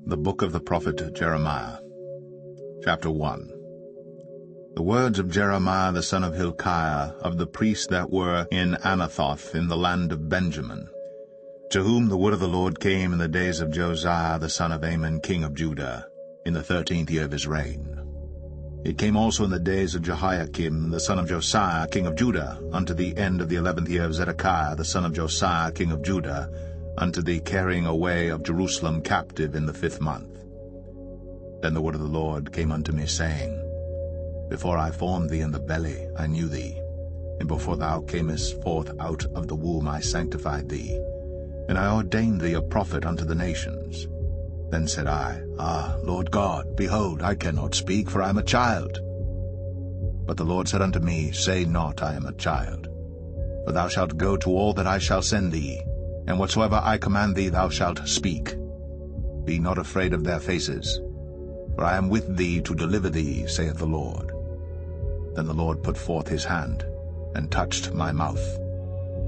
The book of the prophet Jeremiah. Chapter 1. The words of Jeremiah the son of Hilkiah, of the priests that were in Anathoth in the land of Benjamin, to whom the word of the Lord came in the days of Josiah the son of Amon king of Judah, in the 13th year of his reign. It came also in the days of Jehoiakim the son of Josiah king of Judah, unto the end of the 11th year of Zedekiah the son of Josiah king of Judah, unto the carrying away of Jerusalem captive in the 5th month. Then the word of the Lord came unto me, saying, Before I formed thee in the belly I knew thee, and before thou camest forth out of the womb I sanctified thee, and I ordained thee a prophet unto the nations. Then said I, Ah, Lord God, behold, I cannot speak, for I am a child. But the Lord said unto me, Say not, I am a child, for thou shalt go to all that I shall send thee, and whatsoever I command thee thou shalt speak. Be not afraid of their faces, for I am with thee to deliver thee, saith the Lord. Then the Lord put forth his hand, and touched my mouth.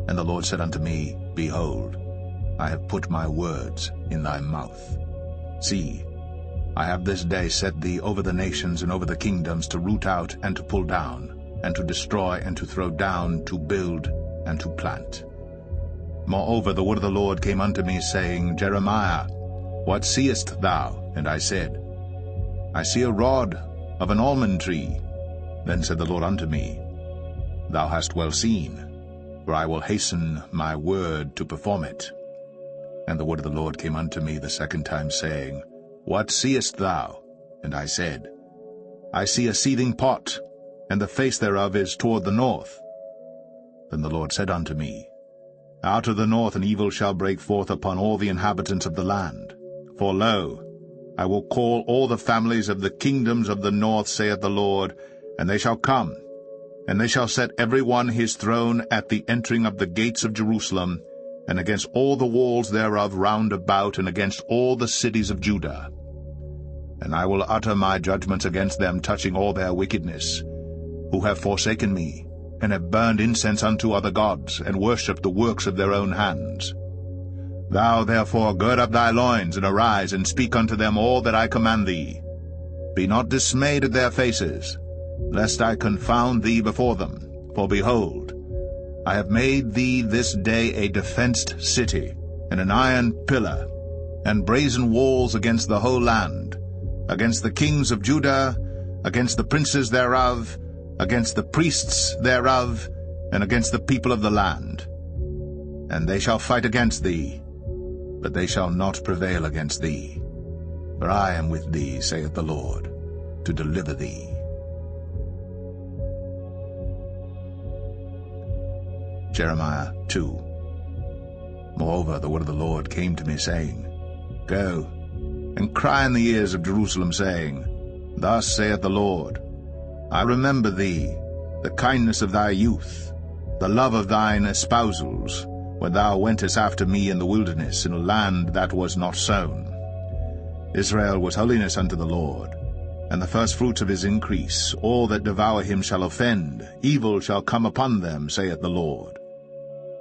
And the Lord said unto me, Behold, I have put my words in thy mouth. See, I have this day set thee over the nations and over the kingdoms, to root out and to pull down, and to destroy and to throw down, to build and to plant. Moreover, the word of the Lord came unto me, saying, Jeremiah, what seest thou? And I said, I see a rod of an almond tree. Then said the Lord unto me, Thou hast well seen, for I will hasten my word to perform it. And the word of the Lord came unto me the second time, saying, What seest thou? And I said, I see a seething pot, and the face thereof is toward the north. Then the Lord said unto me, Out of the north an evil shall break forth upon all the inhabitants of the land. For lo, I will call all the families of the kingdoms of the north, saith the Lord, and they shall come, and they shall set every one his throne at the entering of the gates of Jerusalem, and against all the walls thereof round about, and against all the cities of Judah. And I will utter my judgments against them touching all their wickedness, who have forsaken me, and have burned incense unto other gods, and worshipped the works of their own hands. Thou therefore gird up thy loins, and arise, and speak unto them all that I command thee. Be not dismayed at their faces, lest I confound thee before them. For behold, I have made thee this day a defenced city, and an iron pillar, and brazen walls against the whole land, against the kings of Judah, against the princes thereof, against the priests thereof, and against the people of the land. And they shall fight against thee, but they shall not prevail against thee. For I am with thee, saith the Lord, to deliver thee. Jeremiah 2. Moreover, the word of the Lord came to me, saying, Go, and cry in the ears of Jerusalem, saying, Thus saith the Lord, I remember thee, the kindness of thy youth, the love of thine espousals, when thou wentest after me in the wilderness, in a land that was not sown. Israel was holiness unto the Lord, and the firstfruits of his increase. All that devour him shall offend, evil shall come upon them, saith the Lord.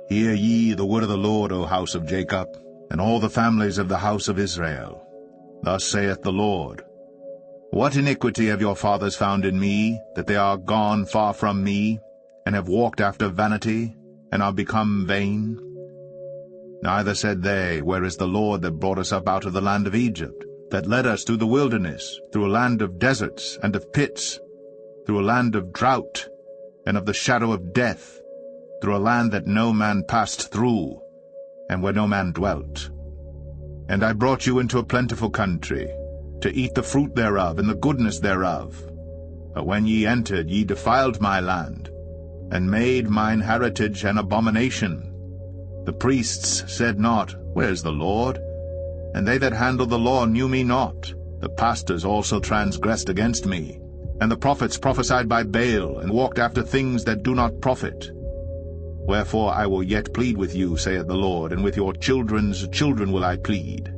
Hear ye the word of the Lord, O house of Jacob, and all the families of the house of Israel. Thus saith the Lord, What iniquity have your fathers found in me, that they are gone far from me, and have walked after vanity, and are become vain? Neither said they, Where is the Lord that brought us up out of the land of Egypt, that led us through the wilderness, through a land of deserts and of pits, through a land of drought and of the shadow of death, through a land that no man passed through, and where no man dwelt? And I brought you into a plentiful country, to eat the fruit thereof and the goodness thereof. But when ye entered, ye defiled my land, and made mine heritage an abomination. The priests said not, Where is the Lord? And they that handled the law knew me not. The pastors also transgressed against me, and the prophets prophesied by Baal, and walked after things that do not profit. Wherefore I will yet plead with you, saith the Lord, and with your children's children will I plead.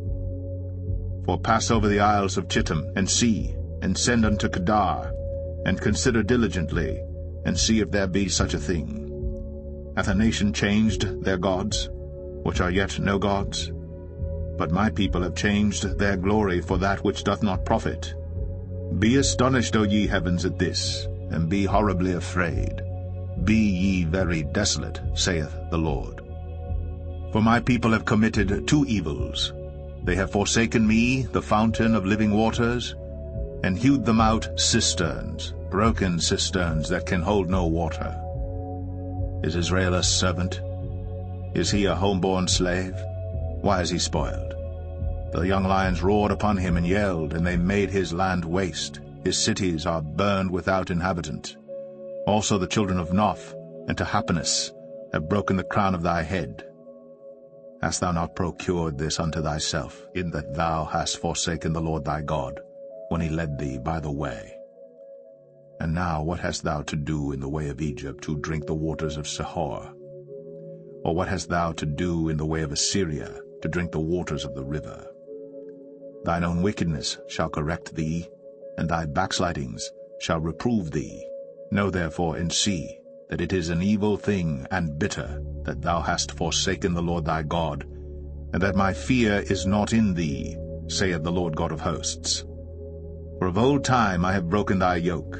For pass over the isles of Chittim, and see, and send unto Kedar, and consider diligently, and see if there be such a thing. Hath a nation changed their gods, which are yet no gods? But my people have changed their glory for that which doth not profit. Be astonished, O ye heavens, at this, and be horribly afraid. Be ye very desolate, saith the Lord. For my people have committed two evils. They have forsaken me, the fountain of living waters, and hewed them out cisterns, broken cisterns that can hold no water. Is Israel a servant? Is he a homeborn slave? Why is he spoiled? The young lions roared upon him and yelled, and they made his land waste. His cities are burned without inhabitant. Also the children of Noph and Tahpanhes have broken the crown of thy head. Hast thou not procured this unto thyself, in that thou hast forsaken the Lord thy God, when he led thee by the way? And now what hast thou to do in the way of Egypt, to drink the waters of Sihor? Or what hast thou to do in the way of Assyria, to drink the waters of the river? Thine own wickedness shall correct thee, and thy backslidings shall reprove thee. Know therefore and see that it is an evil thing and bitter that thou hast forsaken the Lord thy God, and that my fear is not in thee, saith the Lord God of hosts. For of old time I have broken thy yoke,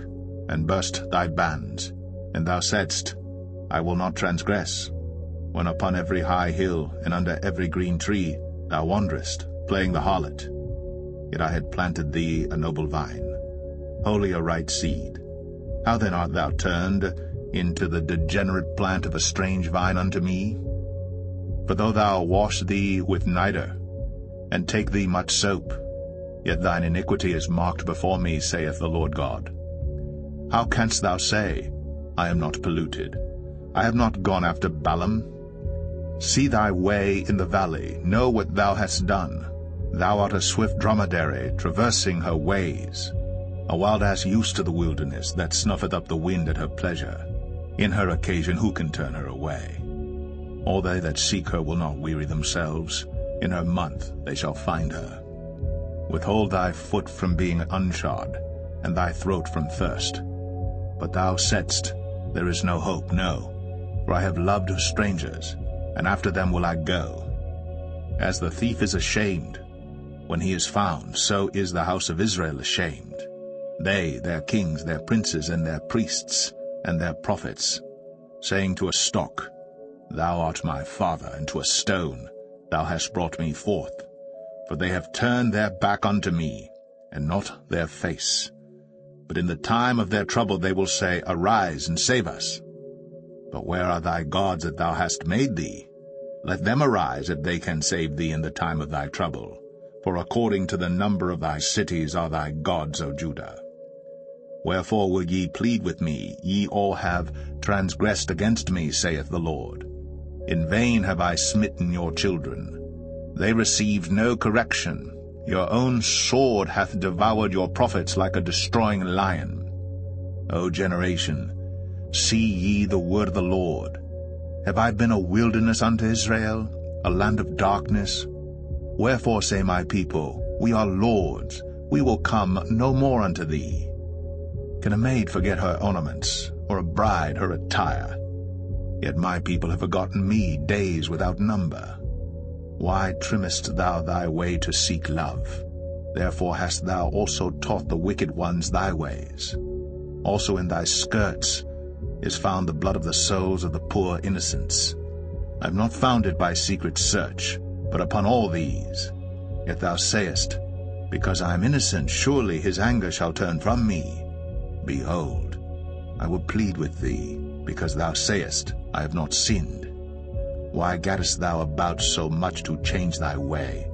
and burst thy bands, and thou saidst, I will not transgress, when upon every high hill and under every green tree thou wanderest, playing the harlot. Yet I had planted thee a noble vine, wholly a right seed. How then art thou turned into the degenerate plant of a strange vine unto me? For though thou wash thee with nitre, and take thee much soap, yet thine iniquity is marked before me, saith the Lord God. How canst thou say, I am not polluted? I have not gone after Balaam. See thy way in the valley, know what thou hast done. Thou art a swift dromedary, traversing her ways, a wild ass used to the wilderness, that snuffeth up the wind at her pleasure. In her occasion who can turn her away? All they that seek her will not weary themselves. In her month they shall find her. Withhold thy foot from being unshod, and thy throat from thirst. But thou saidst, There is no hope, no, for I have loved strangers, and after them will I go. As the thief is ashamed when he is found, so is the house of Israel ashamed. They, their kings, their princes, and their priests, and their prophets, saying to a stock, Thou art my father, and to a stone, Thou hast brought me forth. For they have turned their back unto me, and not their face. But in the time of their trouble they will say, Arise and save us. But where are thy gods that thou hast made thee? Let them arise, if they can save thee in the time of thy trouble. For according to the number of thy cities are thy gods, O Judah. Wherefore will ye plead with me? Ye all have transgressed against me, saith the Lord. In vain have I smitten your children. They received no correction. Your own sword hath devoured your prophets like a destroying lion. O generation, see ye the word of the Lord. Have I been a wilderness unto Israel, a land of darkness? Wherefore say my people, We are lords, we will come no more unto thee. Can a maid forget her ornaments, or a bride her attire? Yet my people have forgotten me days without number. Why trimmest thou thy way to seek love? Therefore hast thou also taught the wicked ones thy ways. Also in thy skirts is found the blood of the souls of the poor innocents. I have not found it by secret search, but upon all these. Yet thou sayest, Because I am innocent, surely his anger shall turn from me. Behold, I will plead with thee, because thou sayest, I have not sinned. Why gaddest thou about so much to change thy way?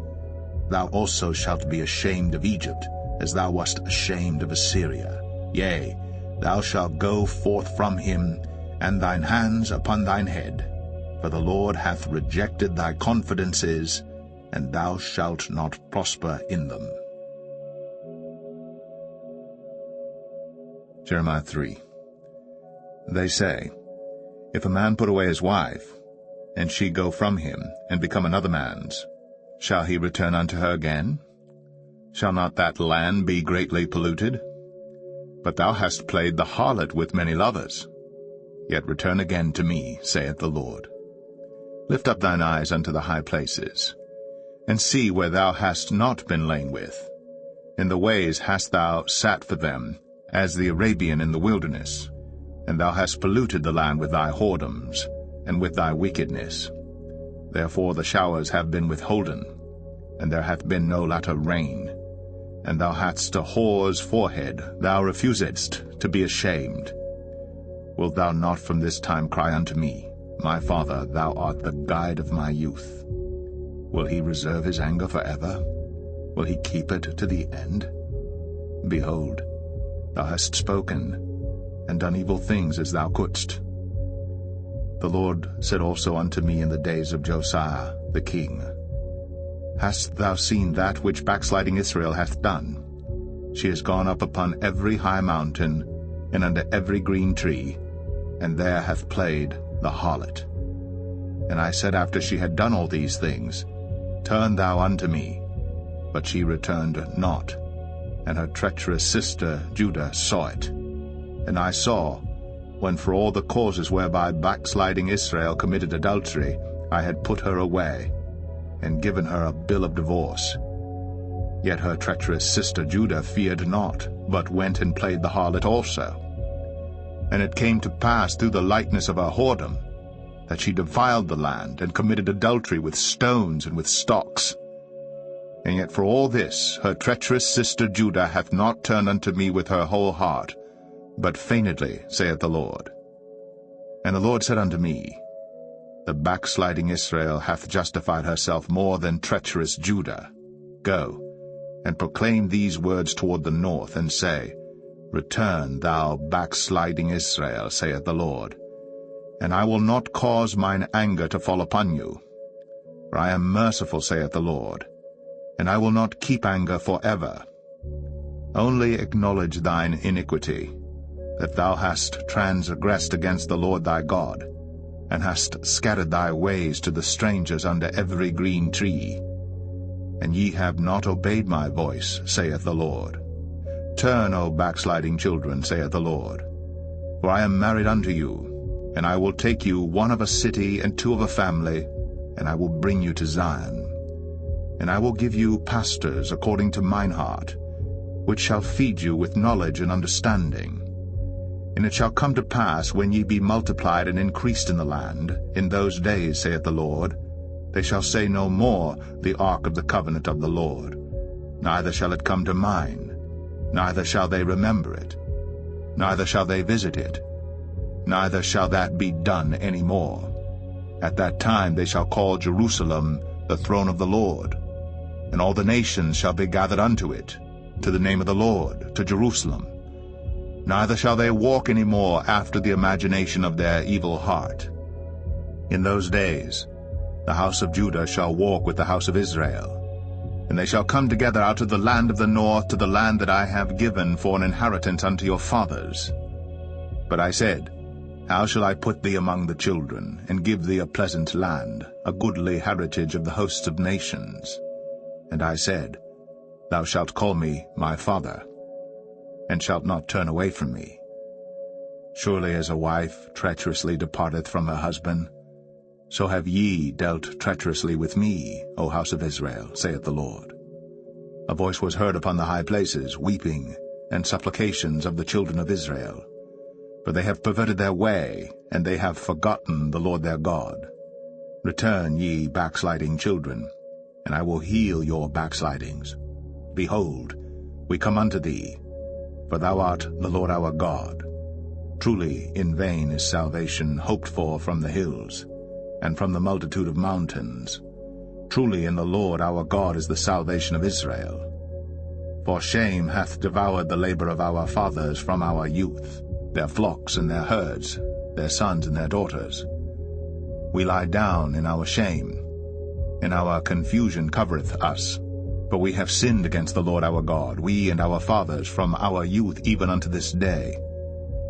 Thou also shalt be ashamed of Egypt, as thou wast ashamed of Assyria. Yea, thou shalt go forth from him, and thine hands upon thine head. For the Lord hath rejected thy confidences, and thou shalt not prosper in them. Jeremiah 3. They say, If a man put away his wife, and she go from him, and become another man's, shall he return unto her again? Shall not that land be greatly polluted? But thou hast played the harlot with many lovers. Yet return again to me, saith the Lord. Lift up thine eyes unto the high places. and see where thou hast not been lain with. In the ways hast thou sat for them, as the Arabian in the wilderness, and thou hast polluted the land with thy whoredoms, and with thy wickedness. Therefore the showers have been withholden, and there hath been no latter rain. And thou hadst a whore's forehead, thou refusedst to be ashamed. Wilt thou not from this time cry unto me, My Father, thou art the guide of my youth? Will he reserve his anger forever? Will he keep it to the end? Behold, thou hast spoken, and done evil things as thou couldst. The Lord said also unto me in the days of Josiah the king, Hast thou seen that which backsliding Israel hath done? She is gone up upon every high mountain, and under every green tree, and there hath played the harlot. And I said after she had done all these things, Turn thou unto me. But she returned not, and her treacherous sister Judah saw it. And I saw, when for all the causes whereby backsliding Israel committed adultery, I had put her away, and given her a bill of divorce. Yet her treacherous sister Judah feared not, but went and played the harlot also. And it came to pass through the lightness of her whoredom, that she defiled the land, and committed adultery with stones and with stocks. And yet for all this her treacherous sister Judah hath not turned unto me with her whole heart, but feignedly, saith the Lord. And the Lord said unto me, The backsliding Israel hath justified herself more than treacherous Judah. Go, and proclaim these words toward the north, and say, Return, thou backsliding Israel, saith the Lord, and I will not cause mine anger to fall upon you. For I am merciful, saith the Lord, and I will not keep anger forever. Only acknowledge thine iniquity, that thou hast transgressed against the Lord thy God, and hast scattered thy ways to the strangers under every green tree. And ye have not obeyed my voice, saith the Lord. Turn, O backsliding children, saith the Lord. For I am married unto you, and I will take you one of a city and two of a family, and I will bring you to Zion. And I will give you pastors according to mine heart, which shall feed you with knowledge and understanding. And it shall come to pass, when ye be multiplied and increased in the land, in those days, saith the Lord, they shall say no more, The ark of the covenant of the Lord. Neither shall it come to mind, neither shall they remember it, neither shall they visit it, neither shall that be done any more. At that time they shall call Jerusalem the throne of the Lord, and all the nations shall be gathered unto it, to the name of the Lord, to Jerusalem. Neither shall they walk any more after the imagination of their evil heart. In those days the house of Judah shall walk with the house of Israel, and they shall come together out of the land of the north to the land that I have given for an inheritance unto your fathers. But I said, How shall I put thee among the children, and give thee a pleasant land, a goodly heritage of the hosts of nations? And I said, Thou shalt call me my father, and shalt not turn away from me. Surely as a wife treacherously departeth from her husband, so have ye dealt treacherously with me, O house of Israel, saith the Lord. A voice was heard upon the high places, weeping, and supplications of the children of Israel. For they have perverted their way, and they have forgotten the Lord their God. Return, ye backsliding children, and I will heal your backslidings. Behold, we come unto thee, for thou art the Lord our God. Truly in vain is salvation hoped for from the hills, and from the multitude of mountains. Truly in the Lord our God is the salvation of Israel. For shame hath devoured the labor of our fathers from our youth, their flocks and their herds, their sons and their daughters. We lie down in our shame, and our confusion covereth us. For we have sinned against the Lord our God, we and our fathers, from our youth even unto this day,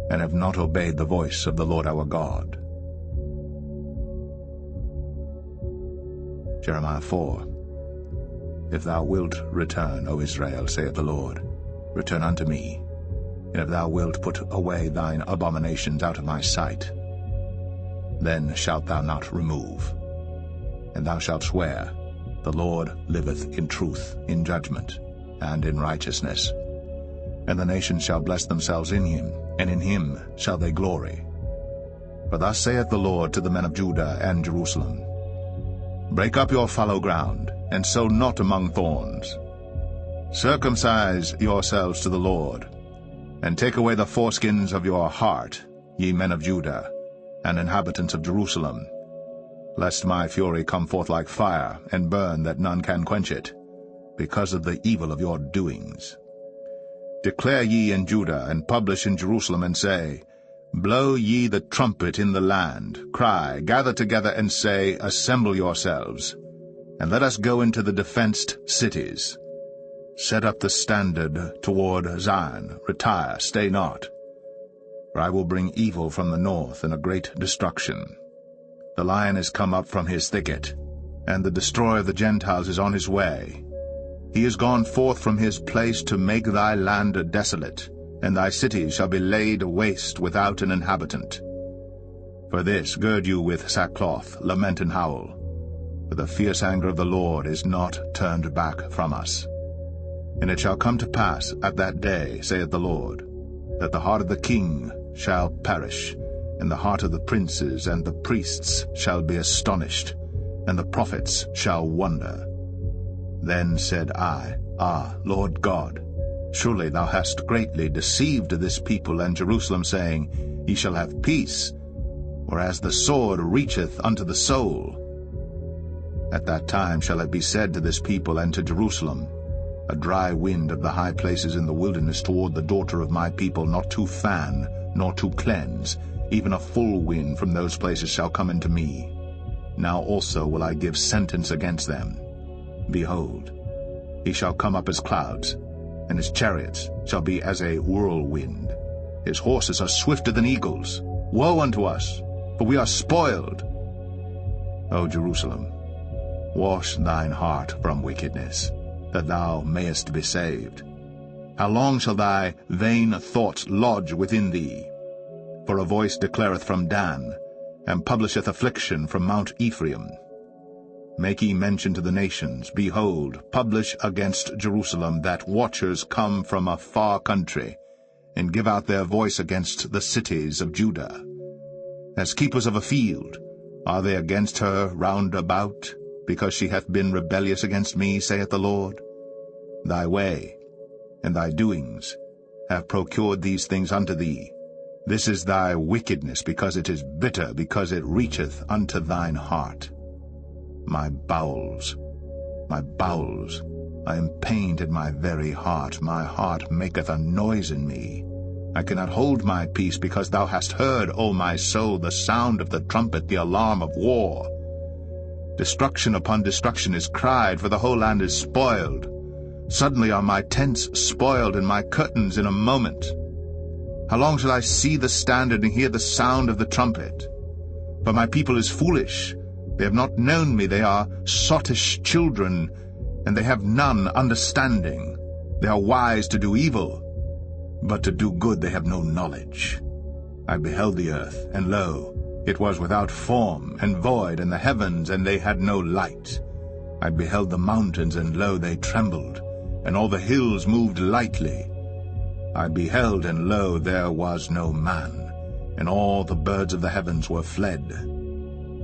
and have not obeyed the voice of the Lord our God. Jeremiah 4. If thou wilt return, O Israel, saith the Lord, return unto me. And if thou wilt put away thine abominations out of my sight, then shalt thou not remove. And thou shalt swear, The Lord liveth in truth, in judgment, and in righteousness. And the nations shall bless themselves in him, and in him shall they glory. For thus saith the Lord to the men of Judah and Jerusalem, Break up your fallow ground, and sow not among thorns. Circumcise yourselves to the Lord, and take away the foreskins of your heart, ye men of Judah, and inhabitants of Jerusalem, lest my fury come forth like fire, and burn that none can quench it, because of the evil of your doings. Declare ye in Judah, and publish in Jerusalem, and say, Blow ye the trumpet in the land, cry, gather together, and say, Assemble yourselves, and let us go into the defenced cities. Set up the standard toward Zion, retire, stay not. For I will bring evil from the north, and a great destruction. The lion is come up from his thicket, and the destroyer of the Gentiles is on his way. He is gone forth from his place to make thy land desolate, and thy cities shall be laid waste without an inhabitant. For this gird you with sackcloth, lament and howl, for the fierce anger of the Lord is not turned back from us. And it shall come to pass at that day, saith the Lord, that the heart of the king shall perish, and the heart of the princes and the priests shall be astonished, and the prophets shall wonder. Then said I, Lord God, surely thou hast greatly deceived this people and Jerusalem, saying, Ye shall have peace, whereas the sword reacheth unto the soul. At that time shall it be said to this people and to Jerusalem, A dry wind of the high places in the wilderness toward the daughter of my people, not to fan, nor to cleanse, even a full wind from those places shall come into me. Now also will I give sentence against them. Behold, he shall come up as clouds, and his chariots shall be as a whirlwind. His horses are swifter than eagles. Woe unto us, for we are spoiled. O Jerusalem, wash thine heart from wickedness, that thou mayest be saved. How long shall thy vain thoughts lodge within thee? For a voice declareth from Dan, and publisheth affliction from Mount Ephraim. Make ye mention to the nations, behold, publish against Jerusalem, that watchers come from a far country, and give out their voice against the cities of Judah. As keepers of a field are they against her round about, because she hath been rebellious against me, saith the Lord. Thy way and thy doings have procured these things unto thee. This is thy wickedness, because it is bitter, because it reacheth unto thine heart. My bowels, I am pained in my very heart. My heart maketh a noise in me. I cannot hold my peace, because thou hast heard, O my soul, the sound of the trumpet, the alarm of war. Destruction upon destruction is cried, for the whole land is spoiled. Suddenly are my tents spoiled, and my curtains in a moment. How long shall I see the standard and hear the sound of the trumpet? For my people is foolish. They have not known me. They are sottish children, and they have none understanding. They are wise to do evil, but to do good they have no knowledge. I beheld the earth, and lo, it was without form and void, and the heavens, and they had no light. I beheld the mountains, and lo, they trembled, and all the hills moved lightly. I beheld, and lo, there was no man, and all the birds of the heavens were fled.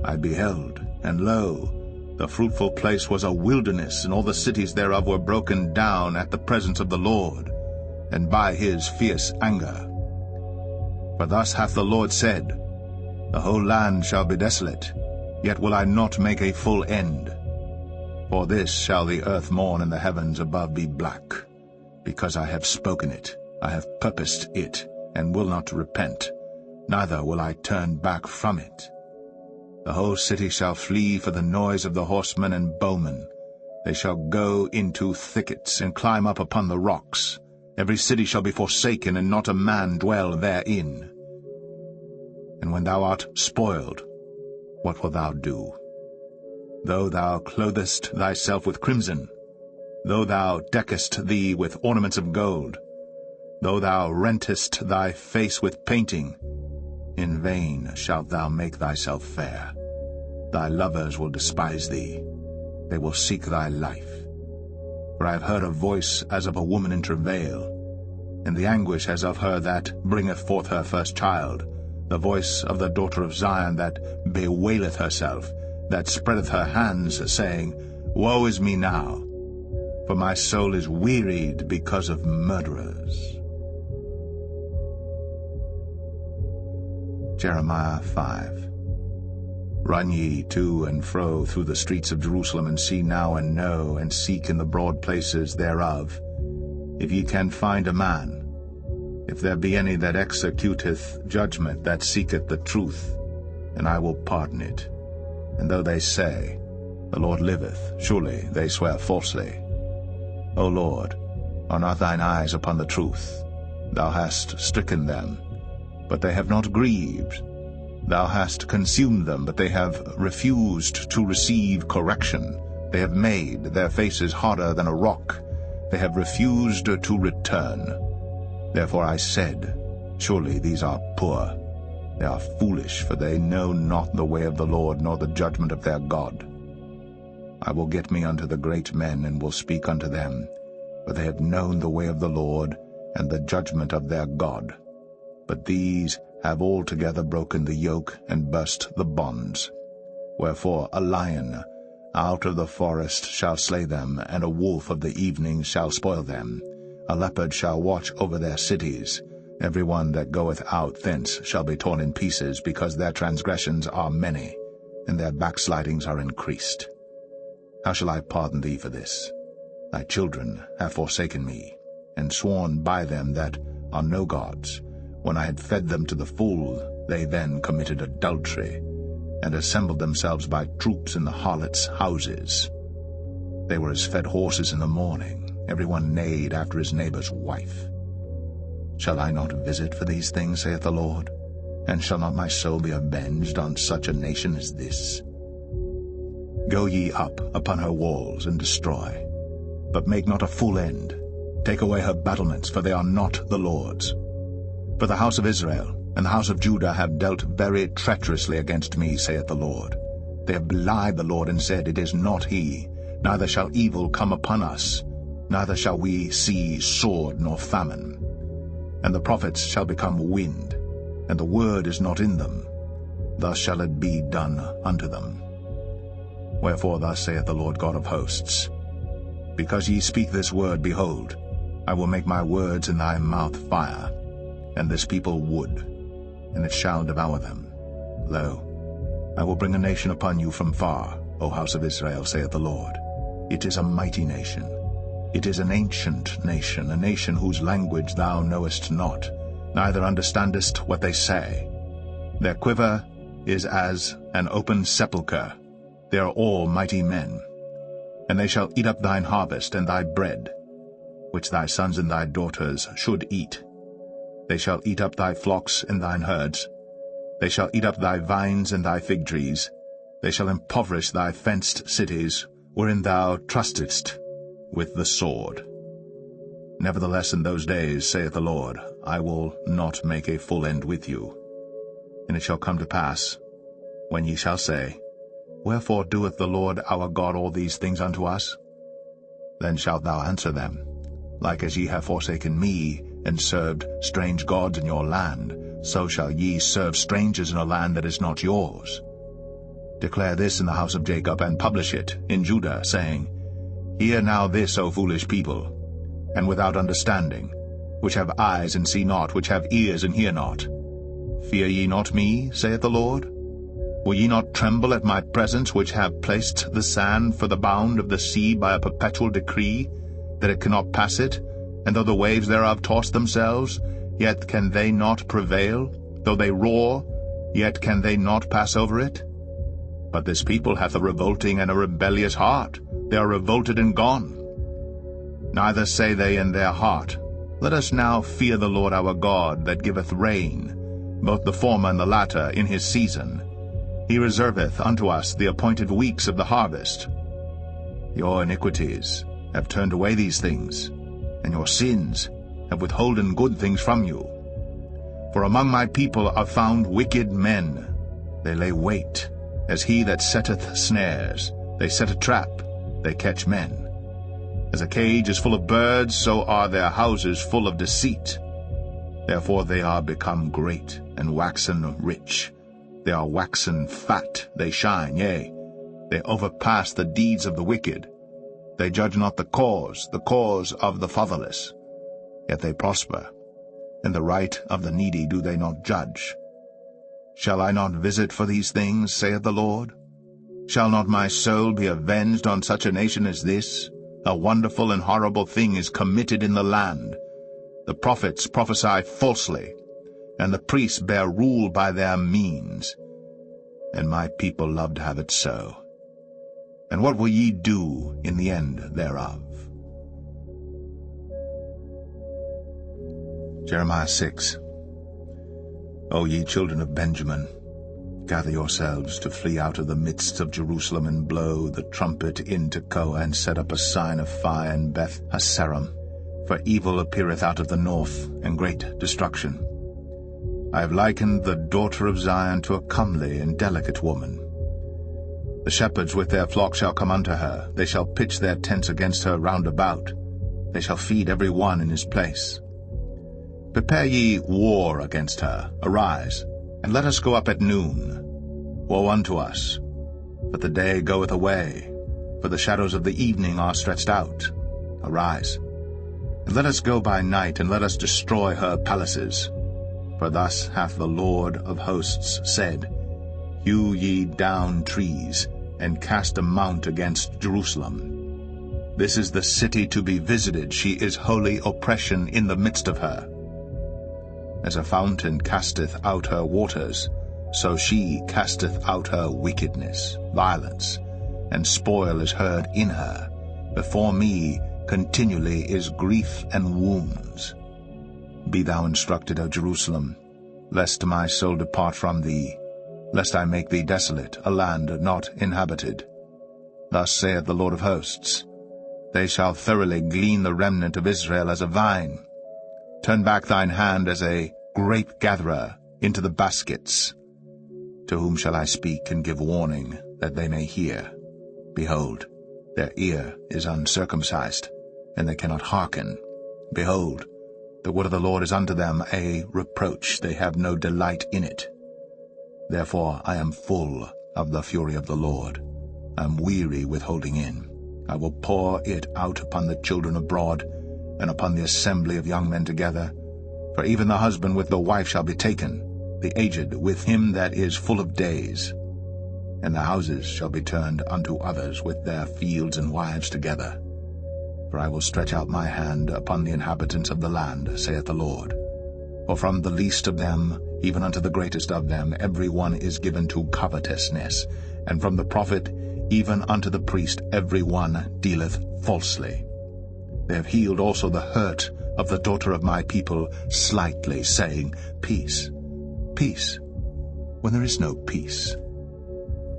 I beheld, and lo, the fruitful place was a wilderness, and all the cities thereof were broken down at the presence of the Lord, and by his fierce anger. For thus hath the Lord said, The whole land shall be desolate, yet will I not make a full end. For this shall the earth mourn, and the heavens above be black, because I have spoken it, I have purposed it, and will not repent, neither will I turn back from it. The whole city shall flee for the noise of the horsemen and bowmen. They shall go into thickets, and climb up upon the rocks. Every city shall be forsaken, and not a man dwell therein. And when thou art spoiled, what wilt thou do? Though thou clothest thyself with crimson, though thou deckest thee with ornaments of gold, though thou rentest thy face with painting, in vain shalt thou make thyself fair. Thy lovers will despise thee. they will seek thy life. For I have heard a voice as of a woman in travail, and the anguish as of her that bringeth forth her first child, the voice of the daughter of Zion that bewaileth herself, that spreadeth her hands, saying, Woe is me now, for my soul is wearied because of murderers. Jeremiah 5. Run ye to and fro through the streets of Jerusalem, and see now and know, and seek in the broad places thereof, if ye can find a man, if there be any that executeth judgment, that seeketh the truth, and I will pardon it. And though they say, The Lord liveth, surely they swear falsely. O Lord, are not thine eyes upon the truth? Thou hast stricken them, but they have not grieved. Thou hast consumed them, but they have refused to receive correction. They have made their faces harder than a rock. They have refused to return. Therefore I said, Surely these are poor. They are foolish, for they know not the way of the Lord, nor the judgment of their God. I will get me unto the great men, and will speak unto them, for they have known the way of the Lord, and the judgment of their God. But these have altogether broken the yoke, and burst the bonds. Wherefore a lion out of the forest shall slay them, and a wolf of the evening shall spoil them. A leopard shall watch over their cities. Every one that goeth out thence shall be torn in pieces, because their transgressions are many, and their backslidings are increased. How shall I pardon thee for this? Thy children have forsaken me, and sworn by them that are no gods. When I had fed them to the full, they then committed adultery, and assembled themselves by troops in the harlots' houses. They were as fed horses in the morning, every one neighed after his neighbor's wife. Shall I not visit for these things, saith the Lord? And shall not my soul be avenged on such a nation as this? Go ye up upon her walls, and destroy, but make not a full end. Take away her battlements, for they are not the Lord's. For the house of Israel and the house of Judah have dealt very treacherously against me, saith the Lord. They have belied the Lord, and said, It is not he, neither shall evil come upon us, neither shall we see sword nor famine. And the prophets shall become wind, and the word is not in them. Thus shall it be done unto them. Wherefore thus saith the Lord God of hosts, Because ye speak this word, behold, I will make my words in thy mouth fire, and this people wood, and it shall devour them. Lo, I will bring a nation upon you from far, O house of Israel, saith the Lord. It is a mighty nation. It is an ancient nation, a nation whose language thou knowest not, neither understandest what they say. Their quiver is as an open sepulchre. They are all mighty men. And they shall eat up thine harvest and thy bread, which thy sons and thy daughters should eat. They shall eat up thy flocks and thine herds. They shall eat up thy vines and thy fig trees. They shall impoverish thy fenced cities, wherein thou trustedst, with the sword. Nevertheless in those days, saith the Lord, I will not make a full end with you. And it shall come to pass, when ye shall say, Wherefore doeth the Lord our God all these things unto us? Then shalt thou answer them, Like as ye have forsaken me, and served strange gods in your land, so shall ye serve strangers in a land that is not yours. Declare this in the house of Jacob, and publish it in Judah, saying, Hear now this, O foolish people, and without understanding, which have eyes and see not, which have ears and hear not. Fear ye not me, saith the Lord? Will ye not tremble at my presence, which have placed the sand for the bound of the sea by a perpetual decree, that it cannot pass it? And though the waves thereof toss themselves, yet can they not prevail. Though they roar, yet can they not pass over it. But this people hath a revolting and a rebellious heart. They are revolted and gone. Neither say they in their heart, Let us now fear the Lord our God, that giveth rain, both the former and the latter, in his season. He reserveth unto us the appointed weeks of the harvest. Your iniquities have turned away these things, and your sins have withholden good things from you. For among my people are found wicked men. They lay wait, as he that setteth snares. They set a trap, they catch men. As a cage is full of birds, so are their houses full of deceit. Therefore they are become great, and waxen rich. They are waxen fat, they shine, yea, they overpass the deeds of the wicked. They judge not the cause of the fatherless. Yet they prosper, and the right of the needy do they not judge. Shall I not visit for these things, saith the Lord? Shall not my soul be avenged on such a nation as this? A wonderful and horrible thing is committed in the land. The prophets prophesy falsely, and the priests bear rule by their means. And my people love to have it so. And what will ye do in the end thereof? Jeremiah 6. O ye children of Benjamin, gather yourselves to flee out of the midst of Jerusalem, and blow the trumpet in Tekoa, and set up a sign of fire in Beth Hasaram. For evil appeareth out of the north, and great destruction. I have likened the daughter of Zion to a comely and delicate woman. The shepherds with their flock shall come unto her. They shall pitch their tents against her round about. They shall feed every one in his place. Prepare ye war against her. Arise, and let us go up at noon. Woe unto us! For the day goeth away, for the shadows of the evening are stretched out. Arise, and let us go by night, and let us destroy her palaces. For thus hath the Lord of hosts said, Hew ye down trees, and cast a mount against Jerusalem. This is the city to be visited. She is holy oppression in the midst of her. As a fountain casteth out her waters, so she casteth out her wickedness, violence, and spoil is heard in her. Before me continually is grief and wounds. Be thou instructed, O Jerusalem, lest my soul depart from thee, lest I make thee desolate, a land not inhabited. Thus saith the Lord of hosts, They shall thoroughly glean the remnant of Israel as a vine. Turn back thine hand as a grape-gatherer into the baskets. To whom shall I speak and give warning, that they may hear? Behold, their ear is uncircumcised, and they cannot hearken. Behold, the word of the Lord is unto them a reproach. They have no delight in it. Therefore I am full of the fury of the Lord. I am weary with holding in. I will pour it out upon the children abroad, and upon the assembly of young men together. For even the husband with the wife shall be taken, the aged with him that is full of days. And the houses shall be turned unto others with their fields and wives together. For I will stretch out my hand upon the inhabitants of the land, saith the Lord. For from the least of them, even unto the greatest of them, every one is given to covetousness, and from the prophet even unto the priest every one dealeth falsely. They have healed also the hurt of the daughter of my people slightly, saying, Peace, peace, when there is no peace.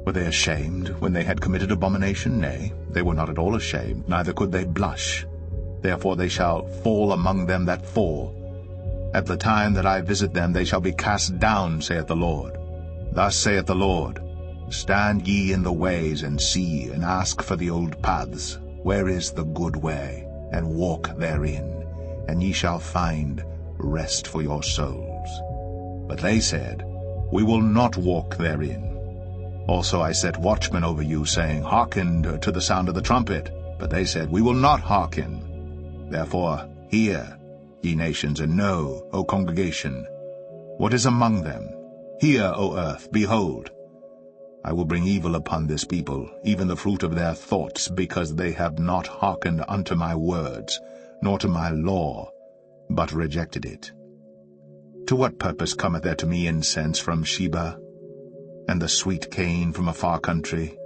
Were they ashamed when they had committed abomination? Nay, they were not at all ashamed, neither could they blush. Therefore they shall fall among them that fall. At the time that I visit them they shall be cast down, saith the Lord. Thus saith the Lord, Stand ye in the ways, and see, and ask for the old paths, where is the good way, and walk therein, and ye shall find rest for your souls. But they said, We will not walk therein. Also I set watchmen over you, saying, Hearken to the sound of the trumpet. But they said, We will not hearken. Therefore hear, ye nations, and know, O congregation, what is among them. Hear, O earth, behold. I will bring evil upon this people, even the fruit of their thoughts, because they have not hearkened unto my words, nor to my law, but rejected it. To what purpose cometh there to me incense from Sheba, and the sweet cane from a far country?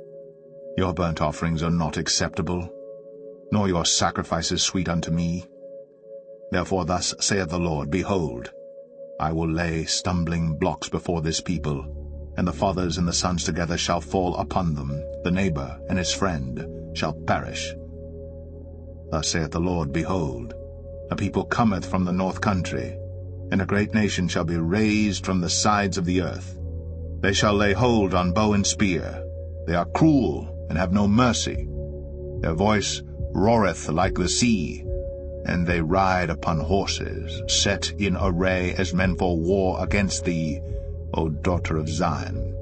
Your burnt offerings are not acceptable, nor your sacrifices sweet unto me. Therefore thus saith the Lord, Behold, I will lay stumbling blocks before this people, and the fathers and the sons together shall fall upon them. The neighbor and his friend shall perish. Thus saith the Lord, Behold, a people cometh from the north country, and a great nation shall be raised from the sides of the earth. They shall lay hold on bow and spear. They are cruel, and have no mercy. Their voice roareth like the sea, and they ride upon horses, set in array as men for war against thee, O daughter of Zion.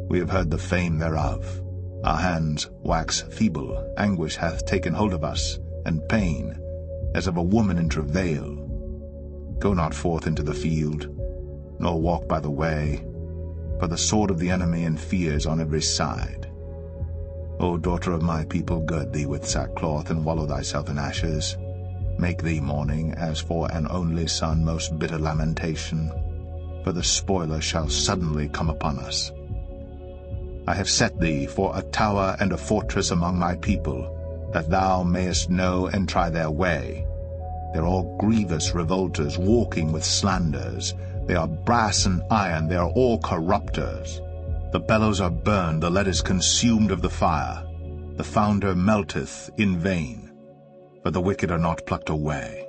We have heard the fame thereof. Our hands wax feeble, anguish hath taken hold of us, and pain, as of a woman in travail. Go not forth into the field, nor walk by the way, for the sword of the enemy and fears on every side. O daughter of my people, gird thee with sackcloth, and wallow thyself in ashes. Make thee mourning, as for an only son, most bitter lamentation, for the spoiler shall suddenly come upon us. I have set thee for a tower and a fortress among my people, that thou mayest know and try their way. They are all grievous revolters, walking with slanders. They are brass and iron, they are all corrupters. The bellows are burned, the lead is consumed of the fire. The founder melteth in vain, but the wicked are not plucked away.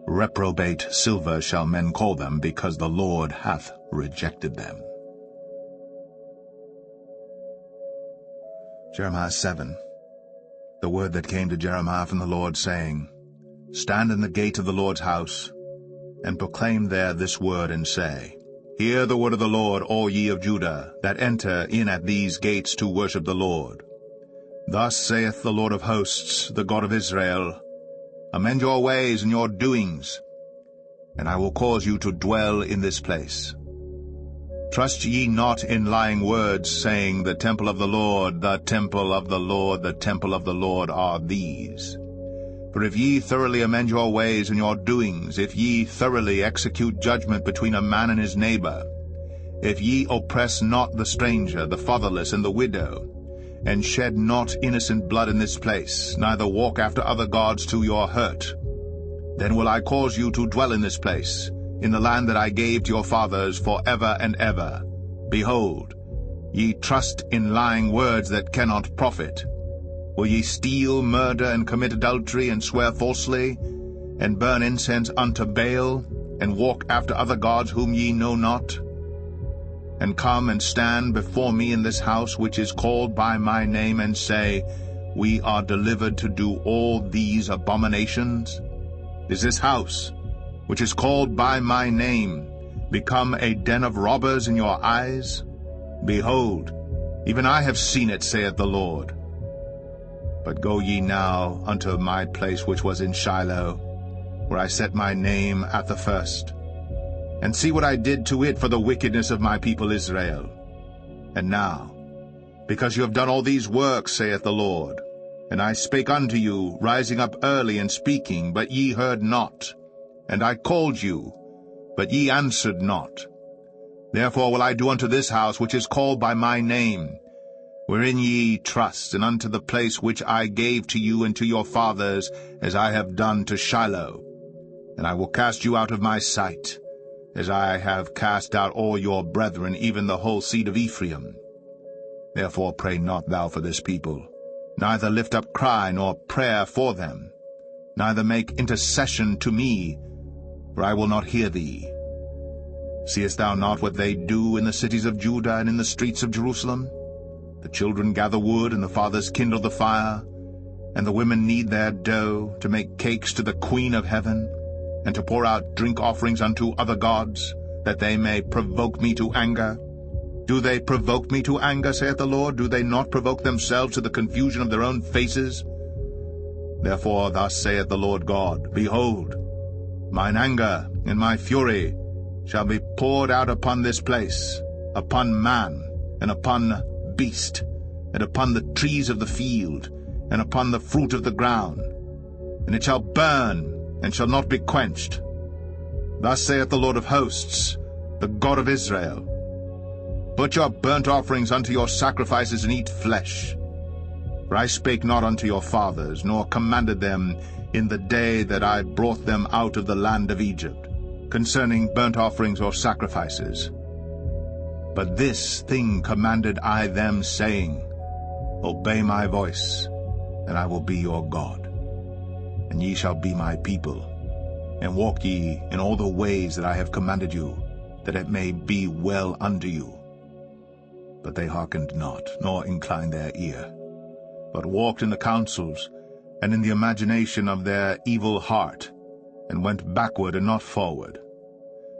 Reprobate silver shall men call them, because the Lord hath rejected them. Jeremiah 7. The word that came to Jeremiah from the Lord, saying, Stand in the gate of the Lord's house, and proclaim there this word, and say, Hear the word of the Lord, all ye of Judah, that enter in at these gates to worship the Lord. Thus saith the Lord of hosts, the God of Israel, Amend your ways and your doings, and I will cause you to dwell in this place. Trust ye not in lying words, saying, The temple of the Lord, the temple of the Lord, the temple of the Lord are these. For if ye thoroughly amend your ways and your doings, if ye thoroughly execute judgment between a man and his neighbor, if ye oppress not the stranger, the fatherless, and the widow, and shed not innocent blood in this place, neither walk after other gods to your hurt, then will I cause you to dwell in this place, in the land that I gave to your fathers for ever and ever. Behold, ye trust in lying words that cannot profit. Will ye steal, murder, and commit adultery, and swear falsely, and burn incense unto Baal, and walk after other gods whom ye know not? And come and stand before me in this house which is called by my name, and say, We are delivered to do all these abominations? Is this house, which is called by my name, become a den of robbers in your eyes? Behold, even I have seen it, saith the Lord. But go ye now unto my place which was in Shiloh, where I set my name at the first, and see what I did to it for the wickedness of my people Israel. And now, because you have done all these works, saith the Lord, and I spake unto you, rising up early and speaking, but ye heard not, and I called you, but ye answered not. Therefore will I do unto this house which is called by my name, wherein ye trust, and unto the place which I gave to you and to your fathers, as I have done to Shiloh. And I will cast you out of my sight, as I have cast out all your brethren, even the whole seed of Ephraim. Therefore pray not thou for this people, neither lift up cry nor prayer for them, neither make intercession to me, for I will not hear thee. Seest thou not what they do in the cities of Judah and in the streets of Jerusalem? The children gather wood, and the fathers kindle the fire, and the women knead their dough, to make cakes to the Queen of heaven, and to pour out drink offerings unto other gods, that they may provoke me to anger. Do they provoke me to anger, saith the Lord? Do they not provoke themselves to the confusion of their own faces? Therefore thus saith the Lord God, Behold, mine anger and my fury shall be poured out upon this place, upon man, and upon beast, and upon the trees of the field, and upon the fruit of the ground, and it shall burn, and shall not be quenched. Thus saith the Lord of hosts, the God of Israel, Put your burnt offerings unto your sacrifices, and eat flesh. For I spake not unto your fathers, nor commanded them in the day that I brought them out of the land of Egypt, concerning burnt offerings or sacrifices. But this thing commanded I them, saying, Obey my voice, and I will be your God, and ye shall be my people, and walk ye in all the ways that I have commanded you, that it may be well unto you. But they hearkened not, nor inclined their ear. but walked in the counsels, and in the imagination of their evil heart, and went backward and not forward.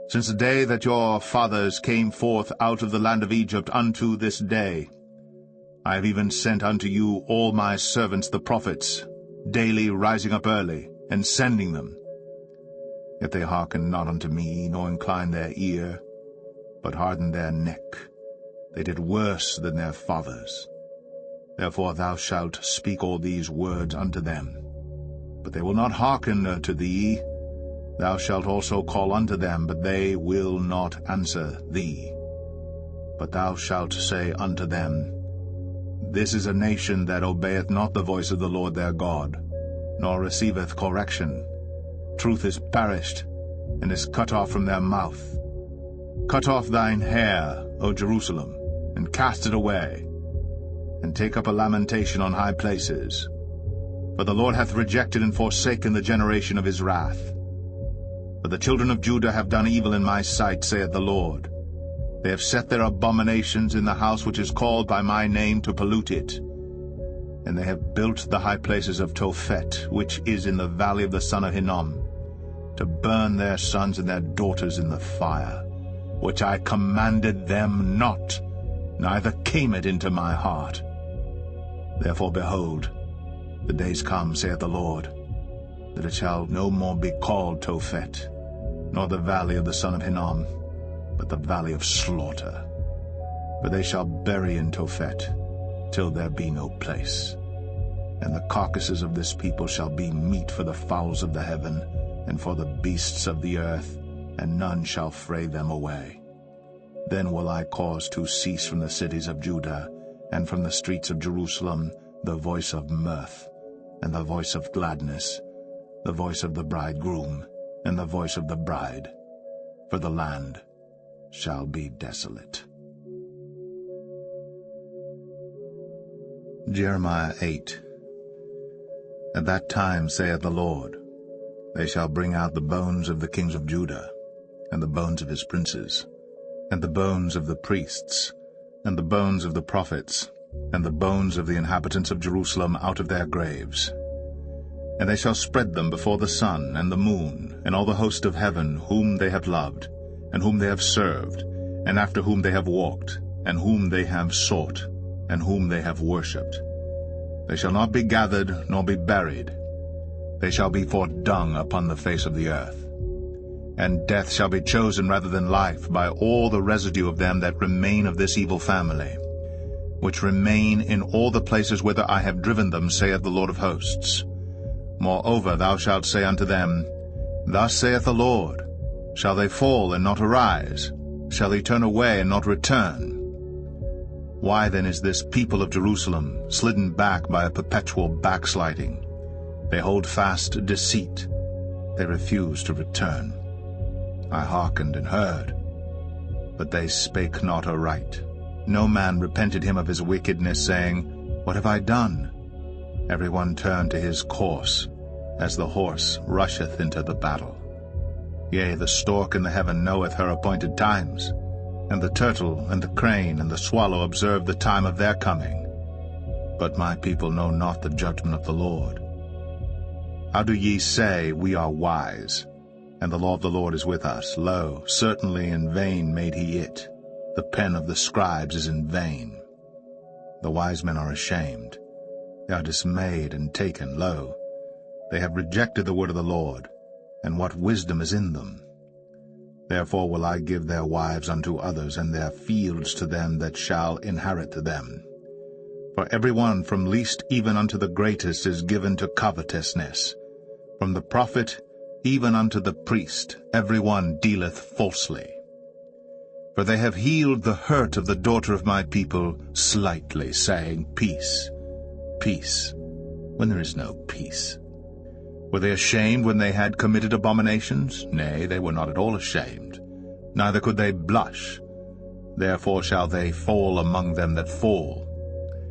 Since the day that your fathers came forth out of the land of Egypt unto this day, I have even sent unto you all my servants the prophets, daily rising up early, and sending them. Yet they hearken not unto me, nor incline their ear, but harden their neck. They did worse than their fathers. Therefore thou shalt speak all these words unto them. But they will not hearken unto thee. Thou shalt also call unto them, but they will not answer thee. But thou shalt say unto them, This is a nation that obeyeth not the voice of the Lord their God, nor receiveth correction. Truth is perished, and is cut off from their mouth. Cut off thine hair, O Jerusalem, and cast it away, and take up a lamentation on high places. For the Lord hath rejected and forsaken the generation of his wrath. For the children of Judah have done evil in my sight, saith the Lord. They have set their abominations in the house which is called by my name to pollute it. And they have built the high places of Tophet, which is in the valley of the son of Hinnom, to burn their sons and their daughters in the fire, which I commanded them not, neither came it into my heart. Therefore, behold, the days come, saith the Lord, that it shall no more be called Tophet, nor the valley of the son of Hinnom, but the valley of slaughter. For they shall bury in Tophet, till there be no place. And the carcasses of this people shall be meat for the fowls of the heaven, and for the beasts of the earth, and none shall fray them away. Then will I cause to cease from the cities of Judah, and from the streets of Jerusalem, the voice of mirth, and the voice of gladness, the voice of the bridegroom, and the voice of the bride, for the land shall be desolate. Jeremiah 8. At that time, saith the Lord, they shall bring out the bones of the kings of Judah, and the bones of his princes, and the bones of the priests, and the bones of the prophets, and the bones of the inhabitants of Jerusalem out of their graves. And they shall spread them before the sun and the moon, and all the host of heaven, whom they have loved, and whom they have served, and after whom they have walked, and whom they have sought, and whom they have worshipped. They shall not be gathered, nor be buried. They shall be for dung upon the face of the earth. And death shall be chosen rather than life by all the residue of them that remain of this evil family, which remain in all the places whither I have driven them, saith the Lord of hosts. Moreover thou shalt say unto them, Thus saith the Lord, Shall they fall and not arise? Shall they turn away and not return? Why then is this people of Jerusalem slidden back by a perpetual backsliding? They hold fast deceit. They refuse to return. I hearkened and heard, but they spake not aright. No man repented him of his wickedness, saying, What have I done? Every one turned to his course, as the horse rusheth into the battle. Yea, the stork in the heaven knoweth her appointed times, and the turtle and the crane and the swallow observe the time of their coming. But my people know not the judgment of the Lord. How do ye say, We are wise, and the law of the Lord is with us? Lo, certainly in vain made he it. The pen of the scribes is in vain. The wise men are ashamed. They are dismayed and taken. Lo, they have rejected the word of the Lord, and what wisdom is in them? Therefore will I give their wives unto others, and their fields to them that shall inherit them. For every one from least even unto the greatest is given to covetousness. From the prophet even unto the priest every one dealeth falsely. For they have healed the hurt of the daughter of my people slightly, saying, Peace, peace, when there is no peace. Were they ashamed when they had committed abominations? Nay, they were not at all ashamed, neither could they blush. Therefore shall they fall among them that fall.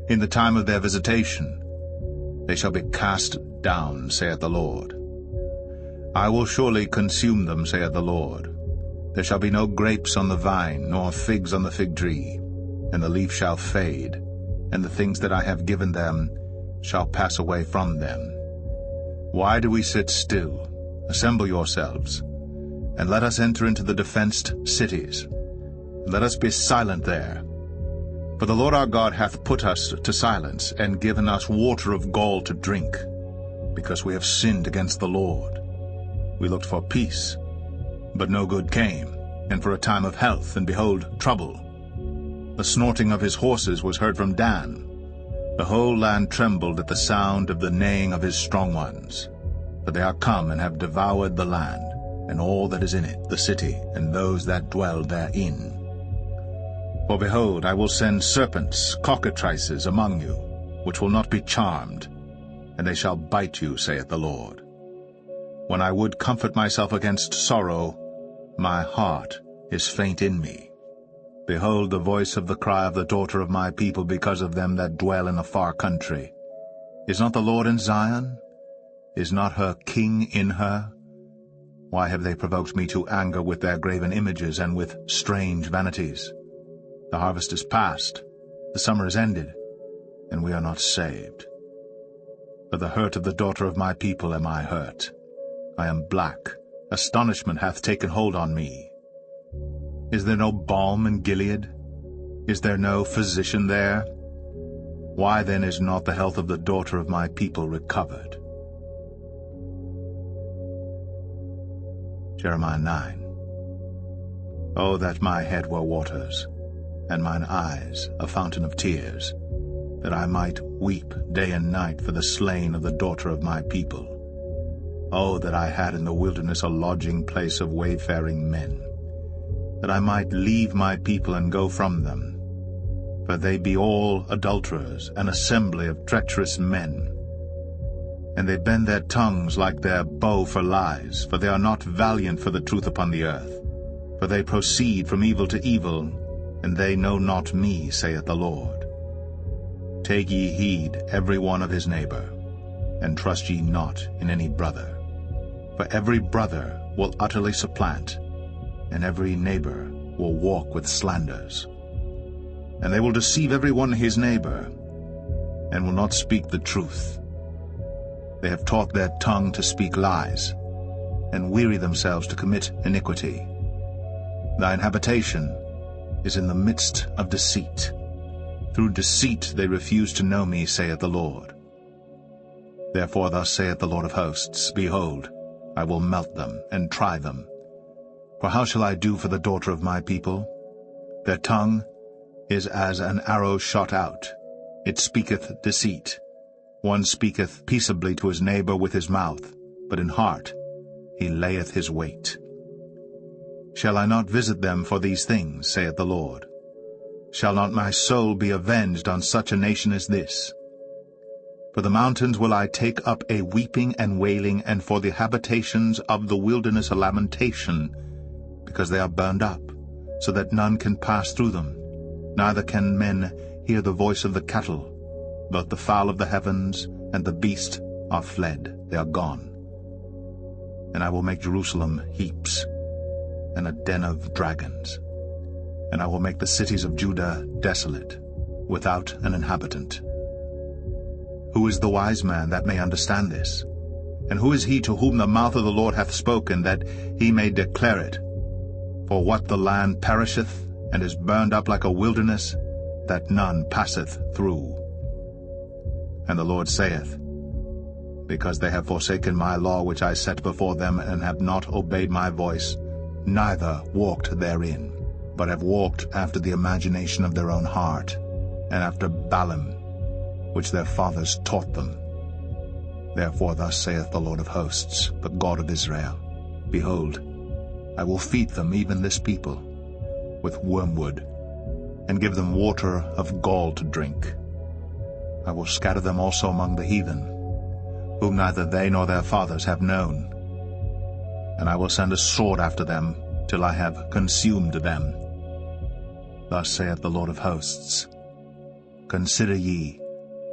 In the time of their visitation they shall be cast down, saith the Lord. I will surely consume them, saith the Lord. There shall be no grapes on the vine, nor figs on the fig tree, and the leaf shall fade, and the things that I have given them shall pass away from them. Why do we sit still? Assemble yourselves, and let us enter into the defenced cities. Let us be silent there. For the Lord our God hath put us to silence, and given us water of gall to drink, because we have sinned against the Lord. We looked for peace, but no good came, and for a time of health, and behold, trouble. The snorting of his horses was heard from Dan. The whole land trembled at the sound of the neighing of his strong ones. For they are come and have devoured the land, and all that is in it, the city, and those that dwell therein. For behold, I will send serpents, cockatrices, among you, which will not be charmed, and they shall bite you, saith the Lord. When I would comfort myself against sorrow, my heart is faint in me. Behold the voice of the cry of the daughter of my people because of them that dwell in a far country. Is not the Lord in Zion? Is not her king in her? Why have they provoked me to anger with their graven images and with strange vanities? The harvest is past, the summer is ended, and we are not saved. For the hurt of the daughter of my people am I hurt. I am black, astonishment hath taken hold on me. Is there no balm in Gilead? Is there no physician there? Why then is not the health of the daughter of my people recovered? Jeremiah 9. Oh, that my head were waters, and mine eyes a fountain of tears, that I might weep day and night for the slain of the daughter of my people. Oh, that I had in the wilderness a lodging place of wayfaring men, that I might leave my people and go from them. For they be all adulterers, an assembly of treacherous men. And they bend their tongues like their bow for lies, for they are not valiant for the truth upon the earth. For they proceed from evil to evil, and they know not me, saith the Lord. Take ye heed every one of his neighbor, and trust ye not in any brother. For every brother will utterly supplant, and every neighbor will walk with slanders. And they will deceive every one his neighbor, and will not speak the truth. They have taught their tongue to speak lies, and weary themselves to commit iniquity. Thine habitation is in the midst of deceit. Through deceit they refuse to know me, saith the Lord. Therefore thus saith the Lord of hosts, Behold, I will melt them, and try them. For how shall I do for the daughter of my people? Their tongue is as an arrow shot out. It speaketh deceit. One speaketh peaceably to his neighbor with his mouth, but in heart he layeth his wait. Shall I not visit them for these things, saith the Lord? Shall not my soul be avenged on such a nation as this? For the mountains will I take up a weeping and wailing, and for the habitations of the wilderness a lamentation, because they are burned up, so that none can pass through them, neither can men hear the voice of the cattle. Both the fowl of the heavens and the beast are fled, they are gone. And I will make Jerusalem heaps, and a den of dragons. And I will make the cities of Judah desolate, without an inhabitant. Who is the wise man that may understand this? And who is he to whom the mouth of the Lord hath spoken, that he may declare it? For what the land perisheth, and is burned up like a wilderness, that none passeth through. And the Lord saith, Because they have forsaken my law which I set before them, and have not obeyed my voice, neither walked therein, but have walked after the imagination of their own heart, and after Balaam, which their fathers taught them. Therefore thus saith the Lord of hosts, the God of Israel, Behold, I will feed them, even this people, with wormwood, and give them water of gall to drink. I will scatter them also among the heathen, whom neither they nor their fathers have known. And I will send a sword after them, till I have consumed them. Thus saith the Lord of hosts, Consider ye,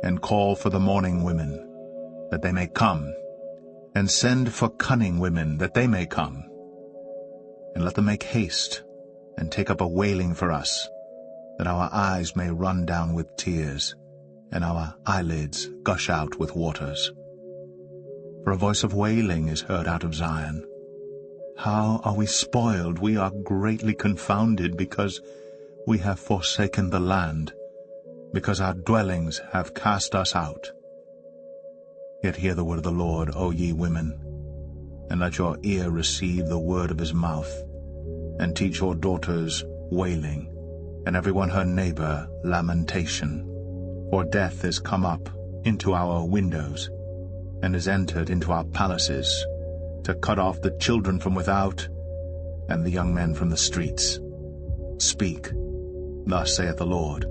and call for the mourning women, that they may come, and send for cunning women, that they may come. And let them make haste, and take up a wailing for us, that our eyes may run down with tears, and our eyelids gush out with waters. For a voice of wailing is heard out of Zion. How are we spoiled! We are greatly confounded, because we have forsaken the land, because our dwellings have cast us out. Yet hear the word of the Lord, O ye women, and let your ear receive the word of his mouth, and teach your daughters wailing, and every one her neighbor lamentation. For death is come up into our windows, and is entered into our palaces, to cut off the children from without, and the young men from the streets. Speak, thus saith the Lord.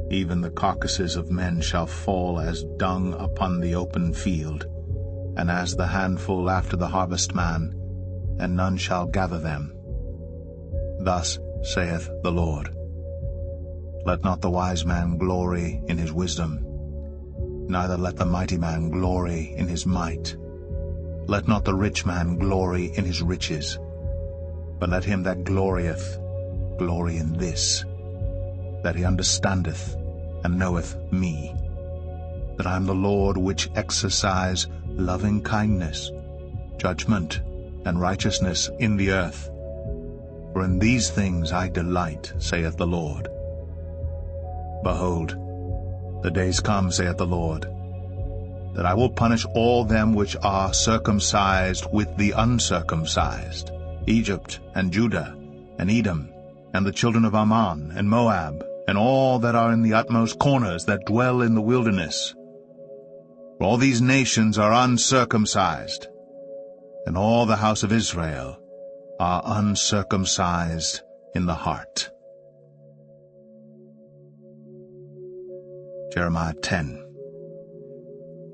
Even the carcasses of men shall fall as dung upon the open field, and as the handful after the harvestman, and none shall gather them. Thus saith the Lord. Let not the wise man glory in his wisdom, neither let the mighty man glory in his might. Let not the rich man glory in his riches, but let him that glorieth glory in this, that he understandeth and knoweth me, that I am the Lord which exercise loving kindness, judgment, and righteousness in the earth. For in these things I delight, saith the Lord. Behold, the days come, saith the Lord, that I will punish all them which are circumcised with the uncircumcised, Egypt, and Judah, and Edom, and the children of Ammon, and Moab, and all that are in the utmost corners that dwell in the wilderness. For all these nations are uncircumcised, and all the house of Israel are uncircumcised in the heart. Jeremiah 10.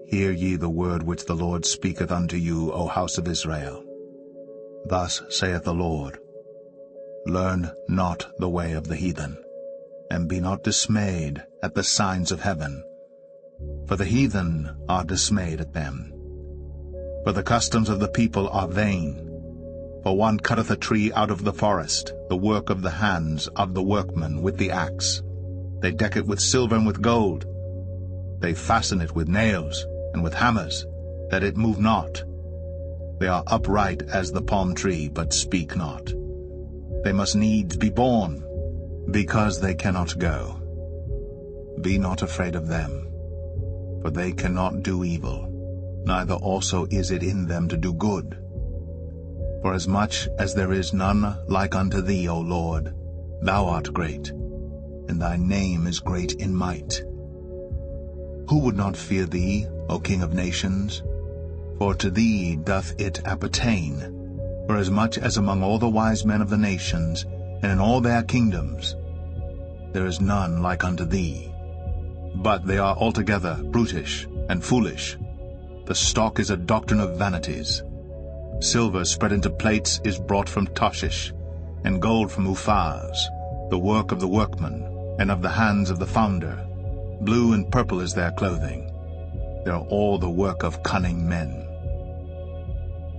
Hear ye the word which the Lord speaketh unto you, O house of Israel. Thus saith the Lord, Learn not the way of the heathen, and be not dismayed at the signs of heaven. For the heathen are dismayed at them. For the customs of the people are vain. For one cutteth a tree out of the forest, the work of the hands of the workman with the axe. They deck it with silver and with gold. They fasten it with nails and with hammers, that it move not. They are upright as the palm tree, but speak not. They must needs be born, because they cannot go. Be not afraid of them, for they cannot do evil, neither also is it in them to do good. For as much as there is none like unto thee, O Lord, thou art great, and thy name is great in might. Who would not fear thee, O King of nations? For to thee doth it appertain. For as much as among all the wise men of the nations, and in all their kingdoms, there is none like unto thee. But they are altogether brutish and foolish. The stock is a doctrine of vanities. Silver spread into plates is brought from Tarshish, and gold from Uphaz, the work of the workman, and of the hands of the founder. Blue and purple is their clothing. They are all the work of cunning men.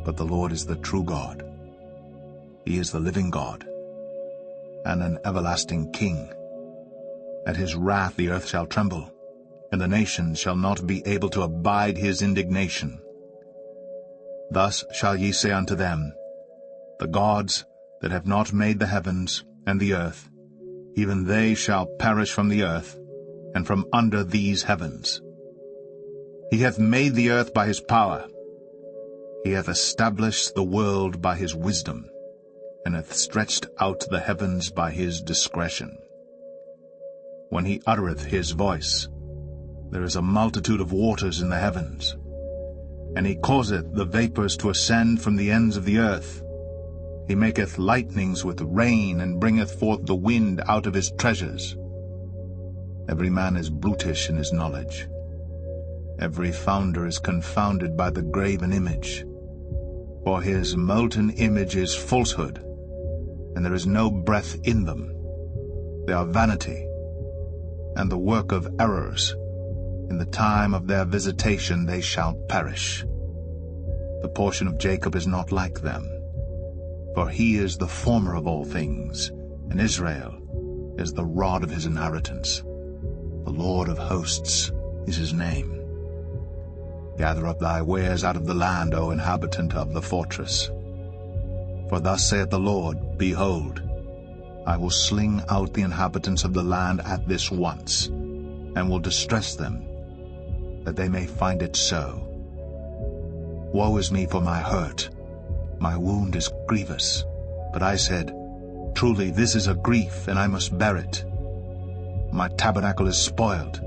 But the Lord is the true God. He is the living God, and an everlasting King. At his wrath the earth shall tremble, and the nations shall not be able to abide his indignation. Thus shall ye say unto them, The gods that have not made the heavens and the earth, even they shall perish from the earth, and from under these heavens. He hath made the earth by his power. He hath established the world by his wisdom, and hath stretched out the heavens by his discretion. When he uttereth his voice, there is a multitude of waters in the heavens. And he causeth the vapors to ascend from the ends of the earth. He maketh lightnings with rain, and bringeth forth the wind out of his treasures. Every man is brutish in his knowledge. Every founder is confounded by the graven image. For his molten image is falsehood, and there is no breath in them. They are vanity, and the work of errors. In the time of their visitation they shall perish. The portion of Jacob is not like them, for he is the former of all things, and Israel is the rod of his inheritance. The Lord of hosts is his name. Gather up thy wares out of the land, O inhabitant of the fortress. For thus saith the Lord, Behold, I will sling out the inhabitants of the land at this once, and will distress them, that they may find it so. Woe is me for my hurt, my wound is grievous. But I said, Truly this is a grief, and I must bear it. My tabernacle is spoiled,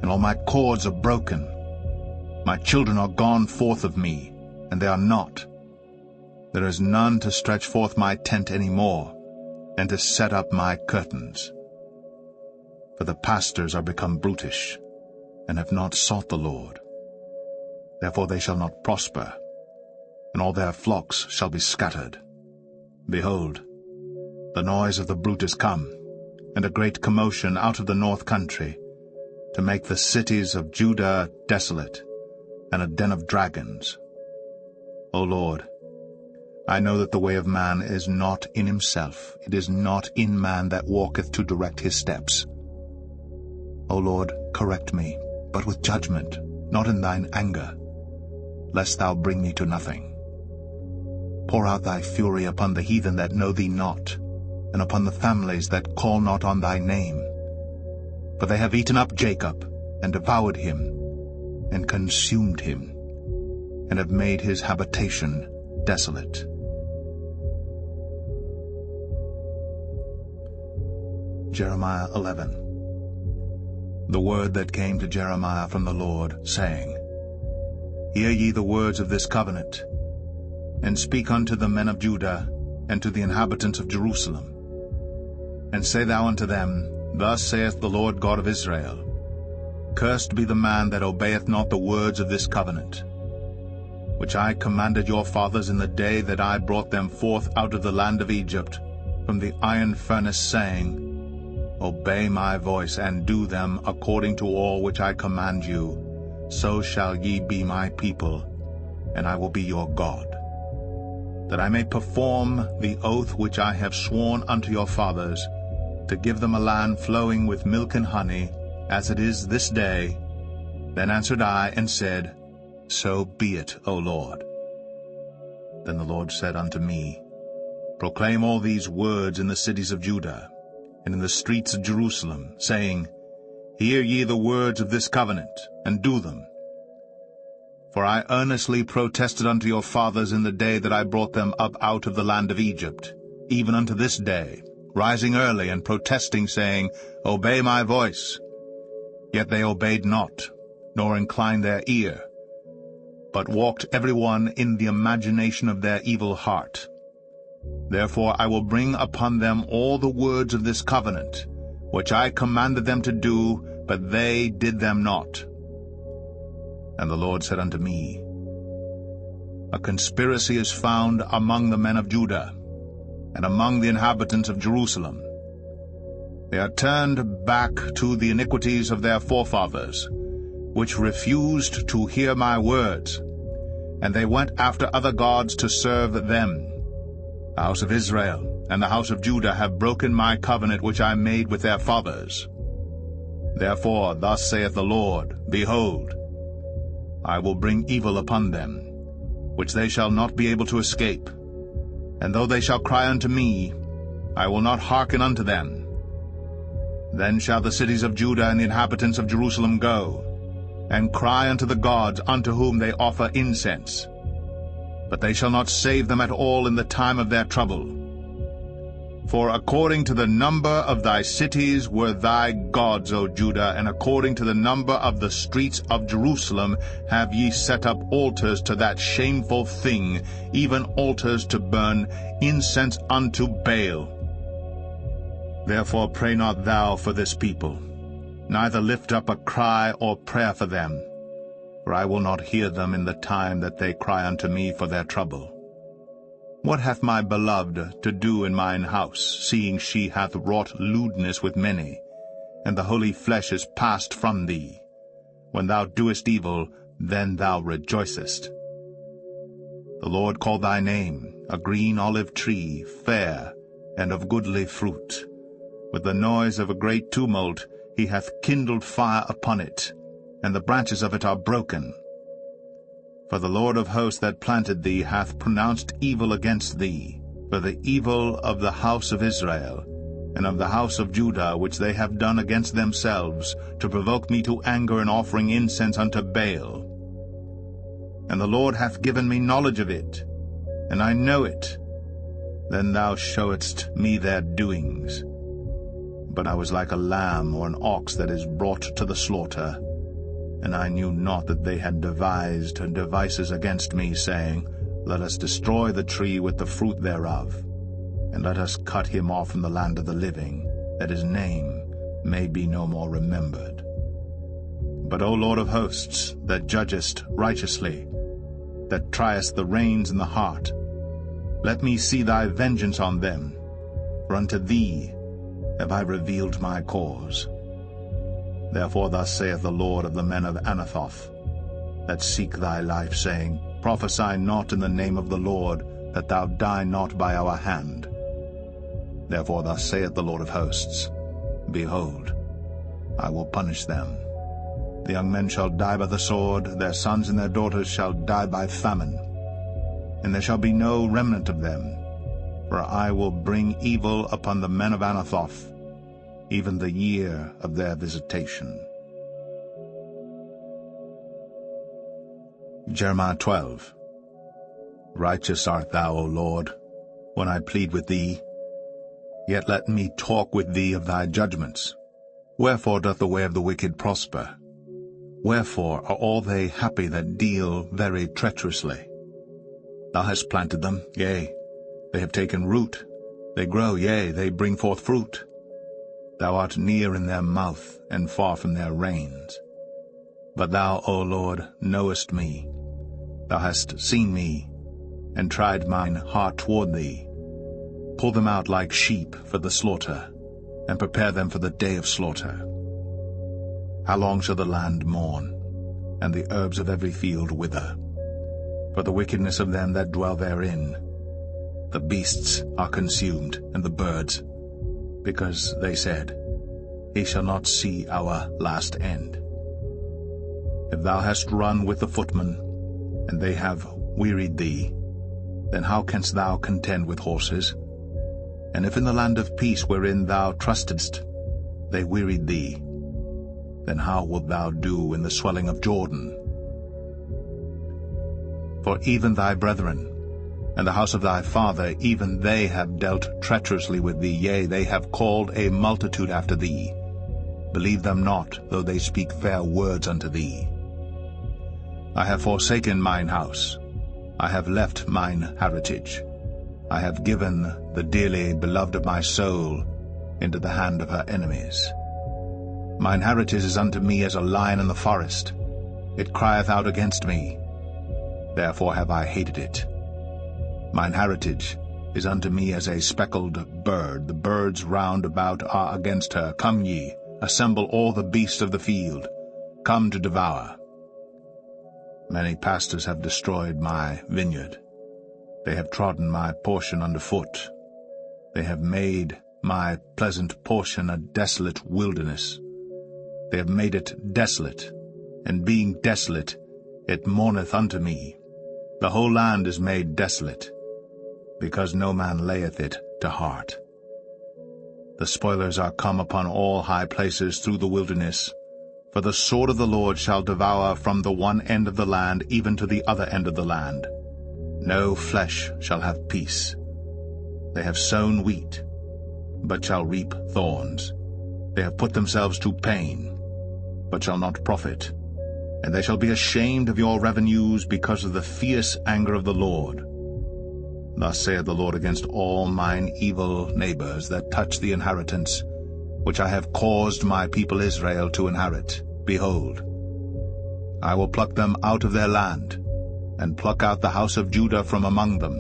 and all my cords are broken. My children are gone forth of me, and they are not. There is none to stretch forth my tent any more, and to set up my curtains. For the pastors are become brutish, and have not sought the Lord. Therefore they shall not prosper, and all their flocks shall be scattered. Behold, the noise of the brute is come, and a great commotion out of the north country, to make the cities of Judah desolate, and a den of dragons. O Lord, I know that the way of man is not in himself. It is not in man that walketh to direct his steps. O Lord, correct me, but with judgment, not in thine anger, lest thou bring me to nothing. Pour out thy fury upon the heathen that know thee not, and upon the families that call not on thy name. For they have eaten up Jacob, and devoured him, and consumed him, and have made his habitation desolate. Jeremiah 11. The word that came to Jeremiah from the Lord, saying, Hear ye the words of this covenant, and speak unto the men of Judah, and to the inhabitants of Jerusalem. And say thou unto them, Thus saith the Lord God of Israel, Cursed be the man that obeyeth not the words of this covenant, which I commanded your fathers in the day that I brought them forth out of the land of Egypt, from the iron furnace, saying, Obey my voice, and do them according to all which I command you. So shall ye be my people, and I will be your God. That I may perform the oath which I have sworn unto your fathers, to give them a land flowing with milk and honey, as it is this day. Then answered I and said, So be it, O Lord. Then the Lord said unto me, Proclaim all these words in the cities of Judah, and in the streets of Jerusalem, saying, Hear ye the words of this covenant, and do them. For I earnestly protested unto your fathers in the day that I brought them up out of the land of Egypt, even unto this day, rising early and protesting, saying, Obey my voice. Yet they obeyed not, nor inclined their ear, but walked every one in the imagination of their evil heart. Therefore I will bring upon them all the words of this covenant, which I commanded them to do, but they did them not. And the Lord said unto me, A conspiracy is found among the men of Judah, and among the inhabitants of Jerusalem. They are turned back to the iniquities of their forefathers, which refused to hear my words, and they went after other gods to serve them. The house of Israel and the house of Judah have broken my covenant which I made with their fathers. Therefore thus saith the Lord, Behold, I will bring evil upon them, which they shall not be able to escape. And though they shall cry unto me, I will not hearken unto them. Then shall the cities of Judah and the inhabitants of Jerusalem go, and cry unto the gods unto whom they offer incense. But they shall not save them at all in the time of their trouble. For according to the number of thy cities were thy gods, O Judah, and according to the number of the streets of Jerusalem have ye set up altars to that shameful thing, even altars to burn incense unto Baal. Therefore pray not thou for this people, neither lift up a cry or prayer for them, for I will not hear them in the time that they cry unto me for their trouble. What hath my beloved to do in mine house, seeing she hath wrought lewdness with many, and the holy flesh is passed from thee? When thou doest evil, then thou rejoicest. The Lord called thy name, a green olive tree, fair, and of goodly fruit. With the noise of a great tumult he hath kindled fire upon it, and the branches of it are broken. For the Lord of hosts that planted thee hath pronounced evil against thee, for the evil of the house of Israel, and of the house of Judah, which they have done against themselves, to provoke me to anger in offering incense unto Baal. And the Lord hath given me knowledge of it, and I know it. Then thou showedst me their doings. But I was like a lamb or an ox that is brought to the slaughter, and I knew not that they had devised devices against me, saying, Let us destroy the tree with the fruit thereof, and let us cut him off from the land of the living, that his name may be no more remembered. But, O Lord of hosts, that judgest righteously, that triest the reins and the heart, let me see thy vengeance on them, for unto thee have I revealed my cause. Therefore thus saith the Lord of the men of Anathoth, that seek thy life, saying, Prophesy not in the name of the Lord, that thou die not by our hand. Therefore thus saith the Lord of hosts, Behold, I will punish them. The young men shall die by the sword, their sons and their daughters shall die by famine, and there shall be no remnant of them. For I will bring evil upon the men of Anathoth, even the year of their visitation. Jeremiah 12. Righteous art thou, O Lord, when I plead with thee. Yet let me talk with thee of thy judgments. Wherefore doth the way of the wicked prosper? Wherefore are all they happy that deal very treacherously? Thou hast planted them, yea, they have taken root. They grow, yea, they bring forth fruit. Thou art near in their mouth, and far from their reins. But thou, O Lord, knowest me. Thou hast seen me, and tried mine heart toward thee. Pull them out like sheep for the slaughter, and prepare them for the day of slaughter. How long shall the land mourn, and the herbs of every field wither? For the wickedness of them that dwell therein. The beasts are consumed, and the birds, because they said, He shall not see our last end. If thou hast run with the footmen, and they have wearied thee, then how canst thou contend with horses? And if in the land of peace wherein thou trustedst they wearied thee, then how wilt thou do in the swelling of Jordan? For even thy brethren, and the house of thy father, even they have dealt treacherously with thee, yea, they have called a multitude after thee. Believe them not, though they speak fair words unto thee. I have forsaken mine house, I have left mine heritage. I have given the dearly beloved of my soul into the hand of her enemies. Mine heritage is unto me as a lion in the forest. It crieth out against me. Therefore have I hated it. Mine heritage is unto me as a speckled bird. The birds round about are against her. Come ye, assemble all the beasts of the field. Come to devour. Many pastors have destroyed my vineyard. They have trodden my portion under foot. They have made my pleasant portion a desolate wilderness. They have made it desolate, and being desolate, it mourneth unto me. The whole land is made desolate, because no man layeth it to heart. The spoilers are come upon all high places through the wilderness, for the sword of the Lord shall devour from the one end of the land even to the other end of the land. No flesh shall have peace. They have sown wheat, but shall reap thorns. They have put themselves to pain, but shall not profit. And they shall be ashamed of your revenues because of the fierce anger of the Lord. Thus saith the Lord against all mine evil neighbors that touch the inheritance, which I have caused my people Israel to inherit. Behold, I will pluck them out of their land, and pluck out the house of Judah from among them.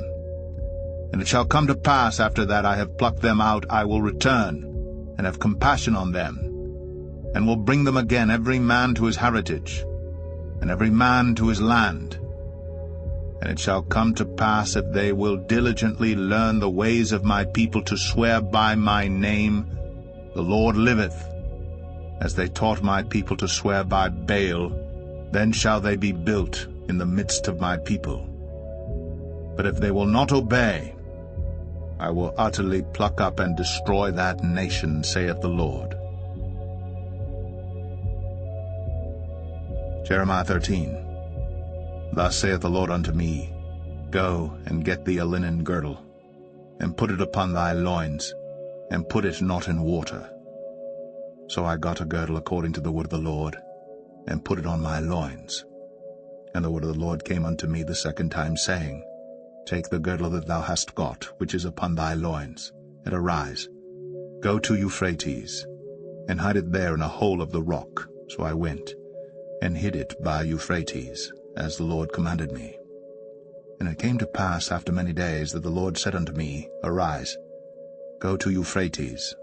And it shall come to pass, after that I have plucked them out, I will return, and have compassion on them, and will bring them again every man to his heritage, and every man to his land. And it shall come to pass, if they will diligently learn the ways of my people, to swear by my name, the Lord liveth, as they taught my people to swear by Baal, then shall they be built in the midst of my people. But if they will not obey, I will utterly pluck up and destroy that nation, saith the Lord. Jeremiah 13. Thus saith the Lord unto me, Go and get thee a linen girdle, and put it upon thy loins, and put it not in water. So I got a girdle according to the word of the Lord, and put it on my loins. And the word of the Lord came unto me the second time, saying, Take the girdle that thou hast got, which is upon thy loins, and arise, go to Euphrates, and hide it there in a hole of the rock. So I went, and hid it by Euphrates, as the Lord commanded me. And it came to pass after many days that the Lord said unto me, Arise, go to Euphrates,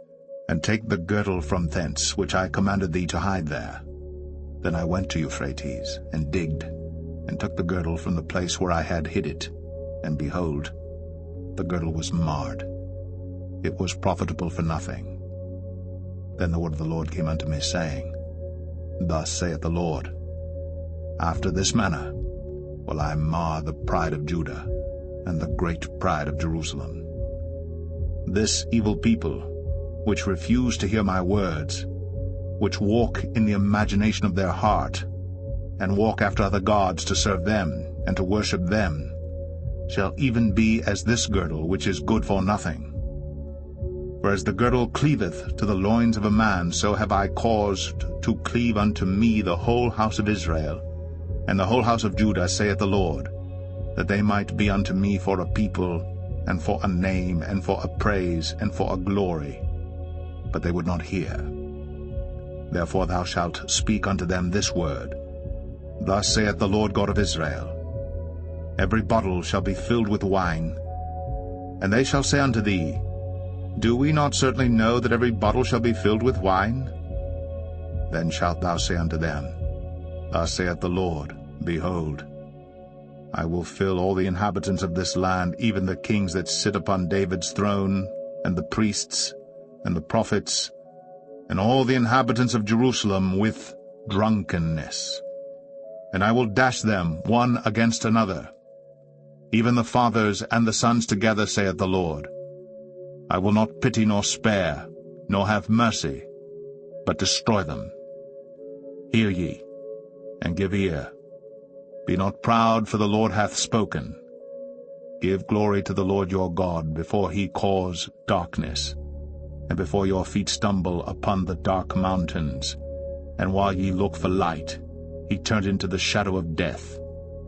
and take the girdle from thence, which I commanded thee to hide there. Then I went to Euphrates, and digged, and took the girdle from the place where I had hid it, and behold, the girdle was marred. It was profitable for nothing. Then the word of the Lord came unto me, saying, Thus saith the Lord, After this manner will I mar the pride of Judah, and the great pride of Jerusalem. This evil people, which refuse to hear my words, which walk in the imagination of their heart, and walk after other gods to serve them, and to worship them, shall even be as this girdle, which is good for nothing. For as the girdle cleaveth to the loins of a man, so have I caused to cleave unto me the whole house of Israel, and the whole house of Judah, saith the Lord, that they might be unto me for a people, and for a name, and for a praise, and for a glory. But they would not hear. Therefore thou shalt speak unto them this word, Thus saith the Lord God of Israel, Every bottle shall be filled with wine. And they shall say unto thee, Do we not certainly know that every bottle shall be filled with wine? Then shalt thou say unto them, Thus saith the Lord, Behold, I will fill all the inhabitants of this land, even the kings that sit upon David's throne, and the priests, and the prophets, and all the inhabitants of Jerusalem with drunkenness. And I will dash them one against another, even the fathers and the sons together, saith the Lord. I will not pity nor spare, nor have mercy, but destroy them. Hear ye, and give ear. Be not proud, for the Lord hath spoken. Give glory to the Lord your God, before he cause darkness, and before your feet stumble upon the dark mountains. And while ye look for light, he turned into the shadow of death,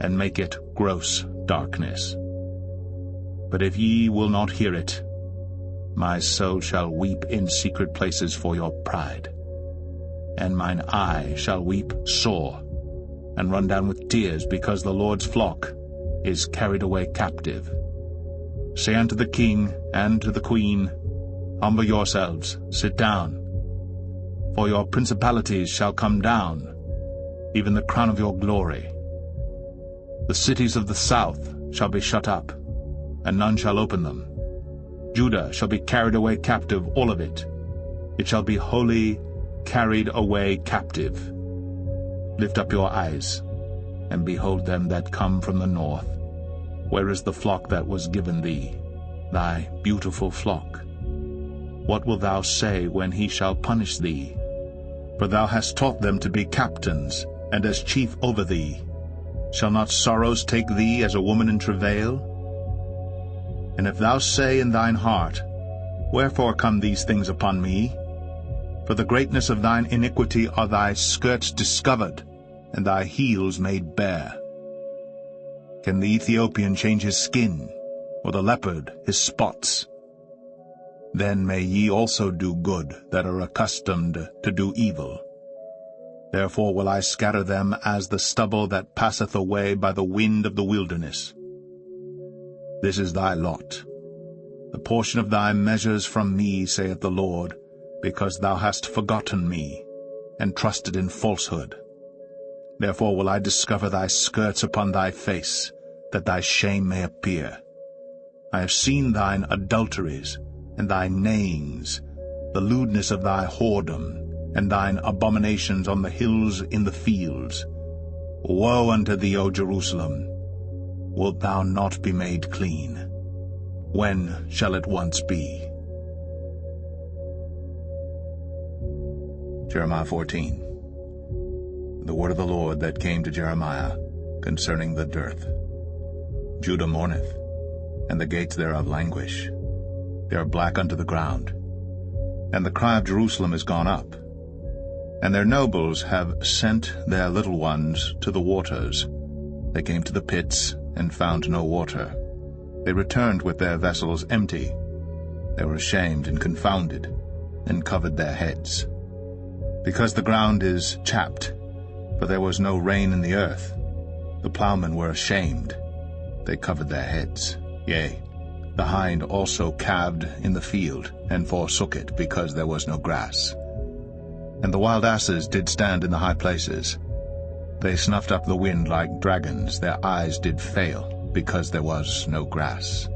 and make it gross darkness. But if ye will not hear it, my soul shall weep in secret places for your pride, and mine eye shall weep sore, and run down with tears, because the Lord's flock is carried away captive. Say unto the king and to the queen, Humble yourselves, sit down, for your principalities shall come down, even the crown of your glory. The cities of the south shall be shut up, and none shall open them. Judah shall be carried away captive, all of it. It shall be wholly carried away captive. Lift up your eyes, and behold them that come from the north. Where is the flock that was given thee, thy beautiful flock? What wilt thou say when he shall punish thee? For thou hast taught them to be captains, and as chief over thee. Shall not sorrows take thee as a woman in travail? And if thou say in thine heart, Wherefore come these things upon me? For the greatness of thine iniquity are thy skirts discovered, and thy heels made bare. Can the Ethiopian change his skin, or the leopard his spots? Then may ye also do good that are accustomed to do evil. Therefore will I scatter them as the stubble that passeth away by the wind of the wilderness. This is thy lot, the portion of thy measures from me, saith the Lord, because thou hast forgotten me, and trusted in falsehood. Therefore will I discover thy skirts upon thy face, that thy shame may appear. I have seen thine adulteries, and thy neighings, the lewdness of thy whoredom, and thine abominations on the hills in the fields. Woe unto thee, O Jerusalem! Wilt thou not be made clean? When shall it once be? Jeremiah 14. The word of the Lord that came to Jeremiah concerning the dearth. Judah mourneth, and the gates thereof languish. They are black unto the ground. And the cry of Jerusalem is gone up. And their nobles have sent their little ones to the waters. They came to the pits, and found no water. They returned with their vessels empty. They were ashamed and confounded, and covered their heads. Because the ground is chapped, for there was no rain in the earth, the plowmen were ashamed. They covered their heads. Yea, the hind also calved in the field, and forsook it, because there was no grass. And the wild asses did stand in the high places. They snuffed up the wind like dragons, their eyes did fail, because there was no grass.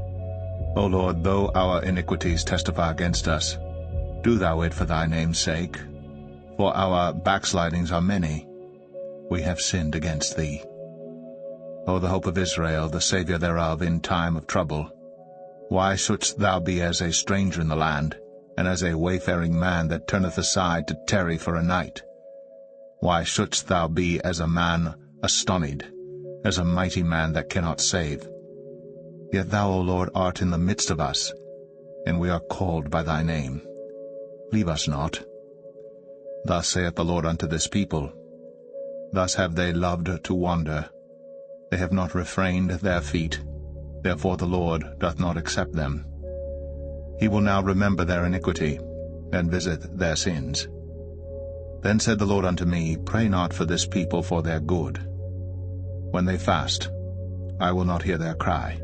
O Lord, though our iniquities testify against us, do thou it for thy name's sake. For our backslidings are many. We have sinned against thee. O the hope of Israel, the Saviour thereof in time of trouble, why shouldst thou be as a stranger in the land, and as a wayfaring man that turneth aside to tarry for a night? Why shouldst thou be as a man astonied, as a mighty man that cannot save? Yet thou, O Lord, art in the midst of us, and we are called by thy name. Leave us not. Thus saith the Lord unto this people, thus have they loved to wander. They have not refrained their feet, therefore the Lord doth not accept them. He will now remember their iniquity, and visit their sins. Then said the Lord unto me, Pray not for this people for their good. When they fast, I will not hear their cry.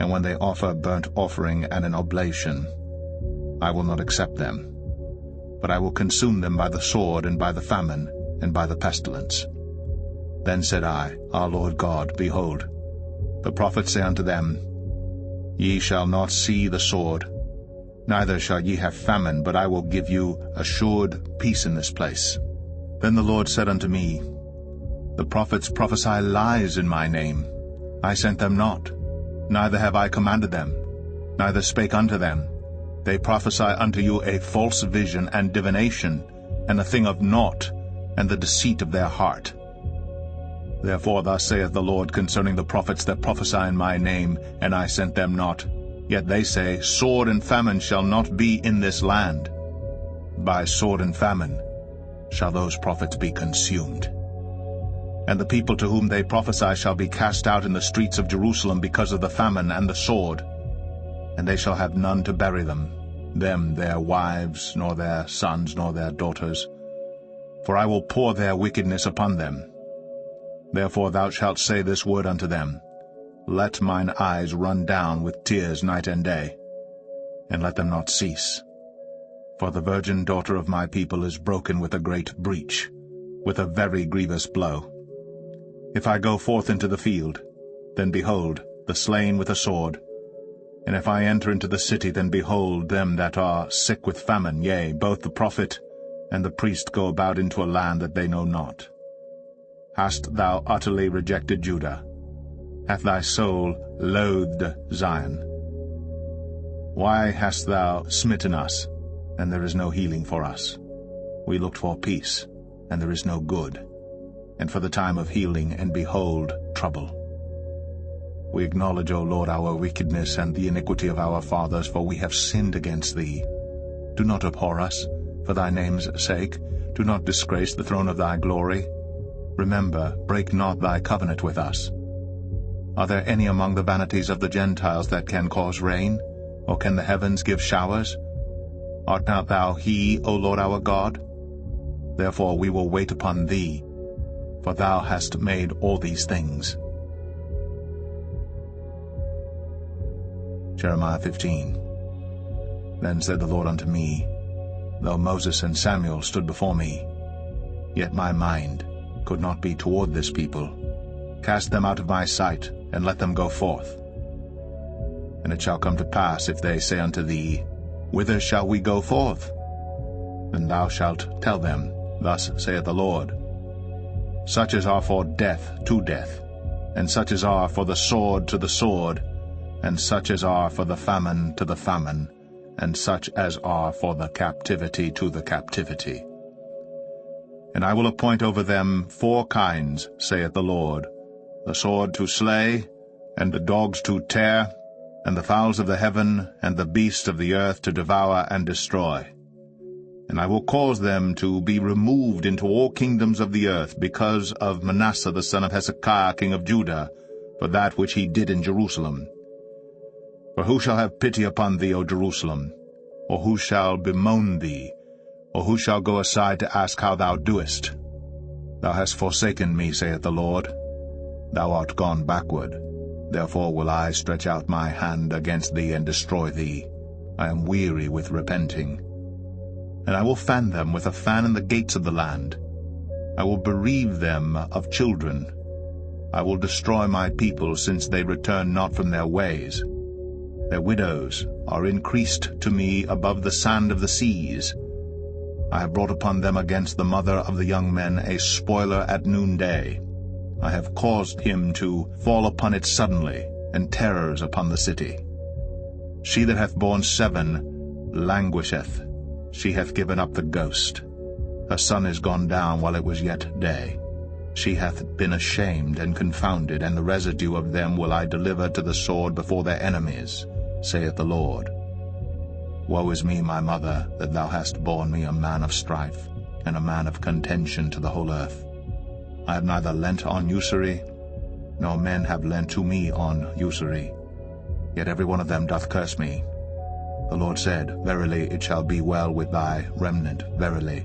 And when they offer burnt offering and an oblation, I will not accept them. But I will consume them by the sword, and by the famine, and by the pestilence. Then said I, Our Lord God, behold, the prophets say unto them, Ye shall not see the sword, neither shall ye have famine, but I will give you assured peace in this place. Then the Lord said unto me, The prophets prophesy lies in my name. I sent them not, neither have I commanded them, neither spake unto them. They prophesy unto you a false vision and divination, and a thing of naught, and the deceit of their heart. Therefore thus saith the Lord concerning the prophets that prophesy in my name, and I sent them not. Yet they say, Sword and famine shall not be in this land. By sword and famine shall those prophets be consumed. And the people to whom they prophesy shall be cast out in the streets of Jerusalem because of the famine and the sword. And they shall have none to bury them, their wives, nor their sons, nor their daughters. For I will pour their wickedness upon them. Therefore thou shalt say this word unto them, Let mine eyes run down with tears night and day, and let them not cease. For the virgin daughter of my people is broken with a great breach, with a very grievous blow. If I go forth into the field, then behold, the slain with a sword. And if I enter into the city, then behold, them that are sick with famine, yea, both the prophet and the priest go about into a land that they know not. Hast thou utterly rejected Judah? Hath thy soul loathed Zion? Why hast thou smitten us, and there is no healing for us? We looked for peace, and there is no good, and for the time of healing, and behold, trouble. We acknowledge, O Lord, our wickedness and the iniquity of our fathers, for we have sinned against thee. Do not abhor us, for thy name's sake. Do not disgrace the throne of thy glory. Remember, break not thy covenant with us. Are there any among the vanities of the Gentiles that can cause rain, or can the heavens give showers? Art not thou he, O Lord our God? Therefore we will wait upon thee, for thou hast made all these things. Jeremiah 15. Then said the Lord unto me, Though Moses and Samuel stood before me, yet my mind could not be toward this people. Cast them out of my sight, and let them go forth. And it shall come to pass, if they say unto thee, Whither shall we go forth? then thou shalt tell them, Thus saith the Lord, Such as are for death to death, and such as are for the sword to the sword, and such as are for the famine to the famine, and such as are for the captivity to the captivity. And I will appoint over them 4 kinds, saith the Lord, the sword to slay, and the dogs to tear, and the fowls of the heaven, and the beasts of the earth to devour and destroy. And I will cause them to be removed into all kingdoms of the earth, because of Manasseh the son of Hezekiah king of Judah, for that which he did in Jerusalem. For who shall have pity upon thee, O Jerusalem? Or who shall bemoan thee? Or who shall go aside to ask how thou doest? Thou hast forsaken me, saith the Lord. Thou art gone backward. Therefore will I stretch out my hand against thee and destroy thee. I am weary with repenting. And I will fan them with a fan in the gates of the land. I will bereave them of children. I will destroy my people, since they return not from their ways. Their widows are increased to me above the sand of the seas. I have brought upon them against the mother of the young men a spoiler at noonday. I have caused him to fall upon it suddenly, and terrors upon the city. She that hath borne 7 languisheth. She hath given up the ghost. Her son is gone down while it was yet day. She hath been ashamed and confounded, and the residue of them will I deliver to the sword before their enemies, saith the Lord. Woe is me, my mother, that thou hast borne me a man of strife, and a man of contention to the whole earth. I have neither lent on usury, nor men have lent to me on usury. Yet every one of them doth curse me. The Lord said, Verily it shall be well with thy remnant. Verily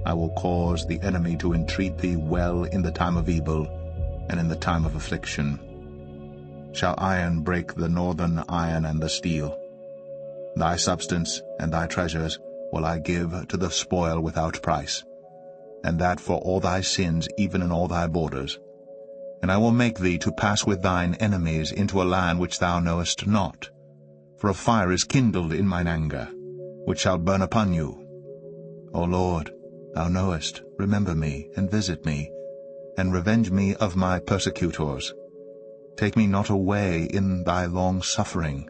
I will cause the enemy to entreat thee well in the time of evil, and in the time of affliction. Shall iron break the northern iron and the steel? Thy substance and thy treasures will I give to the spoil without price, and that for all thy sins, even in all thy borders. And I will make thee to pass with thine enemies into a land which thou knowest not. For a fire is kindled in mine anger, which shall burn upon you. O Lord, thou knowest, remember me, and visit me, and revenge me of my persecutors. Take me not away in thy long suffering.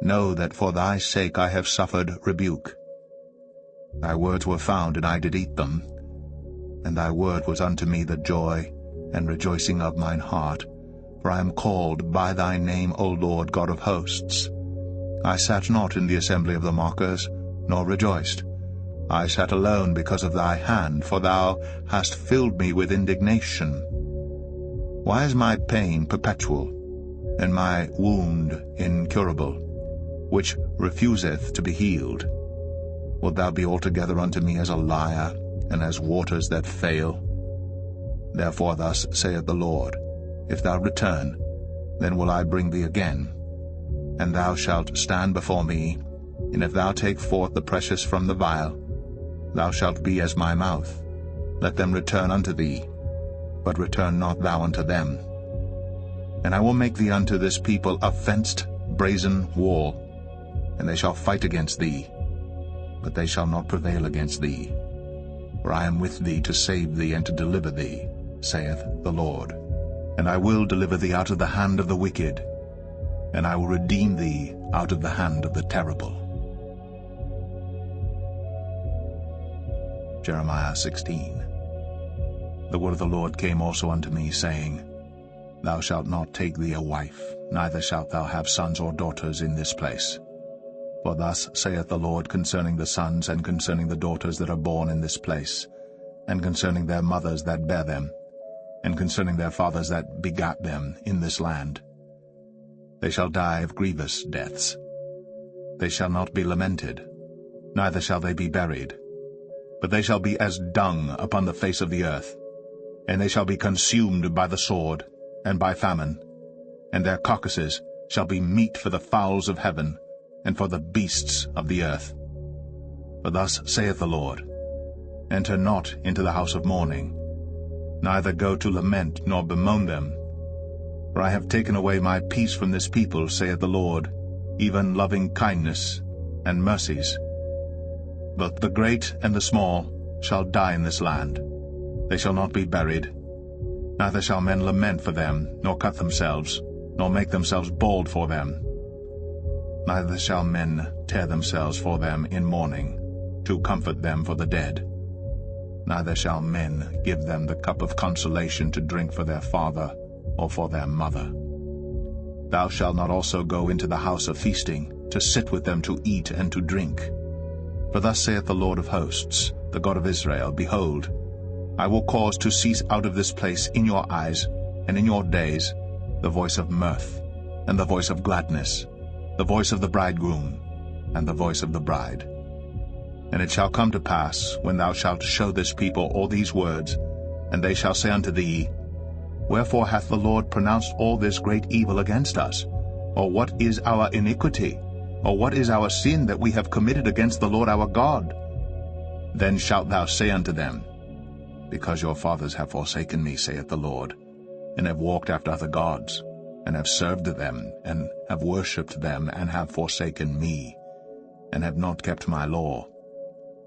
Know that for thy sake I have suffered rebuke. Thy words were found, and I did eat them. And thy word was unto me the joy and rejoicing of mine heart. For I am called by thy name, O Lord God of hosts. I sat not in the assembly of the mockers, nor rejoiced. I sat alone because of thy hand, for thou hast filled me with indignation. Why is my pain perpetual, and my wound incurable, which refuseth to be healed? Wilt thou be altogether unto me as a liar, and as waters that fail? Therefore thus saith the Lord, If thou return, then will I bring thee again, and thou shalt stand before me, and if thou take forth the precious from the vial, thou shalt be as my mouth. Let them return unto thee, but return not thou unto them. And I will make thee unto this people a fenced brazen wall, and they shall fight against thee, but they shall not prevail against thee. For I am with thee to save thee and to deliver thee, saith the Lord. And I will deliver thee out of the hand of the wicked, and I will redeem thee out of the hand of the terrible. Jeremiah 16. The word of the Lord came also unto me, saying, Thou shalt not take thee a wife, neither shalt thou have sons or daughters in this place. For thus saith the Lord concerning the sons and concerning the daughters that are born in this place, and concerning their mothers that bare them, and concerning their fathers that begat them in this land. They shall die of grievous deaths. They shall not be lamented, neither shall they be buried, but they shall be as dung upon the face of the earth, and they shall be consumed by the sword and by famine, and their carcasses shall be meat for the fowls of heaven, and for the beasts of the earth. For thus saith the Lord, Enter not into the house of mourning, neither go to lament nor bemoan them. For I have taken away my peace from this people, saith the Lord, even loving kindness and mercies. Both the great and the small shall die in this land. They shall not be buried, neither shall men lament for them, nor cut themselves, nor make themselves bald for them. Neither shall men tear themselves for them in mourning, to comfort them for the dead. Neither shall men give them the cup of consolation to drink for their father or for their mother. Thou shalt not also go into the house of feasting, to sit with them to eat and to drink. For thus saith the Lord of hosts, the God of Israel, Behold, I will cause to cease out of this place in your eyes and in your days the voice of mirth, and the voice of gladness, the voice of the bridegroom, and the voice of the bride. And it shall come to pass, when thou shalt show this people all these words, and they shall say unto thee, Wherefore hath the Lord pronounced all this great evil against us? Or what is our iniquity? Or what is our sin that we have committed against the Lord our God? Then shalt thou say unto them, Because your fathers have forsaken me, saith the Lord, and have walked after other gods, and have served them, and have worshipped them, and have forsaken me, and have not kept my law.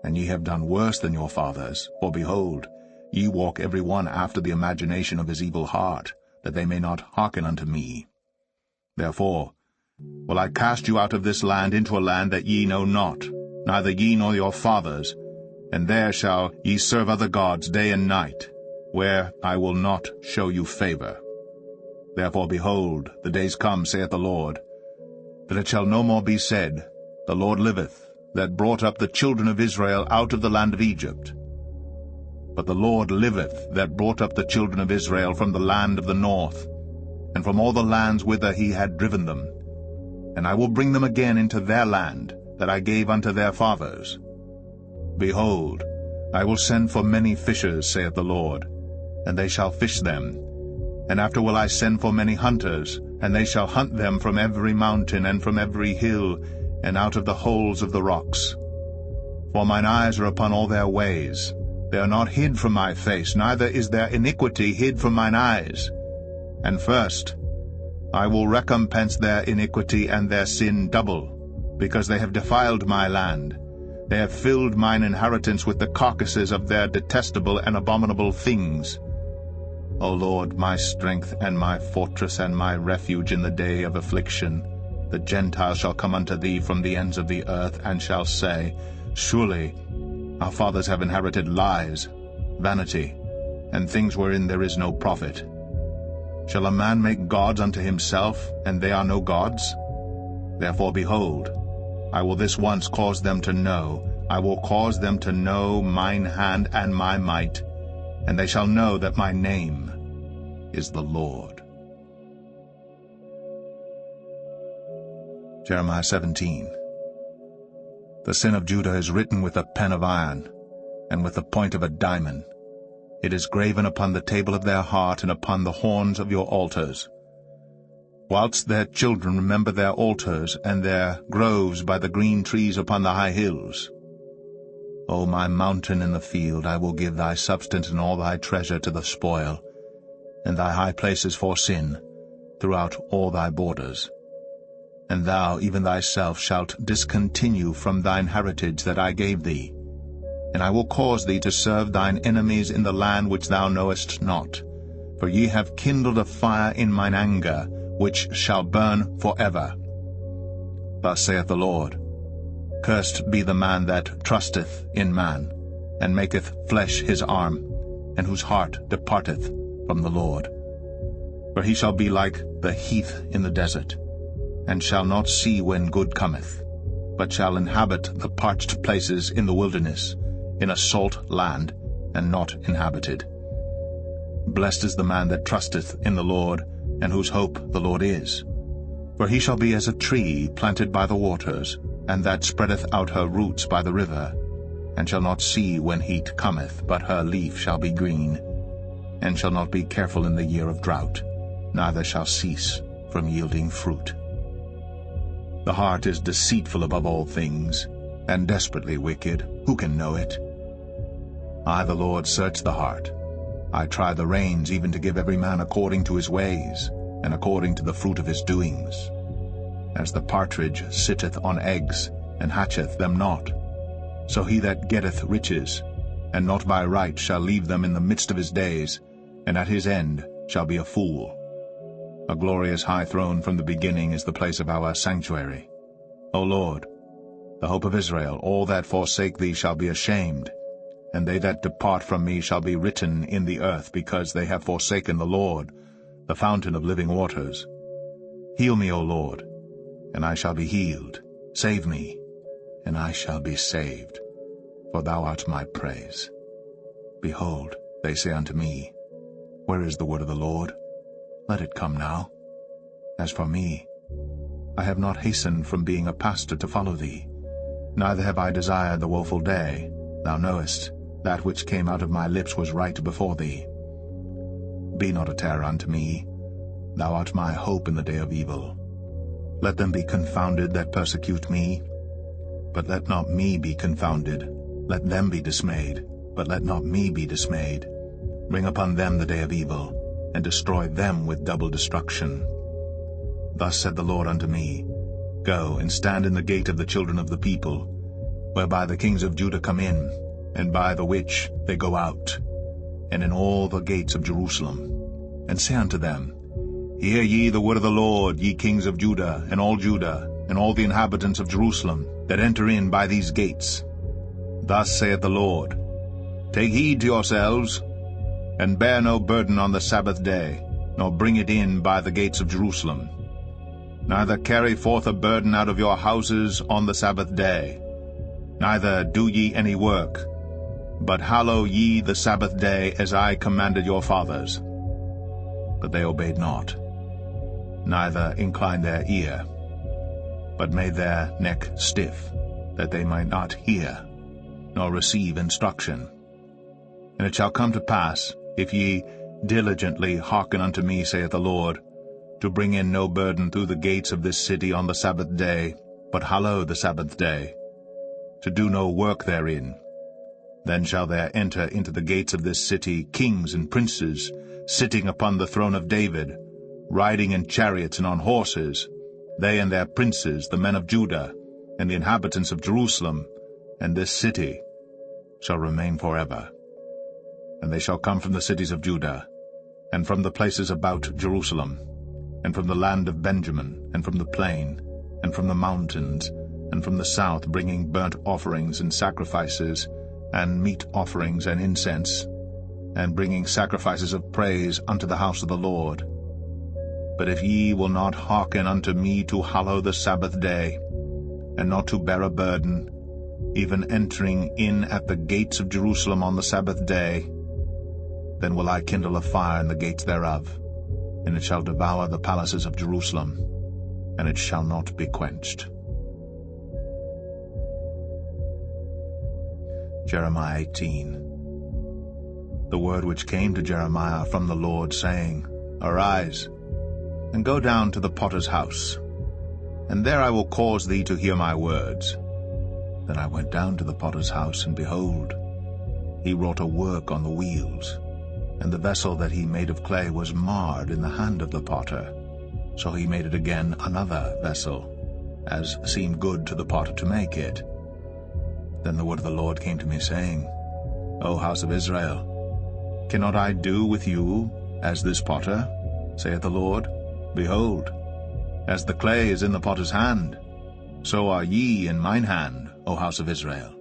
And ye have done worse than your fathers, for behold, ye walk every one after the imagination of his evil heart, that they may not hearken unto me. Therefore will I cast you out of this land into a land that ye know not, neither ye nor your fathers, and there shall ye serve other gods day and night, where I will not show you favor. Therefore, behold, the days come, saith the Lord, that it shall no more be said, The Lord liveth, that brought up the children of Israel out of the land of Egypt. But the Lord liveth, that brought up the children of Israel from the land of the north, and from all the lands whither he had driven them. And I will bring them again into their land, that I gave unto their fathers. Behold, I will send for many fishers, saith the Lord, and they shall fish them. And after will I send for many hunters, and they shall hunt them from every mountain and from every hill, and out of the holes of the rocks. For mine eyes are upon all their ways. They are not hid from my face, neither is their iniquity hid from mine eyes. And first, I will recompense their iniquity and their sin double, because they have defiled my land. They have filled mine inheritance with the carcasses of their detestable and abominable things. O Lord, my strength and my fortress and my refuge in the day of affliction, the Gentiles shall come unto thee from the ends of the earth, and shall say, Surely our fathers have inherited lies, vanity, and things wherein there is no profit. Shall a man make gods unto himself, and they are no gods? Therefore, behold, I will this once cause them to know, I will cause them to know mine hand and my might, and they shall know that my name is the Lord. Jeremiah 17. The sin of Judah is written with a pen of iron, and with the point of a diamond. It is graven upon the table of their heart, and upon the horns of your altars. Whilst their children remember their altars, and their groves by the green trees upon the high hills. O my mountain in the field, I will give thy substance and all thy treasure to the spoil, and thy high places for sin, throughout all thy borders. And thou, even thyself, shalt discontinue from thine heritage that I gave thee. And I will cause thee to serve thine enemies in the land which thou knowest not. For ye have kindled a fire in mine anger, which shall burn forever. Thus saith the Lord, Cursed be the man that trusteth in man, and maketh flesh his arm, and whose heart departeth from the Lord. For he shall be like the heath in the desert, and shall not see when good cometh, but shall inhabit the parched places in the wilderness, in a salt land, and not inhabited. Blessed is the man that trusteth in the Lord, and whose hope the Lord is. For he shall be as a tree planted by the waters, and that spreadeth out her roots by the river, and shall not see when heat cometh, but her leaf shall be green, and shall not be careful in the year of drought, neither shall cease from yielding fruit. The heart is deceitful above all things, and desperately wicked. Who can know it? I, the Lord, search the heart. I try the reins, even to give every man according to his ways, and according to the fruit of his doings. As the partridge sitteth on eggs, and hatcheth them not, So he that getteth riches, and not by right, shall leave them in the midst of his days, and at his end shall be a fool. A glorious high throne from the beginning is the place of our sanctuary. O Lord, the hope of Israel, all that forsake thee shall be ashamed, and they that depart from me shall be written in the earth, because they have forsaken the Lord, the fountain of living waters. Heal me, O Lord, and I shall be healed. Save me, and I shall be saved, for thou art my praise. Behold, they say unto me, Where is the word of the Lord? Let it come now. As for me, I have not hastened from being a pastor to follow thee, neither have I desired the woeful day. Thou knowest, that which came out of my lips was right before thee. Be not a terror unto me, thou art my hope in the day of evil. Let them be confounded that persecute me, but let not me be confounded. Let them be dismayed, but let not me be dismayed. Bring upon them the day of evil, and destroy them with double destruction. Thus said the Lord unto me, Go and stand in the gate of the children of the people, whereby the kings of Judah come in, and by the which they go out, and in all the gates of Jerusalem, and say unto them, Hear ye the word of the Lord, ye kings of Judah, and all the inhabitants of Jerusalem, that enter in by these gates. Thus saith the Lord, Take heed to yourselves, and bear no burden on the Sabbath day, nor bring it in by the gates of Jerusalem. Neither carry forth a burden out of your houses on the Sabbath day, neither do ye any work, but hallow ye the Sabbath day as I commanded your fathers. But they obeyed not, neither inclined their ear, but made their neck stiff, that they might not hear, nor receive instruction. And it shall come to pass, if ye diligently hearken unto me, saith the Lord, to bring in no burden through the gates of this city on the Sabbath day, but hallow the Sabbath day, to do no work therein, then shall there enter into the gates of this city kings and princes, sitting upon the throne of David, riding in chariots and on horses, they and their princes, the men of Judah, and the inhabitants of Jerusalem, and this city shall remain forever. And they shall come from the cities of Judah, and from the places about Jerusalem, and from the land of Benjamin, and from the plain, and from the mountains, and from the south, bringing burnt offerings and sacrifices, and meat offerings and incense, and bringing sacrifices of praise unto the house of the Lord. But if ye will not hearken unto me to hallow the Sabbath day, and not to bear a burden, even entering in at the gates of Jerusalem on the Sabbath day, then will I kindle a fire in the gates thereof, and it shall devour the palaces of Jerusalem, and it shall not be quenched. Jeremiah 18. The word which came to Jeremiah from the Lord, saying, Arise, and go down to the potter's house, and there I will cause thee to hear my words. Then I went down to the potter's house, and behold, he wrought a work on the wheels, and the vessel that he made of clay was marred in the hand of the potter. So he made it again another vessel, as seemed good to the potter to make it. Then the word of the Lord came to me, saying, O house of Israel, cannot I do with you as this potter, saith the Lord? Behold, as the clay is in the potter's hand, so are ye in mine hand, O house of Israel.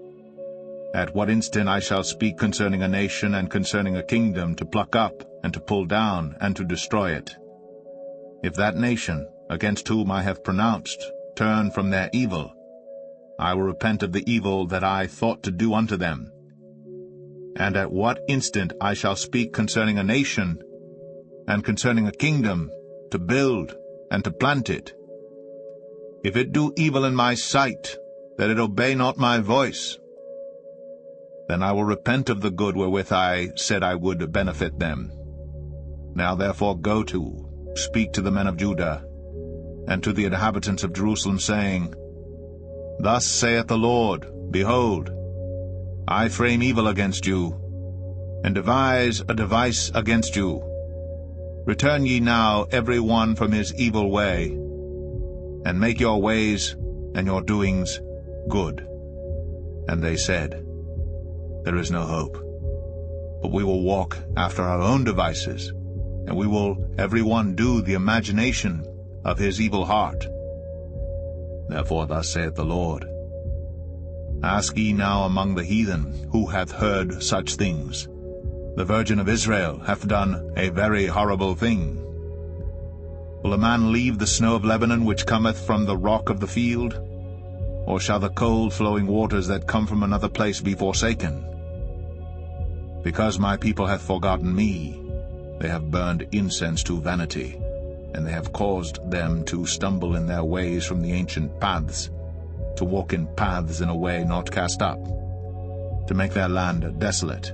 At what instant I shall speak concerning a nation and concerning a kingdom, to pluck up, and to pull down, and to destroy it. If that nation, against whom I have pronounced, turn from their evil, I will repent of the evil that I thought to do unto them. And at what instant I shall speak concerning a nation, and concerning a kingdom, to build, and to plant it. If it do evil in my sight, that it obey not my voice, then I will repent of the good wherewith I said I would benefit them. Now therefore go to, speak to the men of Judah, and to the inhabitants of Jerusalem, saying, Thus saith the Lord, Behold, I frame evil against you, and devise a device against you. Return ye now every one from his evil way, and make your ways and your doings good. And they said, There is no hope, but we will walk after our own devices, and we will every one do the imagination of his evil heart. Therefore thus saith the Lord, Ask ye now among the heathen, who hath heard such things? The Virgin of Israel hath done a very horrible thing. Will a man leave the snow of Lebanon, which cometh from the rock of the field? Or shall the cold flowing waters that come from another place be forsaken? Because my people hath forgotten me, they have burned incense to vanity, and they have caused them to stumble in their ways from the ancient paths, to walk in paths in a way not cast up, to make their land desolate,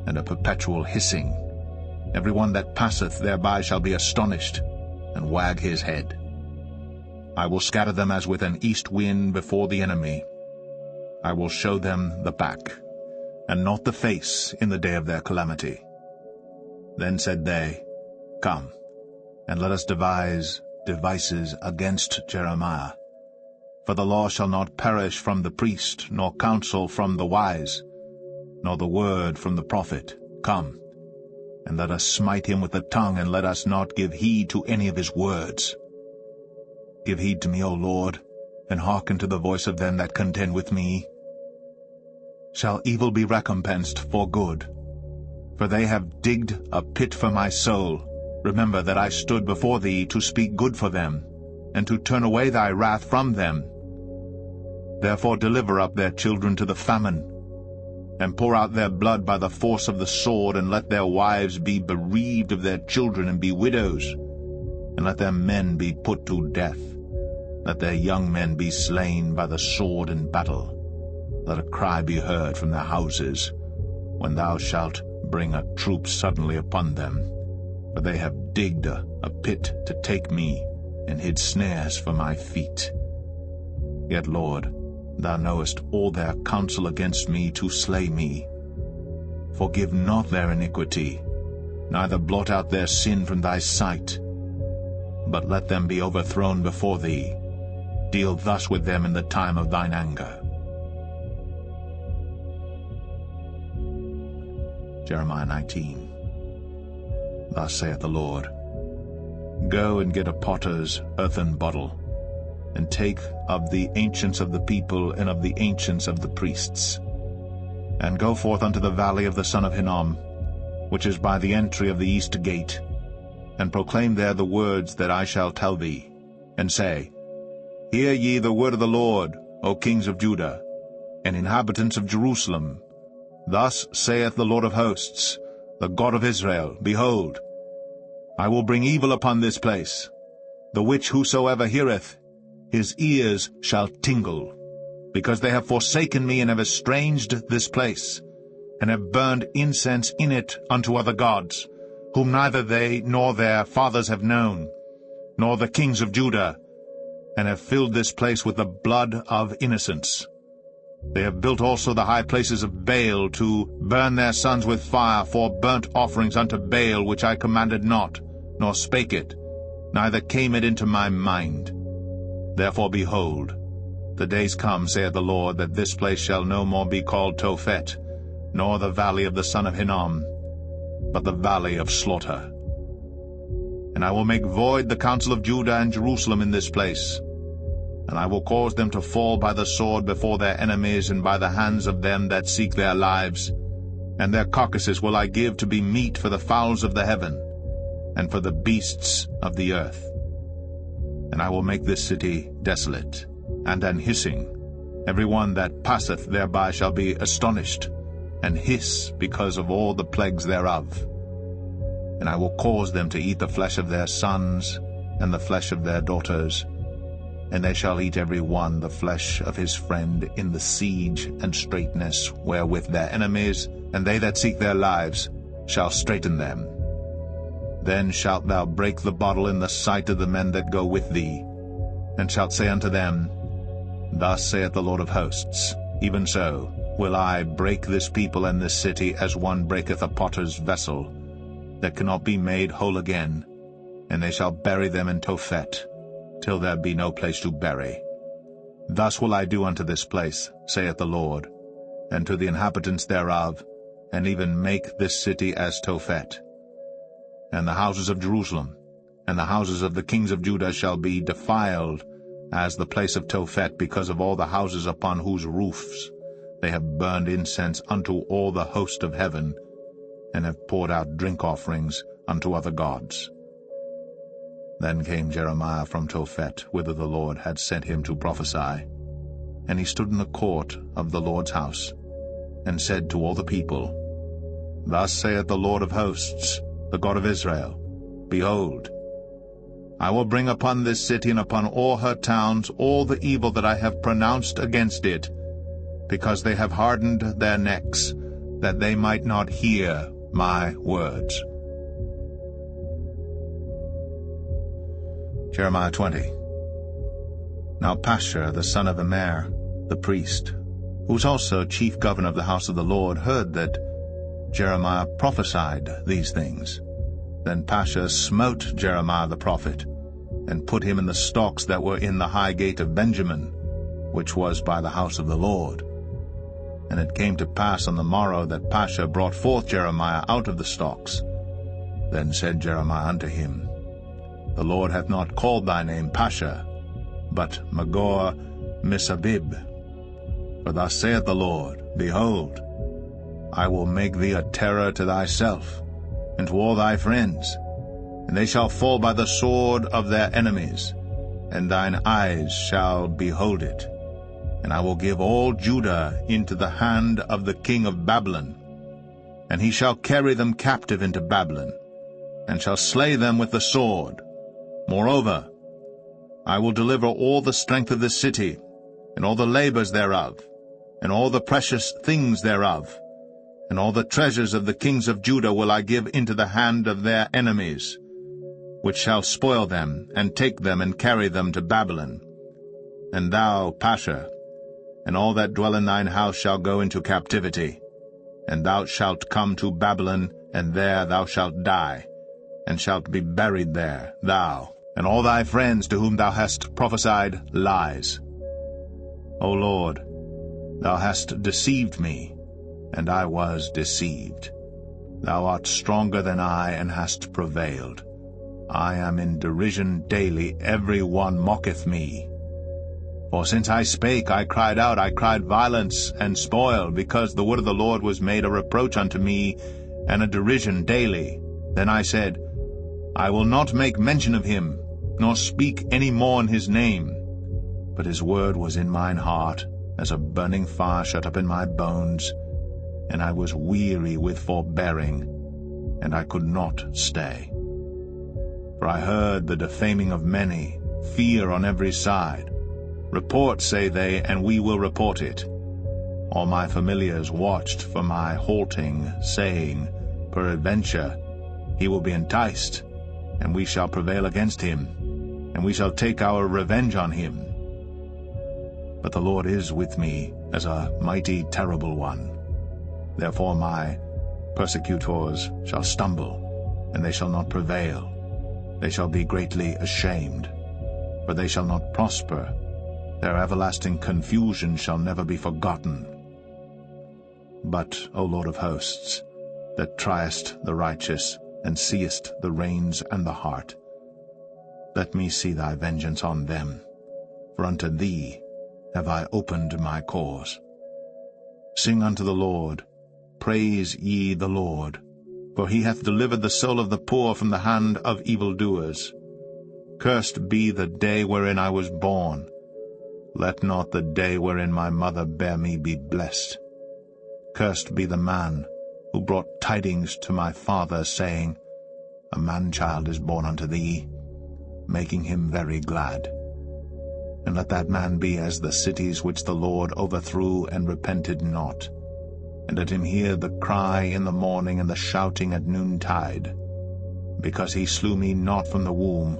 and a perpetual hissing. Every one that passeth thereby shall be astonished, and wag his head. I will scatter them as with an east wind before the enemy. I will show them the back, and not the face, in the day of their calamity. Then said they, Come, and let us devise devices against Jeremiah. For the law shall not perish from the priest, nor counsel from the wise, nor the word from the prophet. Come, and let us smite him with the tongue, and let us not give heed to any of his words. Give heed to me, O Lord, and hearken to the voice of them that contend with me. Shall evil be recompensed for good? For they have digged a pit for my soul. Remember that I stood before thee to speak good for them, and to turn away thy wrath from them. Therefore deliver up their children to the famine, and pour out their blood by the force of the sword, and let their wives be bereaved of their children, and be widows, and let their men be put to death. Let their young men be slain by the sword in battle. Let a cry be heard from their houses, when thou shalt bring a troop suddenly upon them. For they have digged a pit to take me, and hid snares for my feet. Yet, Lord, thou knowest all their counsel against me to slay me. Forgive not their iniquity, neither blot out their sin from thy sight. But let them be overthrown before thee. Deal thus with them in the time of thine anger. Jeremiah 19. Thus saith the Lord, Go and get a potter's earthen bottle, and take of the ancients of the people and of the ancients of the priests, and go forth unto the valley of the son of Hinnom, which is by the entry of the east gate, and proclaim there the words that I shall tell thee, and say, Hear ye the word of the Lord, O kings of Judah, and inhabitants of Jerusalem. Thus saith the Lord of hosts, the God of Israel, Behold, I will bring evil upon this place, the which whosoever heareth, his ears shall tingle, because they have forsaken me and have estranged this place, and have burned incense in it unto other gods, whom neither they nor their fathers have known, nor the kings of Judah, and have filled this place with the blood of innocents. They have built also the high places of Baal, to burn their sons with fire for burnt offerings unto Baal, which I commanded not, nor spake it, neither came it into my mind. Therefore, behold, the days come, saith the Lord, that this place shall no more be called Tophet, nor the valley of the son of Hinnom, but the valley of slaughter. And I will make void the counsel of Judah and Jerusalem in this place, and I will cause them to fall by the sword before their enemies, and by the hands of them that seek their lives. And their carcasses will I give to be meat for the fowls of the heaven, and for the beasts of the earth. And I will make this city desolate, and an hissing. Every one that passeth thereby shall be astonished, and hiss because of all the plagues thereof. And I will cause them to eat the flesh of their sons, and the flesh of their daughters, and they shall eat every one the flesh of his friend in the siege and straitness wherewith their enemies, and they that seek their lives, shall straiten them. Then shalt thou break the bottle in the sight of the men that go with thee, and shalt say unto them, Thus saith the Lord of hosts, Even so will I break this people and this city, as one breaketh a potter's vessel, that cannot be made whole again, and they shall bury them in Tophet, till there be no place to bury. Thus will I do unto this place, saith the Lord, and to the inhabitants thereof, and even make this city as Tophet. And the houses of Jerusalem, and the houses of the kings of Judah shall be defiled as the place of Tophet, because of all the houses upon whose roofs they have burned incense unto all the host of heaven, and have poured out drink offerings unto other gods. Then came Jeremiah from Tophet, whither the Lord had sent him to prophesy. And he stood in the court of the Lord's house, and said to all the people, Thus saith the Lord of hosts, the God of Israel, Behold, I will bring upon this city and upon all her towns all the evil that I have pronounced against it, because they have hardened their necks, that they might not hear my words. Jeremiah 20. Now Pashur the son of Immer, the priest, who was also chief governor of the house of the Lord, heard that Jeremiah prophesied these things. Then Pashur smote Jeremiah the prophet, and put him in the stocks that were in the high gate of Benjamin, which was by the house of the Lord. And it came to pass on the morrow that Pashur brought forth Jeremiah out of the stocks. Then said Jeremiah unto him, The Lord hath not called thy name Pashur, but Magor-Missabib. For thus saith the Lord, Behold, I will make thee a terror to thyself, and to all thy friends, and they shall fall by the sword of their enemies, and thine eyes shall behold it. And I will give all Judah into the hand of the king of Babylon, and he shall carry them captive into Babylon, and shall slay them with the sword. Moreover, I will deliver all the strength of this city, and all the labors thereof, and all the precious things thereof, and all the treasures of the kings of Judah will I give into the hand of their enemies, which shall spoil them, and take them, and carry them to Babylon. And thou, Pashur, and all that dwell in thine house shall go into captivity, and thou shalt come to Babylon, and there thou shalt die, and shalt be buried there, thou, and all thy friends to whom thou hast prophesied lies. O Lord, thou hast deceived me, and I was deceived. Thou art stronger than I, and hast prevailed. I am in derision daily, every one mocketh me. For since I spake, I cried out, I cried violence and spoil, because the word of the Lord was made a reproach unto me, and a derision daily. Then I said, I will not make mention of him, nor speak any more in his name. But his word was in mine heart, as a burning fire shut up in my bones, and I was weary with forbearing, and I could not stay. For I heard the defaming of many, fear on every side. Report, say they, and we will report it. All my familiars watched for my halting, saying, Peradventure he will be enticed, and we shall prevail against him, and we shall take our revenge on him. But the Lord is with me as a mighty terrible one. Therefore my persecutors shall stumble, and they shall not prevail. They shall be greatly ashamed, for they shall not prosper. Their everlasting confusion shall never be forgotten. But, O Lord of hosts, that triest the righteous, and seest the reins and the heart, let me see thy vengeance on them, for unto thee have I opened my cause. Sing unto the Lord, praise ye the Lord, for he hath delivered the soul of the poor from the hand of evildoers. Cursed be the day wherein I was born. Let not the day wherein my mother bare me be blessed. Cursed be the man who brought tidings to my father, saying, A man-child is born unto thee, making him very glad. And let that man be as the cities which the Lord overthrew and repented not. And let him hear the cry in the morning and the shouting at noontide, because he slew me not from the womb,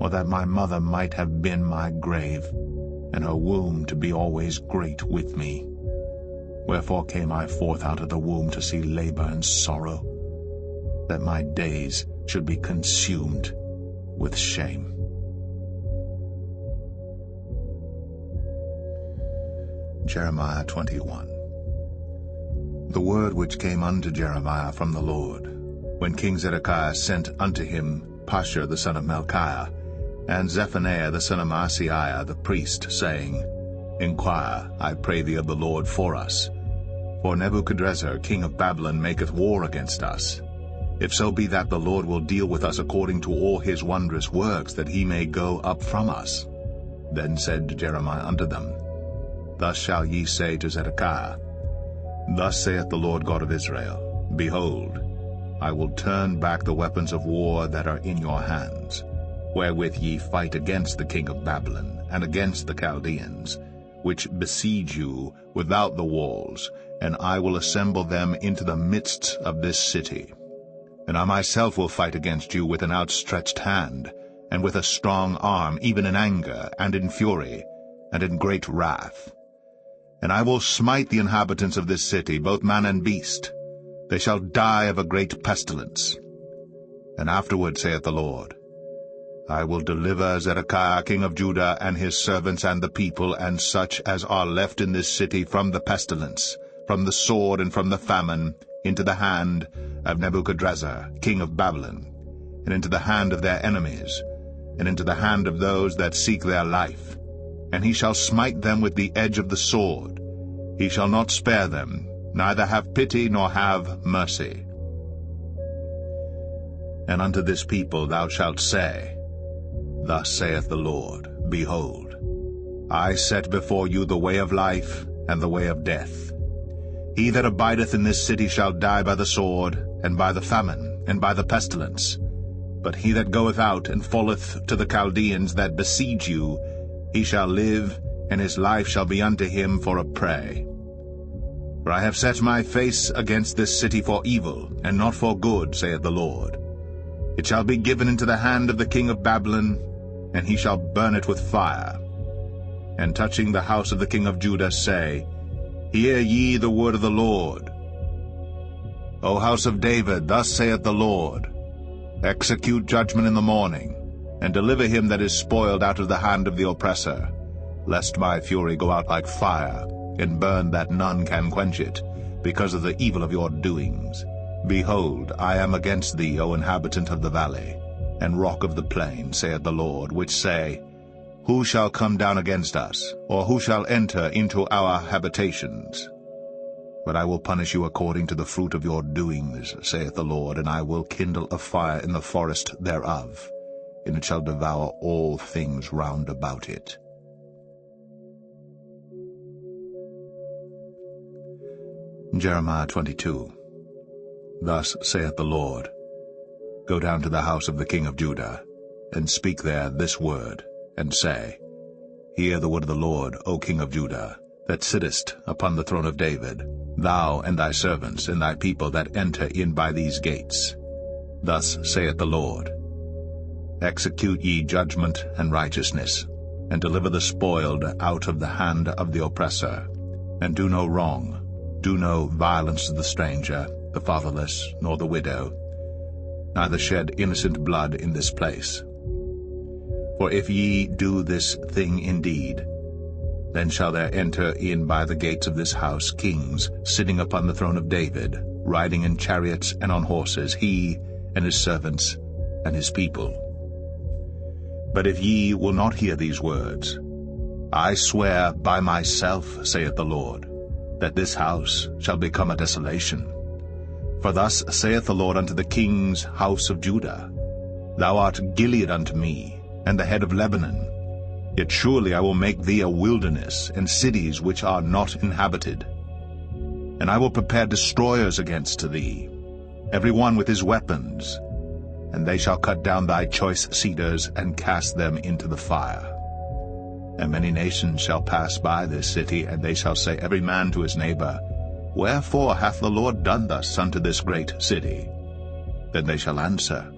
or that my mother might have been my grave, and her womb to be always great with me. Wherefore came I forth out of the womb to see labor and sorrow, that my days should be consumed with shame. Jeremiah 21. The word which came unto Jeremiah from the Lord, when King Zedekiah sent unto him Pashur the son of Malchiah, and Zephaniah the son of Maaseiah the priest, saying, Inquire, I pray thee, of the Lord for us. For Nebuchadrezzar king of Babylon maketh war against us. If so be that the Lord will deal with us according to all his wondrous works, that he may go up from us. Then said Jeremiah unto them, Thus shall ye say to Zedekiah, Thus saith the Lord God of Israel, Behold, I will turn back the weapons of war that are in your hands, wherewith ye fight against the king of Babylon, and against the Chaldeans, which besiege you without the walls, and I will assemble them into the midst of this city. And I myself will fight against you with an outstretched hand, and with a strong arm, even in anger, and in fury, and in great wrath. And I will smite the inhabitants of this city, both man and beast. They shall die of a great pestilence. And afterward, saith the Lord, I will deliver Zedekiah king of Judah, and his servants, and the people, and such as are left in this city, from the pestilence, from the sword, and from the famine, into the hand of Nebuchadrezzar king of Babylon, and into the hand of their enemies, and into the hand of those that seek their life. And he shall smite them with the edge of the sword. He shall not spare them, neither have pity nor have mercy. And unto this people thou shalt say, Thus saith the Lord, Behold, I set before you the way of life and the way of death. He that abideth in this city shall die by the sword, and by the famine, and by the pestilence. But he that goeth out and falleth to the Chaldeans that besiege you, he shall live, and his life shall be unto him for a prey. For I have set my face against this city for evil, and not for good, saith the Lord. It shall be given into the hand of the king of Babylon, and he shall burn it with fire. And touching the house of the king of Judah, say, Hear ye the word of the Lord. O house of David, thus saith the Lord, Execute judgment in the morning, and deliver him that is spoiled out of the hand of the oppressor, lest my fury go out like fire, and burn that none can quench it, because of the evil of your doings. Behold, I am against thee, O inhabitant of the valley, and rock of the plain, saith the Lord, which say, Who shall come down against us, or who shall enter into our habitations? But I will punish you according to the fruit of your doings, saith the Lord, and I will kindle a fire in the forest thereof, and it shall devour all things round about it. Jeremiah 22. Thus saith the Lord, Go down to the house of the king of Judah, and speak there this word, and say, Hear the word of the Lord, O king of Judah, that sittest upon the throne of David, thou and thy servants and thy people that enter in by these gates. Thus saith the Lord, Execute ye judgment and righteousness, and deliver the spoiled out of the hand of the oppressor, and do no wrong, do no violence to the stranger, the fatherless, nor the widow, neither shed innocent blood in this place. For if ye do this thing indeed, then shall there enter in by the gates of this house kings sitting upon the throne of David, riding in chariots and on horses, he and his servants and his people. But if ye will not hear these words, I swear by myself, saith the Lord, that this house shall become a desolation. For thus saith the Lord unto the king's house of Judah, Thou art Gilead unto me, and the head of Lebanon. Yet surely I will make thee a wilderness, and cities which are not inhabited. And I will prepare destroyers against thee, every one with his weapons, and they shall cut down thy choice cedars, and cast them into the fire. And many nations shall pass by this city, and they shall say every man to his neighbor, Wherefore hath the Lord done thus unto this great city? Then they shall answer,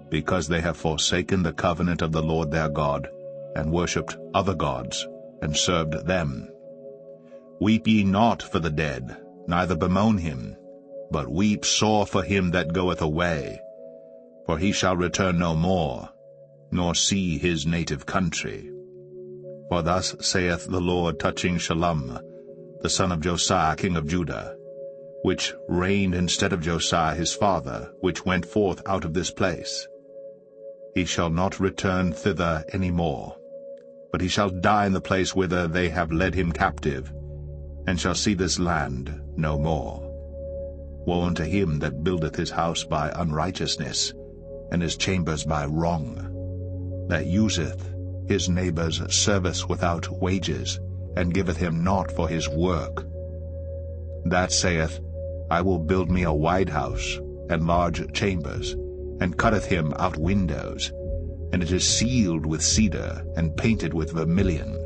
Because they have forsaken the covenant of the Lord their God, and worshipped other gods, and served them. Weep ye not for the dead, neither bemoan him, but weep sore for him that goeth away, for he shall return no more, nor see his native country. For thus saith the Lord touching Shallum, the son of Josiah king of Judah, which reigned instead of Josiah his father, which went forth out of this place. He shall not return thither any more, but he shall die in the place whither they have led him captive, and shall see this land no more. Woe unto him that buildeth his house by unrighteousness, and his chambers by wrong, that useth his neighbour's service without wages, and giveth him naught for his work. That saith, I will build me a wide house, and large chambers, and cutteth him out windows, and it is sealed with cedar, and painted with vermilion.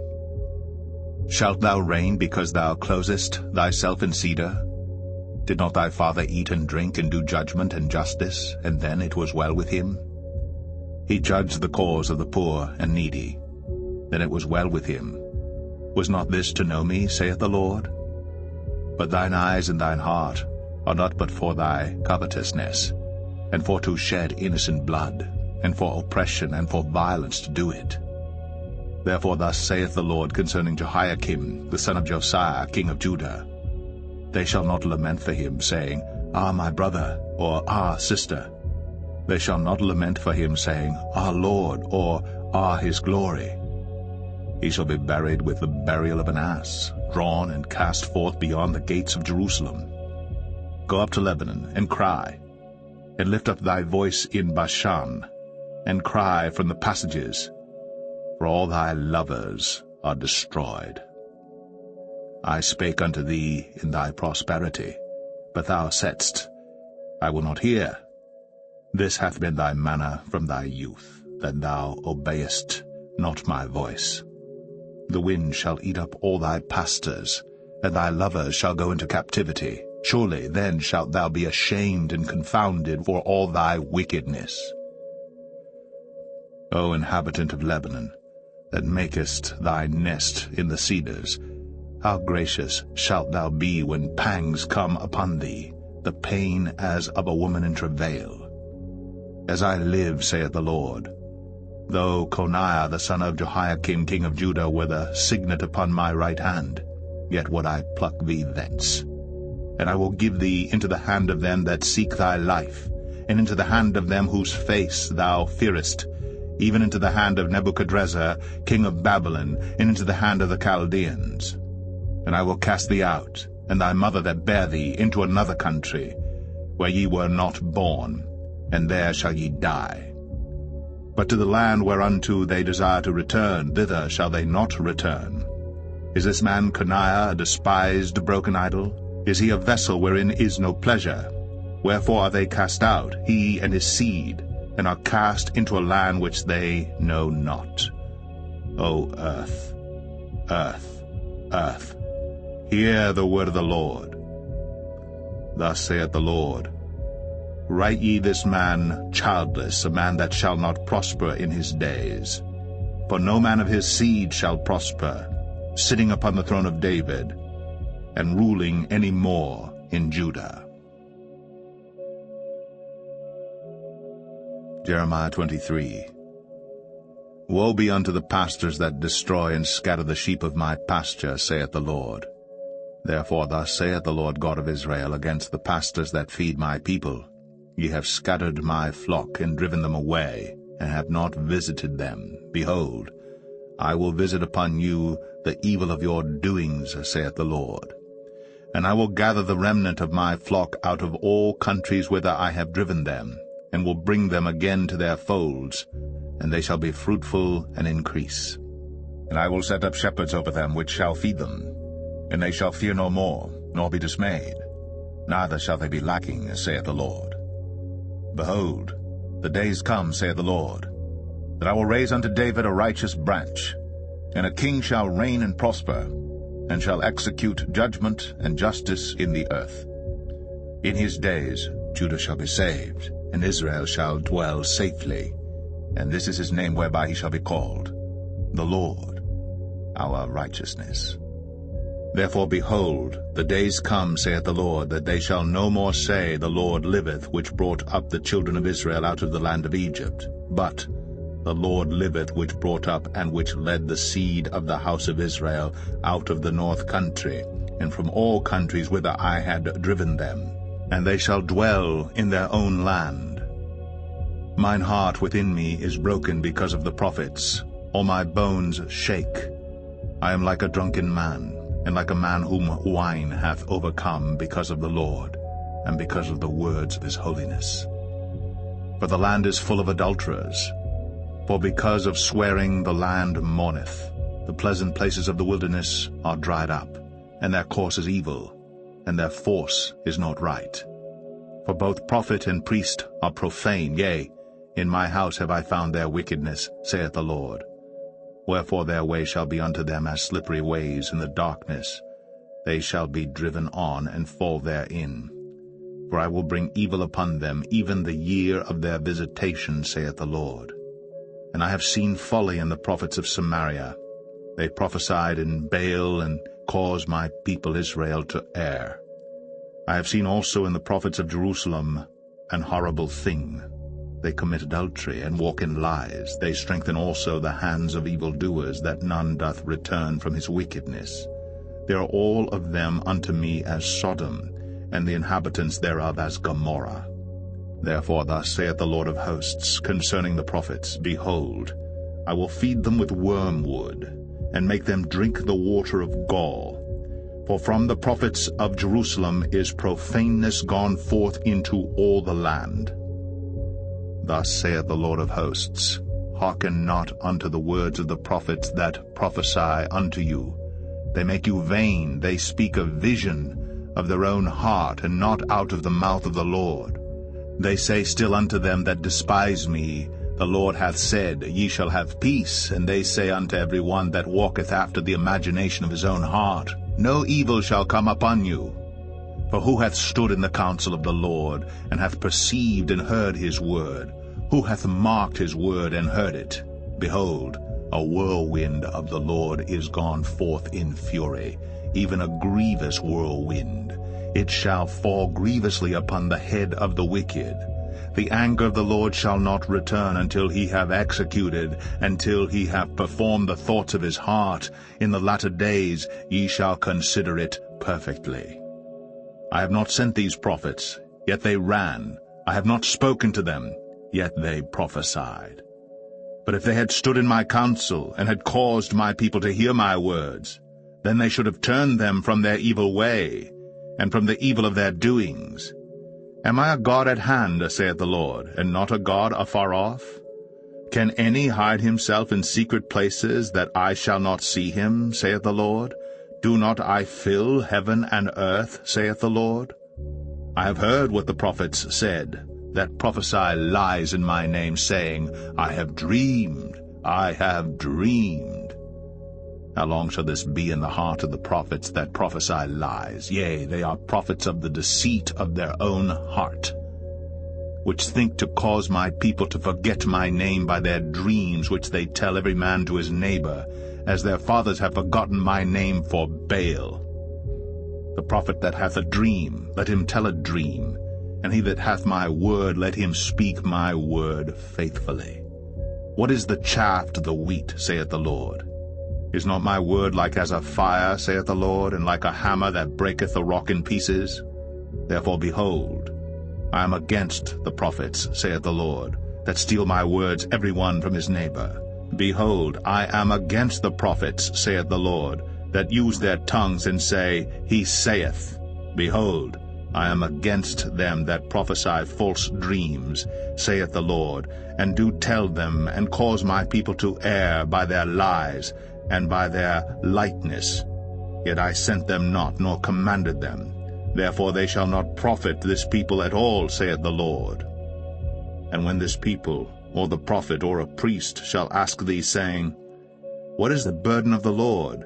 Shalt thou reign because thou closest thyself in cedar? Did not thy father eat and drink, and do judgment and justice, and then it was well with him? He judged the cause of the poor and needy, then it was well with him. Was not this to know me, saith the Lord? But thine eyes and thine heart are not but for thy covetousness, and for to shed innocent blood, and for oppression and for violence to do it. Therefore thus saith the Lord concerning Jehoiakim the son of Josiah, king of Judah, They shall not lament for him, saying, Ah, my brother, or Ah, sister. They shall not lament for him, saying, Our Lord, or Ah, his glory. He shall be buried with the burial of an ass, drawn and cast forth beyond the gates of Jerusalem. Go up to Lebanon, and cry, and lift up thy voice in Bashan, and cry from the passages, for all thy lovers are destroyed. I spake unto thee in thy prosperity, but thou saidst, I will not hear. This hath been thy manner from thy youth, that thou obeyest not my voice. The wind shall eat up all thy pastors, and thy lovers shall go into captivity. Surely then shalt thou be ashamed and confounded for all thy wickedness. O inhabitant of Lebanon, that makest thy nest in the cedars, how gracious shalt thou be when pangs come upon thee, the pain as of a woman in travail. As I live, saith the Lord, though Coniah the son of Jehoiakim king of Judah were the signet upon my right hand, yet would I pluck thee thence. And I will give thee into the hand of them that seek thy life, and into the hand of them whose face thou fearest, even into the hand of Nebuchadrezzar king of Babylon, and into the hand of the Chaldeans. And I will cast thee out, and thy mother that bare thee, into another country, where ye were not born, and there shall ye die. But to the land whereunto they desire to return, thither shall they not return. Is this man Coniah a despised broken idol? Is he a vessel wherein is no pleasure? Wherefore are they cast out, he and his seed, and are cast into a land which they know not? O earth, earth, earth, hear the word of the Lord. Thus saith the Lord, Write ye this man childless, a man that shall not prosper in his days. For no man of his seed shall prosper, sitting upon the throne of David, and ruling any more in Judah. Jeremiah 23. Woe be unto the pastors that destroy and scatter the sheep of my pasture, saith the Lord. Therefore thus saith the Lord God of Israel against the pastors that feed my people, Ye have scattered my flock, and driven them away, and have not visited them. Behold, I will visit upon you the evil of your doings, saith the Lord. And I will gather the remnant of my flock out of all countries whither I have driven them, and will bring them again to their folds, and they shall be fruitful and increase. And I will set up shepherds over them which shall feed them, and they shall fear no more, nor be dismayed, neither shall they be lacking, saith the Lord. Behold, the days come, saith the Lord, that I will raise unto David a righteous branch, and a king shall reign and prosper, and shall execute judgment and justice in the earth. In his days Judah shall be saved, and Israel shall dwell safely, and this is his name whereby he shall be called, the Lord, our righteousness. Therefore, behold, the days come, saith the Lord, that they shall no more say, The Lord liveth, which brought up the children of Israel out of the land of Egypt, but the Lord liveth, which brought up and which led the seed of the house of Israel out of the north country, and from all countries whither I had driven them, and they shall dwell in their own land. Mine heart within me is broken because of the prophets, all my bones shake. I am like a drunken man, and like a man whom wine hath overcome because of the Lord, and because of the words of his holiness. For the land is full of adulterers, for because of swearing the land mourneth. The pleasant places of the wilderness are dried up, and their course is evil, and their force is not right. For both prophet and priest are profane, yea, in my house have I found their wickedness, saith the Lord. Wherefore their way shall be unto them as slippery ways in the darkness. They shall be driven on and fall therein. For I will bring evil upon them, even the year of their visitation, saith the Lord. And I have seen folly in the prophets of Samaria. They prophesied in Baal, and caused my people Israel to err. I have seen also in the prophets of Jerusalem an horrible thing. They commit adultery, and walk in lies. They strengthen also the hands of evildoers, that none doth return from his wickedness. They are all of them unto me as Sodom, and the inhabitants thereof as Gomorrah. Therefore thus saith the Lord of hosts concerning the prophets, Behold, I will feed them with wormwood, and make them drink the water of gall. For from the prophets of Jerusalem is profaneness gone forth into all the land. Thus saith the Lord of hosts, Hearken not unto the words of the prophets that prophesy unto you. They make you vain, they speak a vision of their own heart, and not out of the mouth of the Lord. They say still unto them that despise me, The Lord hath said, Ye shall have peace. And they say unto every one that walketh after the imagination of his own heart, No evil shall come upon you. For who hath stood in the counsel of the Lord, and hath perceived and heard his word? Who hath marked his word and heard it? Behold, a whirlwind of the Lord is gone forth in fury, even a grievous whirlwind. It shall fall grievously upon the head of the wicked. The anger of the Lord shall not return until he have executed, until he have performed the thoughts of his heart. In the latter days ye shall consider it perfectly. I have not sent these prophets, yet they ran. I have not spoken to them, yet they prophesied. But if they had stood in my counsel, and had caused my people to hear my words, then they should have turned them from their evil way, and from the evil of their doings. Am I a God at hand, saith the Lord, and not a God afar off? Can any hide himself in secret places, that I shall not see him, saith the Lord? Do not I fill heaven and earth, saith the Lord? I have heard what the prophets said, that prophesy lies in my name, saying, I have dreamed, I have dreamed. How long shall this be in the heart of the prophets that prophesy lies? Yea, they are prophets of the deceit of their own heart, which think to cause my people to forget my name by their dreams, which they tell every man to his neighbor, as their fathers have forgotten my name for Baal. The prophet that hath a dream, let him tell a dream, and he that hath my word, let him speak my word faithfully. What is the chaff to the wheat, saith the Lord? Is not my word like as a fire, saith the Lord, and like a hammer that breaketh the rock in pieces? Therefore, behold, I am against the prophets, saith the Lord, that steal my words every one from his neighbor. Behold, I am against the prophets, saith the Lord, that use their tongues and say, He saith. Behold, I am against them that prophesy false dreams, saith the Lord, and do tell them, and cause my people to err by their lies, and by their lightness. Yet I sent them not, nor commanded them. Therefore they shall not profit this people at all, saith the Lord. And when this people, or the prophet, or a priest, shall ask thee, saying, What is the burden of the Lord?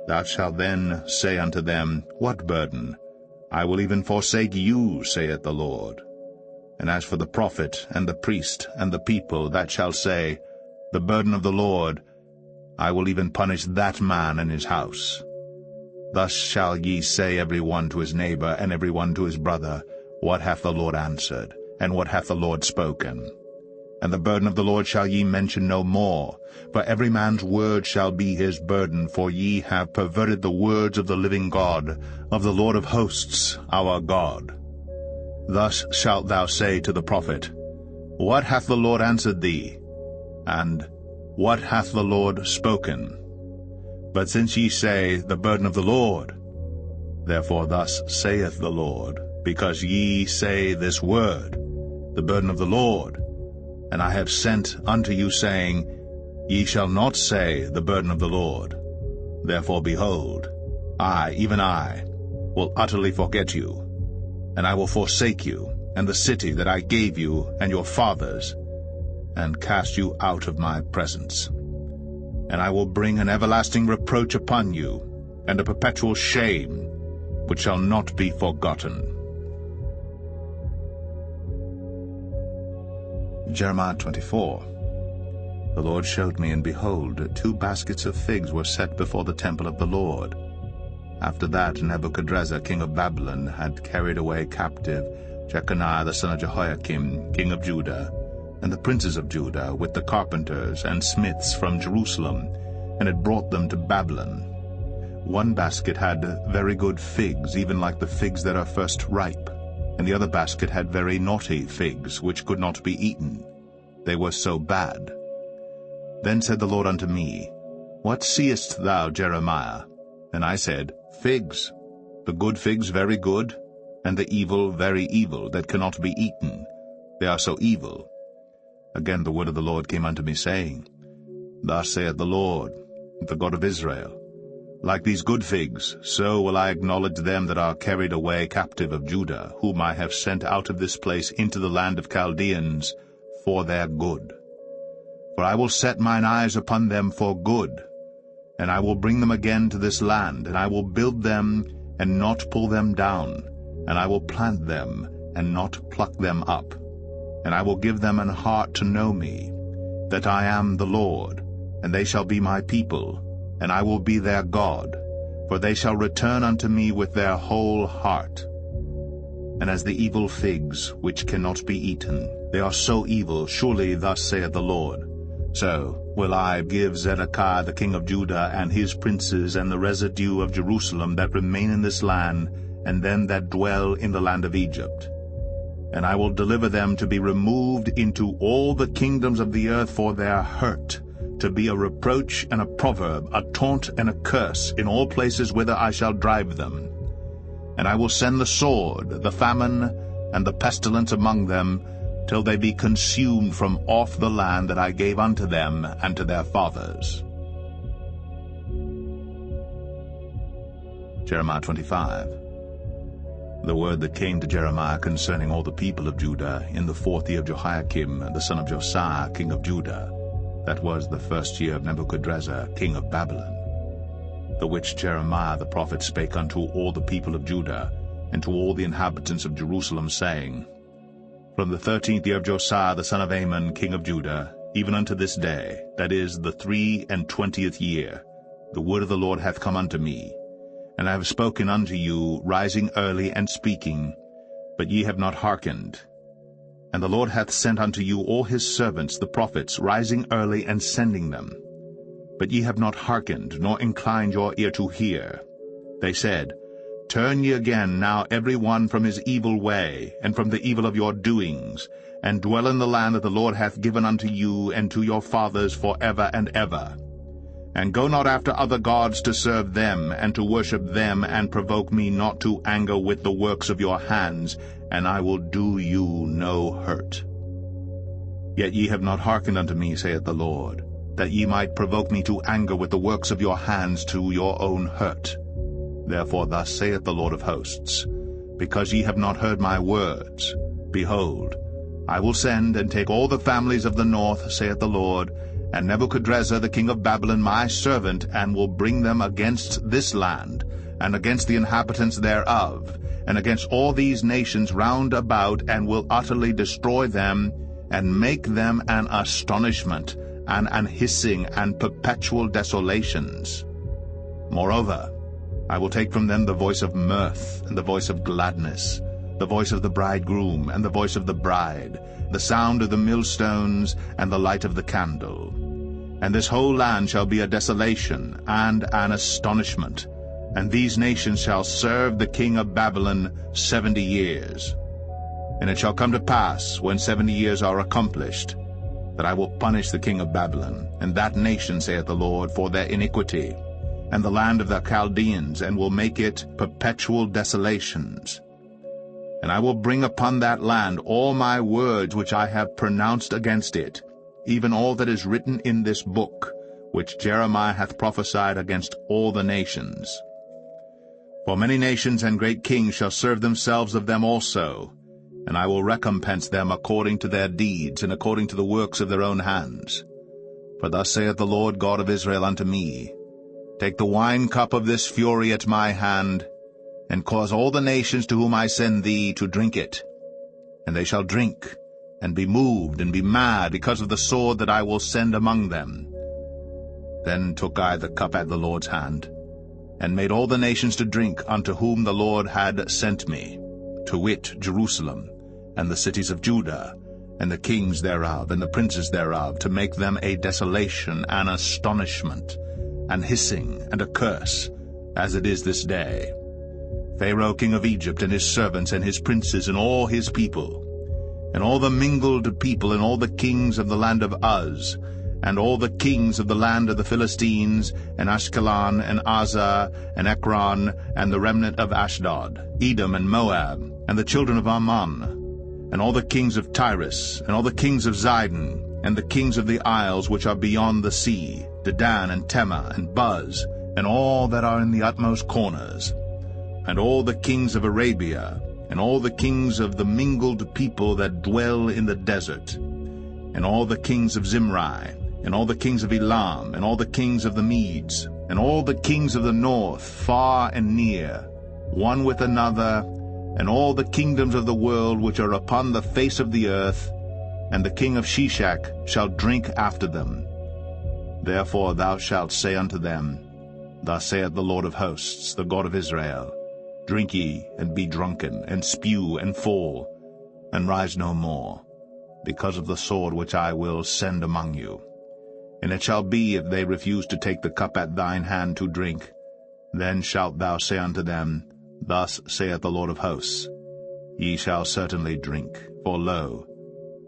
Thou shalt then say unto them, What burden? I will even forsake you, saith the Lord. And as for the prophet, and the priest, and the people, that shall say, The burden of the Lord, I will even punish that man and his house. Thus shall ye say every one to his neighbor, and every one to his brother, What hath the Lord answered, and what hath the Lord spoken? And the burden of the Lord shall ye mention no more, for every man's word shall be his burden, for ye have perverted the words of the living God, of the Lord of hosts, our God. Thus shalt thou say to the prophet, What hath the Lord answered thee? And What hath the Lord spoken? But since ye say, The burden of the Lord, therefore thus saith the Lord, because ye say this word, The burden of the Lord, and I have sent unto you, saying, Ye shall not say, The burden of the Lord. Therefore, behold, I, even I, will utterly forget you, and I will forsake you, and the city that I gave you and your fathers, and cast you out of my presence. And I will bring an everlasting reproach upon you, and a perpetual shame, which shall not be forgotten. Jeremiah 24. The Lord showed me, and behold, 2 baskets of figs were set before the temple of the Lord. After that Nebuchadrezzar king of Babylon had carried away captive Jeconiah the son of Jehoiakim king of Judah, and the princes of Judah with the carpenters and smiths from Jerusalem, and had brought them to Babylon. 1 basket had very good figs, even like the figs that are first ripe, and the other basket had very naughty figs, which could not be eaten. They were so bad. Then said the Lord unto me, What seest thou, Jeremiah? And I said, Figs, the good figs very good, and the evil very evil, that cannot be eaten. They are so evil. Again the word of the Lord came unto me, saying, Thus saith the Lord, the God of Israel, Like these good figs, so will I acknowledge them that are carried away captive of Judah, whom I have sent out of this place into the land of Chaldeans, for their good. For I will set mine eyes upon them for good, and I will bring them again to this land, and I will build them, and not pull them down, and I will plant them, and not pluck them up. And I will give them an heart to know me, that I am the Lord, and they shall be my people, and I will be their God, for they shall return unto me with their whole heart. And as the evil figs, which cannot be eaten, they are so evil, surely thus saith the Lord, so will I give Zedekiah the king of Judah, and his princes, and the residue of Jerusalem that remain in this land, and them that dwell in the land of Egypt. And I will deliver them to be removed into all the kingdoms of the earth for their hurt, to be a reproach and a proverb, a taunt and a curse, in all places whither I shall drive them. And I will send the sword, the famine, and the pestilence among them, till they be consumed from off the land that I gave unto them and to their fathers. Jeremiah 25. The word that came to Jeremiah concerning all the people of Judah in the 4th year of Jehoiakim the son of Josiah king of Judah, that was the 1st year of Nebuchadrezzar king of Babylon, the which Jeremiah the prophet spake unto all the people of Judah, and to all the inhabitants of Jerusalem, saying, From the 13th year of Josiah the son of Ammon king of Judah, even unto this day, that is the 23 year, the word of the Lord hath come unto me. And I have spoken unto you, rising early and speaking, but ye have not hearkened. And the Lord hath sent unto you all his servants the prophets, rising early and sending them. But ye have not hearkened, nor inclined your ear to hear. They said, Turn ye again now every one from his evil way, and from the evil of your doings, and dwell in the land that the Lord hath given unto you and to your fathers for ever and ever. And go not after other gods to serve them, and to worship them, and provoke me not to anger with the works of your hands, and I will do you no hurt. Yet ye have not hearkened unto me, saith the Lord, that ye might provoke me to anger with the works of your hands to your own hurt. Therefore thus saith the Lord of hosts, Because ye have not heard my words, behold, I will send and take all the families of the north, saith the Lord, and Nebuchadrezzar the king of Babylon my servant, and will bring them against this land, and against the inhabitants thereof, and against all these nations round about, and will utterly destroy them, and make them an astonishment, and an hissing, and perpetual desolations. Moreover, I will take from them the voice of mirth, and the voice of gladness, the voice of the bridegroom, and the voice of the bride, the sound of the millstones, and the light of the candle. And this whole land shall be a desolation and an astonishment, and these nations shall serve the king of Babylon 70 years. And it shall come to pass, when 70 years are accomplished, that I will punish the king of Babylon, and that nation, saith the Lord, for their iniquity, and the land of the Chaldeans, and will make it perpetual desolations. And I will bring upon that land all my words which I have pronounced against it, even all that is written in this book, which Jeremiah hath prophesied against all the nations. For many nations and great kings shall serve themselves of them also, and I will recompense them according to their deeds, and according to the works of their own hands. For thus saith the Lord God of Israel unto me, Take the wine cup of this fury at my hand, and cause all the nations to whom I send thee to drink it. And they shall drink, and be moved, and be mad, because of the sword that I will send among them. Then took I the cup at the Lord's hand, and made all the nations to drink unto whom the Lord had sent me, to wit, Jerusalem, and the cities of Judah, and the kings thereof, and the princes thereof, to make them a desolation, an astonishment, an hissing, and a curse, as it is this day. Pharaoh king of Egypt, and his servants, and his princes, and all his people, and all the mingled people, and all the kings of the land of Uz, and all the kings of the land of the Philistines, and Ashkelon, and Azar, and Ekron, and the remnant of Ashdod, Edom, and Moab, and the children of Ammon, and all the kings of Tyrus, and all the kings of Zidon, and the kings of the isles which are beyond the sea, Dedan, and Tema, and Buz, and all that are in the utmost corners, and all the kings of Arabia, and all the kings of the mingled people that dwell in the desert, and all the kings of Zimri, and all the kings of Elam, and all the kings of the Medes, and all the kings of the north, far and near, one with another, and all the kingdoms of the world which are upon the face of the earth, and the king of Shishak shall drink after them. Therefore thou shalt say unto them, Thus saith the Lord of hosts, the God of Israel, Drink ye, and be drunken, and spew, and fall, and rise no more, because of the sword which I will send among you. And it shall be, if they refuse to take the cup at thine hand to drink, then shalt thou say unto them, Thus saith the Lord of hosts, Ye shall certainly drink, for lo,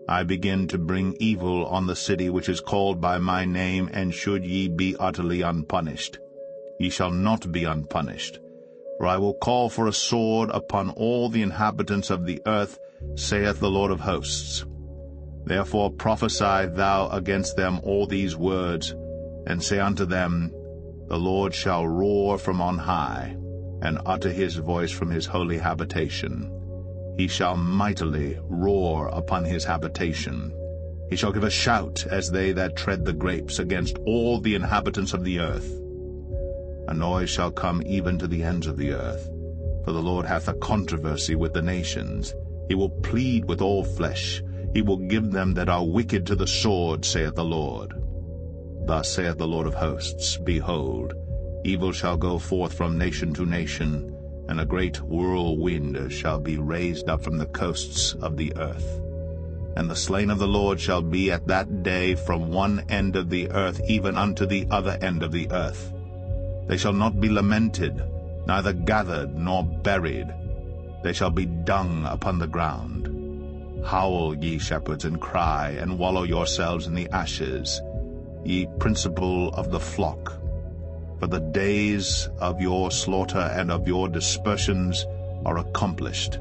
I begin to bring evil on the city which is called by my name, and should ye be utterly unpunished, ye shall not be unpunished. For I will call for a sword upon all the inhabitants of the earth, saith the Lord of hosts. Therefore prophesy thou against them all these words, and say unto them, The Lord shall roar from on high, and utter his voice from his holy habitation. He shall mightily roar upon his habitation. He shall give a shout as they that tread the grapes against all the inhabitants of the earth. A noise shall come even to the ends of the earth, for the Lord hath a controversy with the nations. He will plead with all flesh. He will give them that are wicked to the sword, saith the Lord. Thus saith the Lord of hosts, Behold, evil shall go forth from nation to nation, and a great whirlwind shall be raised up from the coasts of the earth. And the slain of the Lord shall be at that day from one end of the earth even unto the other end of the earth. They shall not be lamented, neither gathered nor buried. They shall be dung upon the ground. Howl, ye shepherds, and cry, and wallow yourselves in the ashes, ye principal of the flock. For the days of your slaughter and of your dispersions are accomplished,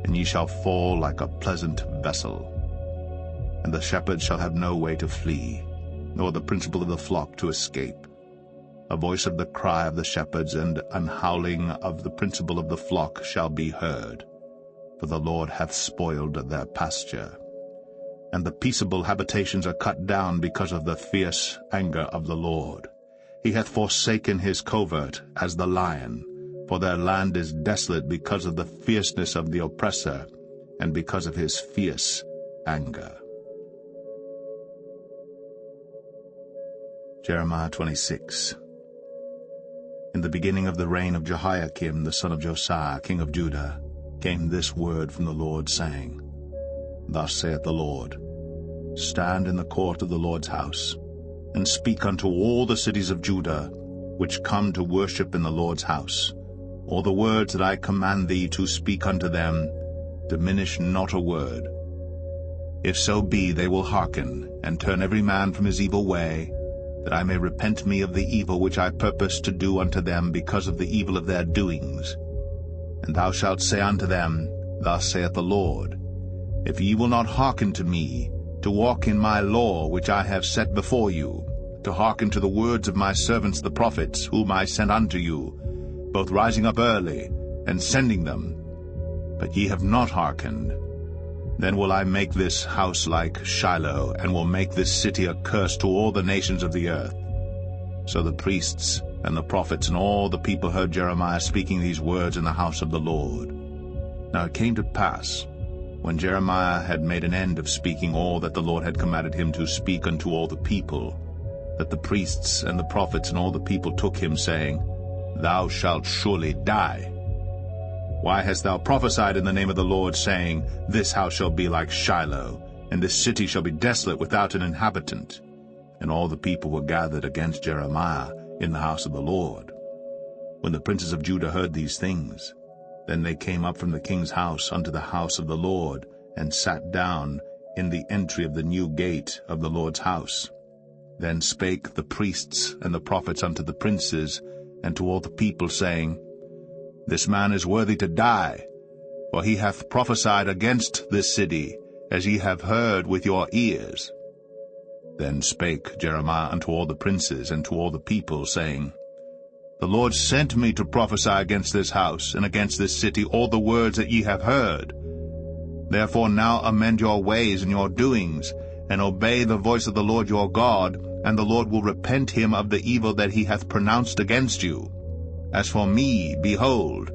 and ye shall fall like a pleasant vessel. And the shepherds shall have no way to flee, nor the principal of the flock to escape. A voice of the cry of the shepherds and an howling of the principal of the flock shall be heard, for the Lord hath spoiled their pasture. And the peaceable habitations are cut down because of the fierce anger of the Lord. He hath forsaken his covert as the lion, for their land is desolate because of the fierceness of the oppressor, and because of his fierce anger. Jeremiah 26. In the beginning of the reign of Jehoiakim the son of Josiah, king of Judah, came this word from the Lord, saying, Thus saith the Lord, Stand in the court of the Lord's house, and speak unto all the cities of Judah, which come to worship in the Lord's house, all the words that I command thee to speak unto them, diminish not a word. If so be they will hearken, and turn every man from his evil way, that I may repent me of the evil which I purpose to do unto them because of the evil of their doings. And thou shalt say unto them, Thus saith the Lord, If ye will not hearken to me, to walk in my law which I have set before you, to hearken to the words of my servants the prophets, whom I sent unto you, both rising up early, and sending them, but ye have not hearkened, then will I make this house like Shiloh, and will make this city a curse to all the nations of the earth. So the priests and the prophets and all the people heard Jeremiah speaking these words in the house of the Lord. Now it came to pass, when Jeremiah had made an end of speaking all that the Lord had commanded him to speak unto all the people, that the priests and the prophets and all the people took him, saying, Thou shalt surely die. Why hast thou prophesied in the name of the Lord, saying, This house shall be like Shiloh, and this city shall be desolate without an inhabitant? And all the people were gathered against Jeremiah in the house of the Lord. When the princes of Judah heard these things, then they came up from the king's house unto the house of the Lord, and sat down in the entry of the new gate of the Lord's house. Then spake the priests and the prophets unto the princes and to all the people, saying, This man is worthy to die, for he hath prophesied against this city, as ye have heard with your ears. Then spake Jeremiah unto all the princes and to all the people, saying, The Lord sent me to prophesy against this house and against this city all the words that ye have heard. Therefore now amend your ways and your doings, and obey the voice of the Lord your God, and the Lord will repent him of the evil that he hath pronounced against you. As for me, behold,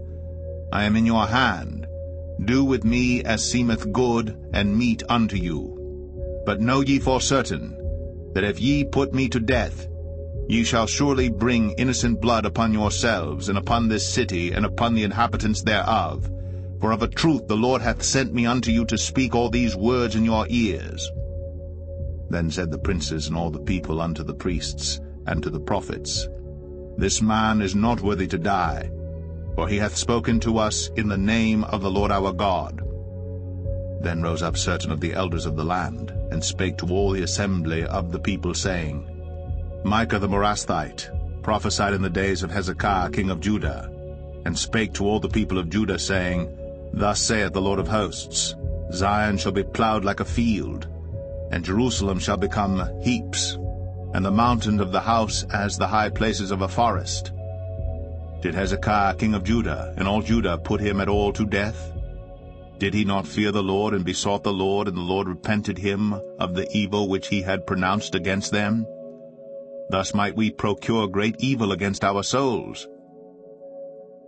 I am in your hand. Do with me as seemeth good and meet unto you. But know ye for certain, that if ye put me to death, ye shall surely bring innocent blood upon yourselves, and upon this city, and upon the inhabitants thereof. For of a truth the Lord hath sent me unto you to speak all these words in your ears. Then said the princes and all the people unto the priests and to the prophets, This man is not worthy to die, for he hath spoken to us in the name of the Lord our God. Then rose up certain of the elders of the land, and spake to all the assembly of the people, saying, Micah the Morasthite prophesied in the days of Hezekiah king of Judah, and spake to all the people of Judah, saying, Thus saith the Lord of hosts, Zion shall be plowed like a field, and Jerusalem shall become heaps, and the mountains of the house as the high places of a forest. Did Hezekiah king of Judah and all Judah put him at all to death? Did he not fear the Lord, and besought the Lord, and the Lord repented him of the evil which he had pronounced against them? Thus might we procure great evil against our souls.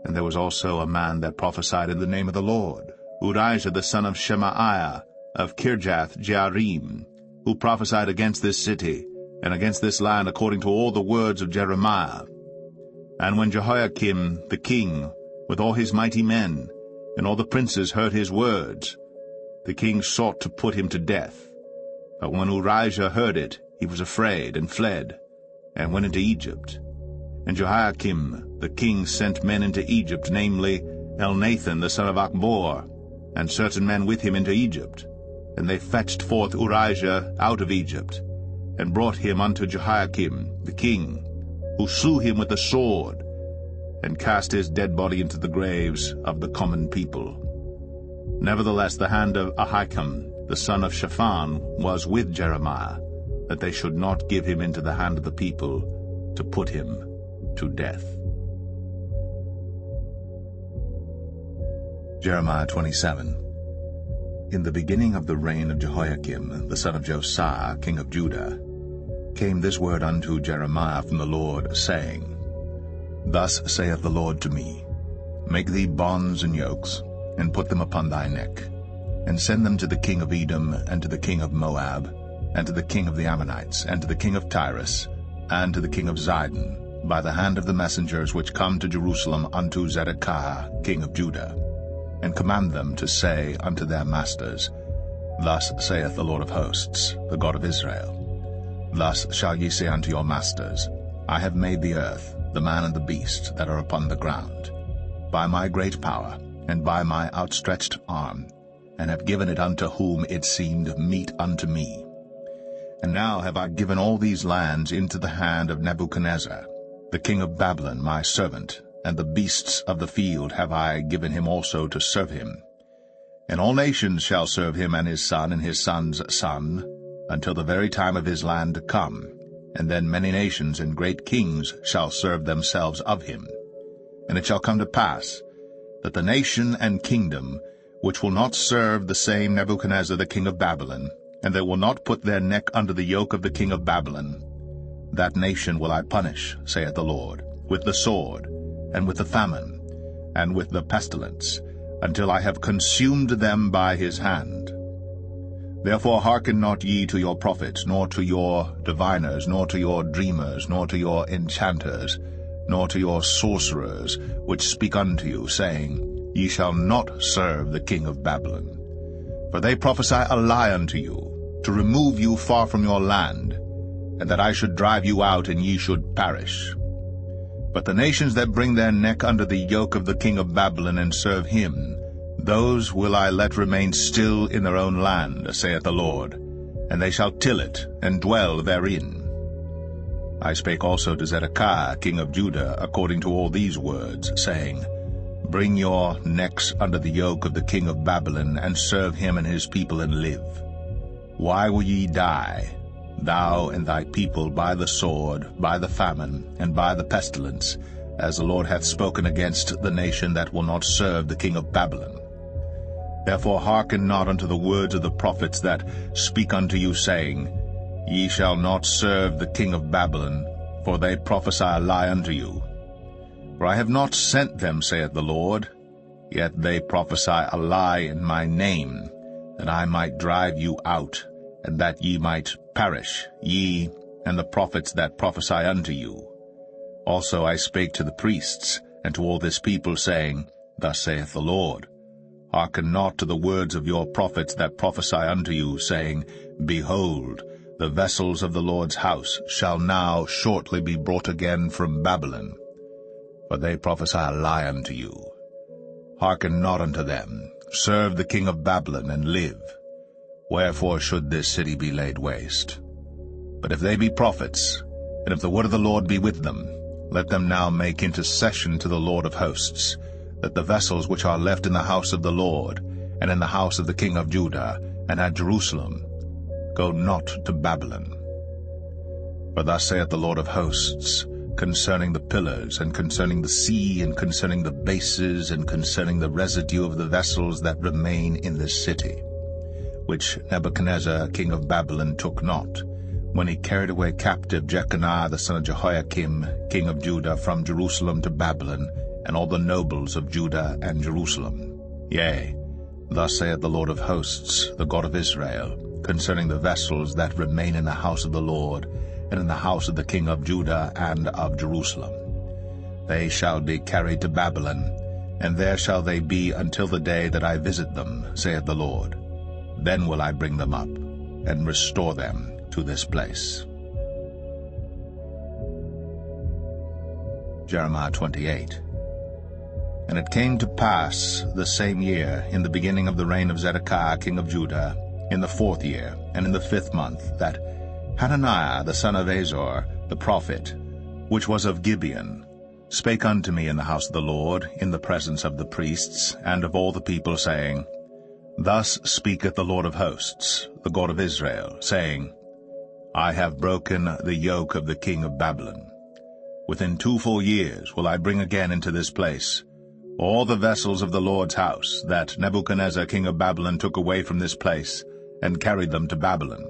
And there was also a man that prophesied in the name of the Lord, Urijah the son of Shemaiah, of Kirjath-Jearim, who prophesied against this city, and against this land, according to all the words of Jeremiah. And when Jehoiakim the king, with all his mighty men, and all the princes heard his words, the king sought to put him to death. But when Urijah heard it, he was afraid, and fled, and went into Egypt. And Jehoiakim the king sent men into Egypt, namely Elnathan the son of Achbor, and certain men with him into Egypt. And they fetched forth Urijah out of Egypt, and brought him unto Jehoiakim the king, who slew him with the sword, and cast his dead body into the graves of the common people. Nevertheless the hand of Ahikam the son of Shaphan was with Jeremiah, that they should not give him into the hand of the people, to put him to death. Jeremiah 27. In the beginning of the reign of Jehoiakim the son of Josiah king of Judah, came this word unto Jeremiah from the Lord, saying, Thus saith the Lord to me, Make thee bonds and yokes, and put them upon thy neck, and send them to the king of Edom, and to the king of Moab, and to the king of the Ammonites, and to the king of Tyrus, and to the king of Zidon, by the hand of the messengers which come to Jerusalem unto Zedekiah king of Judah. and command them to say unto their masters, Thus saith the Lord of hosts, the God of Israel, Thus shall ye say unto your masters, I have made the earth, the man and the beast that are upon the ground, by my great power, and by my outstretched arm, and have given it unto whom it seemed meet unto me. And now have I given all these lands into the hand of Nebuchadnezzar, the king of Babylon, my servant, and the beasts of the field have I given him also to serve him. And all nations shall serve him and his son's son, until the very time of his land to come, and then many nations and great kings shall serve themselves of him. And it shall come to pass, that the nation and kingdom which will not serve the same Nebuchadnezzar the king of Babylon, and that will not put their neck under the yoke of the king of Babylon, that nation will I punish, saith the Lord, with the sword, and with the famine, and with the pestilence, until I have consumed them by his hand. Therefore hearken not ye to your prophets, nor to your diviners, nor to your dreamers, nor to your enchanters, nor to your sorcerers, which speak unto you, saying, Ye shall not serve the king of Babylon. For they prophesy a lie unto you, to remove you far from your land, and that I should drive you out, and ye should perish. But the nations that bring their neck under the yoke of the king of Babylon, and serve him, those will I let remain still in their own land, saith the Lord, and they shall till it, and dwell therein. I spake also to Zedekiah king of Judah according to all these words, saying, Bring your necks under the yoke of the king of Babylon, and serve him and his people, and live. Why will ye die, thou and thy people, by the sword, by the famine, and by the pestilence, as the Lord hath spoken against the nation that will not serve the king of Babylon? Therefore hearken not unto the words of the prophets that speak unto you, saying, Ye shall not serve the king of Babylon, for they prophesy a lie unto you. For I have not sent them, saith the Lord, yet they prophesy a lie in my name, that I might drive you out, and that ye might perish, ye and the prophets that prophesy unto you. Also I spake to the priests, and to all this people, saying, Thus saith the Lord, Hearken not to the words of your prophets that prophesy unto you, saying, Behold, the vessels of the Lord's house shall now shortly be brought again from Babylon. For they prophesy a lie unto you. Hearken not unto them. Serve the king of Babylon, and live. Wherefore should this city be laid waste? But if they be prophets, and if the word of the Lord be with them, let them now make intercession to the Lord of hosts, that the vessels which are left in the house of the Lord, and in the house of the king of Judah, and at Jerusalem, go not to Babylon. For thus saith the Lord of hosts, concerning the pillars, and concerning the sea, and concerning the bases, and concerning the residue of the vessels that remain in this city, which Nebuchadnezzar king of Babylon took not, when he carried away captive Jeconiah the son of Jehoiakim king of Judah from Jerusalem to Babylon, and all the nobles of Judah and Jerusalem. Yea, thus saith the Lord of hosts, the God of Israel, concerning the vessels that remain in the house of the Lord, and in the house of the king of Judah and of Jerusalem. They shall be carried to Babylon, and there shall they be until the day that I visit them, saith the Lord. Then will I bring them up, and restore them to this place. Jeremiah 28. And it came to pass the same year, in the beginning of the reign of Zedekiah king of Judah, in the 4th year, and in the 5th month, that Hananiah the son of Azor, the prophet, which was of Gibeon, spake unto me in the house of the Lord, in the presence of the priests, and of all the people, saying, Thus speaketh the Lord of hosts, the God of Israel, saying, I have broken the yoke of the king of Babylon. Within 2 full years will I bring again into this place all the vessels of the Lord's house that Nebuchadnezzar king of Babylon took away from this place, and carried them to Babylon.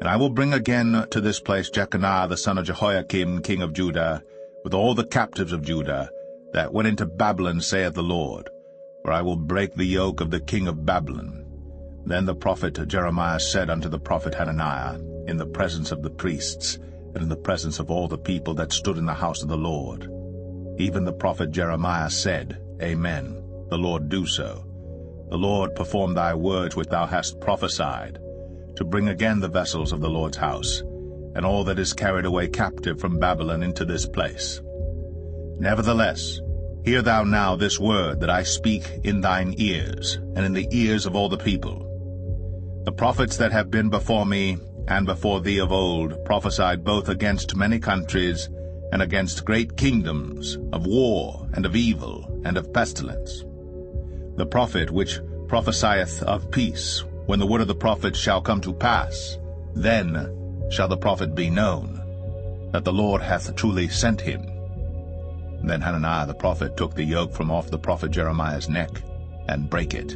And I will bring again to this place Jeconiah the son of Jehoiakim king of Judah, with all the captives of Judah, that went into Babylon, saith the Lord, for I will break the yoke of the king of Babylon. Then the prophet Jeremiah said unto the prophet Hananiah, in the presence of the priests, and in the presence of all the people that stood in the house of the Lord, even the prophet Jeremiah said, Amen. the Lord do so. The Lord perform thy words which thou hast prophesied, to bring again the vessels of the Lord's house, and all that is carried away captive from Babylon into this place. Nevertheless, hear thou now this word that I speak in thine ears, and in the ears of all the people. The prophets that have been before me and before thee of old prophesied both against many countries and against great kingdoms, of war and of evil and of pestilence. The prophet which prophesieth of peace, when the word of the prophet shall come to pass, then shall the prophet be known, that the Lord hath truly sent him. Then Hananiah the prophet took the yoke from off the prophet Jeremiah's neck, and brake it.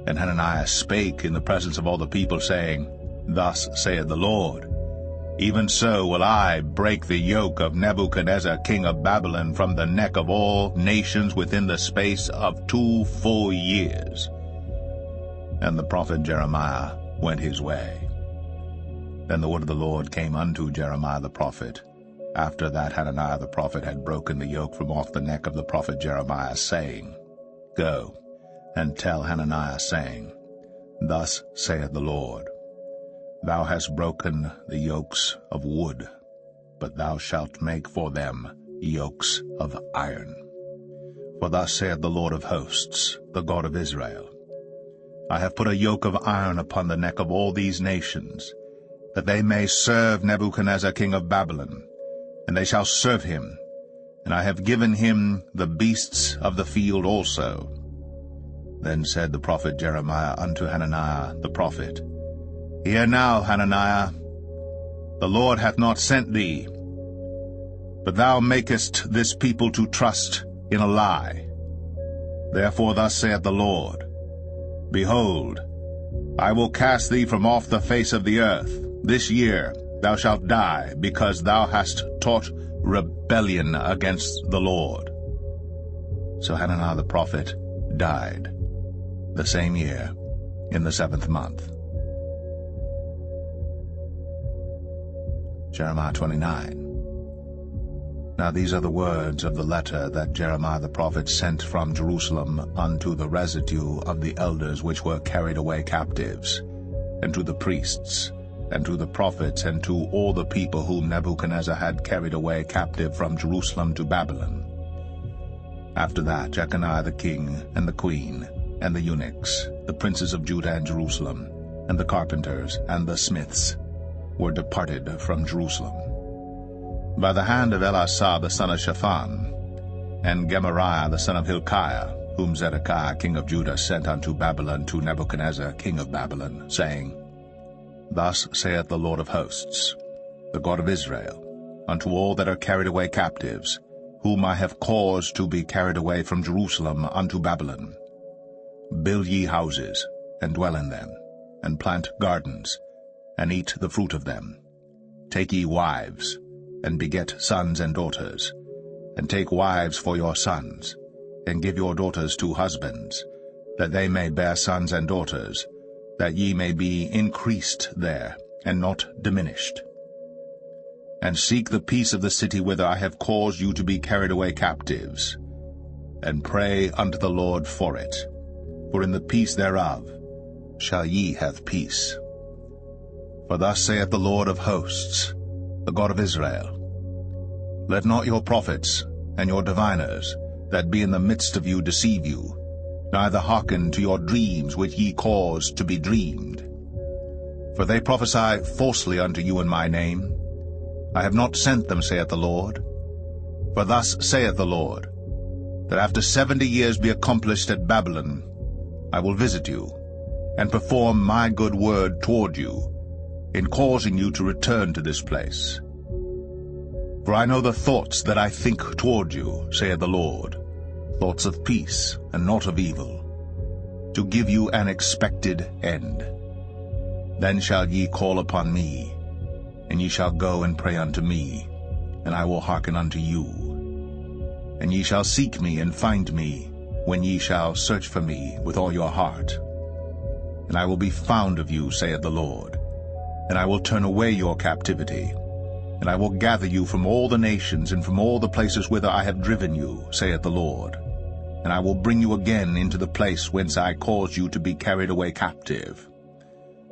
And Hananiah spake in the presence of all the people, saying, Thus saith the Lord, Even so will I break the yoke of Nebuchadnezzar king of Babylon from the neck of all nations within the space of 2 full years. And the prophet Jeremiah went his way. Then the word of the Lord came unto Jeremiah the prophet, after that Hananiah the prophet had broken the yoke from off the neck of the prophet Jeremiah, saying, Go, and tell Hananiah, saying, Thus saith the Lord, Thou hast broken the yokes of wood, but thou shalt make for them yokes of iron. For thus saith the Lord of hosts, the God of Israel, I have put a yoke of iron upon the neck of all these nations, that they may serve Nebuchadnezzar king of Babylon, and they shall serve him, and I have given him the beasts of the field also. Then said the prophet Jeremiah unto Hananiah the prophet, Hear now, Hananiah, the Lord hath not sent thee, but thou makest this people to trust in a lie. Therefore thus saith the Lord, Behold, I will cast thee from off the face of the earth. This year thou shalt die, because thou hast taught rebellion against the Lord. So Hananiah the prophet died the same year, in the 7th month. Jeremiah 29. Now these are the words of the letter that Jeremiah the prophet sent from Jerusalem unto the residue of the elders which were carried away captives, and to the priests, and to the prophets, and to all the people whom Nebuchadnezzar had carried away captive from Jerusalem to Babylon. After that Jeconiah the king, and the queen, and the eunuchs, the princes of Judah and Jerusalem, and the carpenters, and the smiths, were departed from Jerusalem, by the hand of Elasah the son of Shaphan, and Gemariah the son of Hilkiah, whom Zedekiah king of Judah sent unto Babylon to Nebuchadnezzar king of Babylon, saying, Thus saith the Lord of hosts, the God of Israel, unto all that are carried away captives, whom I have caused to be carried away from Jerusalem unto Babylon, Build ye houses, and dwell in them, and plant gardens, and eat the fruit of them. Take ye wives, and beget sons and daughters, and take wives for your sons, and give your daughters to husbands, that they may bear sons and daughters, that ye may be increased there, and not diminished. And seek the peace of the city whither I have caused you to be carried away captives, and pray unto the Lord for it, for in the peace thereof shall ye have peace. For thus saith the Lord of hosts, the God of Israel, Let not your prophets and your diviners that be in the midst of you deceive you, neither hearken to your dreams which ye cause to be dreamed. For they prophesy falsely unto you in my name. I have not sent them, saith the Lord. For thus saith the Lord, that after 70 years be accomplished at Babylon, I will visit you, and perform my good word toward you, in causing you to return to this place. For I know the thoughts that I think toward you, saith the Lord, thoughts of peace and not of evil, to give you an expected end. Then shall ye call upon me, and ye shall go and pray unto me, and I will hearken unto you. And ye shall seek me and find me, when ye shall search for me with all your heart. And I will be found of you, saith the Lord, and I will turn away your captivity, and I will gather you from all the nations and from all the places whither I have driven you, saith the Lord. and I will bring you again into the place whence I caused you to be carried away captive.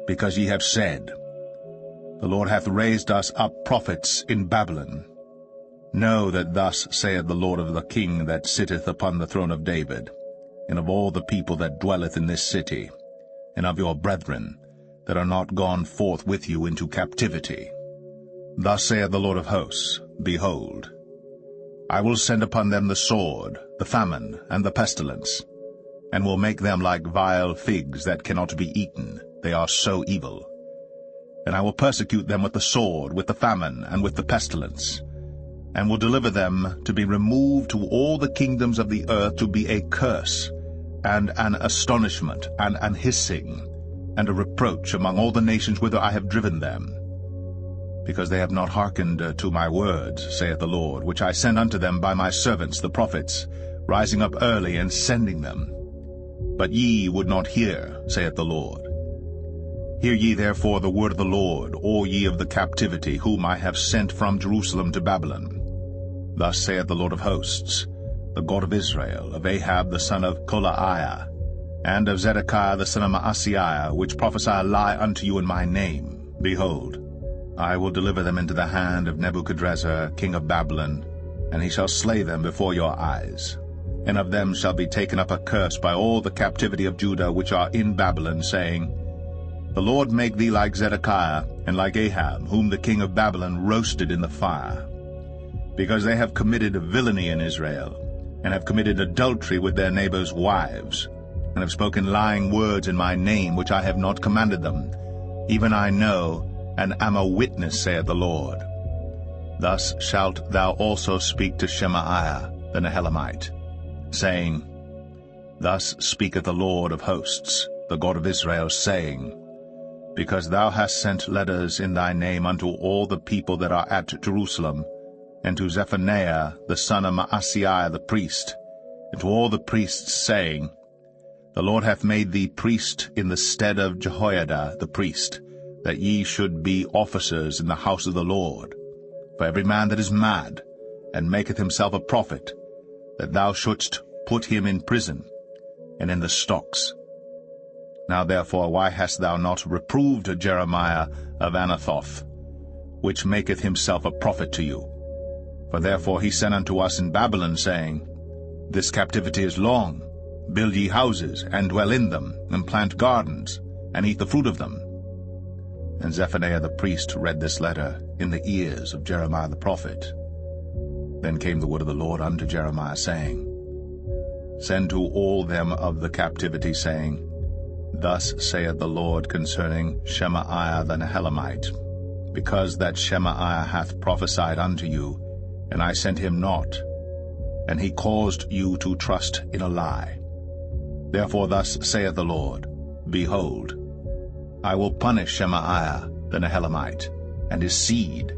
Because ye have said, The Lord hath raised us up prophets in Babylon. Know that thus saith the Lord of the King that sitteth upon the throne of David, and of all the people that dwelleth in this city, and of your brethren that are not gone forth with you into captivity. Thus saith the Lord of hosts, Behold, I will send upon them the sword, the famine, and the pestilence, and will make them like vile figs that cannot be eaten, they are so evil. And I will persecute them with the sword, with the famine, and with the pestilence, and will deliver them to be removed to all the kingdoms of the earth to be a curse, and an astonishment, and an hissing, and a reproach among all the nations whither I have driven them. Because they have not hearkened to my words, saith the Lord, which I sent unto them by my servants the prophets, rising up early and sending them. But ye would not hear, saith the Lord. Hear ye therefore the word of the Lord, all ye of the captivity, whom I have sent from Jerusalem to Babylon. Thus saith the Lord of hosts, the God of Israel, of Ahab the son of Kolaiah, and of Zedekiah the son of Maaseiah, which prophesy a lie unto you in my name. Behold, I will deliver them into the hand of Nebuchadrezzar king of Babylon, and he shall slay them before your eyes. And of them shall be taken up a curse by all the captivity of Judah which are in Babylon, saying, The Lord make thee like Zedekiah, and like Ahab, whom the king of Babylon roasted in the fire. Because they have committed villainy in Israel, and have committed adultery with their neighbors' wives, and have spoken lying words in my name which I have not commanded them, even I know, and am a witness, saith the Lord. Thus shalt thou also speak to Shemaiah the Nehelamite, saying, Thus speaketh the Lord of hosts, the God of Israel, saying, Because thou hast sent letters in thy name unto all the people that are at Jerusalem, and to Zephaniah the son of Maaseiah the priest, and to all the priests, saying, The Lord hath made thee priest in the stead of Jehoiada the priest, that ye should be officers in the house of the Lord. For every man that is mad, and maketh himself a prophet, that thou shouldst put him in prison, and in the stocks. Now therefore why hast thou not reproved Jeremiah of Anathoth, which maketh himself a prophet to you? For therefore he sent unto us in Babylon, saying, This captivity is long. Build ye houses, and dwell in them, and plant gardens, and eat the fruit of them. And Zephaniah the priest read this letter in the ears of Jeremiah the prophet. Then came the word of the Lord unto Jeremiah, saying, Send to all them of the captivity, saying, Thus saith the Lord concerning Shemaiah the Nehelamite, because that Shemaiah hath prophesied unto you, and I sent him not, and he caused you to trust in a lie. Therefore thus saith the Lord, Behold, I will punish Shemaiah the Nehelamite, and his seed.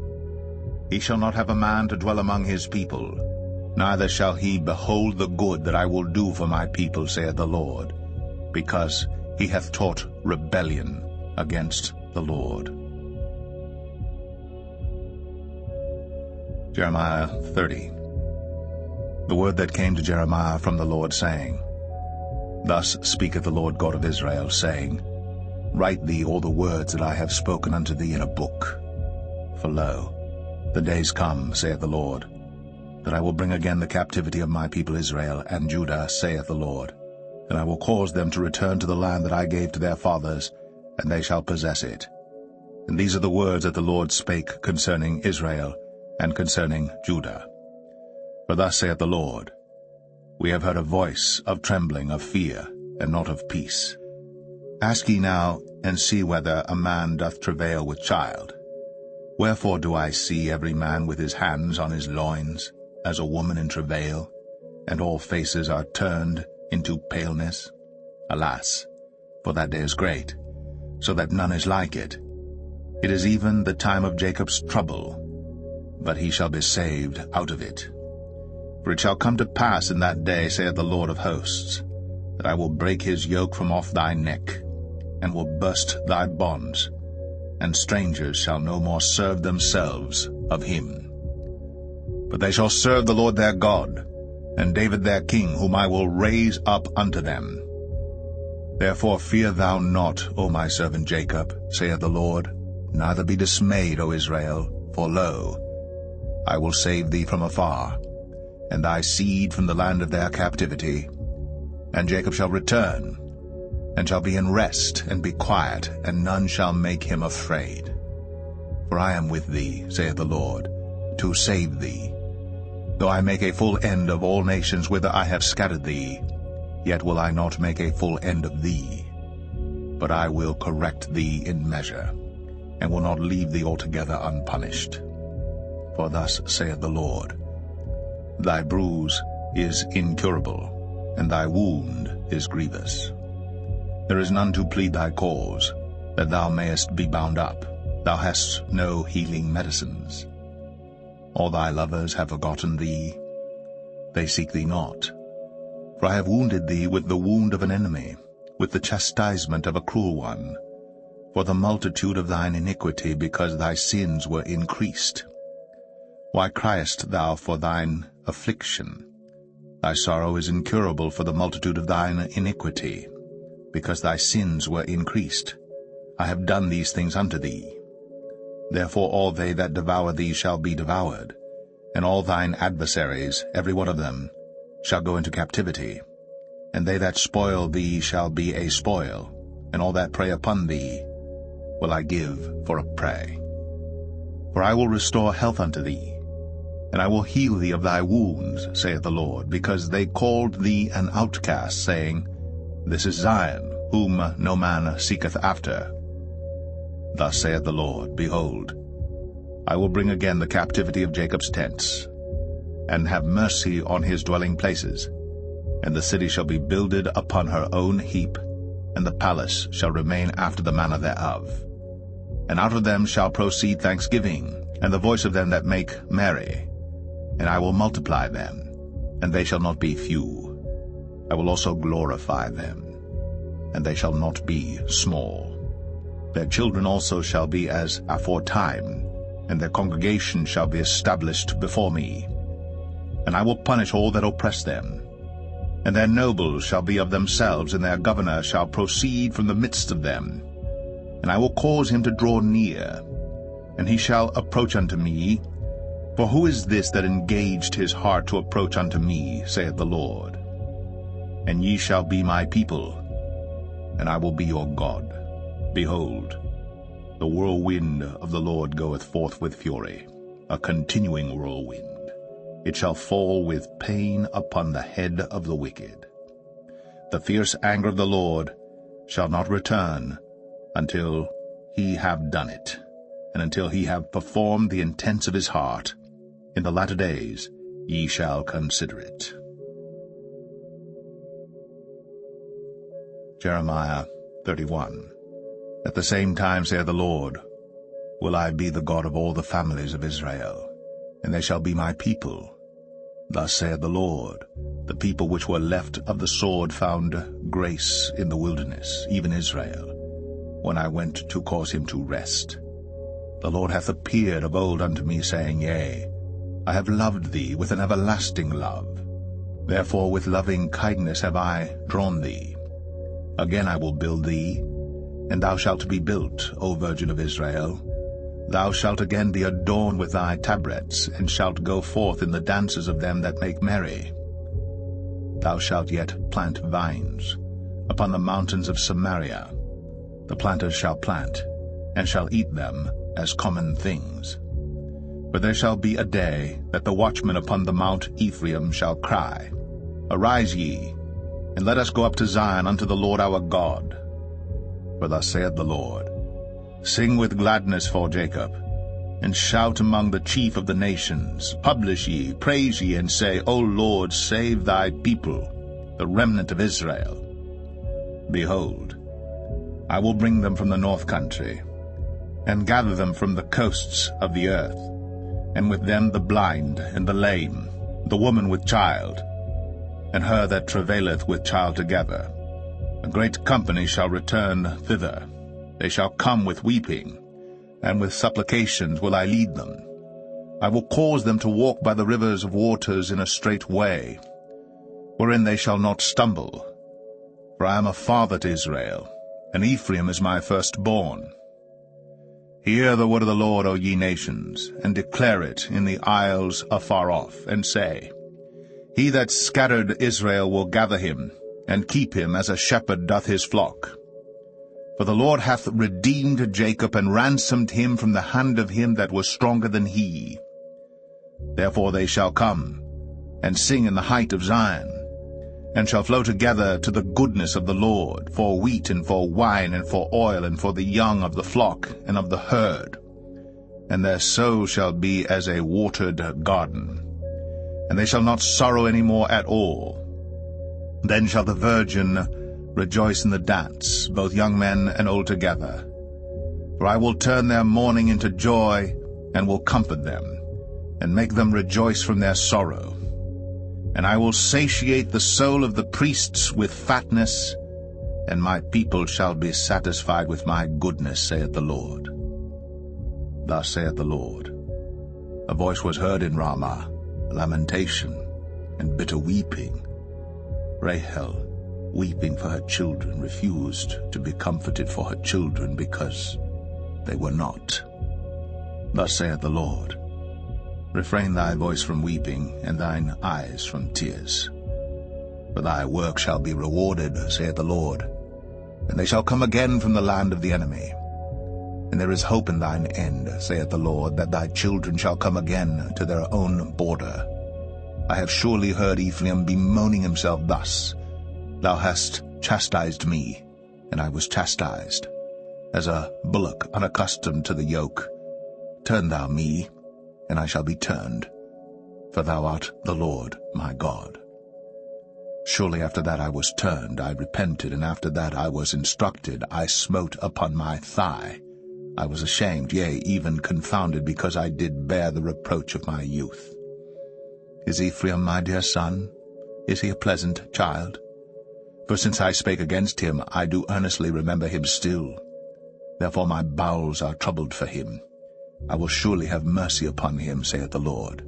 He shall not have a man to dwell among his people, neither shall he behold the good that I will do for my people, saith the Lord, because he hath taught rebellion against the Lord. Jeremiah 30. The word that came to Jeremiah from the Lord, saying, Thus speaketh the Lord God of Israel, saying, Write thee all the words that I have spoken unto thee in a book. For lo, the days come, saith the Lord, that I will bring again the captivity of my people Israel and Judah, saith the Lord, and I will cause them to return to the land that I gave to their fathers, and they shall possess it. And these are the words that the Lord spake concerning Israel and concerning Judah. For thus saith the Lord, We have heard a voice of trembling, of fear, and not of peace. Ask ye now, and see whether a man doth travail with child. Wherefore do I see every man with his hands on his loins, as a woman in travail, and all faces are turned into paleness? Alas, for that day is great, so that none is like it. It is even the time of Jacob's trouble, but he shall be saved out of it. For it shall come to pass in that day, saith the Lord of hosts, that I will break his yoke from off thy neck, and will burst thy bonds, and strangers shall no more serve themselves of him. But they shall serve the Lord their God, and David their king, whom I will raise up unto them. Therefore fear thou not, O my servant Jacob, saith the Lord, neither be dismayed, O Israel, for lo, I will save thee from afar, and thy seed from the land of their captivity. And Jacob shall return, and shall be in rest, and be quiet, and none shall make him afraid. For I am with thee, saith the Lord, to save thee. Though I make a full end of all nations whither I have scattered thee, yet will I not make a full end of thee. But I will correct thee in measure, and will not leave thee altogether unpunished. For thus saith the Lord, Thy bruise is incurable, and thy wound is grievous. There is none to plead thy cause, that thou mayest be bound up. Thou hast no healing medicines. All thy lovers have forgotten thee. They seek thee not. For I have wounded thee with the wound of an enemy, with the chastisement of a cruel one, for the multitude of thine iniquity, because thy sins were increased. Why criest thou for thine affliction? Thy sorrow is incurable for the multitude of thine iniquity, because thy sins were increased. I have done these things unto thee. Therefore all they that devour thee shall be devoured, and all thine adversaries, every one of them, shall go into captivity. And they that spoil thee shall be a spoil, and all that prey upon thee will I give for a prey. For I will restore health unto thee, and I will heal thee of thy wounds, saith the Lord, because they called thee an outcast, saying, This is Zion, whom no man seeketh after. Thus saith the Lord, Behold, I will bring again the captivity of Jacob's tents, and have mercy on his dwelling places, and the city shall be builded upon her own heap, and the palace shall remain after the manner thereof. And out of them shall proceed thanksgiving, and the voice of them that make merry. And I will multiply them, and they shall not be few. I will also glorify them, and they shall not be small. Their children also shall be as aforetime, and their congregation shall be established before me. And I will punish all that oppress them. And their nobles shall be of themselves, and their governor shall proceed from the midst of them. And I will cause him to draw near, and he shall approach unto me. For who is this that engaged his heart to approach unto me, saith the Lord? And ye shall be my people, and I will be your God. Behold, the whirlwind of the Lord goeth forth with fury, a continuing whirlwind. It shall fall with pain upon the head of the wicked. The fierce anger of the Lord shall not return until he have done it, and until he have performed the intents of his heart. In the latter days ye shall consider it. Jeremiah 31. At the same time, saith the Lord, will I be the God of all the families of Israel, and they shall be my people. Thus saith the Lord, the people which were left of the sword found grace in the wilderness, even Israel, when I went to cause him to rest. The Lord hath appeared of old unto me, saying, Yea, I have loved thee with an everlasting love. Therefore with loving kindness have I drawn thee. Again I will build thee, and thou shalt be built, O Virgin of Israel. Thou shalt again be adorned with thy tabrets, and shalt go forth in the dances of them that make merry. Thou shalt yet plant vines upon the mountains of Samaria. The planters shall plant, and shall eat them as common things. For there shall be a day that the watchmen upon the mount Ephraim shall cry, Arise ye, and let us go up to Zion unto the Lord our God. For thus saith the Lord, Sing with gladness for Jacob, and shout among the chief of the nations. Publish ye, praise ye, and say, O Lord, save thy people, the remnant of Israel. Behold, I will bring them from the north country, and gather them from the coasts of the earth, and with them the blind and the lame, the woman with child, and her that travaileth with child together. A great company shall return thither. They shall come with weeping, and with supplications will I lead them. I will cause them to walk by the rivers of waters in a straight way, wherein they shall not stumble. For I am a father to Israel, and Ephraim is my firstborn. Hear the word of the Lord, O ye nations, and declare it in the isles afar off, and say, He that scattered Israel will gather him, and keep him as a shepherd doth his flock. For the Lord hath redeemed Jacob, and ransomed him from the hand of him that was stronger than he. Therefore they shall come, and sing in the height of Zion, and shall flow together to the goodness of the Lord, for wheat and for wine and for oil and for the young of the flock and of the herd. And their soul shall be as a watered garden, and they shall not sorrow any more at all. Then shall the virgin rejoice in the dance, both young men and old together. For I will turn their mourning into joy, and will comfort them, and make them rejoice from their sorrow. And I will satiate the soul of the priests with fatness, and my people shall be satisfied with my goodness, saith the Lord. Thus saith the Lord, A voice was heard in Ramah, lamentation and bitter weeping. Rahel, weeping for her children, refused to be comforted for her children, because they were not. Thus saith the Lord, Refrain thy voice from weeping, and thine eyes from tears. For thy work shall be rewarded, saith the Lord, and they shall come again from the land of the enemy. And there is hope in thine end, saith the Lord, that thy children shall come again to their own border. I have surely heard Ephraim bemoaning himself thus, Thou hast chastised me, and I was chastised, as a bullock unaccustomed to the yoke. Turn thou me, and I shall be turned, for thou art the Lord my God. Surely after that I was turned, I repented, and after that I was instructed, I smote upon my thigh. I was ashamed, yea, even confounded, because I did bear the reproach of my youth. Is Ephraim my dear son? Is he a pleasant child? For since I spake against him, I do earnestly remember him still. Therefore my bowels are troubled for him. I will surely have mercy upon him, saith the Lord.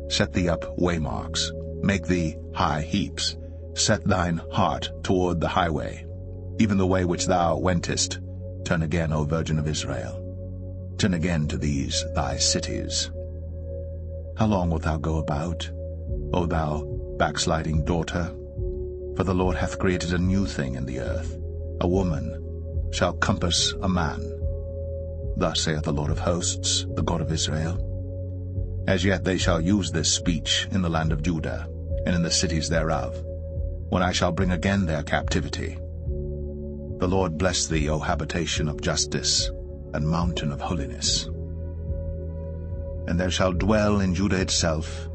Set thee up waymarks, make thee high heaps, set thine heart toward the highway, even the way which thou wentest. Turn again, O Virgin of Israel. Turn again to these thy cities. How long wilt thou go about, O thou backsliding daughter? For the Lord hath created a new thing in the earth. A woman shall compass a man. Thus saith the Lord of hosts, the God of Israel. As yet they shall use this speech in the land of Judah, and in the cities thereof, when I shall bring again their captivity. The Lord bless thee, O habitation of justice, and mountain of holiness. And there shall dwell in Judah itself,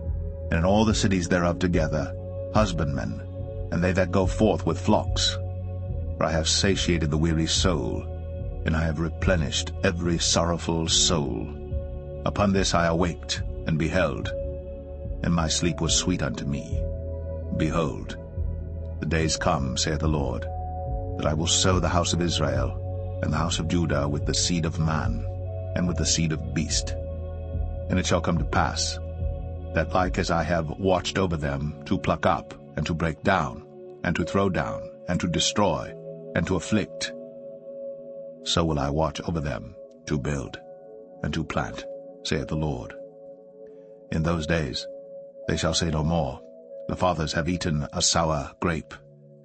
and in all the cities thereof together, husbandmen, and they that go forth with flocks. For I have satiated the weary soul, and I have replenished every sorrowful soul. Upon this I awaked, and beheld, and my sleep was sweet unto me. Behold, the days come, saith the Lord, that I will sow the house of Israel, and the house of Judah with the seed of man, and with the seed of beast. And it shall come to pass, that like as I have watched over them to pluck up, and to break down, and to throw down, and to destroy, and to afflict, so will I watch over them to build, and to plant, saith the Lord. In those days they shall say no more, The fathers have eaten a sour grape,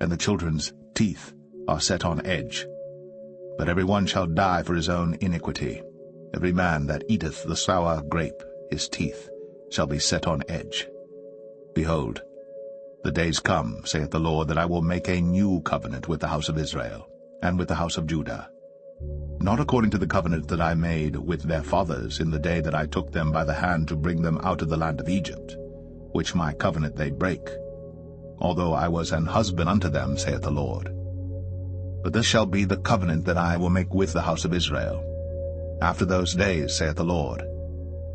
and the children's teeth are set on edge. But every one shall die for his own iniquity. Every man that eateth the sour grape, his teeth shall be set on edge. Behold, the days come, saith the Lord, that I will make a new covenant with the house of Israel, and with the house of Judah, not according to the covenant that I made with their fathers in the day that I took them by the hand to bring them out of the land of Egypt, which my covenant they brake, although I was an husband unto them, saith the Lord. But this shall be the covenant that I will make with the house of Israel. After those days, saith the Lord,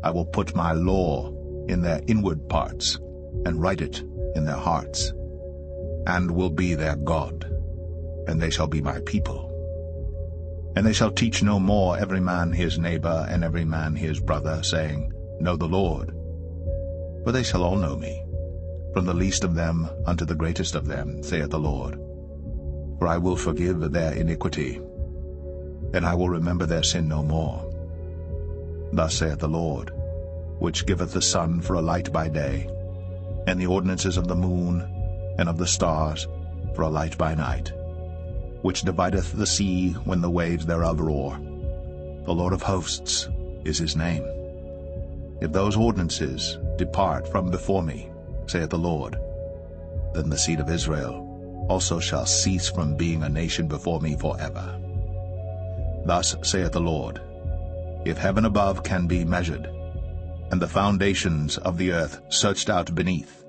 I will put my law in their inward parts, and write it in their hearts, and will be their God, and they shall be my people. And they shall teach no more every man his neighbor, and every man his brother, saying, Know the Lord. For they shall all know me, from the least of them unto the greatest of them, saith the Lord. For I will forgive their iniquity, and I will remember their sin no more. Thus saith the Lord, which giveth the sun for a light by day, and the ordinances of the moon and of the stars for a light by night, which divideth the sea when the waves thereof roar. The Lord of hosts is his name. If those ordinances depart from before me, saith the Lord, then the seed of Israel also shall cease from being a nation before me forever. Thus saith the Lord, if heaven above can be measured, and the foundations of the earth searched out beneath,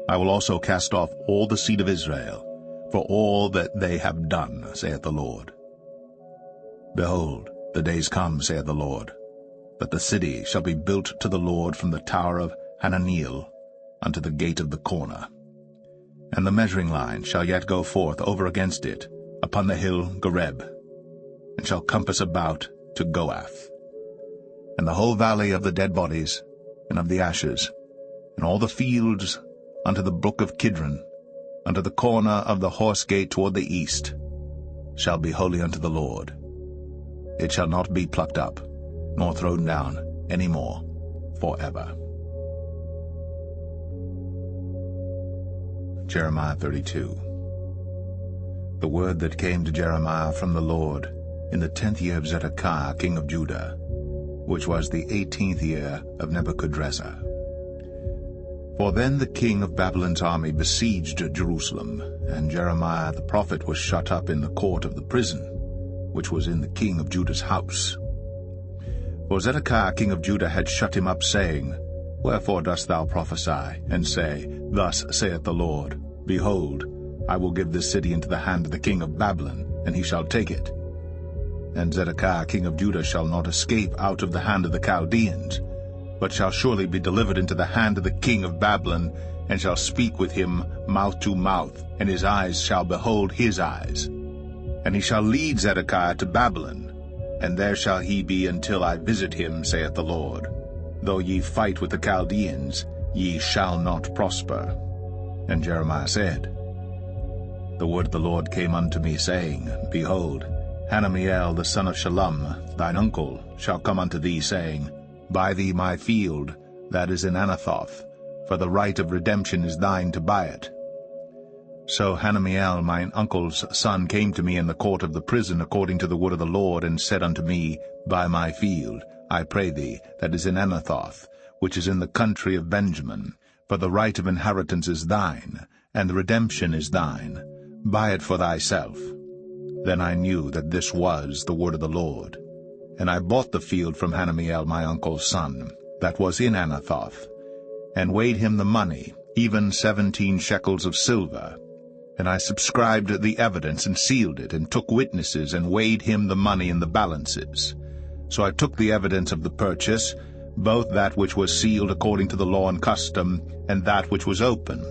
I will also cast off all the seed of Israel, for all that they have done, saith the Lord. Behold, the days come, saith the Lord, that the city shall be built to the Lord from the tower of Hananeel unto the gate of the corner. And the measuring line shall yet go forth over against it upon the hill Gareb, and shall compass about to Goath. And the whole valley of the dead bodies, and of the ashes, and all the fields unto the brook of Kidron, unto the corner of the horse gate toward the east, shall be holy unto the Lord. It shall not be plucked up, nor thrown down any more forever. Jeremiah 32. The word that came to Jeremiah from the Lord in the 10th year of Zedekiah king of Judah, which was the 18th year of Nebuchadrezzar. For then the king of Babylon's army besieged Jerusalem, and Jeremiah the prophet was shut up in the court of the prison, which was in the king of Judah's house. For Zedekiah king of Judah had shut him up, saying, Wherefore dost thou prophesy, and say, Thus saith the Lord, Behold, I will give this city into the hand of the king of Babylon, and he shall take it. And Zedekiah king of Judah shall not escape out of the hand of the Chaldeans, but shall surely be delivered into the hand of the king of Babylon, and shall speak with him mouth to mouth, and his eyes shall behold his eyes. And he shall lead Zedekiah to Babylon, and there shall he be until I visit him, saith the Lord. Though ye fight with the Chaldeans, ye shall not prosper. And Jeremiah said, The word of the Lord came unto me, saying, Behold, Hanamiel the son of Shallum, thine uncle, shall come unto thee, saying, Buy thee my field that is in Anathoth, for the right of redemption is thine to buy it. So Hanamiel mine uncle's son came to me in the court of the prison according to the word of the Lord, and said unto me, Buy my field, I pray thee, that is in Anathoth, which is in the country of Benjamin, for the right of inheritance is thine, and the redemption is thine. Buy it for thyself. Then I knew that this was the word of the Lord. And I bought the field from Hanamiel my uncle's son, that was in Anathoth, and weighed him the money, even 17 shekels of silver. And I subscribed the evidence, and sealed it, and took witnesses, and weighed him the money in the balances. So I took the evidence of the purchase, both that which was sealed according to the law and custom, and that which was open.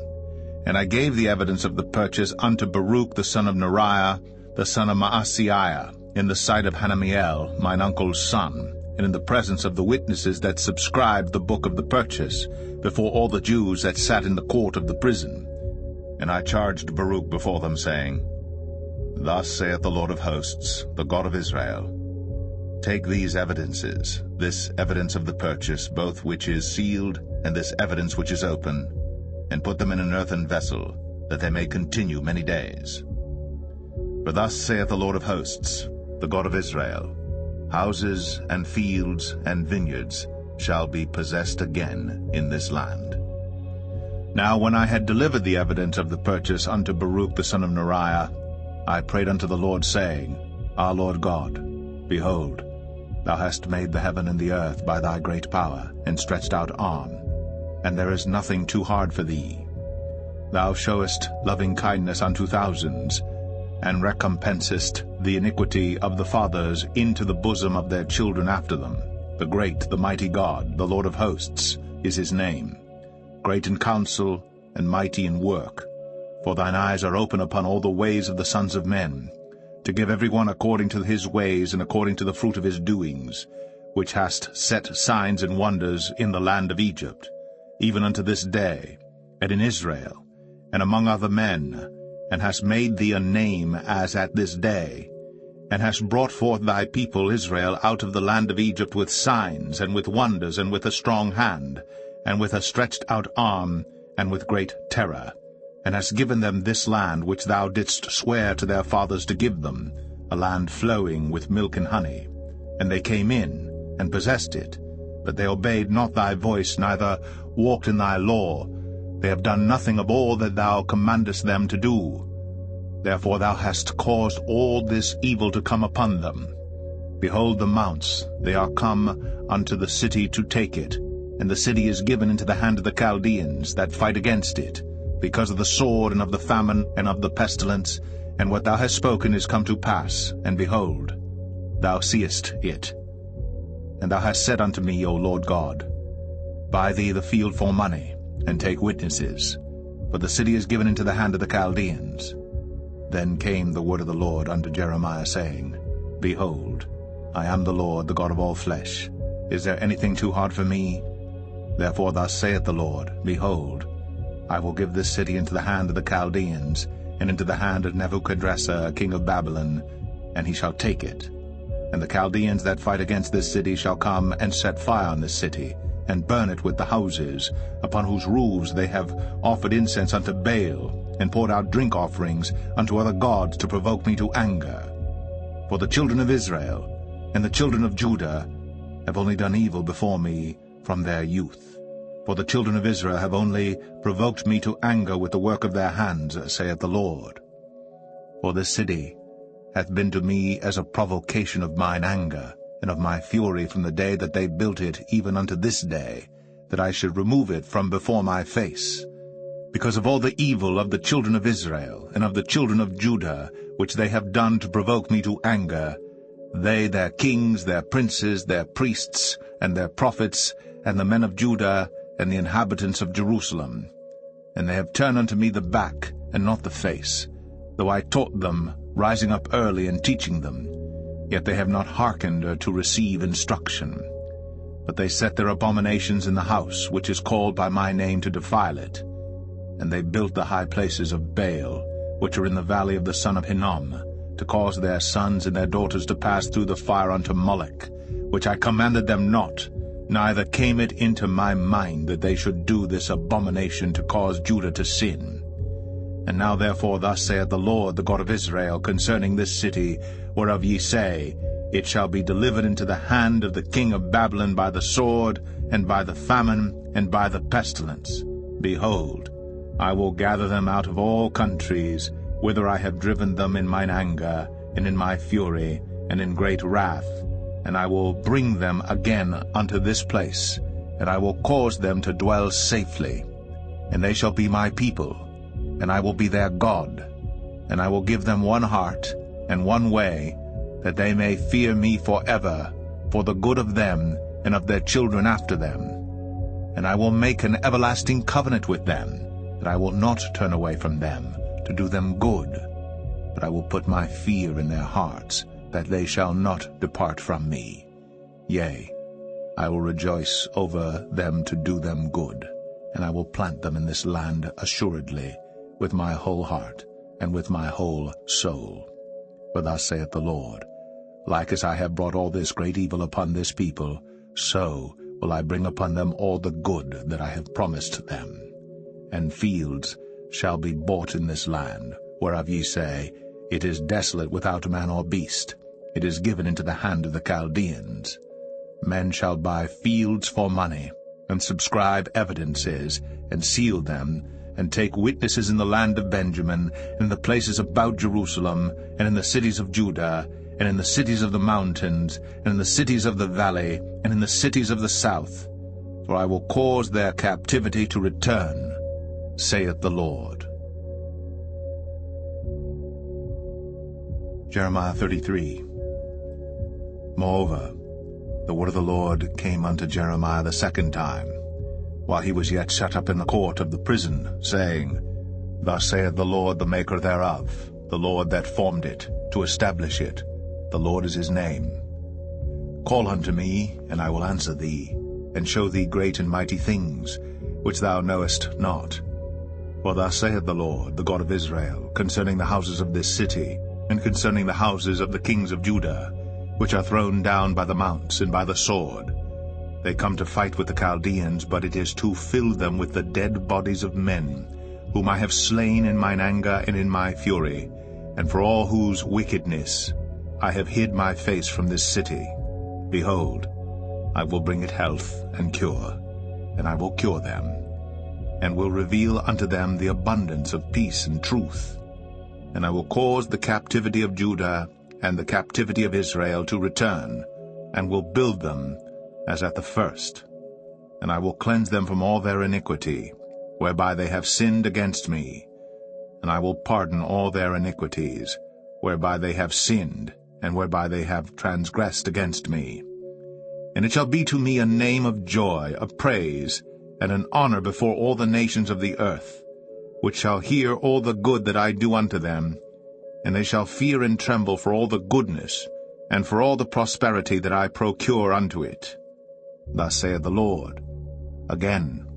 And I gave the evidence of the purchase unto Baruch the son of Neriah, the son of Maaseiah, in the sight of Hanamiel, mine uncle's son, and in the presence of the witnesses that subscribed the book of the purchase, before all the Jews that sat in the court of the prison. And I charged Baruch before them, saying, Thus saith the Lord of hosts, the God of Israel, Take these evidences, this evidence of the purchase, both which is sealed, and this evidence which is open, and put them in an earthen vessel, that they may continue many days. For thus saith the Lord of hosts, the God of Israel, Houses and fields and vineyards shall be possessed again in this land. Now when I had delivered the evidence of the purchase unto Baruch the son of Neriah, I prayed unto the Lord, saying, Our Lord God, behold, Thou hast made the heaven and the earth by Thy great power and stretched out arm, and there is nothing too hard for Thee. Thou showest loving kindness unto thousands, and recompensest the iniquity of the fathers into the bosom of their children after them. The great, the mighty God, the Lord of hosts, is his name, great in counsel and mighty in work. For thine eyes are open upon all the ways of the sons of men, to give every one according to his ways and according to the fruit of his doings, which hast set signs and wonders in the land of Egypt, even unto this day, and in Israel, and among other men, and hast made thee a name as at this day, and hast brought forth thy people Israel out of the land of Egypt with signs, and with wonders, and with a strong hand, and with a stretched out arm, and with great terror, and hast given them this land which thou didst swear to their fathers to give them, a land flowing with milk and honey. And they came in, and possessed it, but they obeyed not thy voice, neither walked in thy law. They have done nothing of all that thou commandest them to do. Therefore thou hast caused all this evil to come upon them. Behold the mounts, they are come unto the city to take it, and the city is given into the hand of the Chaldeans that fight against it, because of the sword, and of the famine, and of the pestilence, and what thou hast spoken is come to pass, and behold, thou seest it. And thou hast said unto me, O Lord God, buy thee the field for money, and take witnesses, for the city is given into the hand of the Chaldeans. Then came the word of the Lord unto Jeremiah, saying, Behold, I am the Lord, the God of all flesh. Is there anything too hard for me? Therefore thus saith the Lord, Behold, I will give this city into the hand of the Chaldeans, and into the hand of Nebuchadrezzar king of Babylon, and he shall take it. And the Chaldeans that fight against this city shall come and set fire on this city, and burn it with the houses, upon whose roofs they have offered incense unto Baal, and poured out drink offerings unto other gods to provoke me to anger. For the children of Israel and the children of Judah have only done evil before me from their youth. For the children of Israel have only provoked me to anger with the work of their hands, saith the Lord. For this city hath been to me as a provocation of mine anger, and of my fury from the day that they built it even unto this day, that I should remove it from before my face. Because of all the evil of the children of Israel, and of the children of Judah, which they have done to provoke me to anger, they, their kings, their princes, their priests, and their prophets, and the men of Judah, and the inhabitants of Jerusalem. And they have turned unto me the back, and not the face, though I taught them, rising up early and teaching them. Yet they have not hearkened to receive instruction. But they set their abominations in the house, which is called by my name, to defile it. And they built the high places of Baal, which are in the valley of the son of Hinnom, to cause their sons and their daughters to pass through the fire unto Moloch, which I commanded them not, neither came it into my mind that they should do this abomination to cause Judah to sin. And now therefore thus saith the Lord, the God of Israel, concerning this city, whereof ye say, It shall be delivered into the hand of the king of Babylon by the sword, and by the famine, and by the pestilence. Behold, I will gather them out of all countries, whither I have driven them in mine anger, and in my fury, and in great wrath, and I will bring them again unto this place, and I will cause them to dwell safely. And they shall be my people, and I will be their God. And I will give them one heart and one way, that they may fear me forever, for the good of them and of their children after them. And I will make an everlasting covenant with them, that I will not turn away from them, to do them good. But I will put my fear in their hearts, that they shall not depart from me. Yea, I will rejoice over them to do them good, and I will plant them in this land assuredly, with my whole heart, and with my whole soul. For thus saith the Lord, Like as I have brought all this great evil upon this people, so will I bring upon them all the good that I have promised them. And fields shall be bought in this land, whereof ye say, It is desolate without man or beast. It is given into the hand of the Chaldeans. Men shall buy fields for money, and subscribe evidences, and seal them, and take witnesses in the land of Benjamin, and in the places about Jerusalem, and in the cities of Judah, and in the cities of the mountains, and in the cities of the valley, and in the cities of the south. For I will cause their captivity to return, saith the Lord. Jeremiah 33. Moreover, the word of the Lord came unto Jeremiah the second time, while he was yet shut up in the court of the prison, saying, Thus saith the Lord, the maker thereof, the Lord that formed it, to establish it. The Lord is his name. Call unto me, and I will answer thee, and show thee great and mighty things, which thou knowest not. For thus saith the Lord, the God of Israel, concerning the houses of this city, and concerning the houses of the kings of Judah, which are thrown down by the mounts and by the sword. They come to fight with the Chaldeans, but it is to fill them with the dead bodies of men, whom I have slain in mine anger and in my fury, and for all whose wickedness I have hid my face from this city. Behold, I will bring it health and cure, and I will cure them, and will reveal unto them the abundance of peace and truth. And I will cause the captivity of Judah and the captivity of Israel to return, and will build them as at the first. And I will cleanse them from all their iniquity, whereby they have sinned against me. And I will pardon all their iniquities, whereby they have sinned, and whereby they have transgressed against me. And it shall be to me a name of joy, of praise, and an honor before all the nations of the earth, which shall hear all the good that I do unto them, and they shall fear and tremble for all the goodness, and for all the prosperity that I procure unto it. Thus saith the Lord, Again,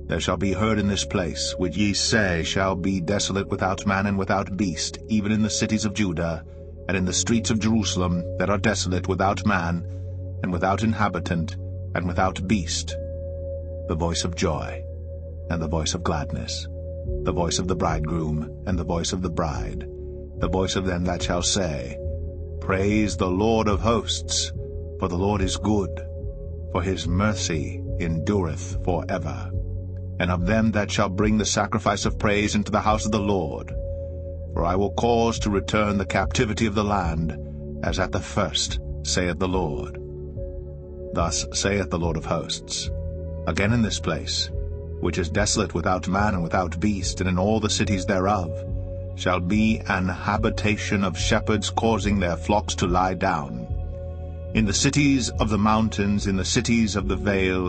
there shall be heard in this place, which ye say shall be desolate without man and without beast, even in the cities of Judah, and in the streets of Jerusalem that are desolate without man, and without inhabitant, and without beast, the voice of joy, and the voice of gladness, the voice of the bridegroom, and the voice of the bride, the voice of them that shall say, Praise the Lord of hosts, for the Lord is good, for his mercy endureth for ever. And of them that shall bring the sacrifice of praise into the house of the Lord. For I will cause to return the captivity of the land, as at the first, saith the Lord. Thus saith the Lord of hosts, Again in this place, which is desolate without man and without beast, and in all the cities thereof, shall be an habitation of shepherds causing their flocks to lie down. In the cities of the mountains, in the cities of the vale,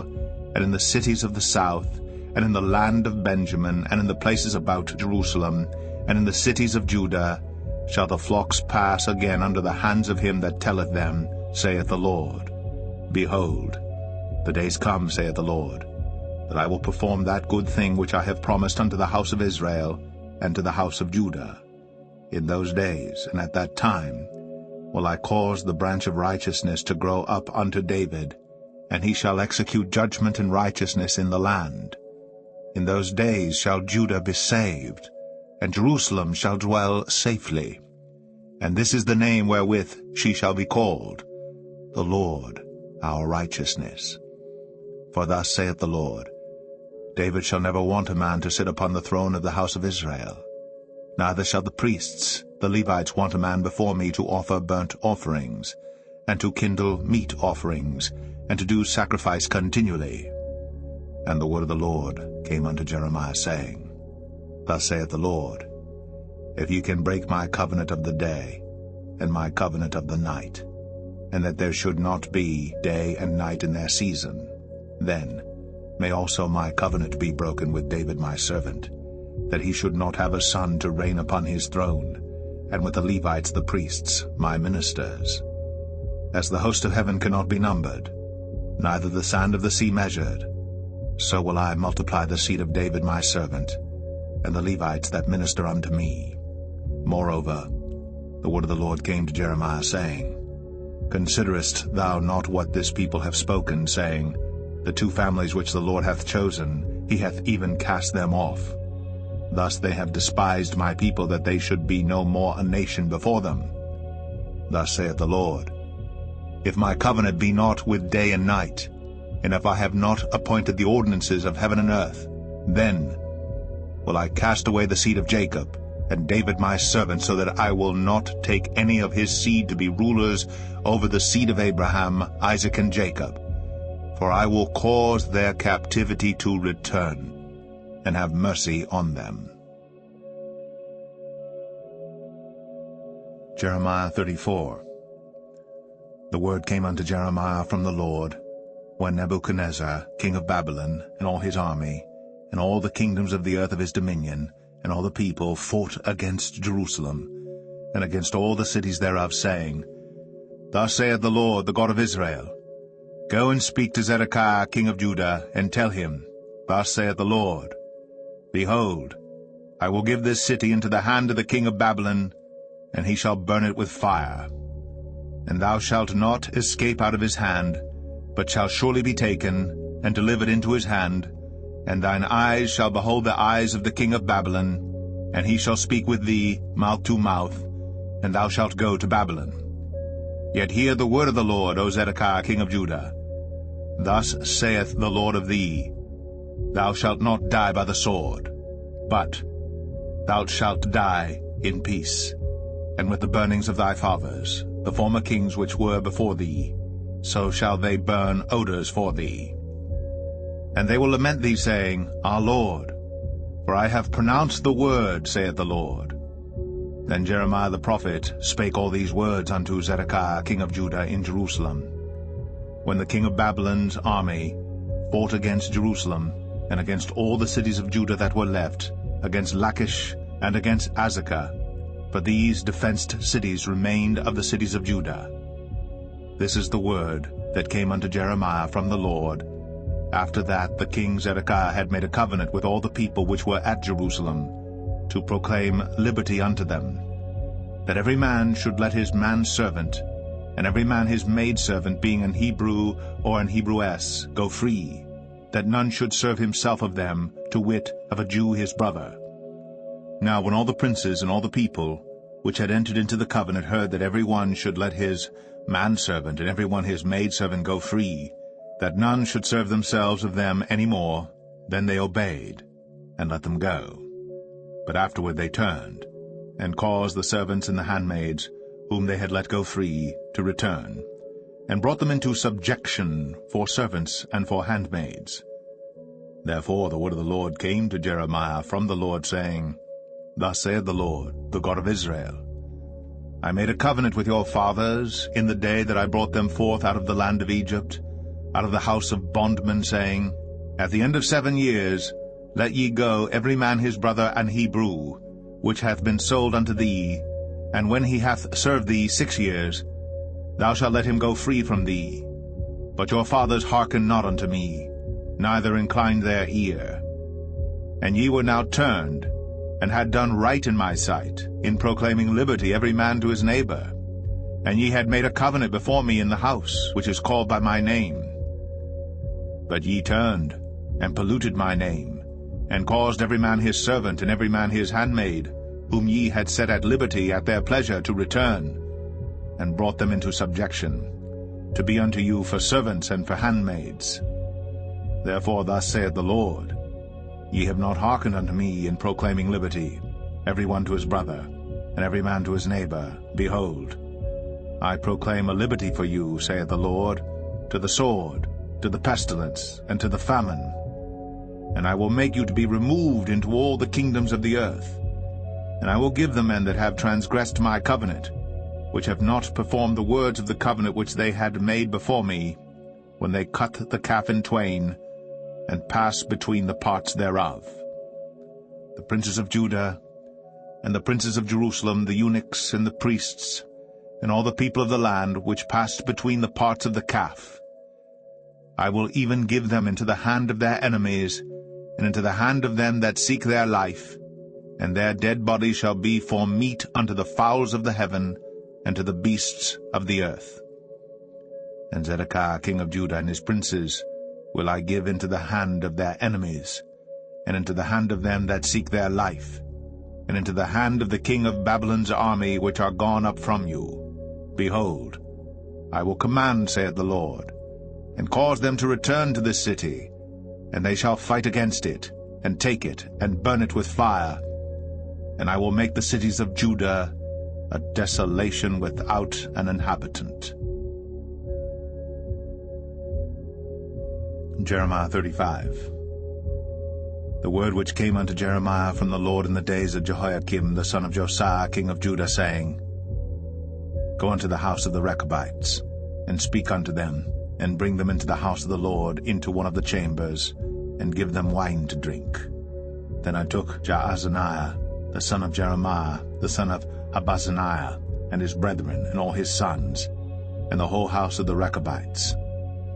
and in the cities of the south, and in the land of Benjamin, and in the places about Jerusalem, and in the cities of Judah, shall the flocks pass again under the hands of him that telleth them, saith the Lord. Behold, the days come, saith the Lord, that I will perform that good thing which I have promised unto the house of Israel, and to the house of Judah. In those days, and at that time, will I cause the branch of righteousness to grow up unto David, and he shall execute judgment and righteousness in the land. In those days shall Judah be saved, and Jerusalem shall dwell safely. And this is the name wherewith she shall be called, the Lord our righteousness. For thus saith the Lord, David shall never want a man to sit upon the throne of the house of Israel. Neither shall the priests, the Levites, want a man before me to offer burnt offerings, and to kindle meat offerings, and to do sacrifice continually. And the word of the Lord came unto Jeremiah, saying, Thus saith the Lord, If ye can break my covenant of the day, and my covenant of the night, and that there should not be day and night in their season, then may also my covenant be broken with David my servant, that he should not have a son to reign upon his throne, and with the Levites the priests, my ministers. As the host of heaven cannot be numbered, neither the sand of the sea measured, so will I multiply the seed of David my servant, and the Levites that minister unto me. Moreover, the word of the Lord came to Jeremiah, saying, Considerest thou not what this people have spoken, saying, The two families which the Lord hath chosen, he hath even cast them off. Thus they have despised my people, that they should be no more a nation before them. Thus saith the Lord, If my covenant be not with day and night, and if I have not appointed the ordinances of heaven and earth, then will I cast away the seed of Jacob, and David my servant, so that I will not take any of his seed to be rulers over the seed of Abraham, Isaac, and Jacob. For I will cause their captivity to return, and have mercy on them. Jeremiah 34. The word came unto Jeremiah from the Lord, when Nebuchadnezzar, king of Babylon, and all his army, and all the kingdoms of the earth of his dominion, and all the people fought against Jerusalem, and against all the cities thereof, saying, Thus saith the Lord, the God of Israel, Go and speak to Zedekiah king of Judah, and tell him, Thus saith the Lord, Behold, I will give this city into the hand of the king of Babylon, and he shall burn it with fire. And thou shalt not escape out of his hand, but shalt surely be taken, and delivered into his hand, and thine eyes shall behold the eyes of the king of Babylon, and he shall speak with thee mouth to mouth, and thou shalt go to Babylon. Yet hear the word of the Lord, O Zedekiah king of Judah. Thus saith the Lord of thee, Thou shalt not die by the sword, but thou shalt die in peace, and with the burnings of thy fathers, the former kings which were before thee, so shall they burn odors for thee. And they will lament thee, saying, Our Lord, for I have pronounced the word, saith the Lord. Then Jeremiah the prophet spake all these words unto Zedekiah king of Judah in Jerusalem, when the king of Babylon's army fought against Jerusalem, and against all the cities of Judah that were left, against Lachish and against Azekah, for these defenced cities remained of the cities of Judah. This is the word that came unto Jeremiah from the Lord, after that the king Zedekiah had made a covenant with all the people which were at Jerusalem, to proclaim liberty unto them, that every man should let his manservant, and every man his maidservant, being an Hebrew or an Hebrewess, go free, that none should serve himself of them, to wit, of a Jew his brother. Now when all the princes and all the people which had entered into the covenant heard that every one should let his manservant and every one his maidservant go free, that none should serve themselves of them any more, then they obeyed, and let them go. But afterward they turned, and caused the servants and the handmaids, whom they had let go free, to return, and brought them into subjection for servants and for handmaids. Therefore the word of the Lord came to Jeremiah from the Lord, saying, Thus saith the Lord, the God of Israel, I made a covenant with your fathers in the day that I brought them forth out of the land of Egypt, out of the house of bondmen, saying, At the end of 7 years let ye go every man his brother an Hebrew, which hath been sold unto thee, and when he hath served thee 6 years, thou shalt let him go free from thee. But your fathers hearkened not unto me, neither inclined their ear. And ye were now turned, and had done right in my sight, in proclaiming liberty every man to his neighbor. And ye had made a covenant before me in the house, which is called by my name. But ye turned, and polluted my name, and caused every man his servant and every man his handmaid, whom ye had set at liberty at their pleasure, to return, and brought them into subjection, to be unto you for servants and for handmaids. Therefore thus saith the Lord, Ye have not hearkened unto me in proclaiming liberty, every one to his brother, and every man to his neighbor. Behold, I proclaim a liberty for you, saith the Lord, to the sword, to the pestilence, and to the famine. And I will make you to be removed into all the kingdoms of the earth. And I will give the men that have transgressed my covenant, which have not performed the words of the covenant which they had made before me, when they cut the calf in twain, and passed between the parts thereof. The princes of Judah, and the princes of Jerusalem, the eunuchs and the priests, and all the people of the land, which passed between the parts of the calf, I will even give them into the hand of their enemies, and into the hand of them that seek their life, and their dead bodies shall be for meat unto the fowls of the heaven, and to the beasts of the earth. And Zedekiah king of Judah and his princes will I give into the hand of their enemies, and into the hand of them that seek their life, and into the hand of the king of Babylon's army, which are gone up from you. Behold, I will command, saith the Lord, and cause them to return to this city, and they shall fight against it, and take it, and burn it with fire. And I will make the cities of Judah a desolation without an inhabitant. Jeremiah 35. The word which came unto Jeremiah from the Lord in the days of Jehoiakim the son of Josiah king of Judah, saying, Go unto the house of the Rechabites, and speak unto them, and bring them into the house of the Lord, into one of the chambers, and give them wine to drink. Then I took Jaazaniah the son of Jeremiah, the son of Habazzaniah, and his brethren, and all his sons, and the whole house of the Rechabites,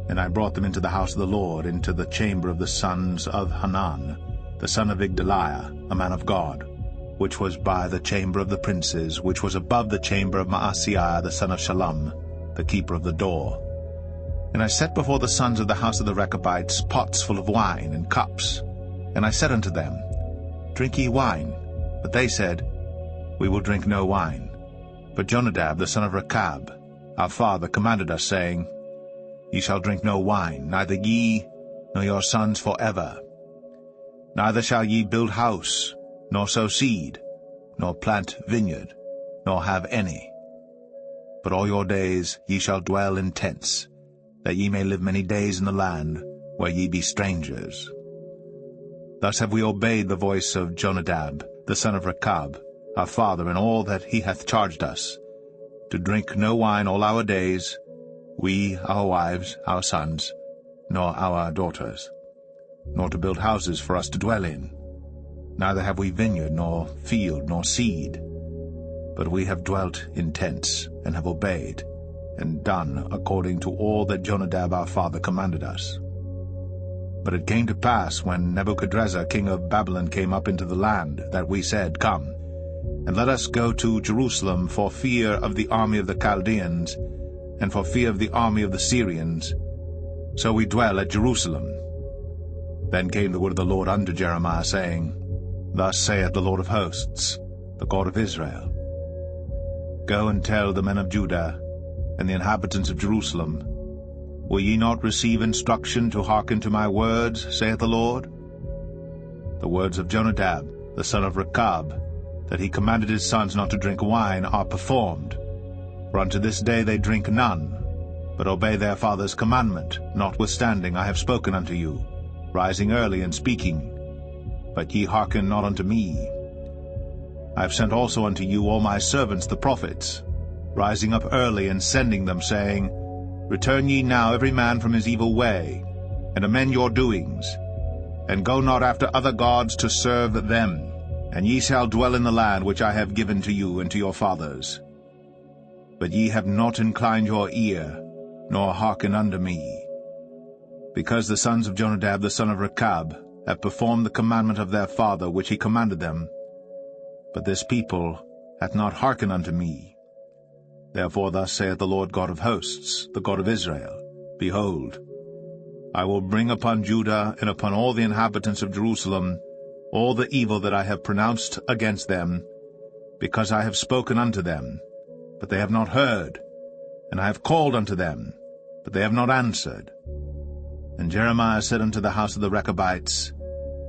and I brought them into the house of the Lord, into the chamber of the sons of Hanan, the son of Igdaliah, a man of God, which was by the chamber of the princes, which was above the chamber of Maaseiah the son of Shallum, the keeper of the door. And I set before the sons of the house of the Rechabites pots full of wine and cups. And I said unto them, Drink ye wine. But they said, We will drink no wine. But Jonadab the son of Rechab, our father, commanded us, saying, Ye shall drink no wine, neither ye nor your sons forever. Neither shall ye build house, nor sow seed, nor plant vineyard, nor have any. But all your days ye shall dwell in tents, that ye may live many days in the land where ye be strangers. Thus have we obeyed the voice of Jonadab, the son of Rechab, our father, in all that he hath charged us, to drink no wine all our days, we, our wives, our sons, nor our daughters, nor to build houses for us to dwell in. Neither have we vineyard, nor field, nor seed, but we have dwelt in tents, and have obeyed, and done according to all that Jonadab our father commanded us. But it came to pass, when Nebuchadrezzar king of Babylon came up into the land, that we said, Come, and let us go to Jerusalem for fear of the army of the Chaldeans, and for fear of the army of the Syrians. So we dwell at Jerusalem. Then came the word of the Lord unto Jeremiah, saying, Thus saith the Lord of hosts, the God of Israel, Go and tell the men of Judah and the inhabitants of Jerusalem, Will ye not receive instruction to hearken to my words, saith the Lord? The words of Jonadab, the son of Rechab, that he commanded his sons not to drink wine, are performed. For unto this day they drink none, but obey their father's commandment, notwithstanding I have spoken unto you, rising early and speaking. But ye hearken not unto me. I have sent also unto you all my servants the prophets, rising up early and sending them, saying, Return ye now every man from his evil way, and amend your doings, and go not after other gods to serve them, and ye shall dwell in the land which I have given to you and to your fathers. But ye have not inclined your ear, nor hearkened unto me. Because the sons of Jonadab the son of Rechab have performed the commandment of their father which he commanded them, but this people hath not hearkened unto me. Therefore thus saith the Lord God of hosts, the God of Israel, Behold, I will bring upon Judah and upon all the inhabitants of Jerusalem all the evil that I have pronounced against them, because I have spoken unto them, but they have not heard, and I have called unto them, but they have not answered. And Jeremiah said unto the house of the Rechabites,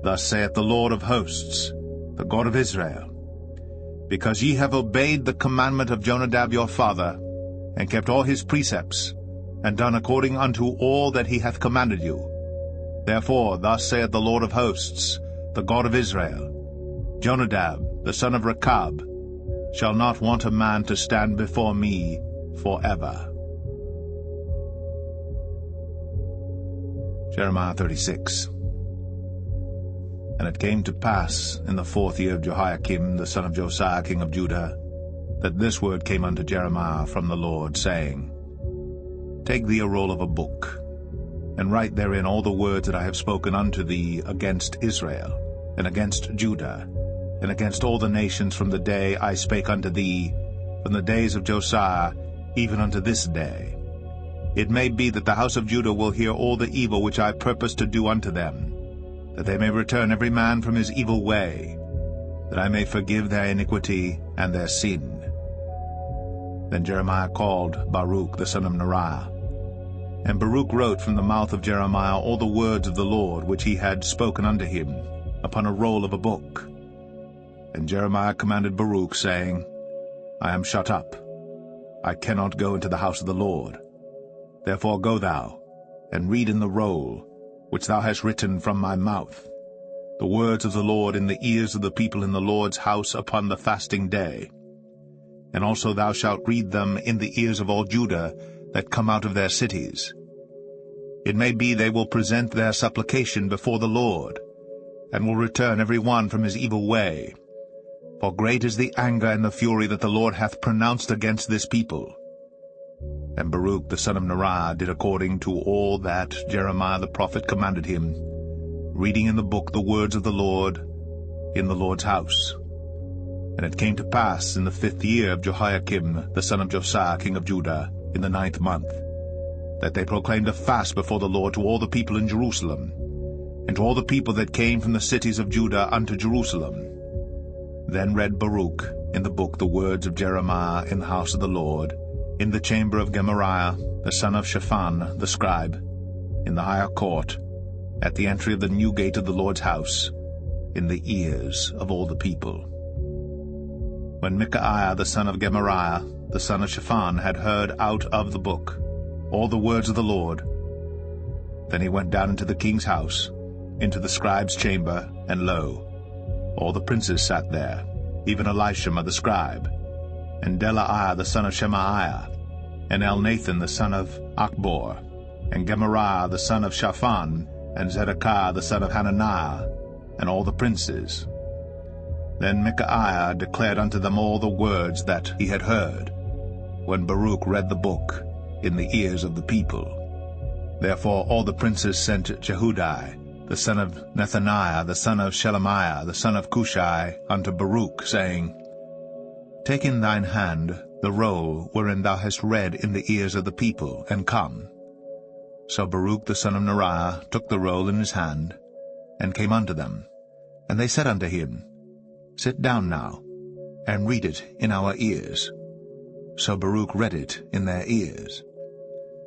Thus saith the Lord of hosts, the God of Israel, Because ye have obeyed the commandment of Jonadab your father, and kept all his precepts, and done according unto all that he hath commanded you. Therefore thus saith the Lord of hosts, the God of Israel, Jonadab the son of Rechab shall not want a man to stand before me forever. Jeremiah 36. And it came to pass in the 4th year of Jehoiakim the son of Josiah king of Judah, that this word came unto Jeremiah from the Lord, saying, Take thee a roll of a book, and write therein all the words that I have spoken unto thee against Israel, and against Judah, and against all the nations from the day I spake unto thee, from the days of Josiah, even unto this day. It may be that the house of Judah will hear all the evil which I purpose to do unto them, that they may return every man from his evil way, that I may forgive their iniquity and their sin. Then Jeremiah called Baruch the son of Neriah. And Baruch wrote from the mouth of Jeremiah all the words of the Lord which he had spoken unto him, upon a roll of a book. And Jeremiah commanded Baruch, saying, I am shut up. I cannot go into the house of the Lord. Therefore go thou, and read in the roll, which thou hast written from my mouth, the words of the Lord in the ears of the people in the Lord's house upon the fasting day. And also thou shalt read them in the ears of all Judah that come out of their cities. It may be they will present their supplication before the Lord, and will return every one from his evil way. For great is the anger and the fury that the Lord hath pronounced against this people. And Baruch the son of Neriah did according to all that Jeremiah the prophet commanded him, reading in the book the words of the Lord in the Lord's house. And it came to pass in the 5th year of Jehoiakim the son of Josiah king of Judah, in the 9th month, that they proclaimed a fast before the Lord to all the people in Jerusalem, and to all the people that came from the cities of Judah unto Jerusalem. Then read Baruch in the book the words of Jeremiah in the house of the Lord, in the chamber of Gemariah the son of Shaphan the scribe, in the higher court, at the entry of the new gate of the Lord's house, in the ears of all the people. When Micaiah the son of Gemariah, the son of Shaphan, had heard out of the book all the words of the Lord, then he went down into the king's house, into the scribe's chamber, and lo, all the princes sat there, even Elishama the scribe, and Delaiah the son of Shemaiah, and Elnathan the son of Achbor, and Gemariah the son of Shaphan, and Zedekiah the son of Hananiah, and all the princes. Then Micaiah declared unto them all the words that he had heard, when Baruch read the book in the ears of the people. Therefore all the princes sent Jehudi, the son of Nethaniah, the son of Shelemiah, the son of Cushai, unto Baruch, saying, Take in thine hand the roll wherein thou hast read in the ears of the people, and come. So Baruch the son of Neriah took the roll in his hand, and came unto them. And they said unto him, Sit down now, and read it in our ears. So Baruch read it in their ears.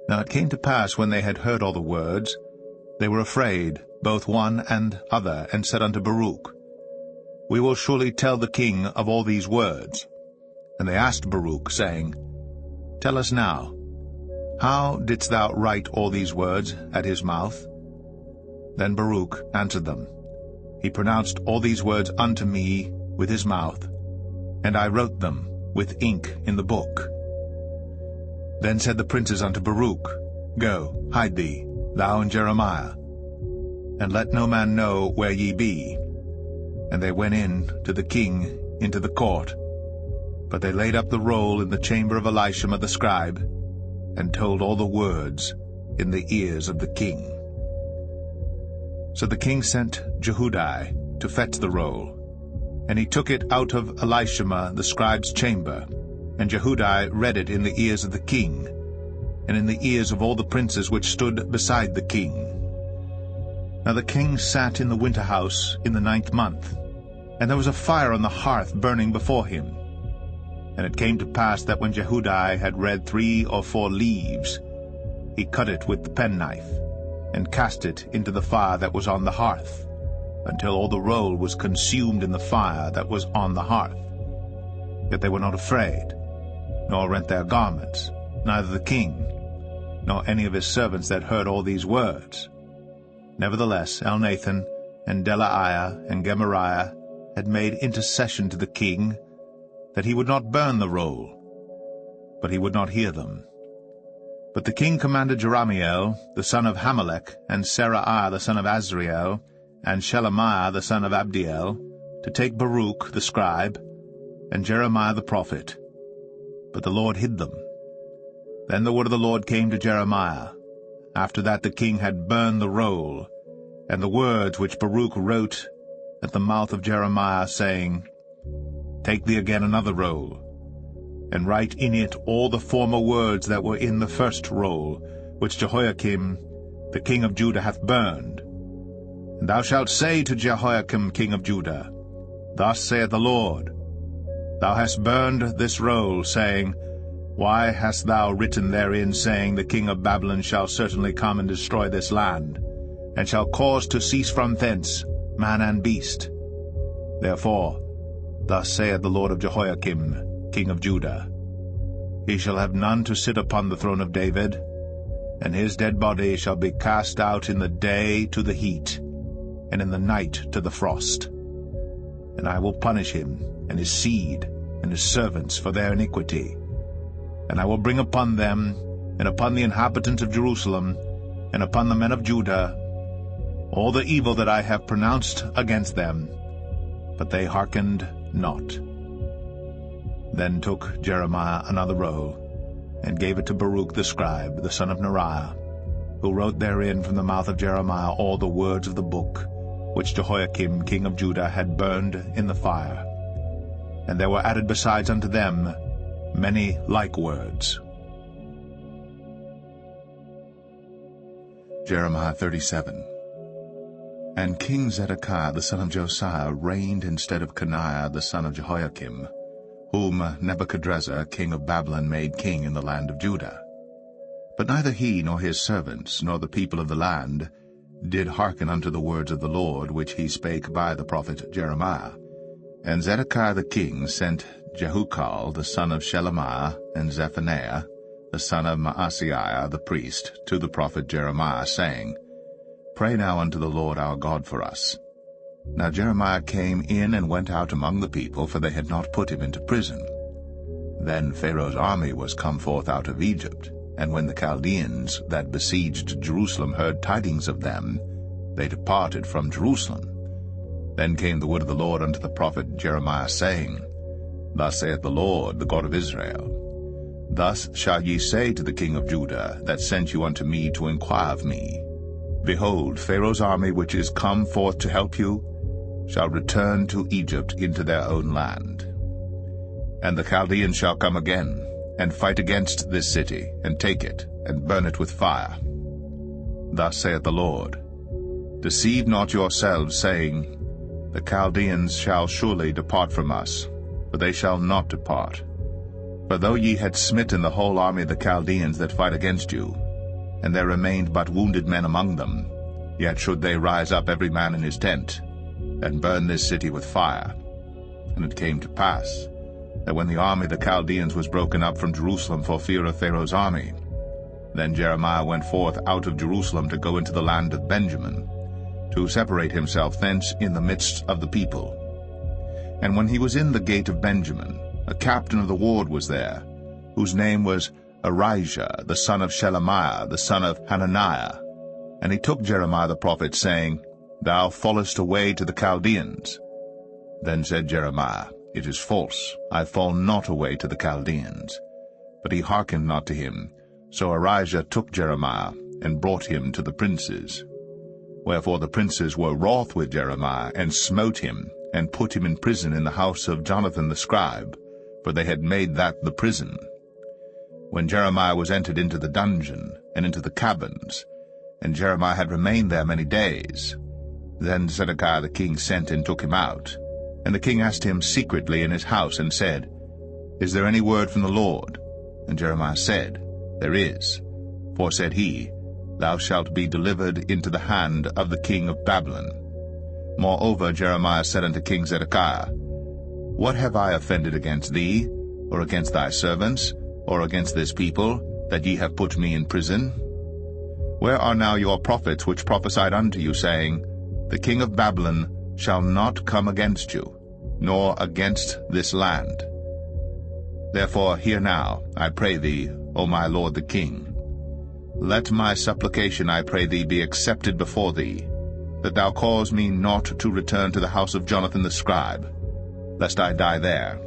Now it came to pass, when they had heard all the words, they were afraid, both one and other, and said unto Baruch, We will surely tell the king of all these words. And they asked Baruch, saying, Tell us now, how didst thou write all these words at his mouth? Then Baruch answered them, He pronounced all these words unto me with his mouth, and I wrote them with ink in the book. Then said the princes unto Baruch, Go, hide thee, thou and Jeremiah, and let no man know where ye be. And they went in to the king into the court. But they laid up the roll in the chamber of Elishama the scribe, and told all the words in the ears of the king. So the king sent Jehudi to fetch the roll, and he took it out of Elishama the scribe's chamber, and Jehudi read it in the ears of the king, and in the ears of all the princes which stood beside the king. Now the king sat in the winter house in the 9th month, and there was a fire on the hearth burning before him. And it came to pass that when Jehudi had read 3 or 4 leaves, he cut it with the penknife, and cast it into the fire that was on the hearth, until all the roll was consumed in the fire that was on the hearth. Yet they were not afraid, nor rent their garments, neither the king, nor any of his servants that heard all these words. Nevertheless Elnathan, and Delaiah, and Gemariah had made intercession to the king, that he would not burn the roll, but he would not hear them. But the king commanded Jerahmeel, the son of Hamelech, and Seraiah the son of Azriel, and Shelemiah the son of Abdiel, to take Baruch the scribe, and Jeremiah the prophet. But the Lord hid them. Then the word of the Lord came to Jeremiah, after that the king had burned the roll, and the words which Baruch wrote at the mouth of Jeremiah, saying, Take thee again another roll, and write in it all the former words that were in the first roll, which Jehoiakim the king of Judah hath burned. And thou shalt say to Jehoiakim king of Judah, Thus saith the Lord, Thou hast burned this roll, saying, Why hast thou written therein, saying, The king of Babylon shall certainly come and destroy this land, and shall cause to cease from thence man and beast? Therefore, thus saith the Lord of Jehoiakim king of Judah, He shall have none to sit upon the throne of David, and his dead body shall be cast out in the day to the heat, and in the night to the frost. And I will punish him, and his seed, and his servants for their iniquity. And I will bring upon them, and upon the inhabitants of Jerusalem, and upon the men of Judah, all the evil that I have pronounced against them. But they hearkened not. Then took Jeremiah another roll, and gave it to Baruch the scribe, the son of Neriah, who wrote therein from the mouth of Jeremiah all the words of the book, which Jehoiakim king of Judah had burned in the fire. And there were added besides unto them many like words. Jeremiah 37. And King Zedekiah the son of Josiah reigned instead of Coniah the son of Jehoiakim, whom Nebuchadrezzar king of Babylon made king in the land of Judah. But neither he nor his servants nor the people of the land did hearken unto the words of the Lord, which he spake by the prophet Jeremiah. And Zedekiah the king sent Jehukal the son of Shelemiah and Zephaniah the son of Maaseiah the priest to the prophet Jeremiah, saying, Pray now unto the Lord our God for us. Now Jeremiah came in and went out among the people, for they had not put him into prison. Then Pharaoh's army was come forth out of Egypt, and when the Chaldeans that besieged Jerusalem heard tidings of them, they departed from Jerusalem. Then came the word of the Lord unto the prophet Jeremiah, saying, Thus saith the Lord, the God of Israel, Thus shall ye say to the king of Judah, that sent you unto me to inquire of me, Behold, Pharaoh's army which is come forth to help you shall return to Egypt into their own land. And the Chaldeans shall come again, and fight against this city, and take it, and burn it with fire. Thus saith the Lord, Deceive not yourselves, saying, The Chaldeans shall surely depart from us, for they shall not depart. For though ye had smitten the whole army of the Chaldeans that fight against you, and there remained but wounded men among them, yet should they rise up every man in his tent, and burn this city with fire. And it came to pass, that when the army of the Chaldeans was broken up from Jerusalem for fear of Pharaoh's army, then Jeremiah went forth out of Jerusalem to go into the land of Benjamin, to separate himself thence in the midst of the people. And when he was in the gate of Benjamin, a captain of the ward was there, whose name was Arijah, the son of Shelemiah, the son of Hananiah. And he took Jeremiah the prophet, saying, Thou fallest away to the Chaldeans. Then said Jeremiah, It is false, I fall not away to the Chaldeans. But he hearkened not to him. So Arijah took Jeremiah, and brought him to the princes. Wherefore the princes were wroth with Jeremiah, and smote him, and put him in prison in the house of Jonathan the scribe, for they had made that the prison. When Jeremiah was entered into the dungeon, and into the cabins, and Jeremiah had remained there many days, then Zedekiah the king sent and took him out. And the king asked him secretly in his house, and said, Is there any word from the Lord? And Jeremiah said, There is. For, said he, Thou shalt be delivered into the hand of the king of Babylon. Moreover Jeremiah said unto King Zedekiah, What have I offended against thee, or against thy servants, or against this people, that ye have put me in prison? Where are now your prophets which prophesied unto you, saying, The king of Babylon shall not come against you, nor against this land? Therefore hear now, I pray thee, O my lord the king. Let my supplication, I pray thee, be accepted before thee, that thou cause me not to return to the house of Jonathan the scribe, lest I die there.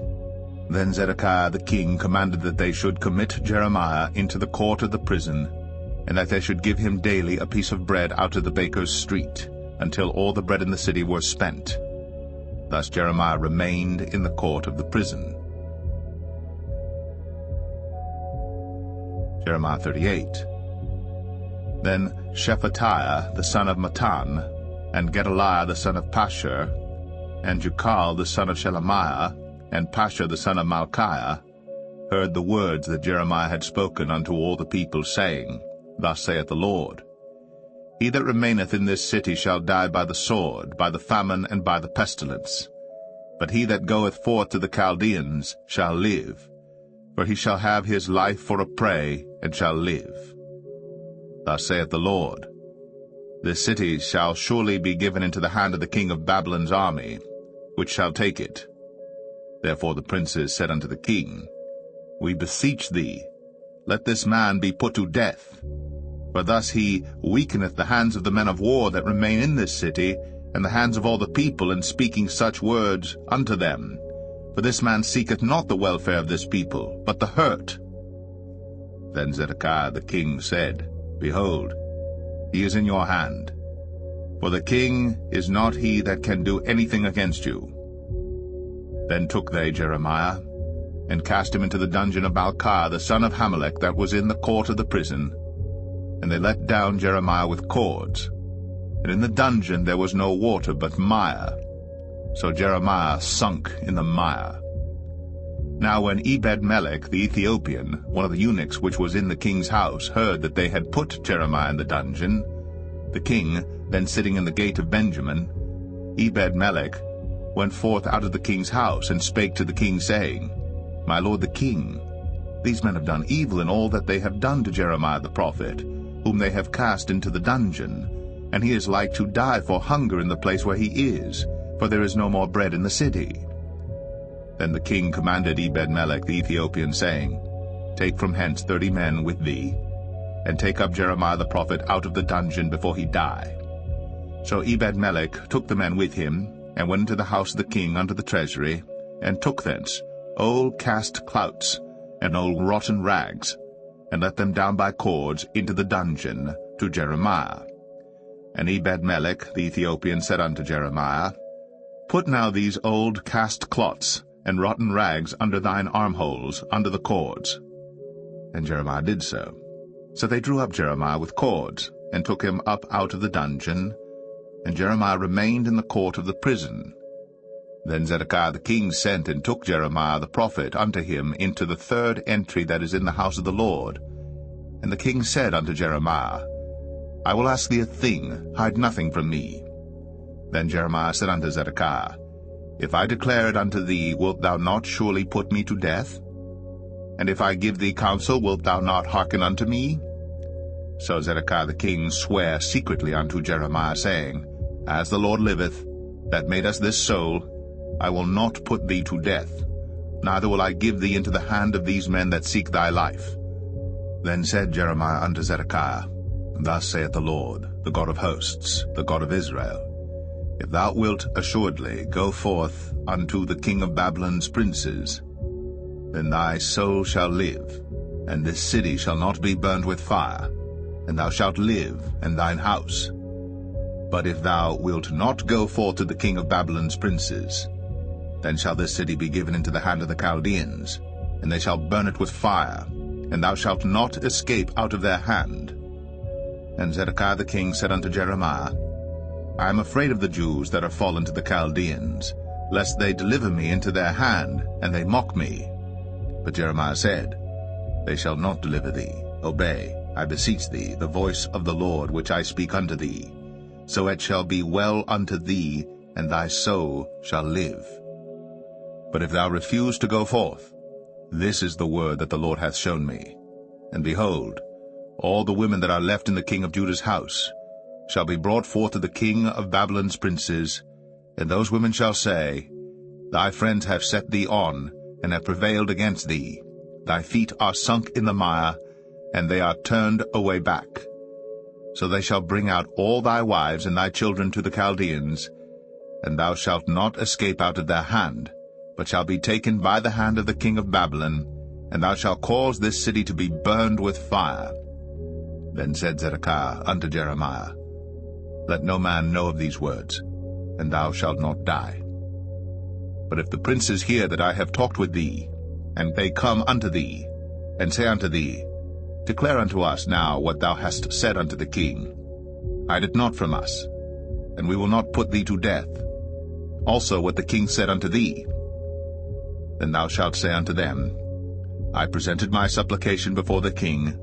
Then Zedekiah the king commanded that they should commit Jeremiah into the court of the prison, and that they should give him daily a piece of bread out of the baker's street, until all the bread in the city were spent. Thus Jeremiah remained in the court of the prison. Jeremiah 38. Then Shephatiah the son of Mattan, and Gedaliah the son of Pashur, and Jukal the son of Shelemiah, and Pashur the son of Malchiah, heard the words that Jeremiah had spoken unto all the people, saying, Thus saith the Lord, He that remaineth in this city shall die by the sword, by the famine, and by the pestilence. But he that goeth forth to the Chaldeans shall live, for he shall have his life for a prey, and shall live. Thus saith the Lord, This city shall surely be given into the hand of the king of Babylon's army, which shall take it. Therefore the princes said unto the king, We beseech thee, let this man be put to death. For thus he weakeneth the hands of the men of war that remain in this city, and the hands of all the people, in speaking such words unto them. For this man seeketh not the welfare of this people, but the hurt. Then Zedekiah the king said, Behold, he is in your hand. for the king is not he that can do anything against you. Then took they Jeremiah, and cast him into the dungeon of Malchiah the son of Hamelech, that was in the court of the prison. And they let down Jeremiah with cords. And in the dungeon there was no water but mire. So Jeremiah sunk in the mire. Now when Ebed-melech the Ethiopian, one of the eunuchs which was in the king's house, heard that they had put Jeremiah in the dungeon, the king, then sitting in the gate of Benjamin, Ebed-melech went forth out of the king's house, and spake to the king, saying, My lord the king, these men have done evil in all that they have done to Jeremiah the prophet, whom they have cast into the dungeon, and he is like to die for hunger in the place where he is, for there is no more bread in the city. Then the king commanded Ebed-melech the Ethiopian, saying, Take from hence 30 men with thee, and take up Jeremiah the prophet out of the dungeon before he die. So Ebed-melech took the men with him, and went into the house of the king unto the treasury, and took thence old cast clouts and old rotten rags, and let them down by cords into the dungeon to Jeremiah. And Ebed-melech the Ethiopian said unto Jeremiah, Put now these old cast cloths and rotten rags under thine armholes, under the cords. And Jeremiah did so. So they drew up Jeremiah with cords, and took him up out of the dungeon, and Jeremiah remained in the court of the prison. Then Zedekiah the king sent and took Jeremiah the prophet unto him into the third entry that is in the house of the Lord. And the king said unto Jeremiah, I will ask thee a thing, hide nothing from me. Then Jeremiah said unto Zedekiah, If I declare it unto thee, wilt thou not surely put me to death? And if I give thee counsel, wilt thou not hearken unto me? So Zedekiah the king sware secretly unto Jeremiah, saying, As the Lord liveth, that made us this soul, I will not put thee to death, neither will I give thee into the hand of these men that seek thy life. Then said Jeremiah unto Zedekiah, Thus saith the Lord, the God of hosts, the God of Israel, If thou wilt assuredly go forth unto the king of Babylon's princes, then thy soul shall live, and this city shall not be burned with fire, and thou shalt live, and thine house. But if thou wilt not go forth to the king of Babylon's princes, then shall this city be given into the hand of the Chaldeans, and they shall burn it with fire, and thou shalt not escape out of their hand. And Zedekiah the king said unto Jeremiah, I am afraid of the Jews that are fallen to the Chaldeans, lest they deliver me into their hand, and they mock me. But Jeremiah said, They shall not deliver thee. Obey, I beseech thee, the voice of the Lord which I speak unto thee. So it shall be well unto thee, and thy soul shall live. But if thou refuse to go forth, this is the word that the Lord hath shown me. And behold, all the women that are left in the king of Judah's house shall be brought forth to the king of Babylon's princes, and those women shall say, Thy friends have set thee on, and have prevailed against thee. Thy feet are sunk in the mire, and they are turned away back. So they shall bring out all thy wives and thy children to the Chaldeans, and thou shalt not escape out of their hand, but shall be taken by the hand of the king of Babylon, and thou shalt cause this city to be burned with fire. Then said Zedekiah unto Jeremiah, Let no man know of these words, and thou shalt not die. But if the princes hear that I have talked with thee, and they come unto thee, and say unto thee, Declare unto us now what thou hast said unto the king, hide it not from us, and we will not put thee to death. Also what the king said unto thee. Then thou shalt say unto them, I presented my supplication before the king,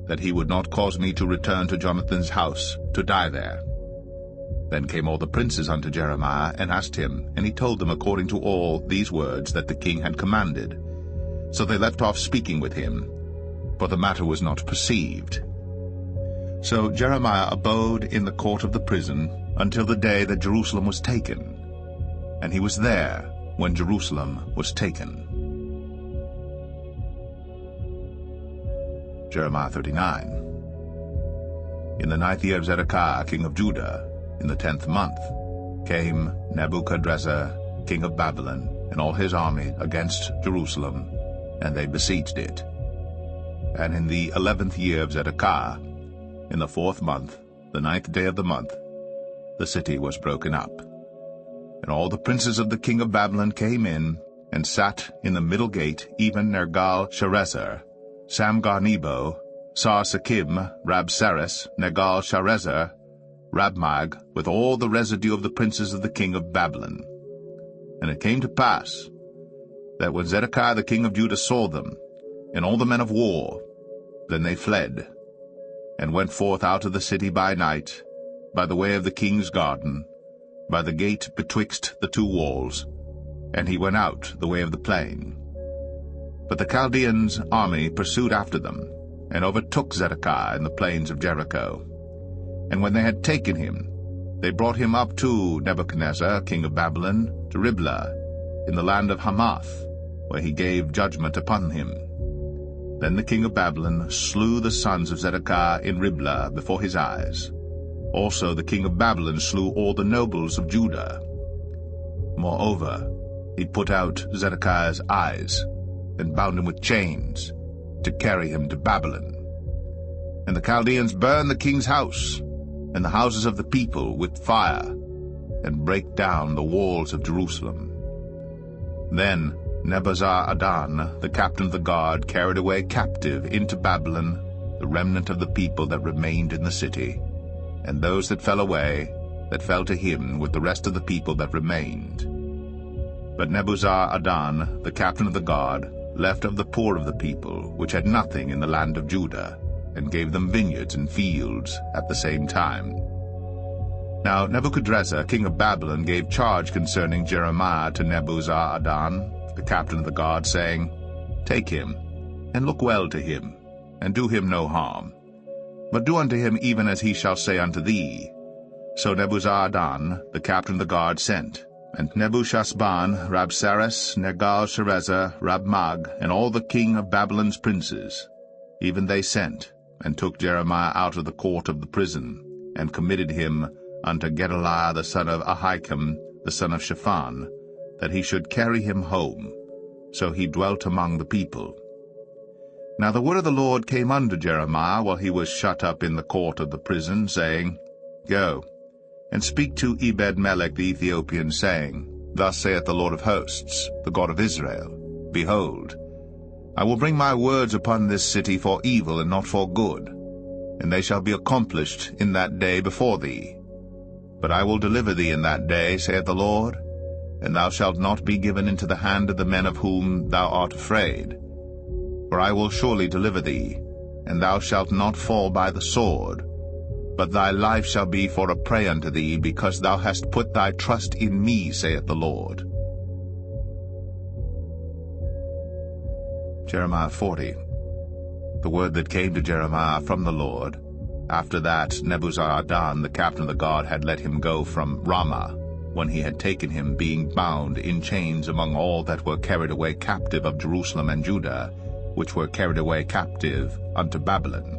that he would not cause me to return to Jonathan's house, to die there. Then came all the princes unto Jeremiah, and asked him, and he told them according to all these words that the king had commanded. So they left off speaking with him, for the matter was not perceived. So Jeremiah abode in the court of the prison until the day that Jerusalem was taken, and he was there when Jerusalem was taken. Jeremiah 39. In the 9th year of Zedekiah king of Judah, in the 10th month, came Nebuchadrezzar king of Babylon and all his army against Jerusalem, and they besieged it. And in the 11th year of Zedekiah, in the 4th month, the 9th day of the month, the city was broken up. And all the princes of the king of Babylon came in, and sat in the middle gate, even Nergal-Sharezer, Samgar-Nebo, Sar-Sakim, Rabsaris, Nergal-Sharezer, Rabmag, with all the residue of the princes of the king of Babylon. And it came to pass that when Zedekiah the king of Judah saw them, and all the men of war, then they fled, and went forth out of the city by night, by the way of the king's garden, by the gate betwixt the two walls, and he went out the way of the plain. But the Chaldeans' army pursued after them, and overtook Zedekiah in the plains of Jericho. And when they had taken him, they brought him up to Nebuchadnezzar, king of Babylon, to Riblah, in the land of Hamath, where he gave judgment upon him. Then the king of Babylon slew the sons of Zedekiah in Riblah before his eyes. Also the king of Babylon slew all the nobles of Judah. Moreover, he put out Zedekiah's eyes, and bound him with chains, to carry him to Babylon. And the Chaldeans burned the king's house, and the houses of the people with fire, and brake down the walls of Jerusalem. Then Nebuzaradan, the captain of the guard, carried away captive into Babylon the remnant of the people that remained in the city, and those that fell away, that fell to him with the rest of the people that remained. But Nebuzaradan, the captain of the guard, left of the poor of the people, which had nothing in the land of Judah, and gave them vineyards and fields at the same time. Now Nebuchadrezzar, king of Babylon, gave charge concerning Jeremiah to Nebuzaradan, the captain of the guard, saying, Take him, and look well to him, and do him no harm, but do unto him even as he shall say unto thee. So Nebuzaradan, the captain of the guard, sent, and Nebuchadnezzar, Rabsaris, Nergal-Sharezer, Rabmag, and all the king of Babylon's princes, even they sent, and took Jeremiah out of the court of the prison, and committed him unto Gedaliah the son of Ahikam, the son of Shaphan, that he should carry him home. So he dwelt among the people. Now the word of the Lord came unto Jeremiah while he was shut up in the court of the prison, saying, Go, and speak to Ebed-melech the Ethiopian, saying, Thus saith the Lord of hosts, the God of Israel, Behold, I will bring my words upon this city for evil and not for good, and they shall be accomplished in that day before thee. But I will deliver thee in that day, saith the Lord, and thou shalt not be given into the hand of the men of whom thou art afraid. For I will surely deliver thee, and thou shalt not fall by the sword, but thy life shall be for a prey unto thee, because thou hast put thy trust in me, saith the Lord. Jeremiah 40. The word that came to Jeremiah from the Lord, after that Nebuzaradan, the captain of the guard, had let him go from Ramah, when he had taken him, being bound in chains among all that were carried away captive of Jerusalem and Judah, which were carried away captive unto Babylon.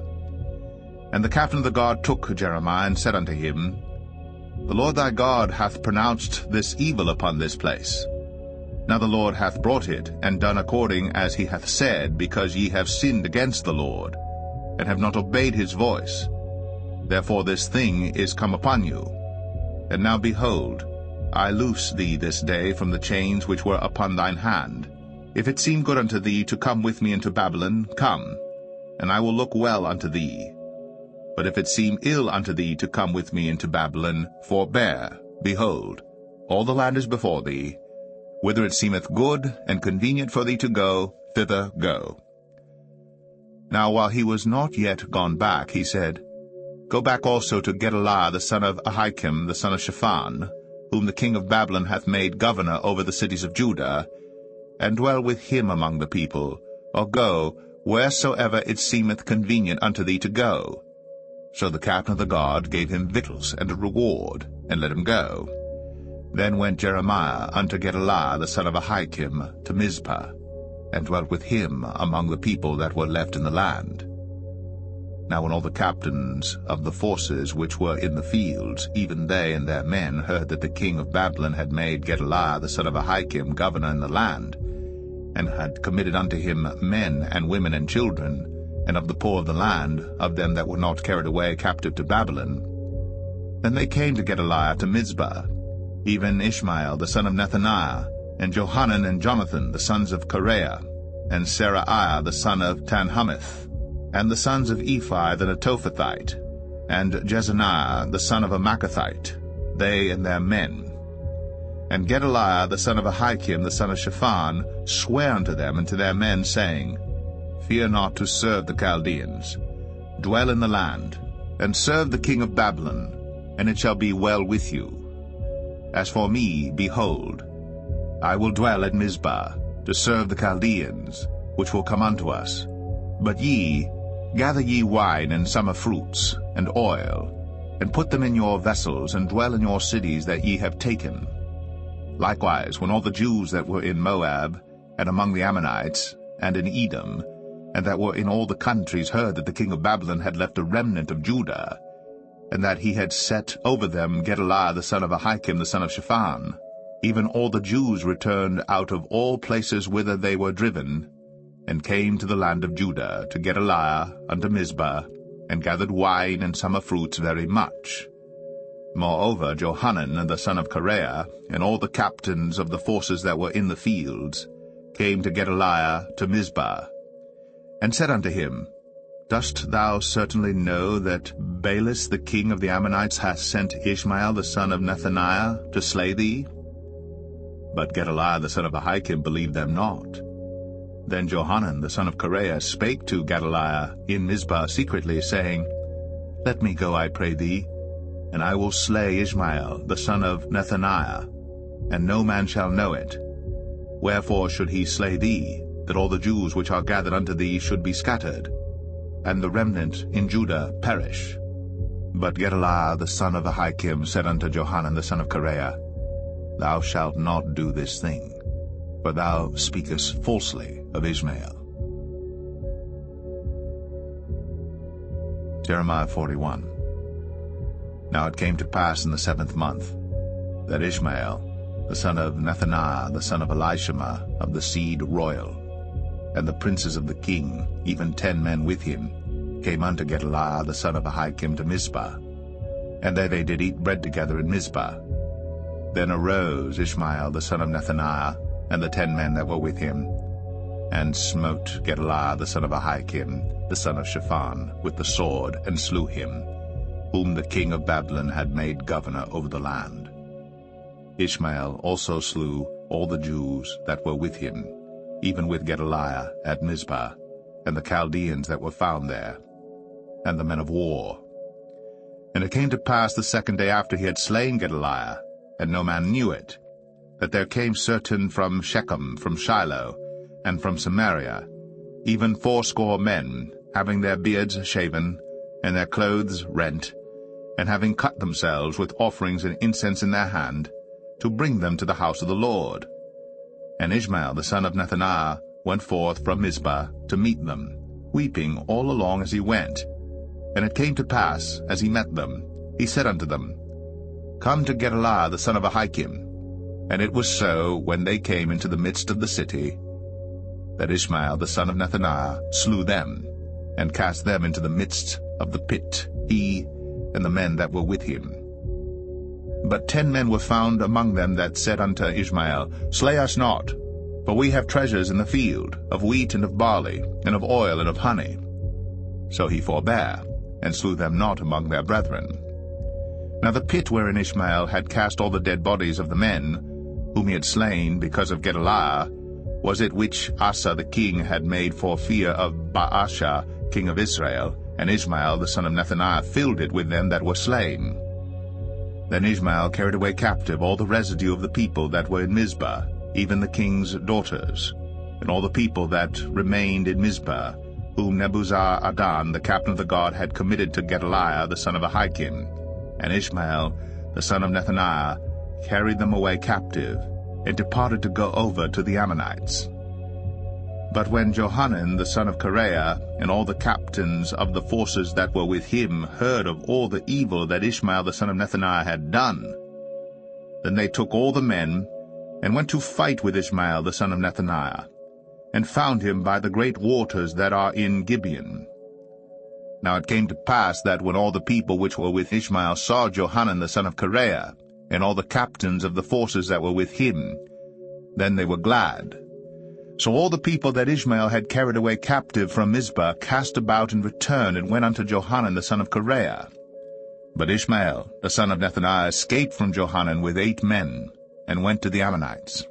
And the captain of the guard took Jeremiah, and said unto him, The Lord thy God hath pronounced this evil upon this place. Now the Lord hath brought it, and done according as he hath said, because ye have sinned against the Lord, and have not obeyed his voice. Therefore this thing is come upon you. And now behold, I loose thee this day from the chains which were upon thine hand. If it seem good unto thee to come with me into Babylon, come, and I will look well unto thee. But if it seem ill unto thee to come with me into Babylon, forbear. Behold, all the land is before thee. Whither it seemeth good and convenient for thee to go, thither go. Now while he was not yet gone back, he said, Go back also to Gedaliah the son of Ahikam, the son of Shaphan, whom the king of Babylon hath made governor over the cities of Judah, and dwell with him among the people, or go wheresoever it seemeth convenient unto thee to go. So the captain of the guard gave him victuals and a reward, and let him go. Then went Jeremiah unto Gedaliah the son of Ahikam to Mizpah, and dwelt with him among the people that were left in the land. Now when all the captains of the forces which were in the fields, even they and their men, heard that the king of Babylon had made Gedaliah the son of Ahikam governor in the land, and had committed unto him men and women and children, and of the poor of the land, of them that were not carried away captive to Babylon, Then they came to Gedaliah to Mizpah, even Ishmael the son of Nethaniah, and Johanan and Jonathan the sons of Kareah, and Seraiah the son of Tanhumeth, and the sons of Ephi the Netophathite, and Jezaniah the son of a Maacathite, they and their men. And Gedaliah the son of Ahikam the son of Shaphan sware unto them and to their men, saying, Fear not to serve the Chaldeans. Dwell in the land, and serve the king of Babylon, and it shall be well with you. As for me, behold, I will dwell at Mizpah, to serve the Chaldeans, which will come unto us. But ye, gather ye wine and summer fruits, and oil, and put them in your vessels, and dwell in your cities that ye have taken. Likewise, when all the Jews that were in Moab, and among the Ammonites, and in Edom, and that were in all the countries heard that the king of Babylon had left a remnant of Judah, and that he had set over them Gedaliah the son of Ahikam the son of Shaphan, even all the Jews returned out of all places whither they were driven, and came to the land of Judah, to Gedaliah unto Mizpah, and gathered wine and summer fruits very much. Moreover, Johanan the son of Kareah, and all the captains of the forces that were in the fields, came to Gedaliah to Mizpah, and said unto him, Dost thou certainly know that Baalis the king of the Ammonites hath sent Ishmael the son of Nethaniah to slay thee? But Gedaliah the son of Ahikam believed them not. Then Johanan the son of Kareah spake to Gedaliah in Mizpah secretly, saying, Let me go, I pray thee, and I will slay Ishmael the son of Nethaniah, and no man shall know it. Wherefore should he slay thee, that all the Jews which are gathered unto thee should be scattered, and the remnant in Judah perish? But Gedaliah the son of Ahikam said unto Johanan the son of Kareah, Thou shalt not do this thing, for thou speakest falsely of Ishmael. Jeremiah 41. Now it came to pass in the 7th month, that Ishmael, the son of Nethaniah, the son of Elishama, of the seed royal, and the princes of the king, even 10 men with him, came unto Gedaliah the son of Ahikam to Mizpah. And there they did eat bread together in Mizpah. Then arose Ishmael the son of Nethaniah, and the 10 men that were with him, and smote Gedaliah the son of Ahikam, the son of Shaphan, with the sword, and slew him, whom the king of Babylon had made governor over the land. Ishmael also slew all the Jews that were with him, even with Gedaliah at Mizpah, and the Chaldeans that were found there, and the men of war. And it came to pass the 2nd day after he had slain Gedaliah, and no man knew it, that there came certain from Shechem, from Shiloh, and from Samaria, even 80 men, having their beards shaven, and their clothes rent, and having cut themselves with offerings and incense in their hand, to bring them to the house of the Lord. And Ishmael the son of Nethaniah went forth from Mizpah to meet them, weeping all along as he went. And it came to pass, as he met them, he said unto them, Come to Gedaliah the son of Ahikam. And it was so, when they came into the midst of the city, that Ishmael the son of Nethaniah slew them, and cast them into the midst of the pit, he and the men that were with him. But 10 men were found among them that said unto Ishmael, Slay us not, for we have treasures in the field, of wheat and of barley, and of oil and of honey. So he forbare, and slew them not among their brethren. Now the pit wherein Ishmael had cast all the dead bodies of the men, whom he had slain because of Gedaliah, was it which Asa the king had made for fear of Baasha king of Israel, and Ishmael the son of Nethaniah filled it with them that were slain. Then Ishmael carried away captive all the residue of the people that were in Mizpah, even the king's daughters, and all the people that remained in Mizpah, whom Nebuzaradan the captain of the guard had committed to Gedaliah the son of Ahikam. And Ishmael the son of Nethaniah carried them away captive, and departed to go over to the Ammonites. But when Johanan the son of Kareah and all the captains of the forces that were with him heard of all the evil that Ishmael the son of Nethaniah had done, then they took all the men, and went to fight with Ishmael the son of Nethaniah, and found him by the great waters that are in Gibeon. Now it came to pass that when all the people which were with Ishmael saw Johanan the son of Kareah, and all the captains of the forces that were with him, then they were glad. So all the people that Ishmael had carried away captive from Mizpah cast about and returned, and went unto Johanan the son of Kareah. But Ishmael the son of Nethaniah escaped from Johanan with 8 men, and went to the Ammonites.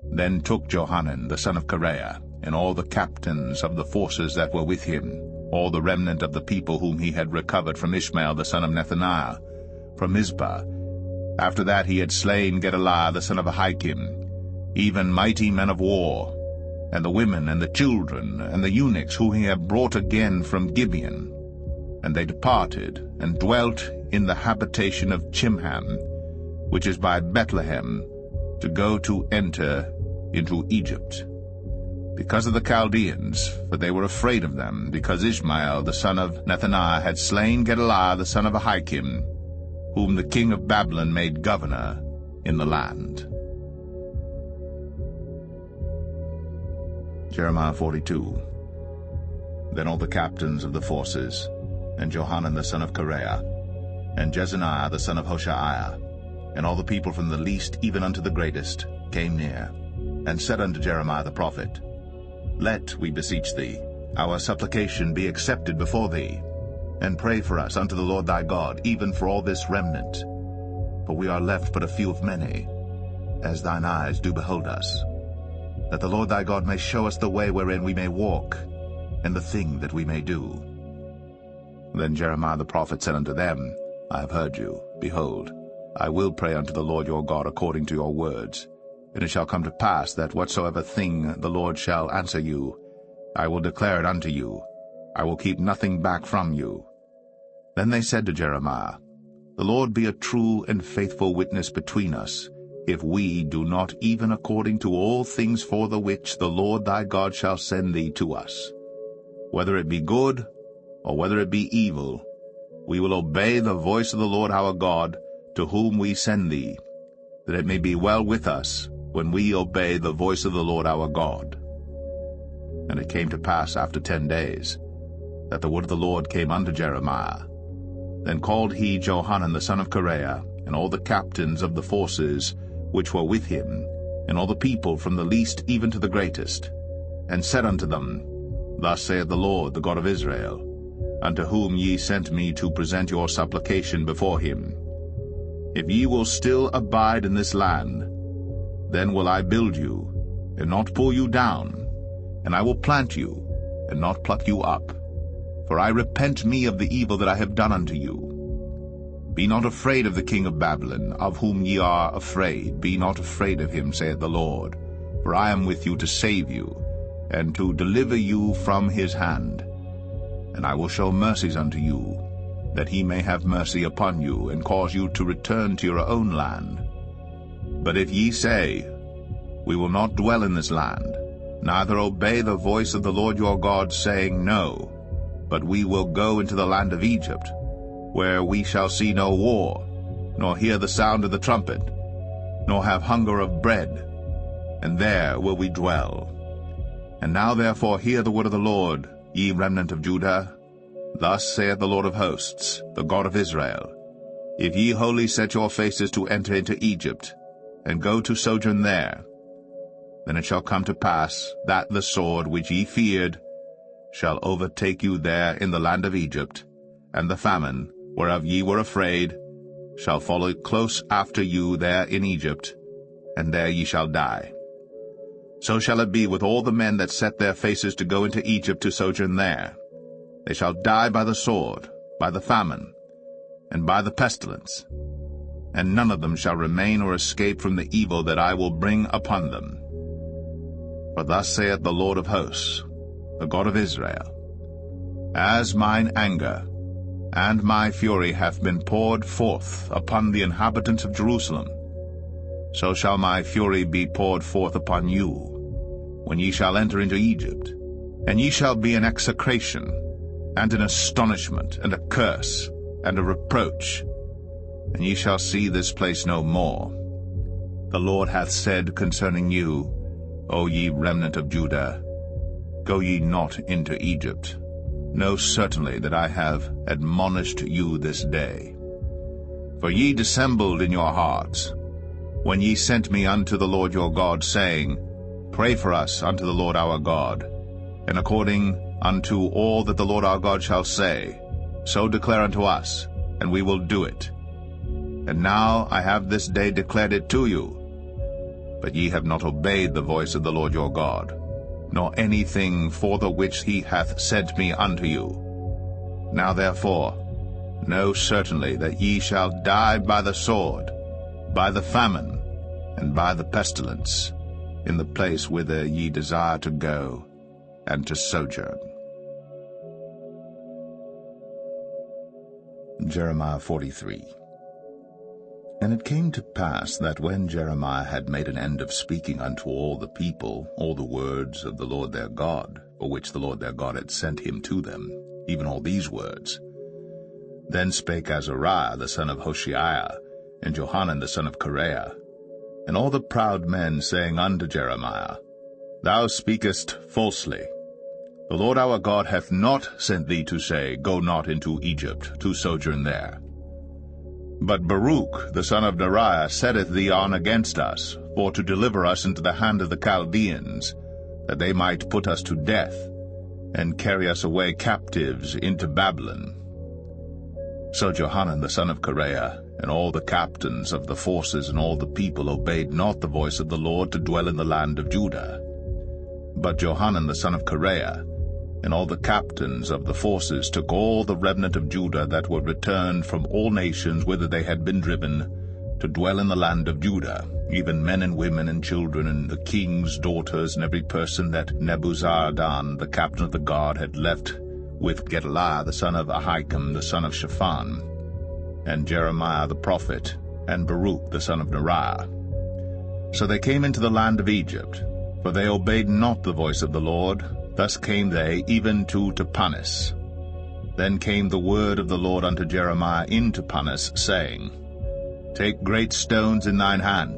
Then took Johanan the son of Kareah, and all the captains of the forces that were with him, all the remnant of the people whom he had recovered from Ishmael the son of Nethaniah, from Mizpah. After that he had slain Gedaliah the son of Ahikam, even mighty men of war, and the women and the children and the eunuchs whom he had brought again from Gibeon. And they departed, and dwelt in the habitation of Chimham, which is by Bethlehem, to go to enter into Egypt, because of the Chaldeans, for they were afraid of them, because Ishmael the son of Nethaniah had slain Gedaliah the son of Ahikam, whom the king of Babylon made governor in the land. Jeremiah 42. Then all the captains of the forces, and Johanan the son of Kareah, and Jezaniah the son of Hoshaiah, and all the people from the least even unto the greatest, came near, and said unto Jeremiah the prophet, Let, we beseech thee, our supplication be accepted before thee, and pray for us unto the Lord thy God, even for all this remnant. For we are left but a few of many, as thine eyes do behold us, that the Lord thy God may show us the way wherein we may walk, and the thing that we may do. Then Jeremiah the prophet said unto them, I have heard you. Behold, I will pray unto the Lord your God according to your words. And it shall come to pass that whatsoever thing the Lord shall answer you, I will declare it unto you. I will keep nothing back from you. Then they said to Jeremiah, The Lord be a true and faithful witness between us, if we do not even according to all things for the which the Lord thy God shall send thee to us. Whether it be good, or whether it be evil, we will obey the voice of the Lord our God, to whom we send thee, that it may be well with us when we obey the voice of the Lord our God. And it came to pass after 10 days, that the word of the Lord came unto Jeremiah. Then called he Johanan the son of Kareah, and all the captains of the forces which were with him, and all the people from the least even to the greatest, and said unto them, Thus saith the Lord, the God of Israel, unto whom ye sent me to present your supplication before him. If ye will still abide in this land, then will I build you, and not pull you down, and I will plant you, and not pluck you up. For I repent me of the evil that I have done unto you. Be not afraid of the king of Babylon, of whom ye are afraid. Be not afraid of him, saith the Lord. For I am with you to save you, and to deliver you from his hand. And I will show mercies unto you, that he may have mercy upon you, and cause you to return to your own land. But if ye say, We will not dwell in this land, neither obey the voice of the Lord your God, saying, No, but we will go into the land of Egypt, where we shall see no war, nor hear the sound of the trumpet, nor have hunger of bread, and there will we dwell. And now therefore hear the word of the Lord, ye remnant of Judah. Thus saith the Lord of hosts, the God of Israel, If ye wholly set your faces to enter into Egypt, and go to sojourn there, then it shall come to pass that the sword which ye feared shall overtake you there in the land of Egypt, and the famine, whereof ye were afraid, shall follow close after you there in Egypt, and there ye shall die. So shall it be with all the men that set their faces to go into Egypt to sojourn there. They shall die by the sword, by the famine, and by the pestilence, and none of them shall remain or escape from the evil that I will bring upon them. For thus saith the Lord of hosts, the God of Israel, As mine anger and my fury hath been poured forth upon the inhabitants of Jerusalem, so shall my fury be poured forth upon you, when ye shall enter into Egypt, and ye shall be an execration, and an astonishment, and a curse, and a reproach, and ye shall see this place no more. The Lord hath said concerning you, O ye remnant of Judah, Go ye not into Egypt. know certainly that I have admonished you this day. For ye dissembled in your hearts, when ye sent me unto the Lord your God, saying, Pray for us unto the Lord our God, and according unto all that the Lord our God shall say, so declare unto us, and we will do it. And now I have this day declared it to you. But ye have not obeyed the voice of the Lord your God, nor anything for the which he hath sent me unto you. Now therefore, know certainly that ye shall die by the sword, by the famine, and by the pestilence, in the place whither ye desire to go, and to sojourn. Jeremiah 43. And it came to pass that when Jeremiah had made an end of speaking unto all the people all the words of the Lord their God, for which the Lord their God had sent him to them, even all these words, then spake Azariah the son of Hoshaiah, and Johanan the son of Kareah, and all the proud men, saying unto Jeremiah, Thou speakest falsely. The Lord our God hath not sent thee to say, Go not into Egypt, to sojourn there. But Baruch the son of Neriah setteth thee on against us, for to deliver us into the hand of the Chaldeans, that they might put us to death, and carry us away captives into Babylon. So Johanan the son of Kareah, and all the captains of the forces and all the people obeyed not the voice of the Lord to dwell in the land of Judah. But Johanan the son of Kareah, and all the captains of the forces took all the remnant of Judah that were returned from all nations whither they had been driven, to dwell in the land of Judah, even men and women and children, and the king's daughters, and every person that Nebuzaradan the captain of the guard had left, with Gedaliah the son of Ahikam the son of Shaphan, and Jeremiah the prophet, and Baruch the son of Neriah. So they came into the land of Egypt, for they obeyed not the voice of the Lord. Thus came they even to Tapanis. Then came the word of the Lord unto Jeremiah in Tapanis, saying, Take great stones in thine hand,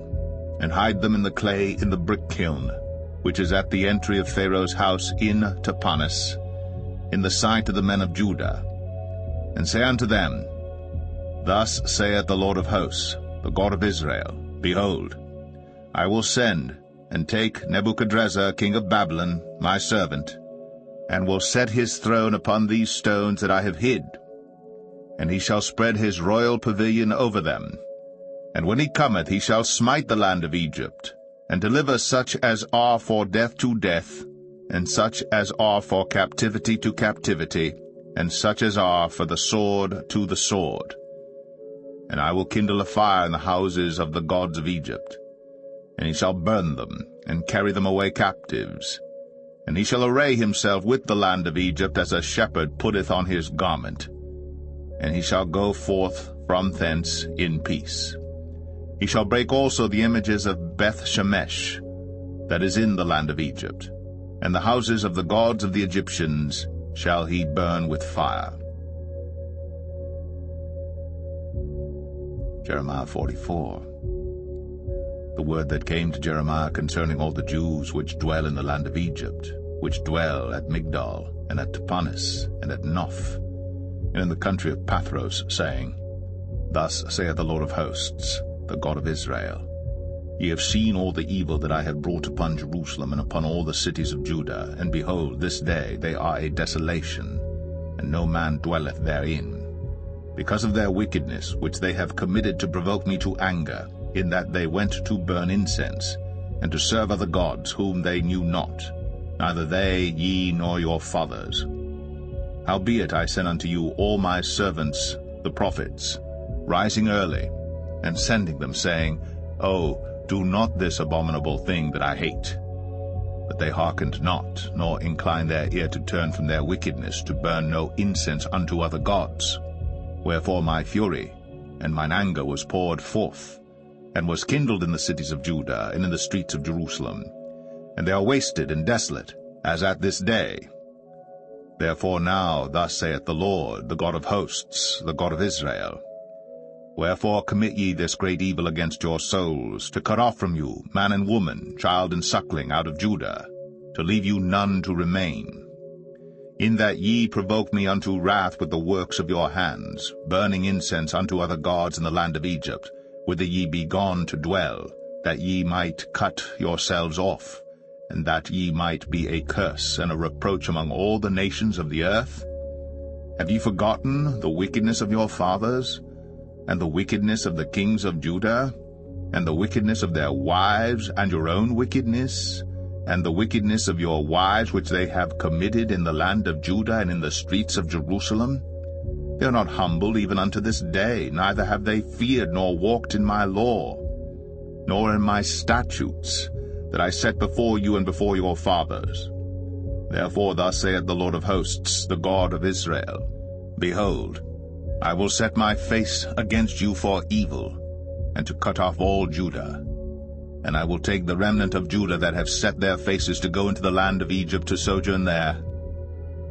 and hide them in the clay in the brick kiln, which is at the entry of Pharaoh's house in Tapanis, in the sight of the men of Judah. And say unto them, Thus saith the Lord of hosts, the God of Israel, Behold, I will send and take Nebuchadrezzar king of Babylon, my servant, and will set his throne upon these stones that I have hid. And he shall spread his royal pavilion over them. And when he cometh, he shall smite the land of Egypt, and deliver such as are for death to death, and such as are for captivity to captivity, and such as are for the sword to the sword. And I will kindle a fire in the houses of the gods of Egypt, and he shall burn them, and carry them away captives. And he shall array himself with the land of Egypt as a shepherd putteth on his garment. And he shall go forth from thence in peace. He shall break also the images of Beth-Shemesh, that is in the land of Egypt, and the houses of the gods of the Egyptians shall he burn with fire. Jeremiah 44. The word that came to Jeremiah concerning all the Jews which dwell in the land of Egypt, which dwell at Migdol, and at Tapanis, and at Noph, and in the country of Pathros, saying, Thus saith the Lord of hosts, the God of Israel, Ye have seen all the evil that I have brought upon Jerusalem and upon all the cities of Judah, and behold, this day they are a desolation, and no man dwelleth therein, because of their wickedness which they have committed to provoke me to anger, in that they went to burn incense, and to serve other gods whom they knew not, neither they, ye, nor your fathers. Howbeit I sent unto you all my servants, the prophets, rising early, and sending them, saying, O, do not this abominable thing that I hate. But they hearkened not, nor inclined their ear to turn from their wickedness, to burn no incense unto other gods. Wherefore my fury and mine anger was poured forth, and was kindled in the cities of Judah, and in the streets of Jerusalem. And they are wasted and desolate, as at this day. Therefore now thus saith the Lord, the God of hosts, the God of Israel, Wherefore commit ye this great evil against your souls, to cut off from you man and woman, child and suckling out of Judah, to leave you none to remain. in that ye provoke me unto wrath with the works of your hands, burning incense unto other gods in the land of Egypt, whither ye be gone to dwell, that ye might cut yourselves off, and that ye might be a curse and a reproach among all the nations of the earth? Have ye forgotten the wickedness of your fathers, and the wickedness of the kings of Judah, and the wickedness of their wives, and your own wickedness, and the wickedness of your wives which they have committed in the land of Judah and in the streets of Jerusalem? They are not humbled even unto this day, neither have they feared nor walked in my law, nor in my statutes, that I set before you and before your fathers. Therefore thus saith the Lord of hosts, the God of Israel, Behold, I will set my face against you for evil, and to cut off all Judah. And I will take the remnant of Judah that have set their faces to go into the land of Egypt to sojourn there,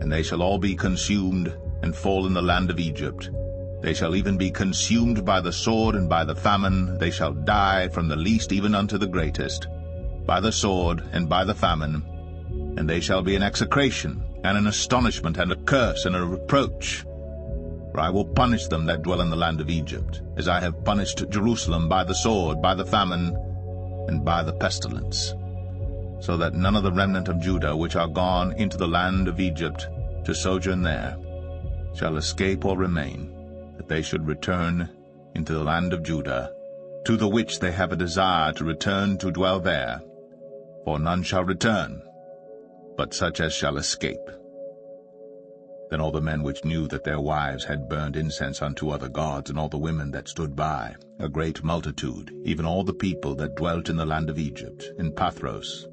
and they shall all be consumed, and fall in the land of Egypt. They shall even be consumed by the sword and by the famine. They shall die from the least even unto the greatest, by the sword and by the famine. And they shall be an execration, and an astonishment, and a curse, and a reproach. For I will punish them that dwell in the land of Egypt, as I have punished Jerusalem by the sword, by the famine, and by the pestilence, so that none of the remnant of Judah which are gone into the land of Egypt to sojourn there shall escape or remain, that they should return into the land of Judah, to the which they have a desire to return to dwell there. For none shall return, but such as shall escape. Then all the men which knew that their wives had burned incense unto other gods, and all the women that stood by, a great multitude, even all the people that dwelt in the land of Egypt, in Pathros,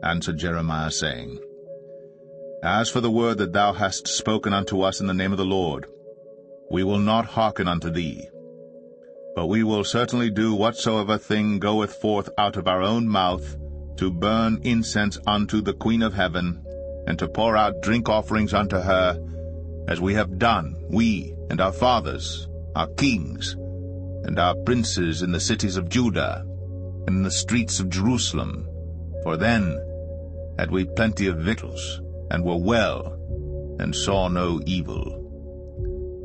answered Jeremiah, saying, As for the word that thou hast spoken unto us in the name of the Lord, we will not hearken unto thee, but we will certainly do whatsoever thing goeth forth out of our own mouth, to burn incense unto the Queen of heaven, and to pour out drink offerings unto her, as we have done, we and our fathers, our kings, and our princes in the cities of Judah, and in the streets of Jerusalem. For then had we plenty of victuals, and were well, and saw no evil.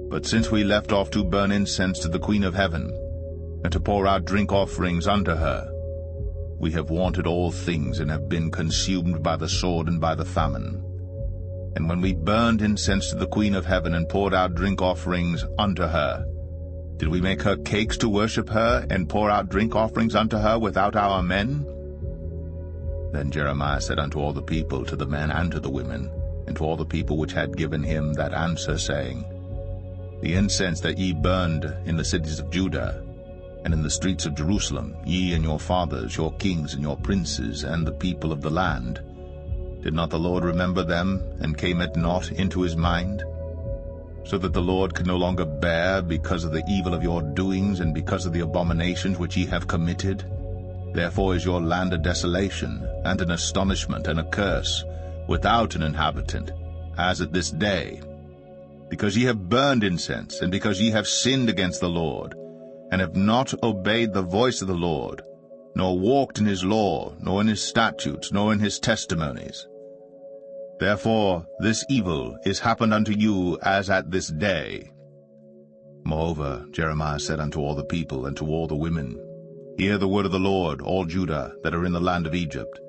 But since we left off to burn incense to the Queen of heaven, and to pour out drink offerings unto her, we have wanted all things, and have been consumed by the sword and by the famine. And when we burned incense to the Queen of heaven, and poured out drink offerings unto her, did we make her cakes to worship her, and pour out drink offerings unto her without our men? Then Jeremiah said unto all the people, to the men and to the women, and to all the people which had given him that answer, saying, The incense that ye burned in the cities of Judah, and in the streets of Jerusalem, ye and your fathers, your kings and your princes, and the people of the land, did not the Lord remember them, and came it not into his mind? So that the Lord could no longer bear because of the evil of your doings, and because of the abominations which ye have committed? Therefore is your land a desolation, and an astonishment, and a curse, without an inhabitant, as at this day. Because ye have burned incense, and because ye have sinned against the Lord, and have not obeyed the voice of the Lord, nor walked in his law, nor in his statutes, nor in his testimonies. Therefore this evil is happened unto you as at this day. Moreover Jeremiah said unto all the people and to all the women, Hear the word of the Lord, all Judah that are in the land of Egypt.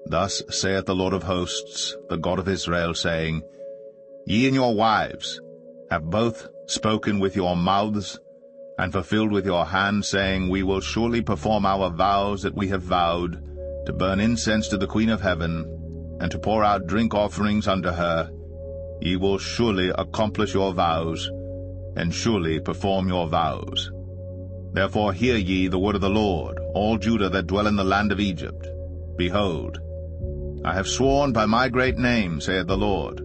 Thus saith the Lord of hosts, the God of Israel, saying, Ye and your wives have both spoken with your mouths, and fulfilled with your hands, saying, We will surely perform our vows that we have vowed, to burn incense to the Queen of heaven, and to pour out drink offerings unto her. Ye will surely accomplish your vows, and surely perform your vows. Therefore hear ye the word of the Lord, all Judah that dwell in the land of Egypt. Behold, I have sworn by my great name, saith the Lord,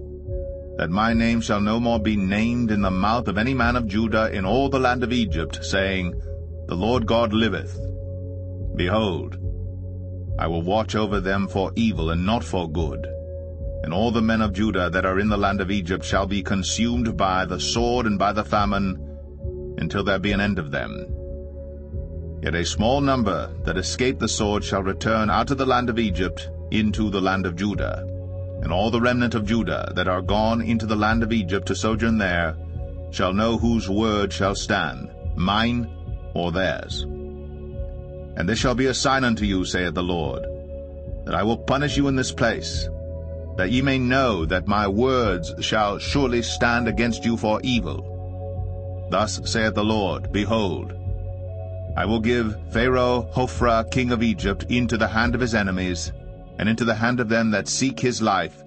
that my name shall no more be named in the mouth of any man of Judah in all the land of Egypt, saying, The Lord God liveth. Behold, I will watch over them for evil and not for good. And all the men of Judah that are in the land of Egypt shall be consumed by the sword and by the famine, until there be an end of them. Yet a small number that escape the sword shall return out of the land of Egypt into the land of Judah. and all the remnant of Judah that are gone into the land of Egypt to sojourn there shall know whose word shall stand, mine or theirs. And this shall be a sign unto you, saith the Lord, that I will punish you in this place, that ye may know that my words shall surely stand against you for evil. Thus saith the Lord, Behold, I will give Pharaoh Hophra king of Egypt into the hand of his enemies, and into the hand of them that seek his life,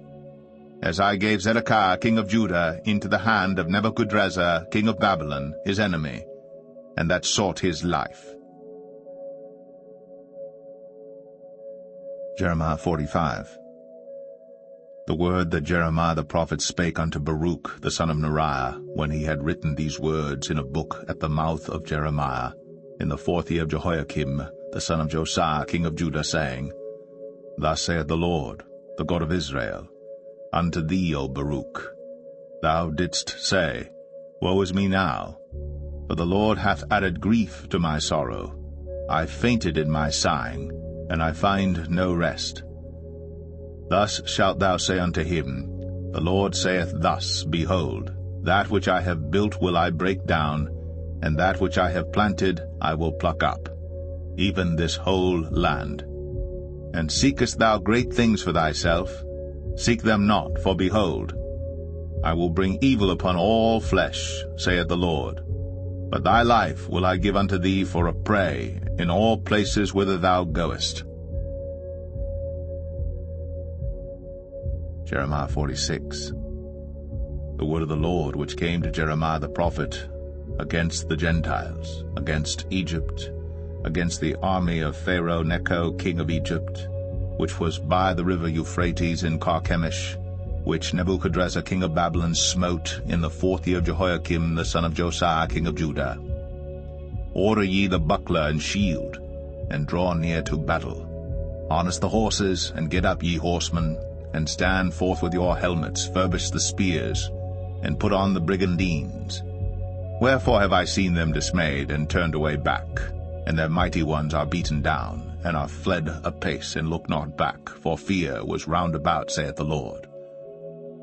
as I gave Zedekiah king of Judah into the hand of Nebuchadrezzar king of Babylon, his enemy, and that sought his life. Jeremiah 45. The word that Jeremiah the prophet spake unto Baruch the son of Neriah, when he had written these words in a book at the mouth of Jeremiah, in the 4th year of Jehoiakim the son of Josiah king of Judah, saying, Thus saith the Lord, the God of Israel, unto thee, O Baruch, thou didst say, Woe is me now, for the Lord hath added grief to my sorrow. I fainted in my sighing, and I find no rest. Thus shalt thou say unto him, The Lord saith thus, Behold, that which I have built will I break down, and that which I have planted I will pluck up, even this whole land. And seekest thou great things for thyself? Seek them not, for behold, I will bring evil upon all flesh, saith the Lord. But thy life will I give unto thee for a prey in all places whither thou goest. Jeremiah 46. The word of the Lord which came to Jeremiah the prophet against the Gentiles, against Egypt, against the army of Pharaoh Necho king of Egypt, which was by the river Euphrates in Carchemish, which Nebuchadrezzar king of Babylon smote in the 4th year of Jehoiakim the son of Josiah king of Judah. Order ye the buckler and shield, and draw near to battle. Harness the horses, and get up, ye horsemen, and stand forth with your helmets, furbish the spears, and put on the brigandines. Wherefore have I seen them dismayed, and turned away back, and their mighty ones are beaten down, and are fled apace, and look not back, for fear was round about, saith the Lord.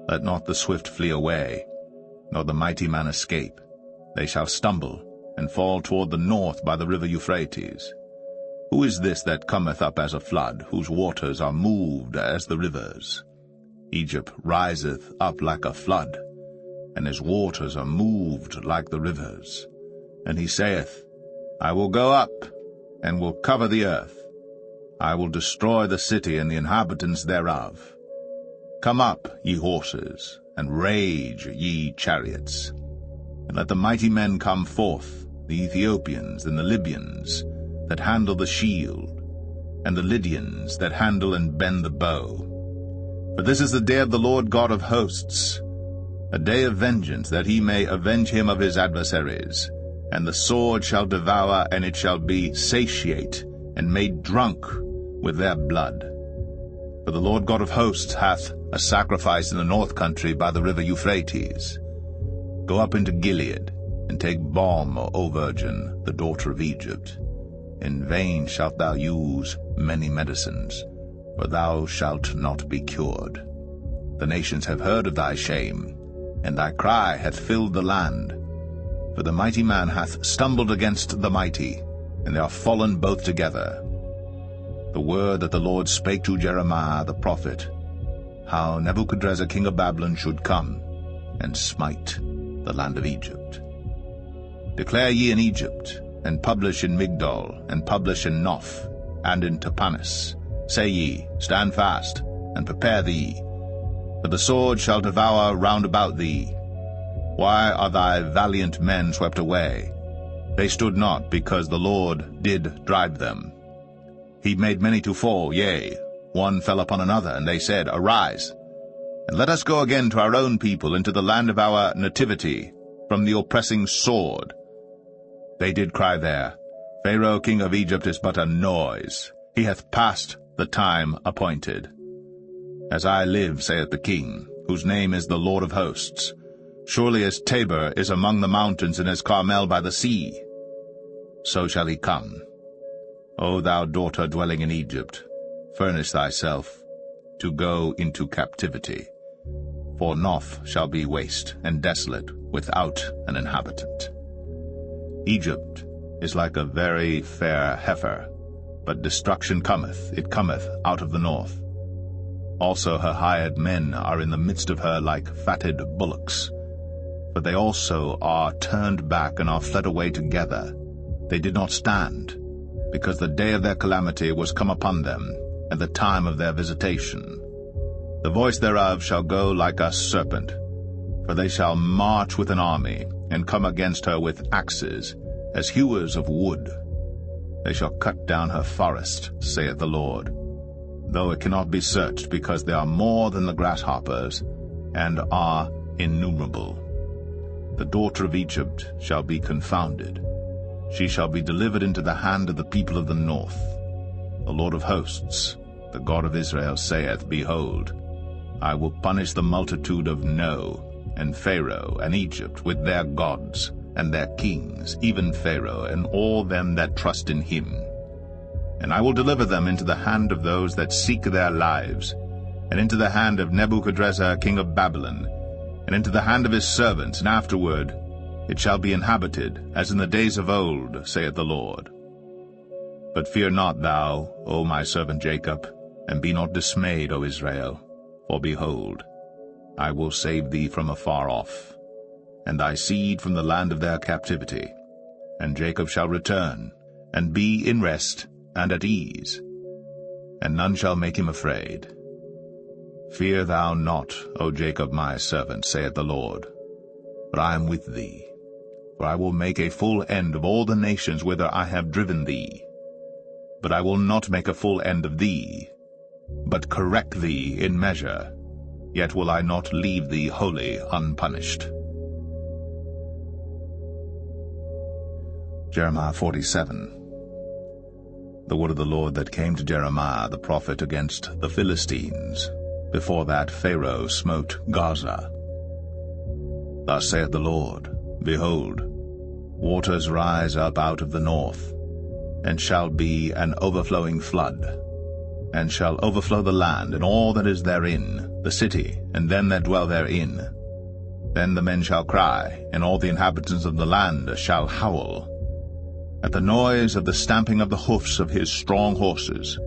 Let not the swift flee away, nor the mighty man escape. They shall stumble, and fall toward the north by the river Euphrates. Who is this that cometh up as a flood, whose waters are moved as the rivers? Egypt riseth up like a flood, and his waters are moved like the rivers. And he saith, I will go up, and will cover the earth. I will destroy the city and the inhabitants thereof. Come up, ye horses, and rage, ye chariots. And let the mighty men come forth, the Ethiopians and the Libyans, that handle the shield, and the Lydians that handle and bend the bow. For this is the day of the Lord God of hosts, a day of vengeance, that he may avenge him of his adversaries. And the sword shall devour, and it shall be satiate, and made drunk with their blood. For the Lord God of hosts hath a sacrifice in the north country by the river Euphrates. Go up into Gilead, and take balm, O virgin, the daughter of Egypt. In vain shalt thou use many medicines, for thou shalt not be cured. The nations have heard of thy shame, and thy cry hath filled the land. For the mighty man hath stumbled against the mighty, and they are fallen both together. The word that the Lord spake to Jeremiah the prophet, how Nebuchadrezzar king of Babylon should come and smite the land of Egypt. Declare ye in Egypt, and publish in Migdol, and publish in Noph, and in Tapanhes. Say ye, Stand fast, and prepare thee, for the sword shall devour round about thee. Why are thy valiant men swept away? They stood not, because the Lord did drive them. He made many to fall, yea, one fell upon another, and they said, Arise, and let us go again to our own people, into the land of our nativity, from the oppressing sword. They did cry there, Pharaoh king of Egypt is but a noise. He hath passed the time appointed. As I live, saith the King, whose name is the Lord of hosts, surely as Tabor is among the mountains, and as Carmel by the sea, so shall he come. O thou daughter dwelling in Egypt, furnish thyself, to go into captivity. For Noth shall be waste and desolate, without an inhabitant. Egypt is like a very fair heifer, but destruction cometh, it cometh out of the north. Also her hired men are in the midst of her like fatted bullocks. For they also are turned back and are fled away together. They did not stand, because the day of their calamity was come upon them, and the time of their visitation. The voice thereof shall go like a serpent, for they shall march with an army, and come against her with axes, as hewers of wood. They shall cut down her forest, saith the Lord, though it cannot be searched, because they are more than the grasshoppers, and are innumerable. The daughter of Egypt shall be confounded. She shall be delivered into the hand of the people of the north. The Lord of hosts, the God of Israel, saith, Behold, I will punish the multitude of No, and Pharaoh, and Egypt, with their gods, and their kings, even Pharaoh, and all them that trust in him. And I will deliver them into the hand of those that seek their lives, and into the hand of Nebuchadrezzar king of Babylon, and into the hand of his servants, and afterward it shall be inhabited, as in the days of old, saith the Lord. But fear not thou, O my servant Jacob, and be not dismayed, O Israel, for behold, I will save thee from afar off, and thy seed from the land of their captivity. And Jacob shall return, and be in rest, and at ease, and none shall make him afraid. Fear thou not, O Jacob my servant, saith the Lord, for I am with thee. For I will make a full end of all the nations whither I have driven thee. But I will not make a full end of thee, but correct thee in measure, yet will I not leave thee wholly unpunished. Jeremiah 47. The word of the Lord that came to Jeremiah the prophet against the Philistines, before that Pharaoh smote Gaza. Thus saith the Lord, Behold, waters rise up out of the north, and shall be an overflowing flood, and shall overflow the land and all that is therein, the city, and them that dwell therein. Then the men shall cry, and all the inhabitants of the land shall howl, at the noise of the stamping of the hoofs of his strong horses,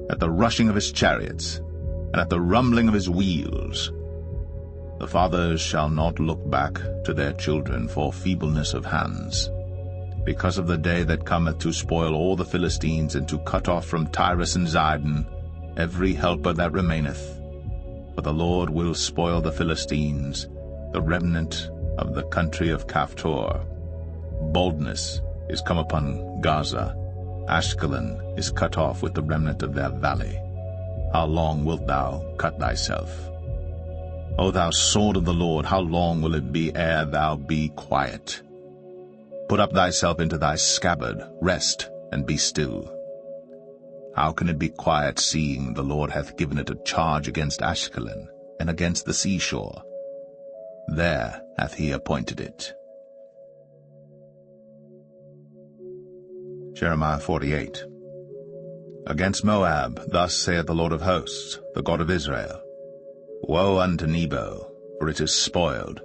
at the rushing of his chariots, and at the rumbling of his wheels. The fathers shall not look back to their children for feebleness of hands, because of the day that cometh to spoil all the Philistines, and to cut off from Tyrus and Zidon every helper that remaineth. For the Lord will spoil the Philistines, the remnant of the country of Caphtor. Boldness is come upon Gaza. Ashkelon is cut off with the remnant of their valley. How long wilt thou cut thyself? O thou sword of the Lord, how long will it be ere thou be quiet? Put up thyself into thy scabbard, rest, and be still. How can it be quiet, seeing the Lord hath given it a charge against Ashkelon, and against the seashore? There hath he appointed it. Jeremiah 48. Against Moab, thus saith the Lord of hosts, the God of Israel, Woe unto Nebo, for it is spoiled.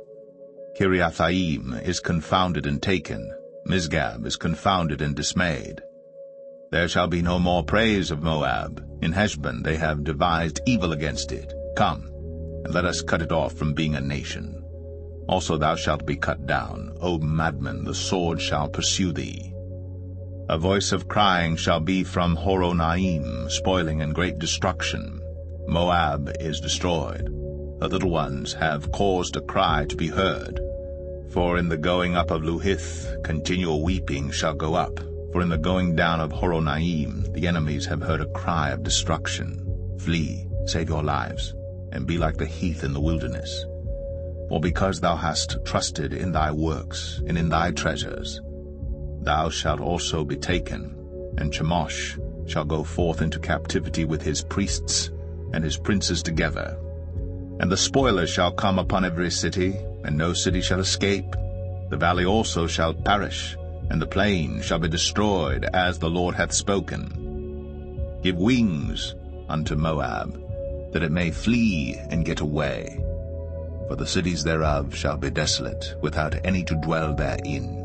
Kiriathaim is confounded and taken, Misgab is confounded and dismayed. There shall be no more praise of Moab. In Heshbon they have devised evil against it. Come, and let us cut it off from being a nation. Also thou shalt be cut down, O madman, the sword shall pursue thee. A voice of crying shall be from Horonaim, spoiling and great destruction. Moab is destroyed. Her little ones have caused a cry to be heard. For in the going up of Luhith continual weeping shall go up. For in the going down of Horonaim the enemies have heard a cry of destruction. Flee, save your lives, and be like the heath in the wilderness. For because thou hast trusted in thy works and in thy treasures, thou shalt also be taken, and Chemosh shall go forth into captivity with his priests and his princes together. And the spoilers shall come upon every city, and no city shall escape. The valley also shall perish, and the plain shall be destroyed, as the Lord hath spoken. Give wings unto Moab, that it may flee and get away. For the cities thereof shall be desolate, without any to dwell therein.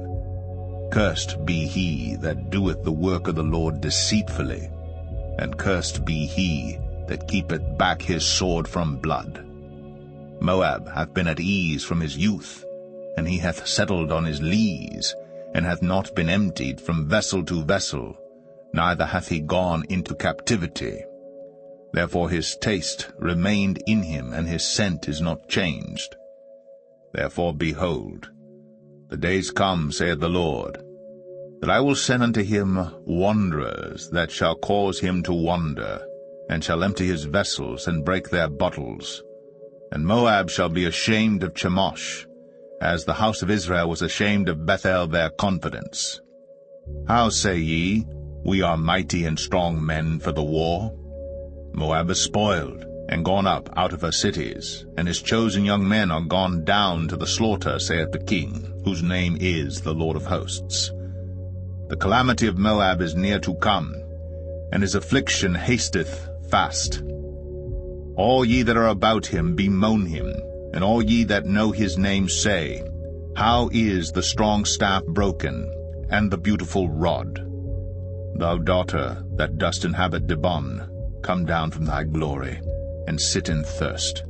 Cursed be he that doeth the work of the Lord deceitfully, and cursed be he that keepeth back his sword from blood. Moab hath been at ease from his youth, and he hath settled on his lees, and hath not been emptied from vessel to vessel, neither hath he gone into captivity. Therefore his taste remained in him, and his scent is not changed. Therefore, behold, the days come, saith the Lord, that I will send unto him wanderers that shall cause him to wander, and shall empty his vessels and break their bottles. And Moab shall be ashamed of Chemosh, as the house of Israel was ashamed of Bethel their confidence. How say ye, we are mighty and strong men for the war? Moab is spoiled, and gone up out of her cities, and his chosen young men are gone down to the slaughter, saith the King, whose name is the Lord of hosts. The calamity of Moab is near to come, and his affliction hasteth fast. All ye that are about him bemoan him, and all ye that know his name say, How is the strong staff broken, and the beautiful rod? Thou daughter that dost inhabit Dibon, come down from thy glory, and sit in thirst.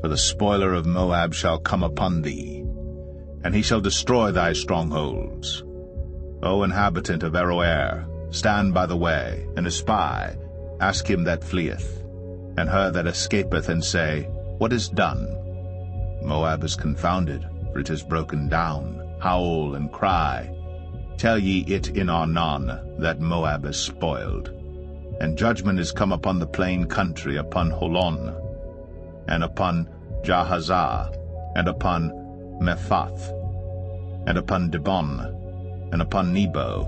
For the spoiler of Moab shall come upon thee, and he shall destroy thy strongholds. O inhabitant of Aroer, stand by the way, and espy, ask him that fleeth, and her that escapeth, and say, What is done? Moab is confounded, for it is broken down. Howl and cry. Tell ye it in Arnon, that Moab is spoiled. And judgment is come upon the plain country, upon Holon, and upon Jahazah, and upon Mephath, and upon Dibon, and upon Nebo,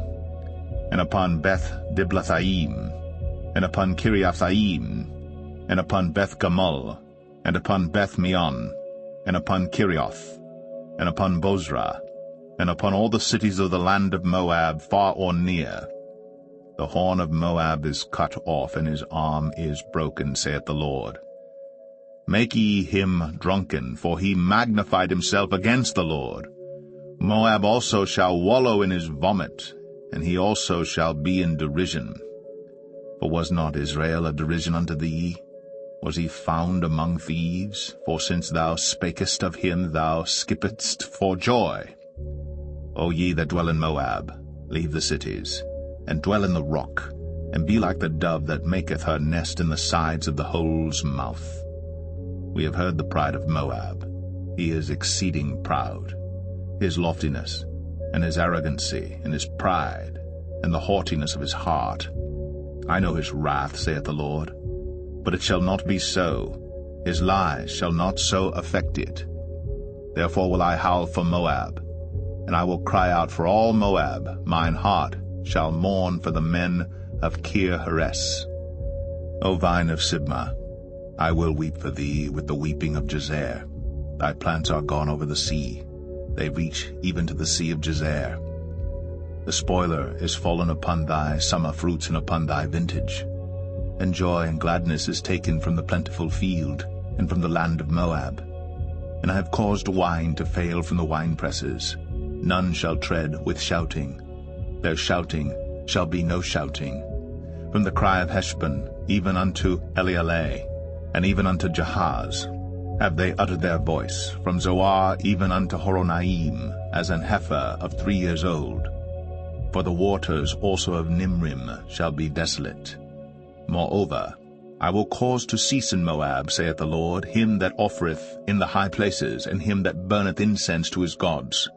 and upon Beth Diblathaim, and upon Kiriathaim, and upon Beth Gamul, and upon Beth Meon, and upon Kirioth, and upon Bozrah, and upon all the cities of the land of Moab, far or near. The horn of Moab is cut off, and his arm is broken, saith the Lord. Make ye him drunken, for he magnified himself against the Lord. Moab also shall wallow in his vomit, and he also shall be in derision. For was not Israel a derision unto thee? Was he found among thieves? For since thou spakest of him, thou skippedst for joy. O ye that dwell in Moab, leave the cities, and dwell in the rock, and be like the dove that maketh her nest in the sides of the hole's mouth. We have heard the pride of Moab. He is exceeding proud. His loftiness, and his arrogancy, and his pride, and the haughtiness of his heart. I know his wrath, saith the Lord, but it shall not be so. His lies shall not so affect it. Therefore will I howl for Moab, and I will cry out for all Moab. Mine heart shall mourn for the men of Kir-Heres. O vine of Sibmah, I will weep for thee with the weeping of Jazer. Thy plants are gone over the sea. They reach even to the sea of Jazer. The spoiler is fallen upon thy summer fruits and upon thy vintage. And joy and gladness is taken from the plentiful field and from the land of Moab. And I have caused wine to fail from the winepresses. None shall tread with shouting. Their shouting shall be no shouting. From the cry of Heshbon even unto Elealeh, and even unto Jahaz, have they uttered their voice, from Zoar even unto Horonaim, as an heifer of 3 years old. For the waters also of Nimrim shall be desolate. Moreover, I will cause to cease in Moab, saith the Lord, him that offereth in the high places, and him that burneth incense to his gods.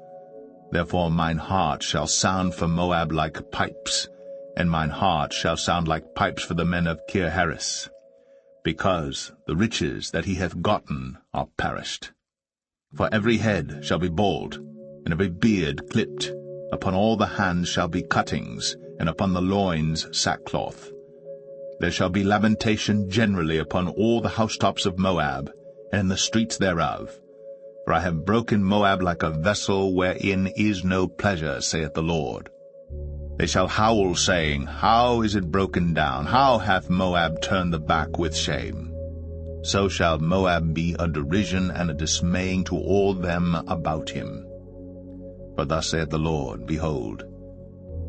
Therefore mine heart shall sound for Moab like pipes, and mine heart shall sound like pipes for the men of Kir-Heres, because the riches that he hath gotten are perished. For every head shall be bald, and every beard clipped. Upon all the hands shall be cuttings, and upon the loins sackcloth. There shall be lamentation generally upon all the housetops of Moab, and in the streets thereof. For I have broken Moab like a vessel wherein is no pleasure, saith the Lord. They shall howl, saying, How is it broken down? How hath Moab turned the back with shame? so shall Moab be a derision and a dismaying to all them about him. For thus saith the Lord, Behold,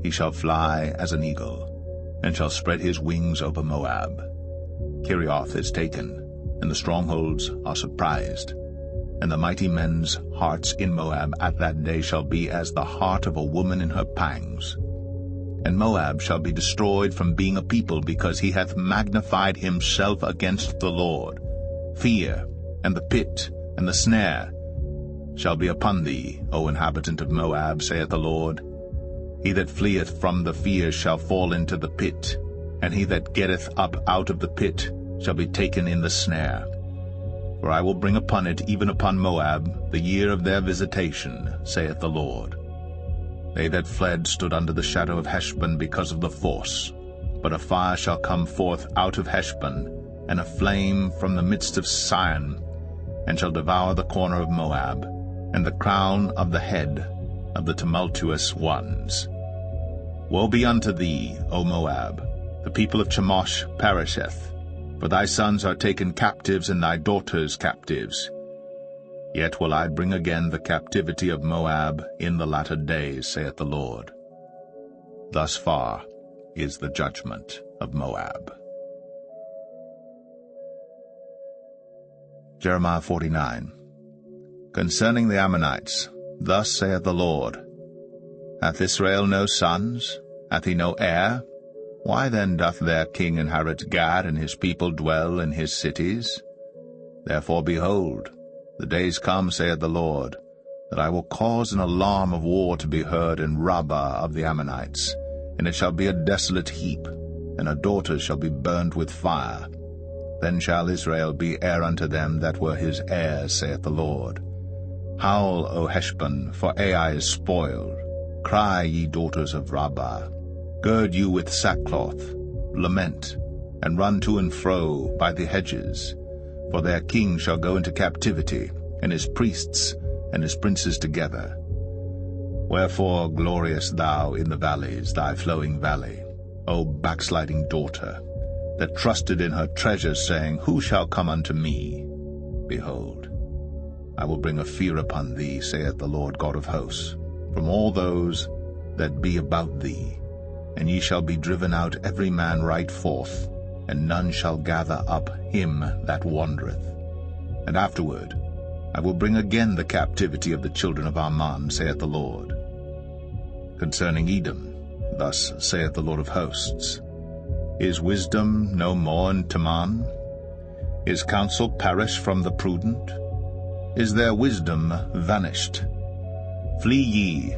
he shall fly as an eagle, and shall spread his wings over Moab. Kerioth is taken, and the strongholds are surprised. And the mighty men's hearts in Moab at that day shall be as the heart of a woman in her pangs. And Moab shall be destroyed from being a people, because he hath magnified himself against the Lord. Fear, and the pit, and the snare shall be upon thee, O inhabitant of Moab, saith the Lord. He that fleeth from the fear shall fall into the pit, and he that getteth up out of the pit shall be taken in the snare. For I will bring upon it, even upon Moab, the year of their visitation, saith the Lord. They that fled stood under the shadow of Heshbon because of the force. But a fire shall come forth out of Heshbon, and a flame from the midst of Sion, and shall devour the corner of Moab, and the crown of the head of the tumultuous ones. Woe be unto thee, O Moab! The people of Chemosh perisheth, for thy sons are taken captives, and thy daughters captives. Yet will I bring again the captivity of Moab in the latter days, saith the Lord. Thus far is the judgment of Moab. Jeremiah 49. Concerning the Ammonites, thus saith the Lord, Hath Israel no sons? Hath he no heir? Why then doth their king inherit Gad, and his people dwell in his cities? Therefore, behold, the days come, saith the Lord, that I will cause an alarm of war to be heard in Rabbah of the Ammonites, and it shall be a desolate heap, and her daughters shall be burnt with fire. Then shall Israel be heir unto them that were his heirs, saith the Lord. Howl, O Heshbon, for Ai is spoiled. Cry, ye daughters of Rabbah. Gird you with sackcloth, lament, and run to and fro by the hedges. For their king shall go into captivity, and his priests and his princes together. Wherefore gloriest thou in the valleys, thy flowing valley, O backsliding daughter, that trusted in her treasures, saying, Who shall come unto me? Behold, I will bring a fear upon thee, saith the Lord God of hosts, from all those that be about thee. And ye shall be driven out every man right forth, and none shall gather up him that wandereth. And afterward I will bring again the captivity of the children of Ammon, saith the Lord. Concerning Edom, thus saith the Lord of hosts, Is wisdom no more in Teman? Is counsel perished from the prudent? Is their wisdom vanished? Flee ye,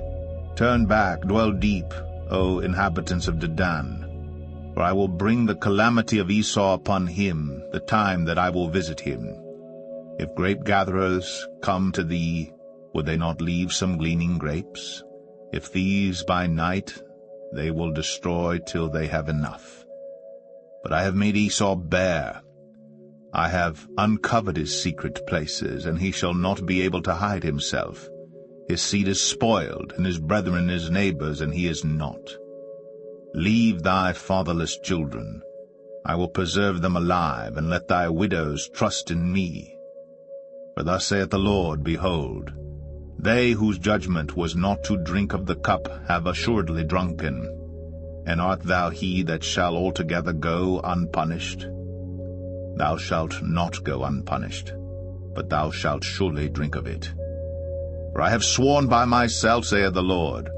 turn back, dwell deep, O inhabitants of Dedan, for I will bring the calamity of Esau upon him, the time that I will visit him. If grape-gatherers come to thee, would they not leave some gleaning grapes? If thieves by night, they will destroy till they have enough. But I have made Esau bare. I have uncovered his secret places, and he shall not be able to hide himself. His seed is spoiled, and his brethren his neighbors, and he is not. Leave thy fatherless children. I will preserve them alive, and let thy widows trust in me. For thus saith the Lord, Behold, they whose judgment was not to drink of the cup have assuredly drunken. And art thou he that shall altogether go unpunished? Thou shalt not go unpunished, but thou shalt surely drink of it. For I have sworn by myself, saith the Lord,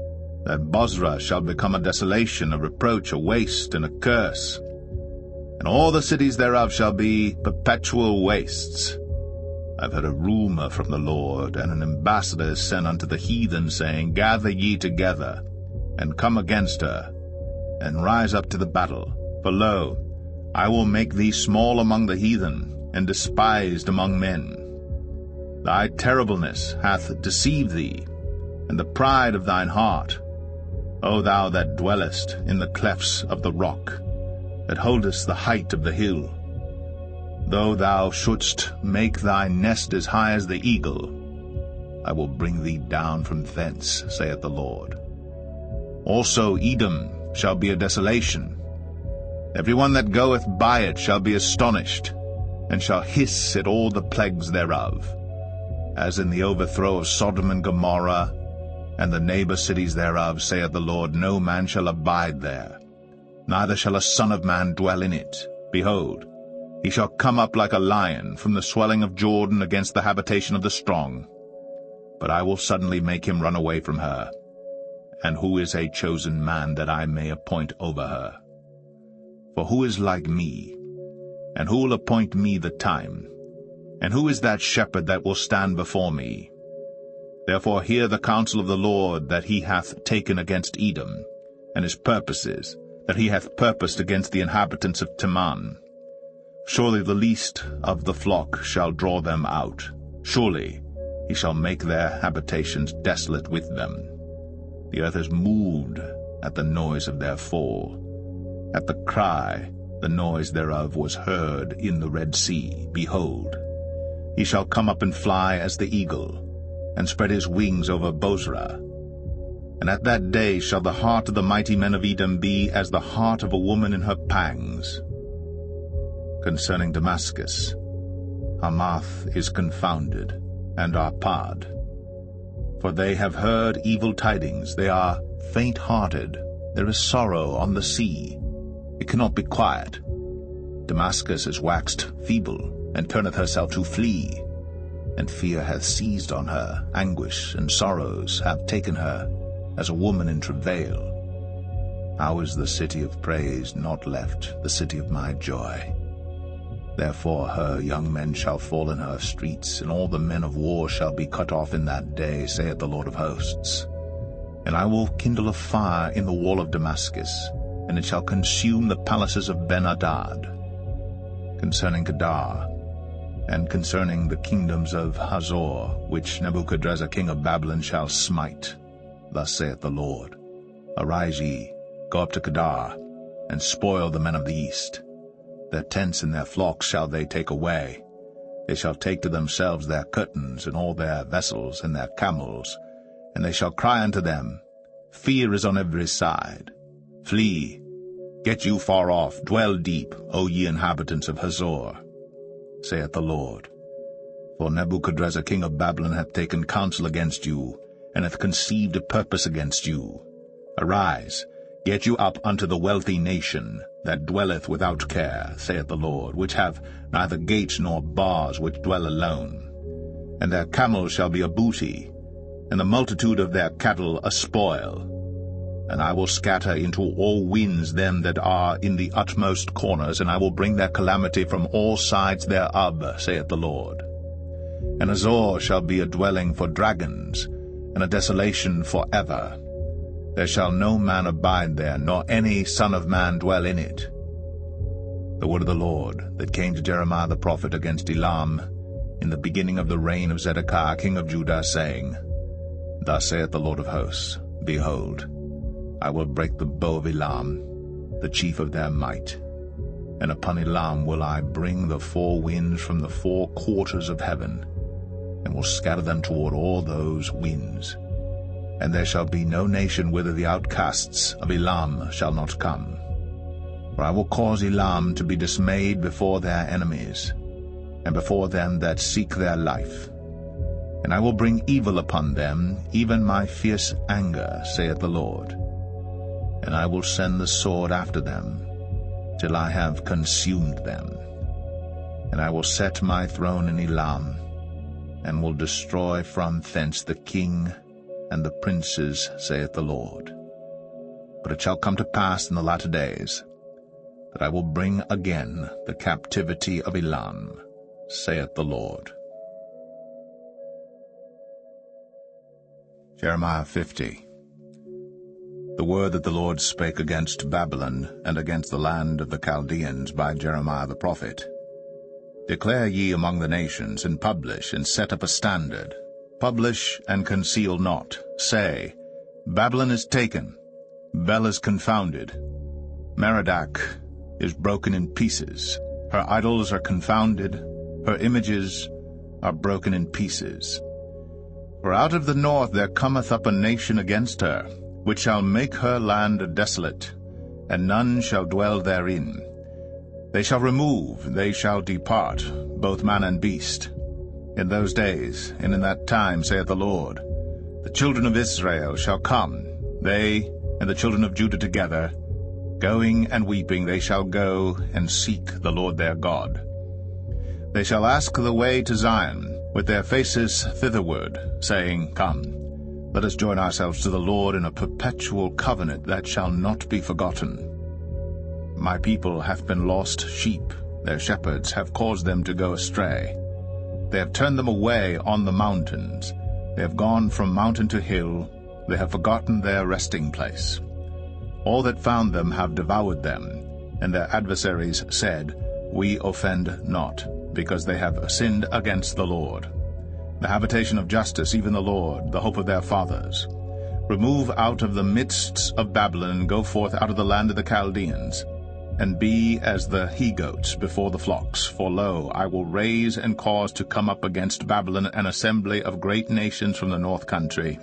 that Bozrah shall become a desolation, a reproach, a waste, and a curse. And all the cities thereof shall be perpetual wastes. I have heard a rumor from the Lord, and an ambassador is sent unto the heathen, saying, Gather ye together, and come against her, and rise up to the battle. For lo, I will make thee small among the heathen, and despised among men. Thy terribleness hath deceived thee, and the pride of thine heart, O thou that dwellest in the clefts of the rock, that holdest the height of the hill. Though thou shouldst make thy nest as high as the eagle, I will bring thee down from thence, saith the Lord. Also Edom shall be a desolation. Every one that goeth by it shall be astonished. and shall hiss at all the plagues thereof. As in the overthrow of Sodom and Gomorrah, and the neighbor cities thereof, saith the Lord, no man shall abide there, neither shall a son of man dwell in it. Behold, he shall come up like a lion from the swelling of Jordan against the habitation of the strong. But I will suddenly make him run away from her. And who is a chosen man that I may appoint over her? For who is like me? And who will appoint me the time? And who is that shepherd that will stand before me? Therefore hear the counsel of the Lord that he hath taken against Edom, and his purposes, that he hath purposed against the inhabitants of Teman. Surely the least of the flock shall draw them out. Surely he shall make their habitations desolate with them. The earth is moved at the noise of their fall. At the cry, the noise thereof was heard in the Red Sea. Behold, he shall come up and fly as the eagle, and spread his wings over Bozrah. And at that day shall the heart of the mighty men of Edom be as the heart of a woman in her pangs. Concerning Damascus, Hamath is confounded, and Arpad. For they have heard evil tidings, they are faint-hearted, there is sorrow on the sea, it cannot be quiet. Damascus is waxed feeble, and turneth herself to flee, and fear hath seized on her, anguish and sorrows have taken her, as a woman in travail. How is the city of praise not left, the city of my joy? Therefore her young men shall fall in her streets, and all the men of war shall be cut off in that day, saith the Lord of hosts. And I will kindle a fire in the wall of Damascus, and it shall consume the palaces of Ben-Hadad. Concerning Kedar, and concerning the kingdoms of Hazor, which Nebuchadrezzar king of Babylon shall smite, thus saith the Lord, Arise ye, go up to Kedar, and spoil the men of the east. Their tents and their flocks shall they take away. They shall take to themselves their curtains, and all their vessels, and their camels, and they shall cry unto them, Fear is on every side. Flee, get you far off, dwell deep, O ye inhabitants of Hazor, saith the Lord. For Nebuchadrezzar king of Babylon hath taken counsel against you, and hath conceived a purpose against you. Arise, get you up unto the wealthy nation, that dwelleth without care, saith the Lord, which have neither gates nor bars, which dwell alone. And their camels shall be a booty, and the multitude of their cattle a spoil. And I will scatter into all winds them that are in the utmost corners, and I will bring their calamity from all sides thereof, saith the Lord. And Azor shall be a dwelling for dragons, and a desolation for ever. There shall no man abide there, nor any son of man dwell in it. The word of the Lord that came to Jeremiah the prophet against Elam in the beginning of the reign of Zedekiah king of Judah, saying, Thus saith the Lord of hosts, Behold, I will break the bow of Elam, the chief of their might, and upon Elam will I bring the four winds from the four quarters of heaven, and will scatter them toward all those winds. And there shall be no nation whither the outcasts of Elam shall not come. For I will cause Elam to be dismayed before their enemies, and before them that seek their life. And I will bring evil upon them, even my fierce anger, saith the Lord. And I will send the sword after them, till I have consumed them. And I will set my throne in Elam, and will destroy from thence the king and the princes, saith the Lord. But it shall come to pass in the latter days, that I will bring again the captivity of Elam, saith the Lord. Jeremiah 50. The word that the Lord spake against Babylon, and against the land of the Chaldeans by Jeremiah the prophet. Declare ye among the nations, and publish, and set up a standard. Publish, and conceal not. Say, Babylon is taken, Bel is confounded, Merodach is broken in pieces. Her idols are confounded, her images are broken in pieces. For out of the north there cometh up a nation against her, which shall make her land desolate, and none shall dwell therein. They shall remove, they shall depart, both man and beast. In those days, and in that time, saith the Lord, the children of Israel shall come, they and the children of Judah together. Going and weeping they shall go and seek the Lord their God. They shall ask the way to Zion, with their faces thitherward, saying, Come, let us join ourselves to the Lord in a perpetual covenant that shall not be forgotten. My people hath been lost sheep, their shepherds have caused them to go astray. They have turned them away on the mountains, they have gone from mountain to hill, they have forgotten their resting place. All that found them have devoured them, and their adversaries said, We offend not, because they have sinned against the Lord. The habitation of justice, even the Lord, the hope of their fathers. Remove out of the midst of Babylon, and go forth out of the land of the Chaldeans, and be as the he-goats before the flocks. For lo, I will raise and cause to come up against Babylon an assembly of great nations from the north country.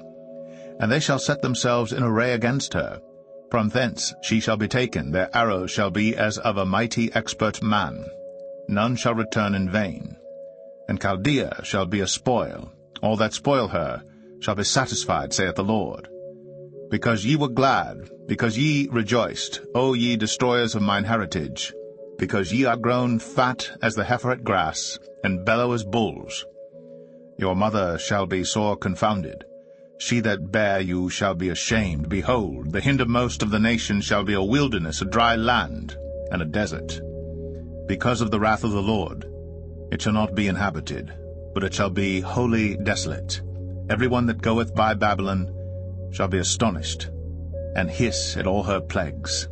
And they shall set themselves in array against her. From thence she shall be taken, their arrows shall be as of a mighty expert man. None shall return in vain. And Chaldea shall be a spoil, all that spoil her shall be satisfied, saith the Lord. Because ye were glad, because ye rejoiced, O ye destroyers of mine heritage, because ye are grown fat as the heifer at grass, and bellow as bulls. Your mother shall be sore confounded. She that bare you shall be ashamed. Behold, the hindermost of the nations shall be a wilderness, a dry land, and a desert. Because of the wrath of the Lord, it shall not be inhabited, but it shall be wholly desolate. Every one that goeth by Babylon shall be astonished, and hiss at all her plagues.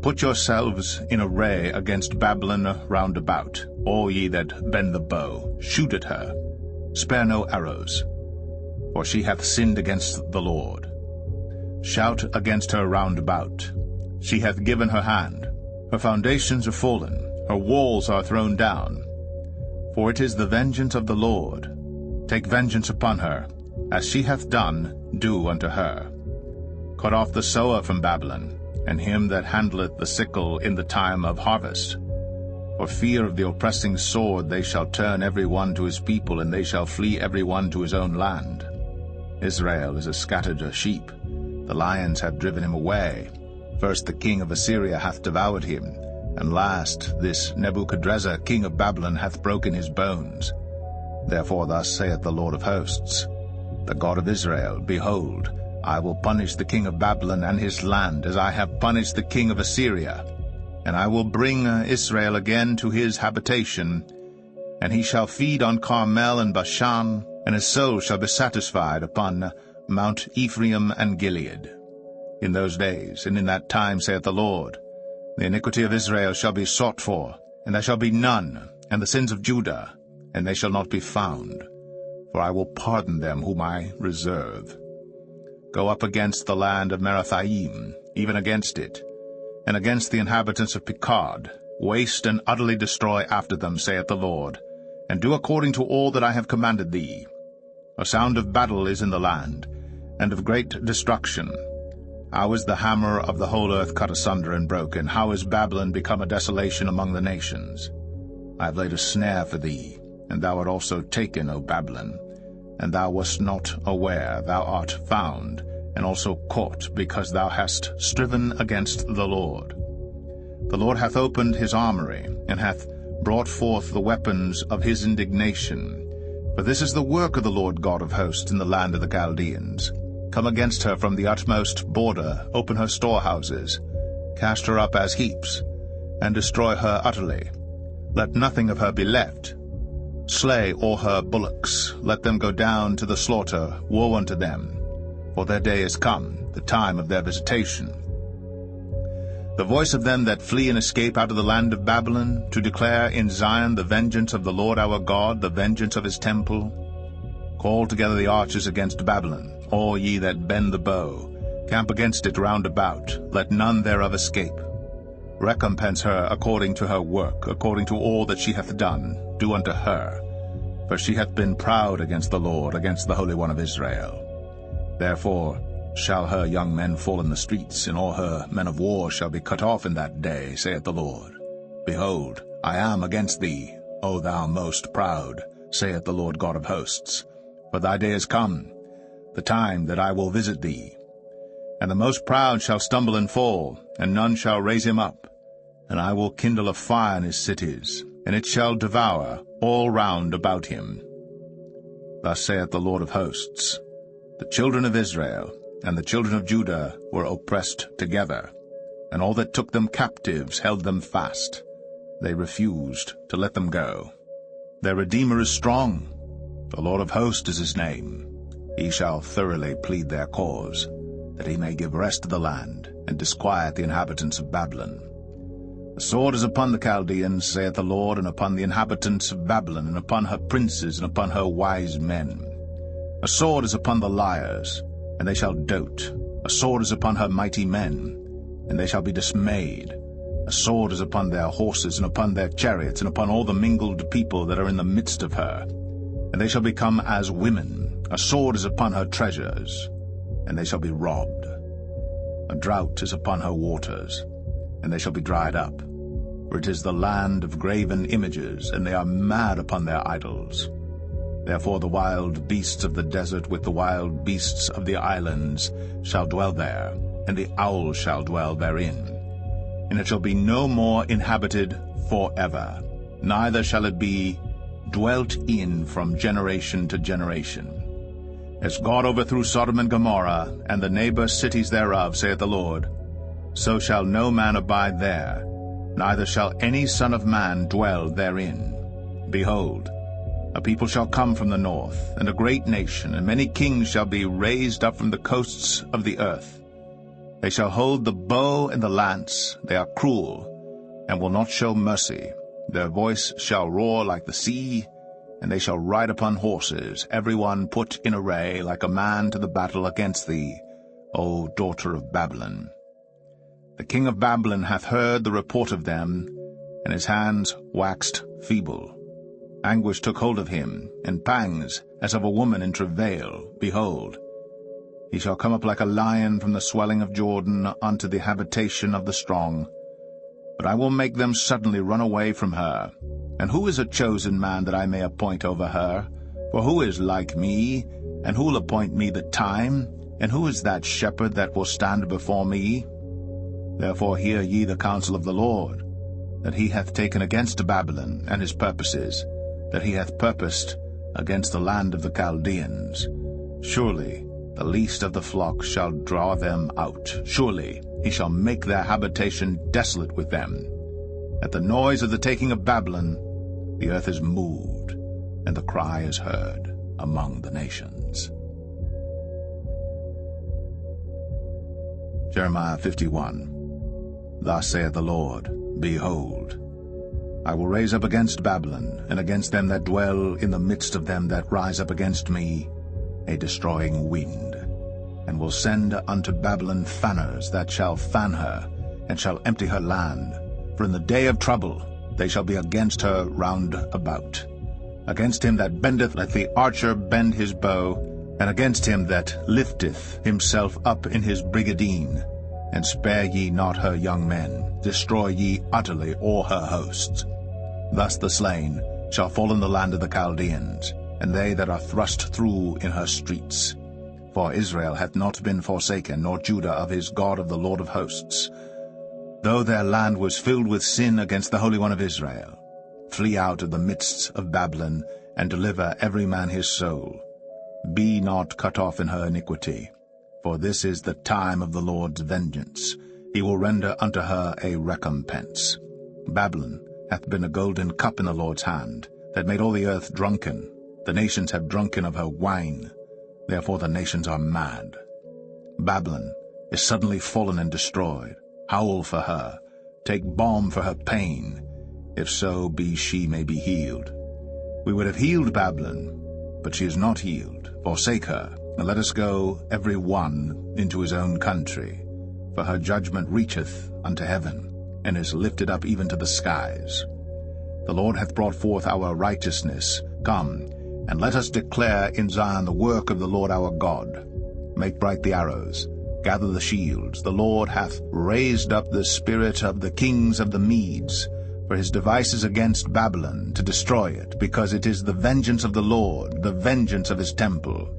Put yourselves in array against Babylon round about, all ye that bend the bow. Shoot at her, spare no arrows, for she hath sinned against the Lord. Shout against her round about. She hath given her hand. Her foundations are fallen, her walls are thrown down. For it is the vengeance of the Lord. Take vengeance upon her, as she hath done, do unto her. Cut off the sower from Babylon, and him that handleth the sickle in the time of harvest. For fear of the oppressing sword they shall turn every one to his people, and they shall flee every one to his own land. Israel is as scattered as sheep. The lions have driven him away. First the king of Assyria hath devoured him, and last this Nebuchadrezzar king of Babylon hath broken his bones. Therefore thus saith the Lord of hosts, the God of Israel, Behold, I will punish the king of Babylon and his land, as I have punished the king of Assyria. And I will bring Israel again to his habitation, and he shall feed on Carmel and Bashan, and his soul shall be satisfied upon Mount Ephraim and Gilead. In those days, and in that time, saith the Lord, the iniquity of Israel shall be sought for, and there shall be none, and the sins of Judah, and they shall not be found. For I will pardon them whom I reserve. Go up against the land of Merathaim, even against it, and against the inhabitants of Pekod, waste and utterly destroy after them, saith the Lord, and do according to all that I have commanded thee. A sound of battle is in the land, and of great destruction. How is the hammer of the whole earth cut asunder and broken? How is Babylon become a desolation among the nations? I have laid a snare for thee, and thou art also taken, O Babylon. And thou wast not aware, thou art found, and also caught, because thou hast striven against the Lord. The Lord hath opened his armory, and hath brought forth the weapons of his indignation. For this is the work of the Lord God of hosts in the land of the Chaldeans. Come against her from the utmost border, open her storehouses, cast her up as heaps, and destroy her utterly. Let nothing of her be left. Slay all her bullocks, let them go down to the slaughter. Woe unto them, for their day is come, the time of their visitation. The voice of them that flee and escape out of the land of Babylon, to declare in Zion the vengeance of the Lord our God, the vengeance of his temple. Call together the archers against Babylon, all ye that bend the bow. Camp against it round about, let none thereof escape. Recompense her according to her work, according to all that she hath done, do unto her. For she hath been proud against the Lord, against the Holy One of Israel. Therefore shall her young men fall in the streets, and all her men of war shall be cut off in that day, saith the Lord. Behold, I am against thee, O thou most proud, saith the Lord God of hosts. For thy day is come, the time that I will visit thee. And the most proud shall stumble and fall, and none shall raise him up. And I will kindle a fire in his cities, and it shall devour all round about him. Thus saith the Lord of hosts, the children of Israel and the children of Judah were oppressed together, and all that took them captives held them fast. They refused to let them go. Their Redeemer is strong. The Lord of hosts is his name. He shall thoroughly plead their cause, that he may give rest to the land, and disquiet the inhabitants of Babylon. The sword is upon the Chaldeans, saith the Lord, and upon the inhabitants of Babylon, and upon her princes, and upon her wise men. A sword is upon the liars, and they shall dote. A sword is upon her mighty men, and they shall be dismayed. A sword is upon their horses, and upon their chariots, and upon all the mingled people that are in the midst of her. And they shall become as women. A sword is upon her treasures, and they shall be robbed. A drought is upon her waters, and they shall be dried up. For it is the land of graven images, and they are mad upon their idols. Therefore the wild beasts of the desert with the wild beasts of the islands shall dwell there, and the owl shall dwell therein. And it shall be no more inhabited forever, neither shall it be dwelt in from generation to generation. As God overthrew Sodom and Gomorrah, and the neighbor cities thereof, saith the Lord, so shall no man abide there, neither shall any son of man dwell therein. Behold, a people shall come from the north, and a great nation, and many kings shall be raised up from the coasts of the earth. They shall hold the bow and the lance. They are cruel, and will not show mercy. Their voice shall roar like the sea, and they shall ride upon horses, every one put in array like a man to the battle against thee, O daughter of Babylon. The king of Babylon hath heard the report of them, and his hands waxed feeble. Anguish took hold of him, and pangs, as of a woman in travail. Behold, he shall come up like a lion from the swelling of Jordan unto the habitation of the strong. But I will make them suddenly run away from her. And who is a chosen man that I may appoint over her? For who is like me, and who will appoint me the time? And who is that shepherd that will stand before me? Therefore hear ye the counsel of the Lord, that he hath taken against Babylon and his purposes, that he hath purposed against the land of the Chaldeans. Surely the least of the flock shall draw them out. Surely he shall make their habitation desolate with them. At the noise of the taking of Babylon, the earth is moved, and the cry is heard among the nations. Jeremiah 51. Thus saith the Lord, Behold, I will raise up against Babylon, and against them that dwell in the midst of them that rise up against me, a destroying wind, and will send unto Babylon fanners that shall fan her, and shall empty her land. For in the day of trouble they shall be against her round about. Against him that bendeth let the archer bend his bow, and against him that lifteth himself up in his brigadine. And spare ye not her young men, destroy ye utterly all her hosts. Thus the slain shall fall in the land of the Chaldeans, and they that are thrust through in her streets. For Israel hath not been forsaken, nor Judah of his God of the Lord of hosts. Though their land was filled with sin against the Holy One of Israel, flee out of the midst of Babylon, and deliver every man his soul. Be not cut off in her iniquity, for this is the time of the Lord's vengeance. He will render unto her a recompense. Babylon hath been a golden cup in the Lord's hand, that made all the earth drunken. The nations have drunken of her wine, therefore the nations are mad. Babylon is suddenly fallen and destroyed. Howl for her, take balm for her pain, if so be she may be healed. We would have healed Babylon, but she is not healed. Forsake her, and let us go every one into his own country. For her judgment reacheth unto heaven, and is lifted up even to the skies. The Lord hath brought forth our righteousness. Come, and let us declare in Zion the work of the Lord our God. Make bright the arrows, gather the shields. The Lord hath raised up the spirit of the kings of the Medes. For his device is against Babylon, to destroy it, because it is the vengeance of the Lord, the vengeance of his temple.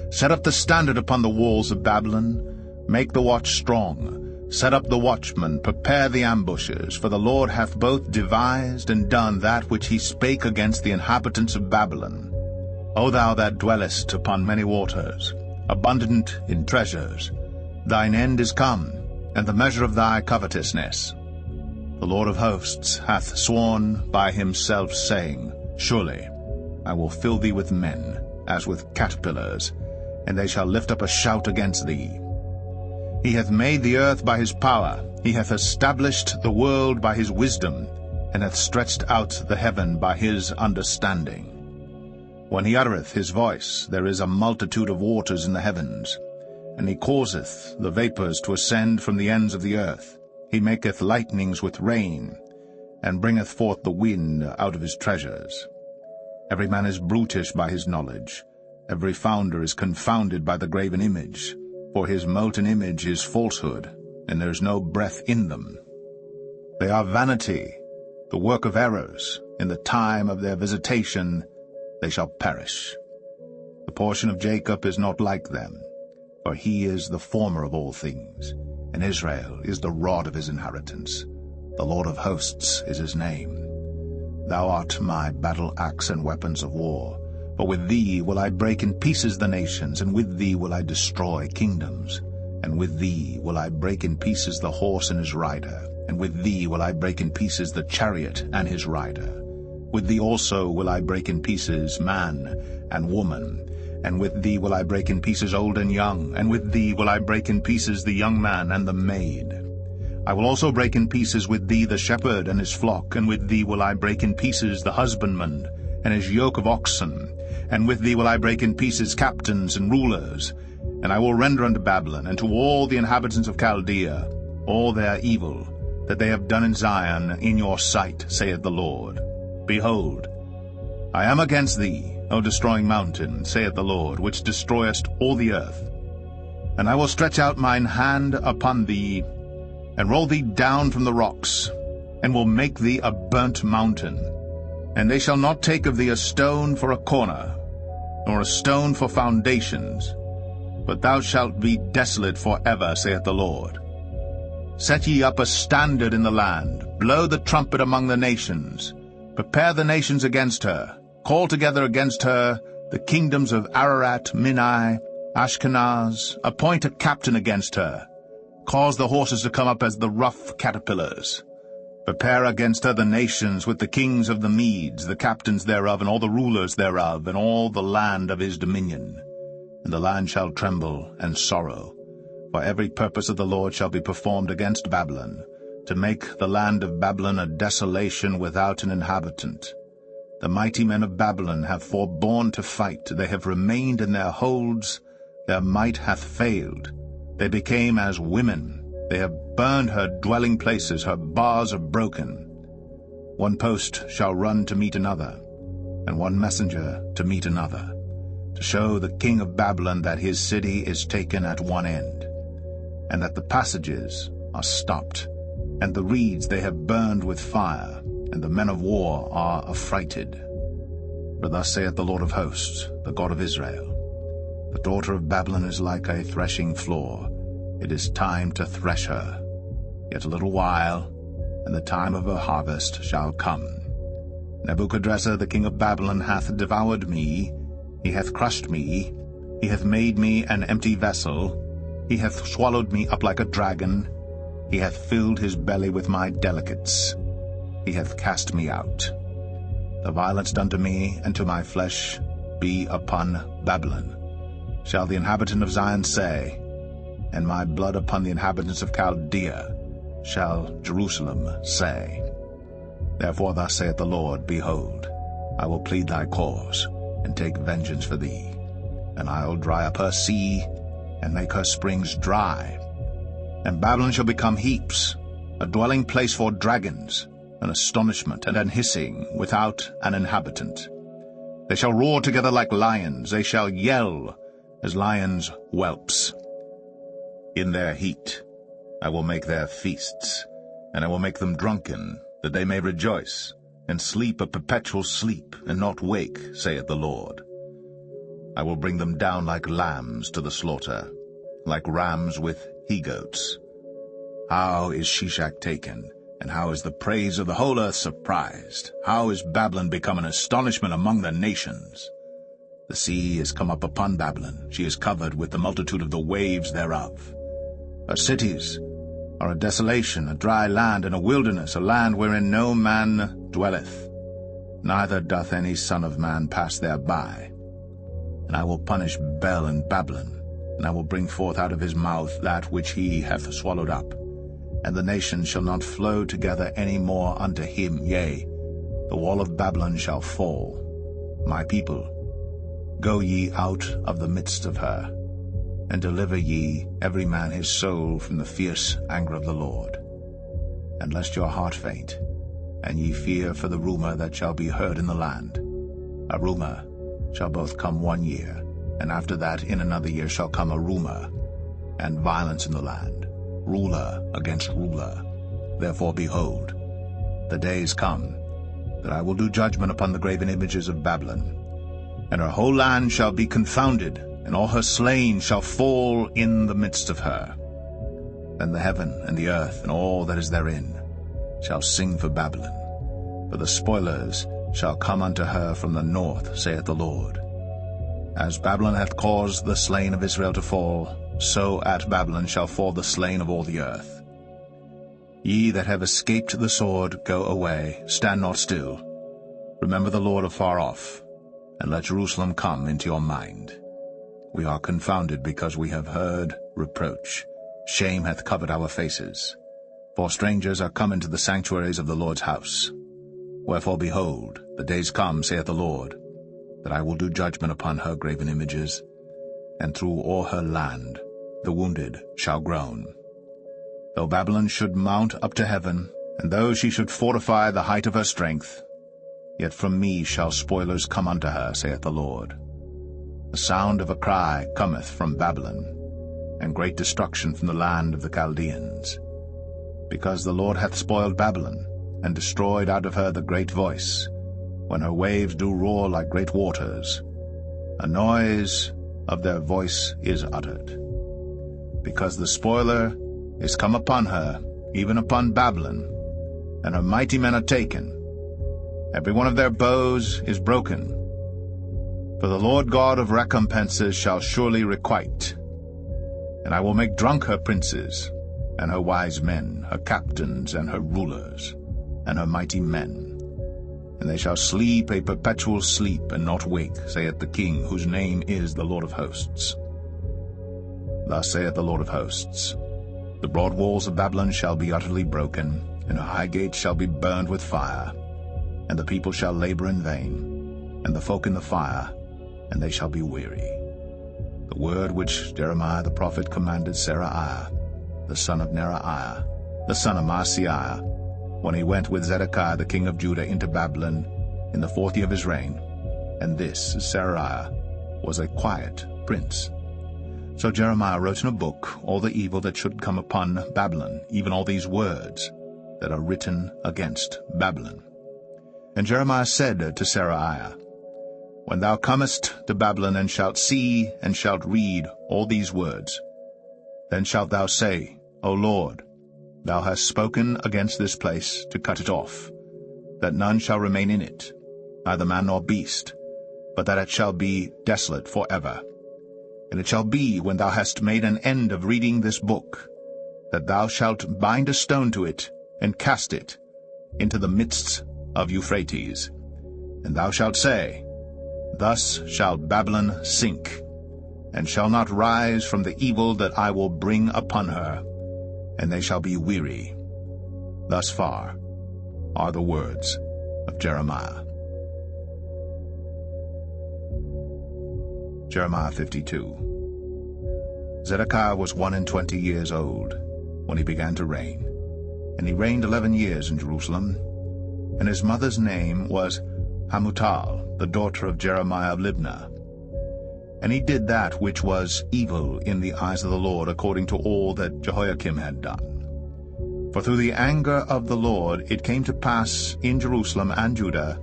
Set up the standard upon the walls of Babylon, make the watch strong. Set up the watchmen, prepare the ambushes, for the Lord hath both devised and done that which he spake against the inhabitants of Babylon. O thou that dwellest upon many waters, abundant in treasures, thine end is come, and the measure of thy covetousness. The Lord of hosts hath sworn by himself, saying, Surely I will fill thee with men, as with caterpillars, and they shall lift up a shout against thee. He hath made the earth by his power, he hath established the world by his wisdom, and hath stretched out the heaven by his understanding. When he uttereth his voice, there is a multitude of waters in the heavens, and he causeth the vapours to ascend from the ends of the earth. He maketh lightnings with rain, and bringeth forth the wind out of his treasures. Every man is brutish by his knowledge, every founder is confounded by the graven image. For his molten image is falsehood, and there is no breath in them. They are vanity, the work of errors. In the time of their visitation they shall perish. The portion of Jacob is not like them, for he is the former of all things, and Israel is the rod of his inheritance. The Lord of hosts is his name. Thou art my battle axe and weapons of war. For with thee will I break in pieces the nations, and with thee will I destroy kingdoms. And with thee will I break in pieces the horse and his rider, and with thee will I break in pieces the chariot and his rider. With thee also will I break in pieces man and woman, and with thee will I break in pieces old and young, and with thee will I break in pieces the young man and the maid. I will also break in pieces with thee the shepherd and his flock, and with thee will I break in pieces the husbandman and his yoke of oxen, and with thee will I break in pieces captains and rulers. And I will render unto Babylon and to all the inhabitants of Chaldea all their evil that they have done in Zion in your sight, saith the Lord. Behold, I am against thee, O destroying mountain, saith the Lord, which destroyest all the earth. And I will stretch out mine hand upon thee, and roll thee down from the rocks, and will make thee a burnt mountain. And they shall not take of thee a stone for a corner, nor a stone for foundations, but thou shalt be desolate for ever, saith the Lord. Set ye up a standard in the land, blow the trumpet among the nations, prepare the nations against her, call together against her the kingdoms of Ararat, Minai, Ashkenaz, appoint a captain against her, cause the horses to come up as the rough caterpillars. Prepare against her the nations with the kings of the Medes, the captains thereof, and all the rulers thereof, and all the land of his dominion. And the land shall tremble and sorrow, for every purpose of the Lord shall be performed against Babylon, to make the land of Babylon a desolation without an inhabitant. The mighty men of Babylon have forborne to fight, they have remained in their holds, their might hath failed. They became as women. They have burned her dwelling places, her bars are broken. One post shall run to meet another, and one messenger to meet another, to show the king of Babylon that his city is taken at one end, and that the passages are stopped, and the reeds they have burned with fire, and the men of war are affrighted. For thus saith the Lord of hosts, the God of Israel, the daughter of Babylon is like a threshing floor. It is time to thresh her. Yet a little while, and the time of her harvest shall come. Nebuchadrezzar the king of Babylon hath devoured me, he hath crushed me, he hath made me an empty vessel, he hath swallowed me up like a dragon, he hath filled his belly with my delicates, he hath cast me out. The violence done to me and to my flesh be upon Babylon, shall the inhabitant of Zion say, and my blood upon the inhabitants of Chaldea, shall Jerusalem say. Therefore thus saith the Lord, Behold, I will plead thy cause, and take vengeance for thee, and I'll dry up her sea, and make her springs dry. And Babylon shall become heaps, a dwelling place for dragons, an astonishment and an hissing, without an inhabitant. They shall roar together like lions, they shall yell as lions' whelps. In their heat I will make their feasts, and I will make them drunken, that they may rejoice, and sleep a perpetual sleep, and not wake, saith the Lord. I will bring them down like lambs to the slaughter, like rams with he-goats. How is Shishak taken, and how is the praise of the whole earth surprised? How is Babylon become an astonishment among the nations? The sea is come up upon Babylon, she is covered with the multitude of the waves thereof. Her cities are a desolation, a dry land, and a wilderness, a land wherein no man dwelleth, neither doth any son of man pass thereby. And I will punish Bel and Babylon, and I will bring forth out of his mouth that which he hath swallowed up. And the nations shall not flow together any more unto him, yea, the wall of Babylon shall fall. My people, go ye out of the midst of her, and deliver ye every man his soul from the fierce anger of the Lord. And lest your heart faint, and ye fear for the rumour that shall be heard in the land. A rumour shall both come 1 year, and after that in another year shall come a rumour, and violence in the land, ruler against ruler. Therefore, behold, the days come, that I will do judgment upon the graven images of Babylon, and her whole land shall be confounded, and all her slain shall fall in the midst of her. Then the heaven and the earth and all that is therein shall sing for Babylon, for the spoilers shall come unto her from the north, saith the Lord. As Babylon hath caused the slain of Israel to fall, so at Babylon shall fall the slain of all the earth. Ye that have escaped the sword, go away, stand not still. Remember the Lord afar off, and let Jerusalem come into your mind. We are confounded because we have heard reproach. Shame hath covered our faces. For strangers are come into the sanctuaries of the Lord's house. Wherefore, behold, the days come, saith the Lord, that I will do judgment upon her graven images, and through all her land the wounded shall groan. Though Babylon should mount up to heaven, and though she should fortify the height of her strength, yet from me shall spoilers come unto her, saith the Lord. The sound of a cry cometh from Babylon, and great destruction from the land of the Chaldeans. Because the Lord hath spoiled Babylon, and destroyed out of her the great voice, when her waves do roar like great waters. A noise of their voice is uttered. Because the spoiler is come upon her, even upon Babylon, and her mighty men are taken. Every one of their bows is broken. For the Lord God of recompenses shall surely requite. And I will make drunk her princes, and her wise men, her captains, and her rulers, and her mighty men. And they shall sleep a perpetual sleep, and not wake, saith the King, whose name is the Lord of hosts. Thus saith the Lord of hosts, the broad walls of Babylon shall be utterly broken, and her high gates shall be burned with fire, and the people shall labor in vain, and the folk in the fire, and they shall be weary. The word which Jeremiah the prophet commanded Seraiah, the son of Neraiah, the son of Maaseiah, when he went with Zedekiah the king of Judah into Babylon in the 4th year of his reign. And this Seraiah was a quiet prince. So Jeremiah wrote in a book all the evil that should come upon Babylon, even all these words that are written against Babylon. And Jeremiah said to Seraiah, When thou comest to Babylon, and shalt see and shalt read all these words, then shalt thou say, O Lord, thou hast spoken against this place to cut it off, that none shall remain in it, neither man nor beast, but that it shall be desolate forever. And it shall be, when thou hast made an end of reading this book, that thou shalt bind a stone to it, and cast it into the midst of Euphrates. And thou shalt say, Thus shall Babylon sink, and shall not rise from the evil that I will bring upon her, and they shall be weary. Thus far are the words of Jeremiah. Jeremiah 52. Zedekiah was 21 years old when he began to reign, and he reigned 11 years in Jerusalem. And his mother's name was Hamutal, the daughter of Jeremiah of Libnah. And he did that which was evil in the eyes of the Lord, according to all that Jehoiakim had done. For through the anger of the Lord it came to pass in Jerusalem and Judah,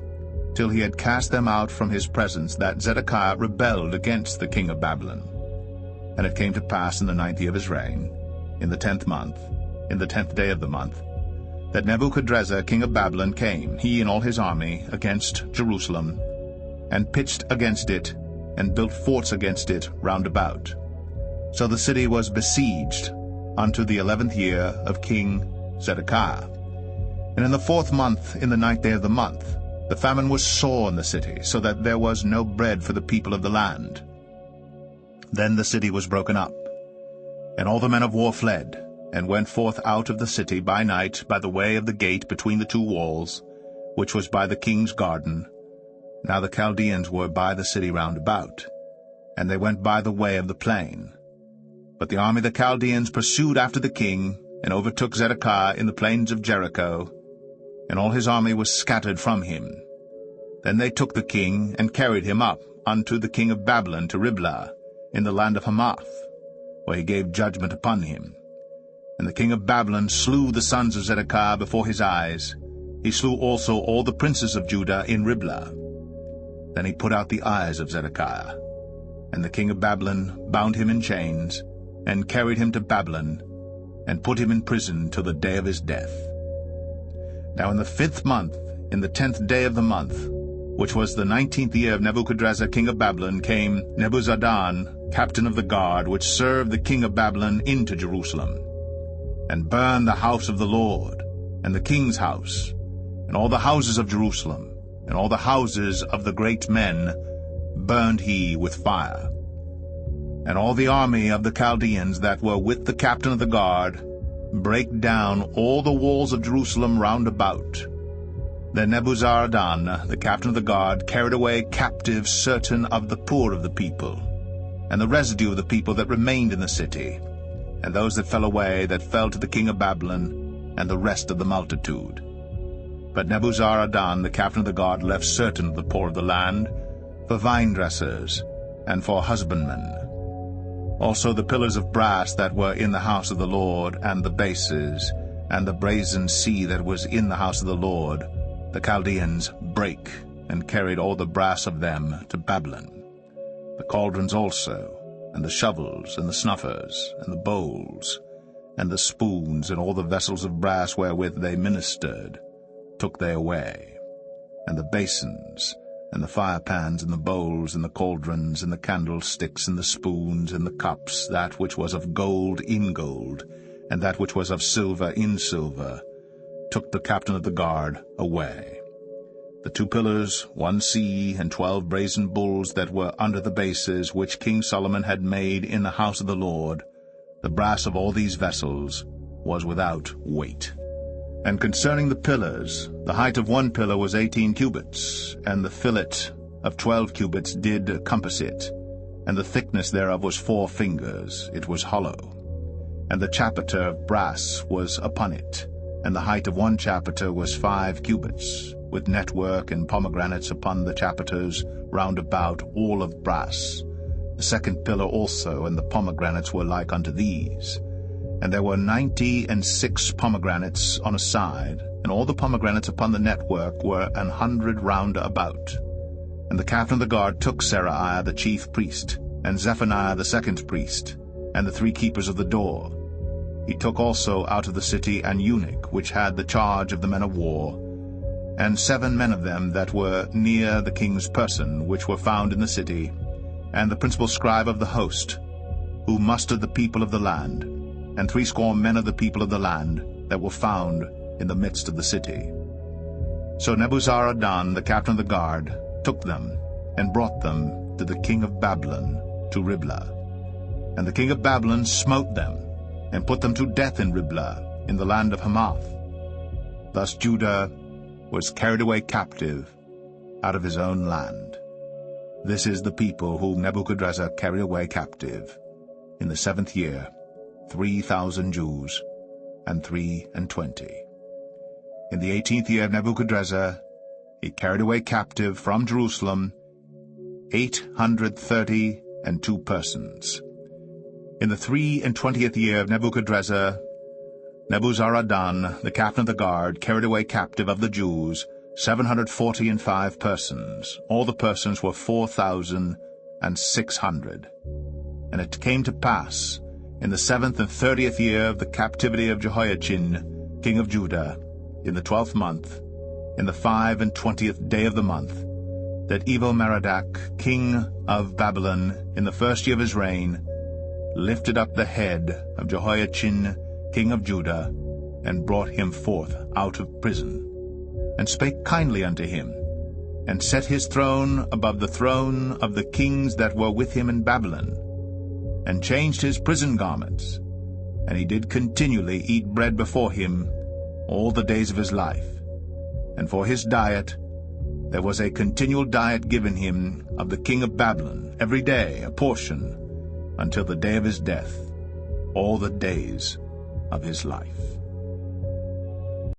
till he had cast them out from his presence, that Zedekiah rebelled against the king of Babylon. And it came to pass in the 9th year of his reign, in the 10th month, in the 10th day of the month, that Nebuchadrezzar king of Babylon came, he and all his army, against Jerusalem, and pitched against it, and built forts against it round about. So the city was besieged unto the 11th year of King Zedekiah. And in the 4th month, in the 9th day of the month, the famine was sore in the city, so that there was no bread for the people of the land. Then the city was broken up, and all the men of war fled, and went forth out of the city by night by the way of the gate between the two walls, which was by the king's garden. Now the Chaldeans were by the city round about, and they went by the way of the plain. But the army of the Chaldeans pursued after the king, and overtook Zedekiah in the plains of Jericho, and all his army was scattered from him. Then they took the king, and carried him up unto the king of Babylon to Riblah, in the land of Hamath, where he gave judgment upon him. And the king of Babylon slew the sons of Zedekiah before his eyes. He slew also all the princes of Judah in Riblah. Then he put out the eyes of Zedekiah. And the king of Babylon bound him in chains, and carried him to Babylon, and put him in prison till the day of his death. Now in the 5th month, in the 10th day of the month, which was the 19th year of Nebuchadrezzar king of Babylon, came Nebuzaradan, captain of the guard, which served the king of Babylon, into Jerusalem, and burned the house of the Lord, and the king's house, and all the houses of Jerusalem, and all the houses of the great men burned he with fire. And all the army of the Chaldeans that were with the captain of the guard brake down all the walls of Jerusalem round about. Then Nebuzaradan, the captain of the guard, carried away captive certain of the poor of the people, and the residue of the people that remained in the city, and those that fell away, that fell to the king of Babylon, and the rest of the multitude. But Nebuzaradan, the captain of the guard, left certain of the poor of the land, for vine-dressers, and for husbandmen. Also the pillars of brass that were in the house of the Lord, and the bases, and the brazen sea that was in the house of the Lord, the Chaldeans brake, and carried all the brass of them to Babylon. The cauldrons also, and the shovels, and the snuffers, and the bowls, and the spoons, and all the vessels of brass wherewith they ministered, took they away, and the basins, and the firepans, and the bowls, and the cauldrons, and the candlesticks, and the spoons, and the cups, that which was of gold in gold, and that which was of silver in silver, took the captain of the guard away. The 2 pillars, 1 sea, and 12 brazen bulls that were under the bases, which King Solomon had made in the house of the Lord, the brass of all these vessels was without weight. And concerning the pillars, the height of 1 pillar was 18 cubits, and the fillet of 12 cubits did compass it, and the thickness thereof was 4 fingers, it was hollow. And the chapiter of brass was upon it, and the height of 1 chapiter was 5 cubits, with network and pomegranates upon the chapiters round about, all of brass. The 2nd pillar also, and the pomegranates were like unto these. And there were 96 pomegranates on a side, and all the pomegranates upon the network were 100 round about. And the captain of the guard took Seraiah the chief priest, and Zephaniah the 2nd priest, and the 3 keepers of the door. He took also out of the city an eunuch, which had the charge of the men of war, and 7 men of them that were near the king's person, which were found in the city, and the principal scribe of the host, who mustered the people of the land, and 80 men of the people of the land that were found in the midst of the city. So Nebuzaradan, the captain of the guard, took them, and brought them to the king of Babylon, to Riblah. And the king of Babylon smote them, and put them to death in Riblah, in the land of Hamath. Thus Judah was carried away captive out of his own land. This is the people whom Nebuchadrezzar carried away captive in the 7th year, 3,000 Jews, and 23. In the 18th year of Nebuchadrezzar, he carried away captive from Jerusalem 832 persons. In the 23 year of Nebuchadrezzar, Nebuzaradan, the captain of the guard, carried away captive of the Jews 745 persons. All the persons were 4,600. And it came to pass, in the 7th and 30th year of the captivity of Jehoiachin, king of Judah, in the 12th month, in the 25th day of the month, that Evil-Merodach, king of Babylon, in the 1st year of his reign, lifted up the head of Jehoiachin, king of Judah, and brought him forth out of prison, and spake kindly unto him, and set his throne above the throne of the kings that were with him in Babylon, and changed his prison garments, and he did continually eat bread before him all the days of his life. And for his diet there was a continual diet given him of the king of Babylon, every day a portion, until the day of his death, all the days of his life.